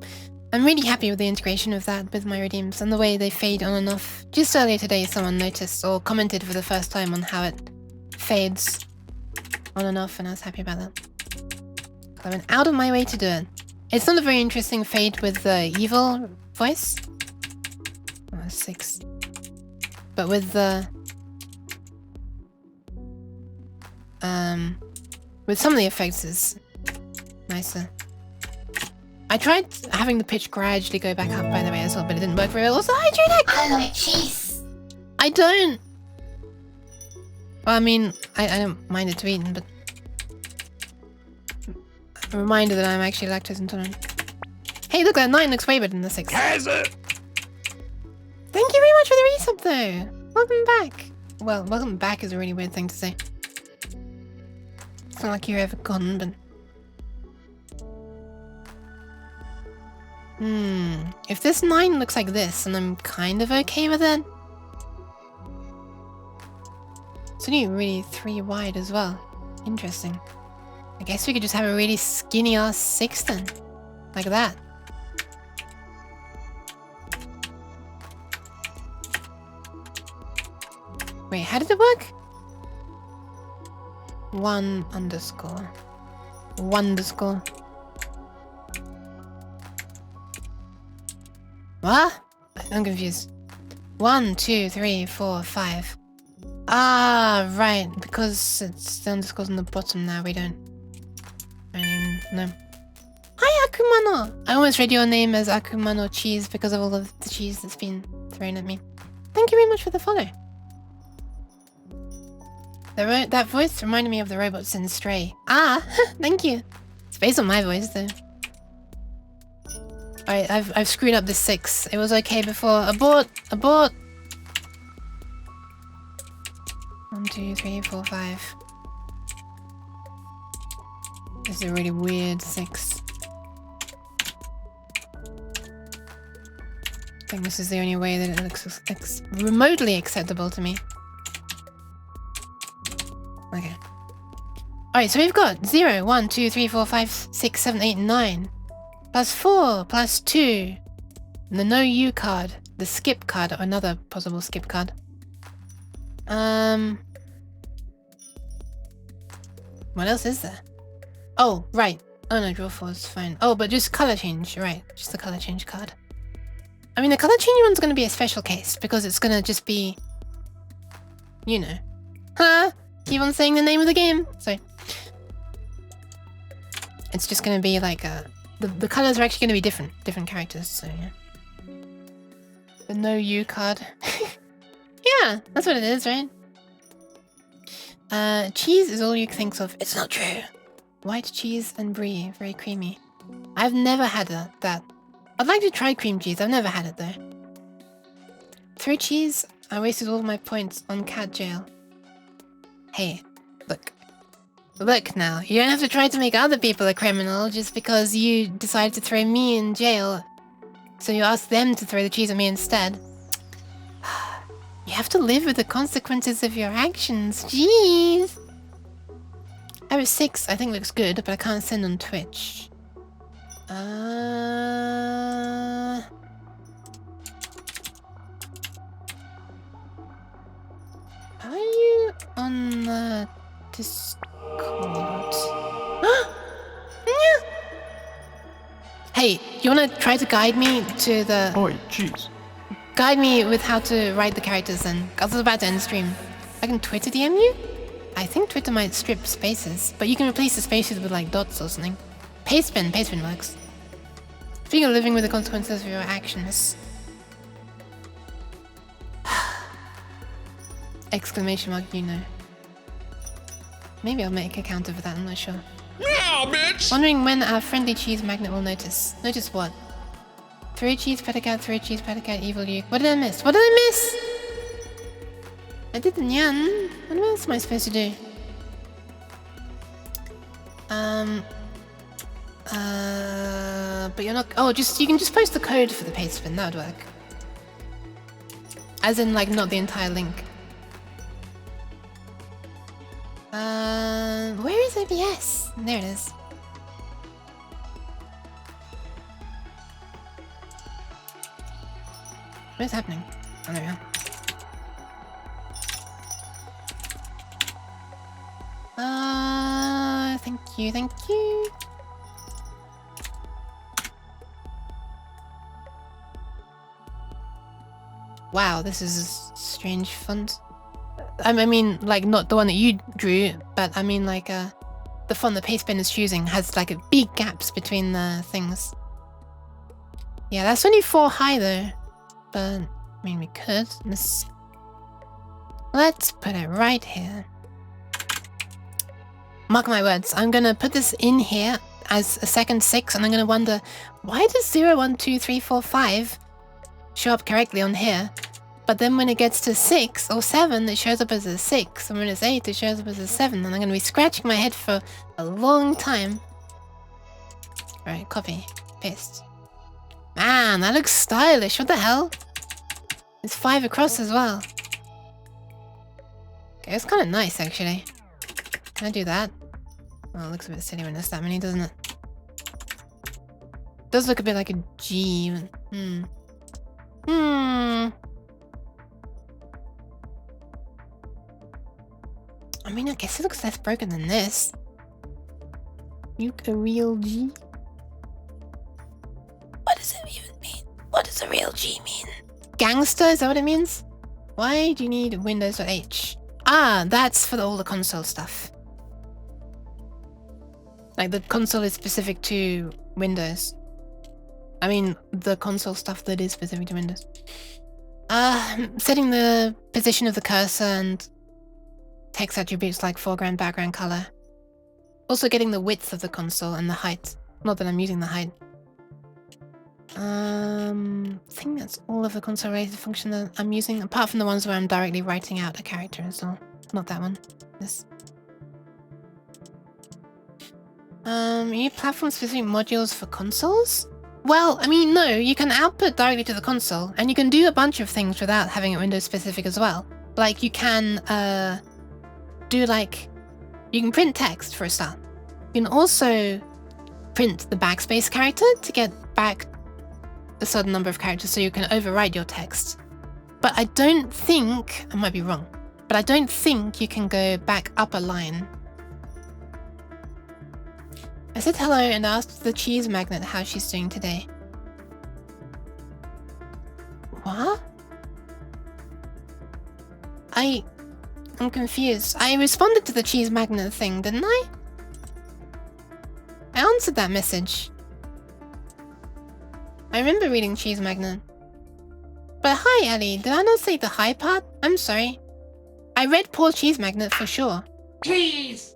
really happy with the integration of that with my redeems and the way they fade on and off. Just earlier today, someone noticed or commented for the first time on how it fades on and off, and I was happy about that. I went out of my way to do it. It's not a very interesting fade with the evil voice. Oh, 6. But with the... with some of the effects is nicer. I tried having the pitch gradually go back up, by the way, as well, but it didn't work very well. Also, hi, Judek! I like cheese. I don't. Well, I mean, I don't mind it to eat, but... a reminder that I'm actually lactose intolerant. Hey, look, that 9 looks way better than the 6. Has it? Thank you very much for the resub, though. Welcome back. Well, welcome back is a really weird thing to say. It's not like you're ever gone, but... If this 9 looks like this, and I'm kind of okay with it... It's only really 3 wide as well. Interesting. I guess we could just have a really skinny ass 6 then. Like that. Wait, how did it work? 1 underscore. 1 underscore. What? I'm confused. 1, 2, 3, 4, 5. Ah, right. Because it's the underscores on the bottom now, we don't... no. Hi, Akumano! I almost read your name as Akumano Cheese because of all of the cheese that's been thrown at me. Thank you very much for the follow. That voice reminded me of the robots in Stray. Ah, thank you. It's based on my voice, though. Alright, I've screwed up the 6. It was okay before. Abort! 1, 2, 3, 4, 5. This is a really weird 6. I think this is the only way that it looks remotely acceptable to me. Okay. Alright, so we've got 0, 1, 2, 3, 4, 5, 6, 7, 8, 9. Plus 4, plus 2. And the no you card. The skip card, or another possible skip card. What else is there? Oh, right. Oh no, draw 4 is fine. Oh, but just color change, right. Just the color change card. I mean, the color change one's gonna be a special case, because it's gonna just be... you know. Huh? Keep on saying the name of the game. Sorry. It's just gonna be like the colors are actually gonna be different characters, so yeah. The no you card. Yeah, that's what it is, right? Cheese is all you think of. It's not true. White cheese and brie, very creamy. I've never had that. I'd like to try cream cheese. I've never had it though. 3 cheese. I wasted all my points on cat jail. Hey, look. Look now, you don't have to try to make other people a criminal just because you decided to throw me in jail. So you ask them to throw the cheese at me instead. You have to live with the consequences of your actions. Jeez. I was 6, I think looks good, but I can't send on Twitch. Are you on the Discord? Hey, you wanna try to guide me to the... Oi, jeez. Guide me with how to write the characters then. I was about to end stream. I can Twitter DM you? I think Twitter might strip spaces, but you can replace the spaces with like dots or something. Pastebin works. Speaking of living with the consequences of your actions. Exclamation mark, you know. Maybe I'll make a counter for that, I'm not sure. Yeah, bitch! Wondering when our friendly cheese magnet will notice. Notice what? 3 cheese, petacat, 3 cheese, petacat, evil you. What did I miss? What did I miss? I did the nyan. What else am I supposed to do? But you're not... Oh, you can just post the code for the pastebin. That would work. As in, like, not the entire link. Where is OBS? There it is. What is happening? Oh, there we are. Thank you. Wow, this is a strange font. I mean, like, not the one that you drew, but I mean, like, the font that Pastebin is choosing has, like, big gaps between the things. Yeah, that's only 4 high, though. But, I mean, we could. Let's put it right here. Mark my words, I'm gonna put this in here as a second 6, and I'm gonna wonder, why does 0, 1, 2, 3, 4, 5 show up correctly on here? But then when it gets to 6 or 7, it shows up as a 6. And when it's 8, it shows up as a 7. And I'm gonna be scratching my head for a long time. Alright, copy. Paste. Man, that looks stylish. What the hell? It's 5 across as well. Okay, it's kind of nice, actually. Can I do that? Oh, it looks a bit silly when there's that many, doesn't it? Does look a bit like a G. I mean, I guess it looks less broken than this. You a real G? What does it even mean? What does a real G mean? Gangster, is that what it means? Why do you need Windows.h? Ah, that's for all the console stuff. Like, the console is specific to Windows. I mean, the console stuff that is specific to Windows. Setting the position of the cursor and text attributes like foreground, background color. Also getting the width of the console and the height. Not that I'm using the height. I think that's all of the console related function that I'm using, apart from the ones where I'm directly writing out a character as well. Not that one. This. You need platform specific modules for consoles? Well, I mean, no, you can output directly to the console, and you can do a bunch of things without having it Windows specific as well. Like, you can, do like, you can print text for a start. You can also print the backspace character to get back a certain number of characters so you can overwrite your text. But I don't think, I might be wrong, but I don't think you can go back up a line. I said hello and asked the cheese magnet how she's doing today. What? I'm confused. I responded to the cheese magnet thing, didn't I? I answered that message. I remember reading cheese magnet. But hi, Ellie. Did I not say the hi part? I'm sorry. I read poor cheese magnet for sure. Cheese!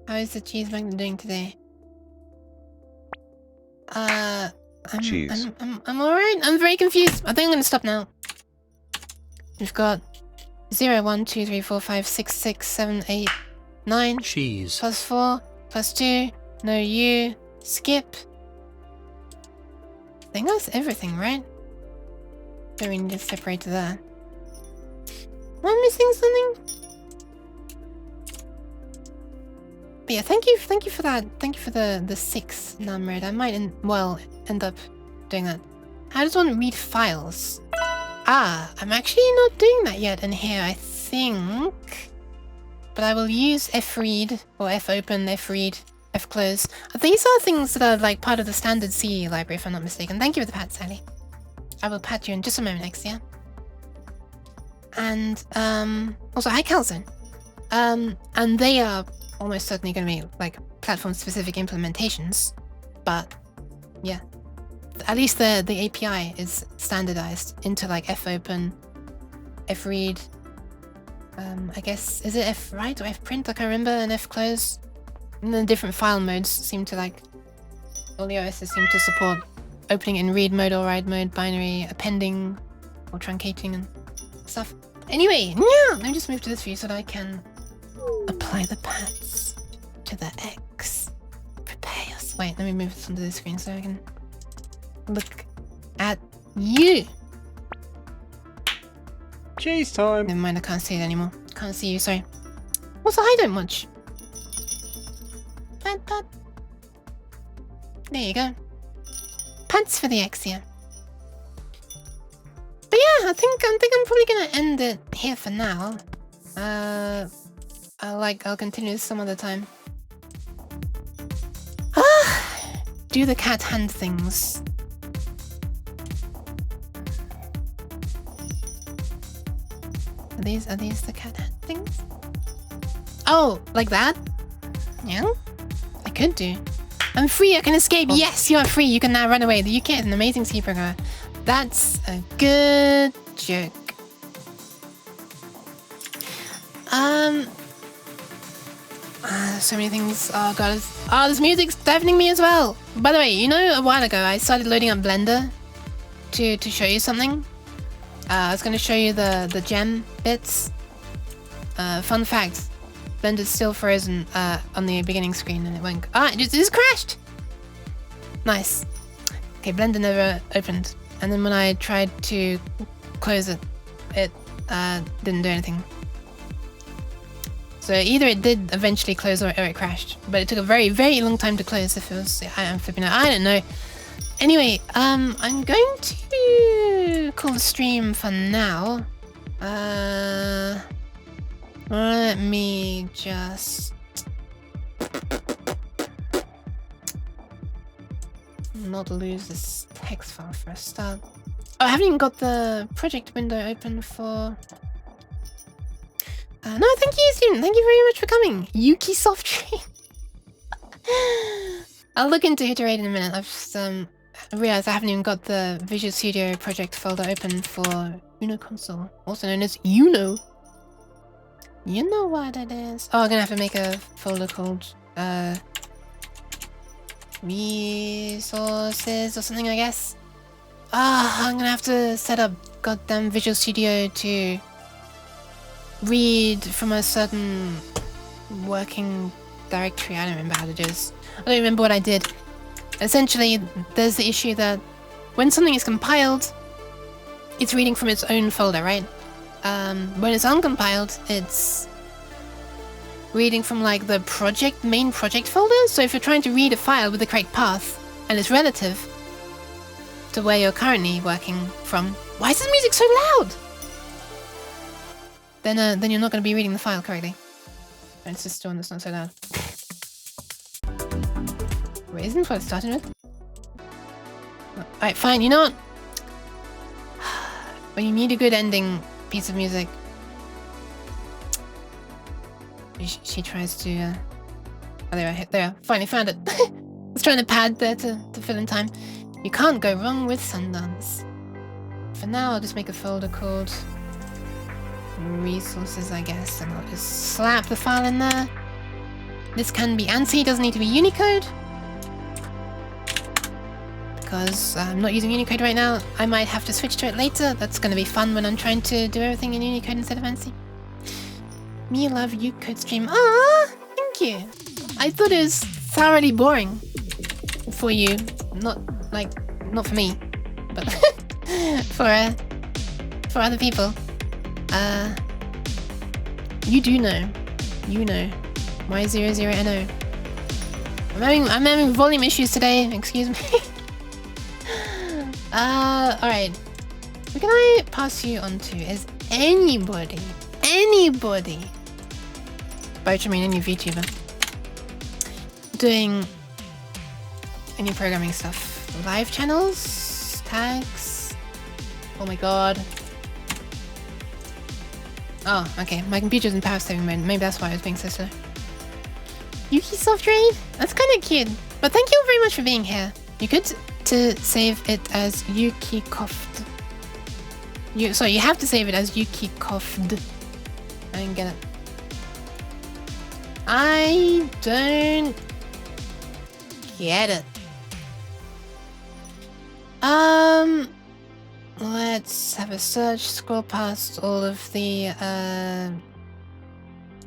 How is the cheese magnet doing today? Cheese. I'm alright. I'm very confused. I think I'm gonna stop now. We've got 0, 1, 2, 3, 4, 5, 6, 6, 7, 8, 9. Cheese. Plus 4, plus 2, no U, skip. I think that's everything, right? Don't really need to separate that. Am I missing something? But yeah, thank you for that. Thank you for the 6 numbered. I might end up doing that. How does one read files? Ah, I'm actually not doing that yet in here, I think. But I will use fread or fopen, fread, fclose. These are things that are like part of the standard C library, if I'm not mistaken. Thank you for the pat, Sally. I will pat you in just a moment, Exia. And also hi, Calzone. And they are almost certainly going to be like platform-specific implementations, but yeah, at least the API is standardized into like fopen, fread. I guess is it fwrite or fprint? I can't remember, and fclose. And the different file modes seem to like all the OSs seem to support opening in read mode or write mode, binary, appending, or truncating and stuff. Anyway, yeah, let me just move to this view so that I can apply the pads to the X. Prepare yourself. Wait, let me move this onto the screen so I can look at you. Cheese time. Never mind, I can't see it anymore. Can't see you, sorry. Also, I don't much. Pat. There you go. Pants for the X here. But yeah, I think I'm probably gonna end it here for now. I'll continue this some other time. Do the cat hand things. Are these the cat hand things? Oh, like that? Yeah? I could do. I'm free, I can escape. Yes, you are free. You can now run away. The UK is an amazing ski programmer. That's a good joke. So many things. Oh god, this music's deafening me as well. By the way, you know, a while ago I started loading up Blender to show you something. I was going to show you the gem bits. Fun fact, Blender's still frozen on the beginning screen and it went. It just crashed! Nice. Okay, Blender never opened. And then when I tried to close it, it didn't do anything. So either it did eventually close or it crashed. But it took a very, very long time to close if it was... I'm flipping out. I don't know. Anyway, I'm going to call the stream for now. Let me just... not lose this text file for a start. Oh, I haven't even got the project window open for... no, thank you, student. Thank you very much for coming. Yuki Soft Tree. I'll look into Iterate in a minute. I've just realized I haven't even got the Visual Studio project folder open for Uno Console, also known as Uno. You know what it is. Oh, I'm gonna have to make a folder called resources or something, I guess. I'm gonna have to set up goddamn Visual Studio to read from a certain working directory. I don't remember how to do this. I don't remember what I did. Essentially, there's the issue that when something is compiled, it's reading from its own folder, right? When it's uncompiled, it's reading from like the main project folder. So if you're trying to read a file with the correct path and it's relative to where you're currently working from, why is this music so loud? Then you're not going to be reading the file correctly. And it's just the one that's not so loud. Wait, isn't what it started with? Alright, fine, you know what? When you need a good ending piece of music, she tries to... Oh, there we are. Finally found it. I was trying to pad there to fill in time. You can't go wrong with Sundance. For now, I'll just make a folder called resources, I guess, and I'll just slap the file in there. This can be ANSI, doesn't need to be Unicode. Because I'm not using Unicode right now. I might have to switch to it later. That's going to be fun when I'm trying to do everything in Unicode instead of ANSI. Me love Unicode stream. Ah, thank you. I thought it was thoroughly boring for you. Not for me, but for other people. You do know. You know. Y00NO. I'm having volume issues today, excuse me. Alright. Who can I pass you on to? Is anybody, by which I mean any VTuber, doing any programming stuff? Live channels? Tags? Oh my god. Oh, okay. My computer's in power saving mode. Maybe that's why I was being so slow. Yukisoft raid? That's kind of cute. But thank you very much for being here. You could to save it as Yukikoft. Sorry, you have to save it as Yukikoft. I didn't get it. I don't get it. Let's have a search, scroll past all of the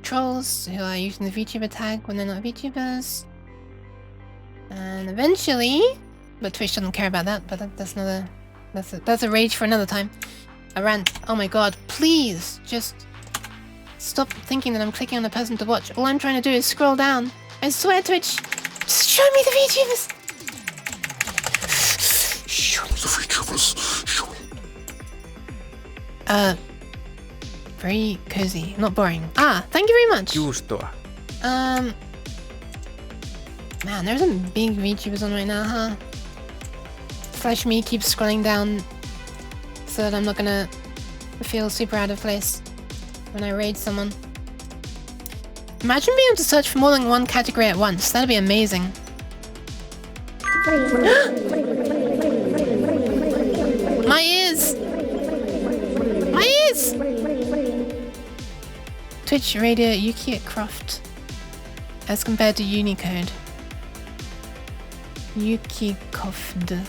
trolls who are using the VTuber tag when they're not VTubers. And eventually, but Twitch doesn't care about that, but that's a rage for another time. A rant. Oh my god, please just stop thinking that I'm clicking on the person to watch. All I'm trying to do is scroll down. I swear, Twitch, just show me the VTubers. Show me the VTubers. Show me. Very cozy, not boring. Ah, thank you very much. Juustoa. Man, there's some big VTubers on right now, huh? Slash me keeps scrolling down so that I'm not gonna feel super out of place when I raid someone. Imagine being able to search for more than one category at once. That'd be amazing. My ears! My ears! Twitch radio Yuki at Croft as compared to Unicode. Yukikoft.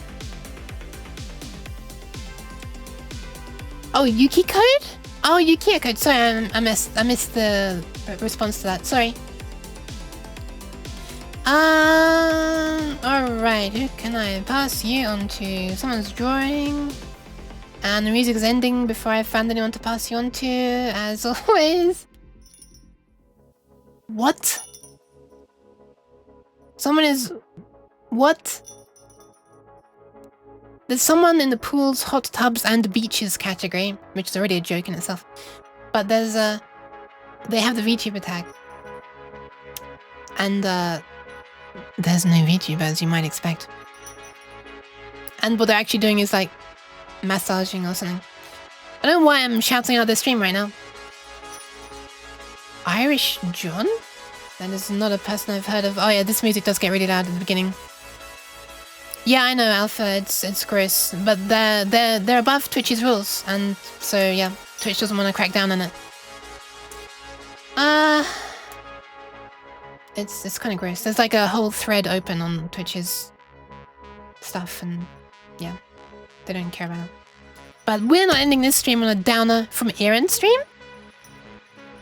Oh, Yuki code? Oh, Yuki code. Sorry, I missed the response to that. Sorry. Alright, who can I pass you on to? Someone's drawing. And the music is ending before I found anyone to pass you on to, as always. What? Someone is... What? There's someone in the pools, hot tubs, and beaches category, which is already a joke in itself. But there's a... They have the VTuber tag. And, there's no VTuber, as you might expect. And what they're actually doing is, like, massaging or something. I don't know why I'm shouting out this stream right now. Irish John? That is not a person I've heard of. Oh yeah, this music does get really loud at the beginning. Yeah, I know, Alpha. It's gross, but they're above Twitch's rules, and so yeah, Twitch doesn't want to crack down on it. It's kind of gross. There's like a whole thread open on Twitch's stuff, and yeah, they don't care about it. But we're not ending this stream on a downer from Aaron's stream.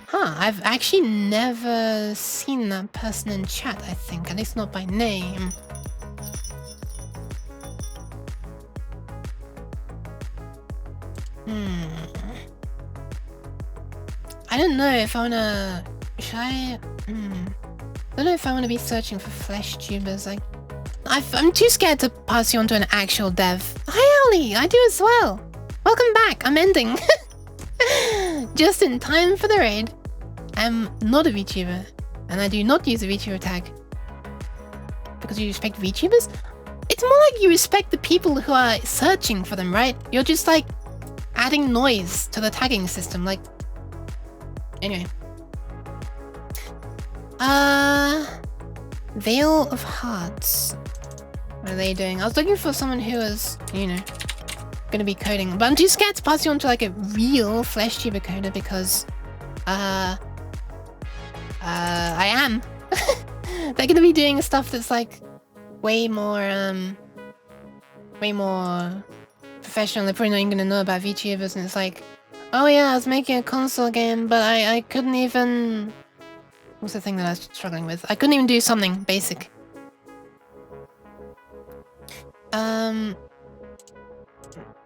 Huh, I've actually never seen that person in chat, I think, at least not by name. I don't know if I wanna... Should I... I don't know if I wanna be searching for flesh tubers. I'm too scared to pass you on to an actual dev. Hi, Ali! I do as well! Welcome back! I'm ending! Just in time for the raid. I'm not a VTuber, and I do not use a VTuber tag. Because you respect VTubers? It's more like you respect the people who are searching for them, right? You're just like adding noise to the tagging system, like... Anyway. Veil of Hearts. What are they doing? I was looking for someone who was, you know, gonna be coding, but I'm too scared to pass you on to like a real flesh tuber coder because I am. They're gonna be doing stuff that's like way more professional. They're probably not even gonna know about VTubers, and it's like, oh yeah, I was making a console game, but I couldn't even... What's the thing that I was struggling with? I couldn't even do something basic.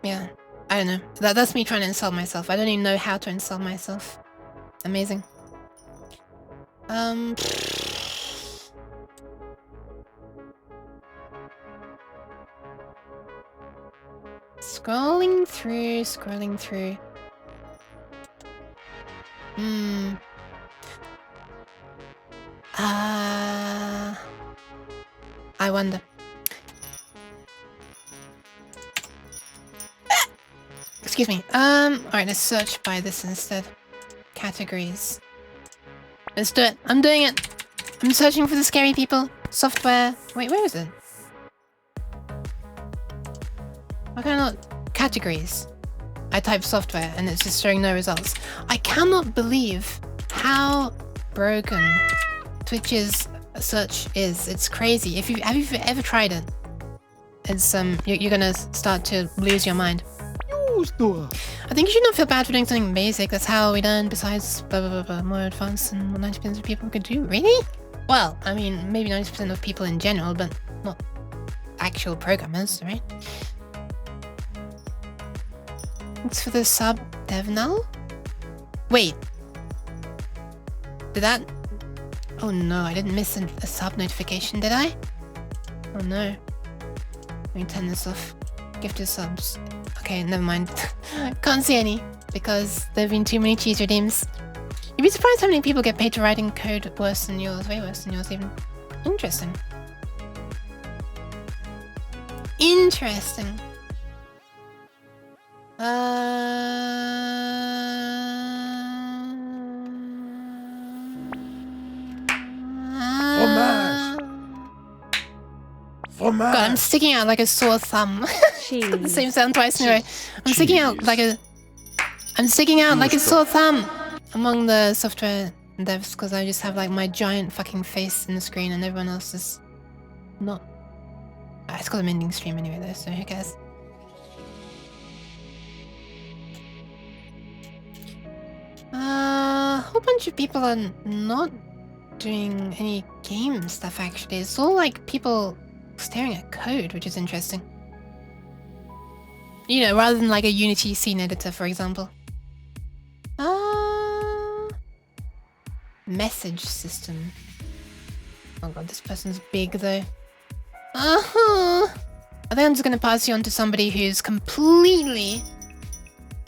Yeah, I don't know. That's me trying to insult myself. I don't even know how to insult myself. Amazing. Scrolling through. I wonder. Excuse me. Alright, let's search by this instead. Categories. Let's do it. I'm doing it. I'm searching for the scary people. Software. Wait, where is it? Why can I not? Categories. I type software and it's just showing no results. I cannot believe how broken Twitch's search is. It's crazy. Have you ever tried it? It's you're gonna start to lose your mind. I think you should not feel bad for doing something basic. That's how we learn. Besides, blah blah blah blah, more advanced than what 90% of people could do. Really? Well, I mean, maybe 90% of people in general, but not actual programmers, right? It's for the sub dev null? Wait. Did that... Oh no, I didn't miss a sub notification, did I? Oh no. Let me turn this off. Gifted subs. Okay, never mind. Can't see any, because there have been too many cheese redeems. You'd be surprised how many people get paid to writing code worse than yours. Way worse than yours even. Interesting. Interesting. God, I'm sticking out like a sore thumb. The same sound twice in a row. I'm sticking out like a sore thumb among the software devs because I just have like my giant fucking face in the screen and everyone else is not. It's got a mending stream anyway though, so who cares? A whole bunch of people are not doing any game stuff actually. It's all like people staring at code, which is interesting. You know, rather than like a Unity scene editor, for example. Message system. Oh god, this person's big though. I think I'm just gonna pass you on to somebody who's completely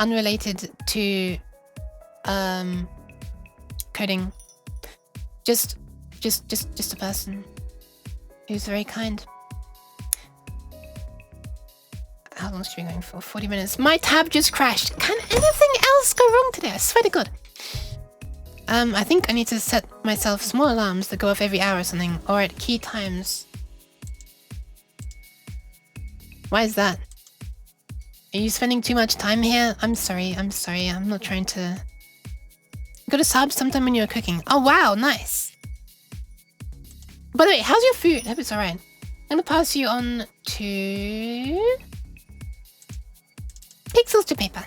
unrelated to coding. Just a person who's very kind. How long should we be going for? 40 minutes. My tab just crashed. Can anything else go wrong today? I swear to God. I think I need to set myself small alarms that go off every hour or something, or at key times. Why is that? Are you spending too much time here? I'm sorry. I'm not trying to... Go to sub sometime when you're cooking. Oh wow, nice. By the way, how's your food? I hope it's alright. I'm gonna pass you on to... Pixels to Paper.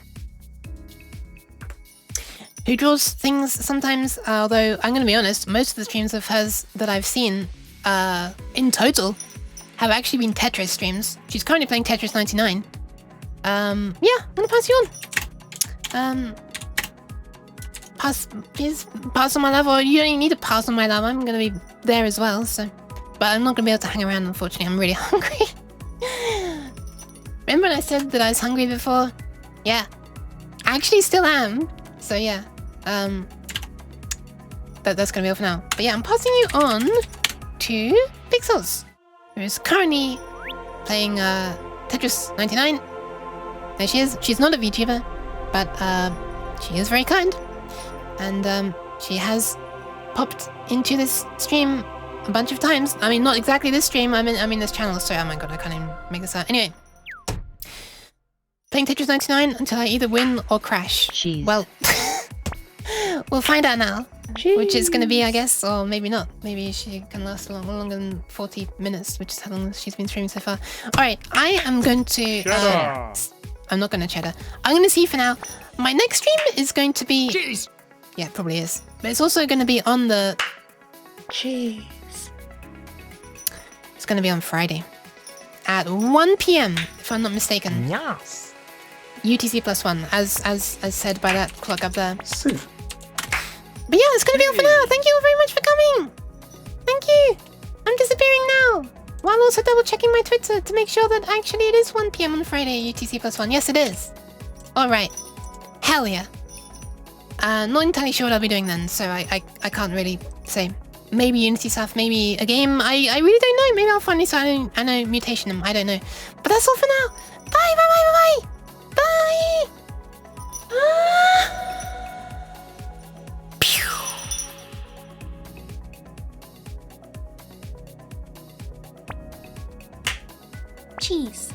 Who draws things sometimes, although I'm gonna be honest, most of the streams of hers that I've seen, in total, have actually been Tetris streams. She's currently playing Tetris 99. Yeah, I'm gonna pass you on. Please pass on my love, or you don't even need to pass on my love. I'm gonna be there as well, so... But I'm not gonna be able to hang around, unfortunately. I'm really hungry. Remember when I said that I was hungry before? Yeah. I actually still am. So yeah. That's gonna be all for now. But yeah, I'm passing you on to Pixels, who is currently playing Tetris 99. There she is. She's not a VTuber, but she is very kind. And she has popped into this stream a bunch of times. I mean, not exactly this stream. I mean this channel. Sorry, oh my god, I can't even make this out. Anyway, playing Tetris 99 until I either win or crash. Cheese. Well, we'll find out now. Which is going to be, I guess, or maybe not. Maybe she can last longer than 40 minutes, which is how long she's been streaming so far. Alright, I am going to... I'm not going to cheddar. I'm going to see for now. My next stream is going to be... Cheese. Yeah, it probably is. But it's also going to be on the... Cheese. It's going to be on Friday. At 1 p.m, if I'm not mistaken. Yes. UTC +1, as said by that clock up there. Safe. But yeah, it's going to be all for now. Thank you all very much for coming. Thank you. I'm disappearing now. While also double checking my Twitter to make sure that actually it is 1 p.m. on Friday, UTC +1. Yes, it is. Alright. Hell yeah. Not entirely sure what I'll be doing then, so I can't really say. Maybe Unity stuff, maybe a game. I really don't know. Maybe I'll finally start Anno Mutation. I don't know. But that's all for now. Bye, bye, bye, bye, bye. Bye. Cheese.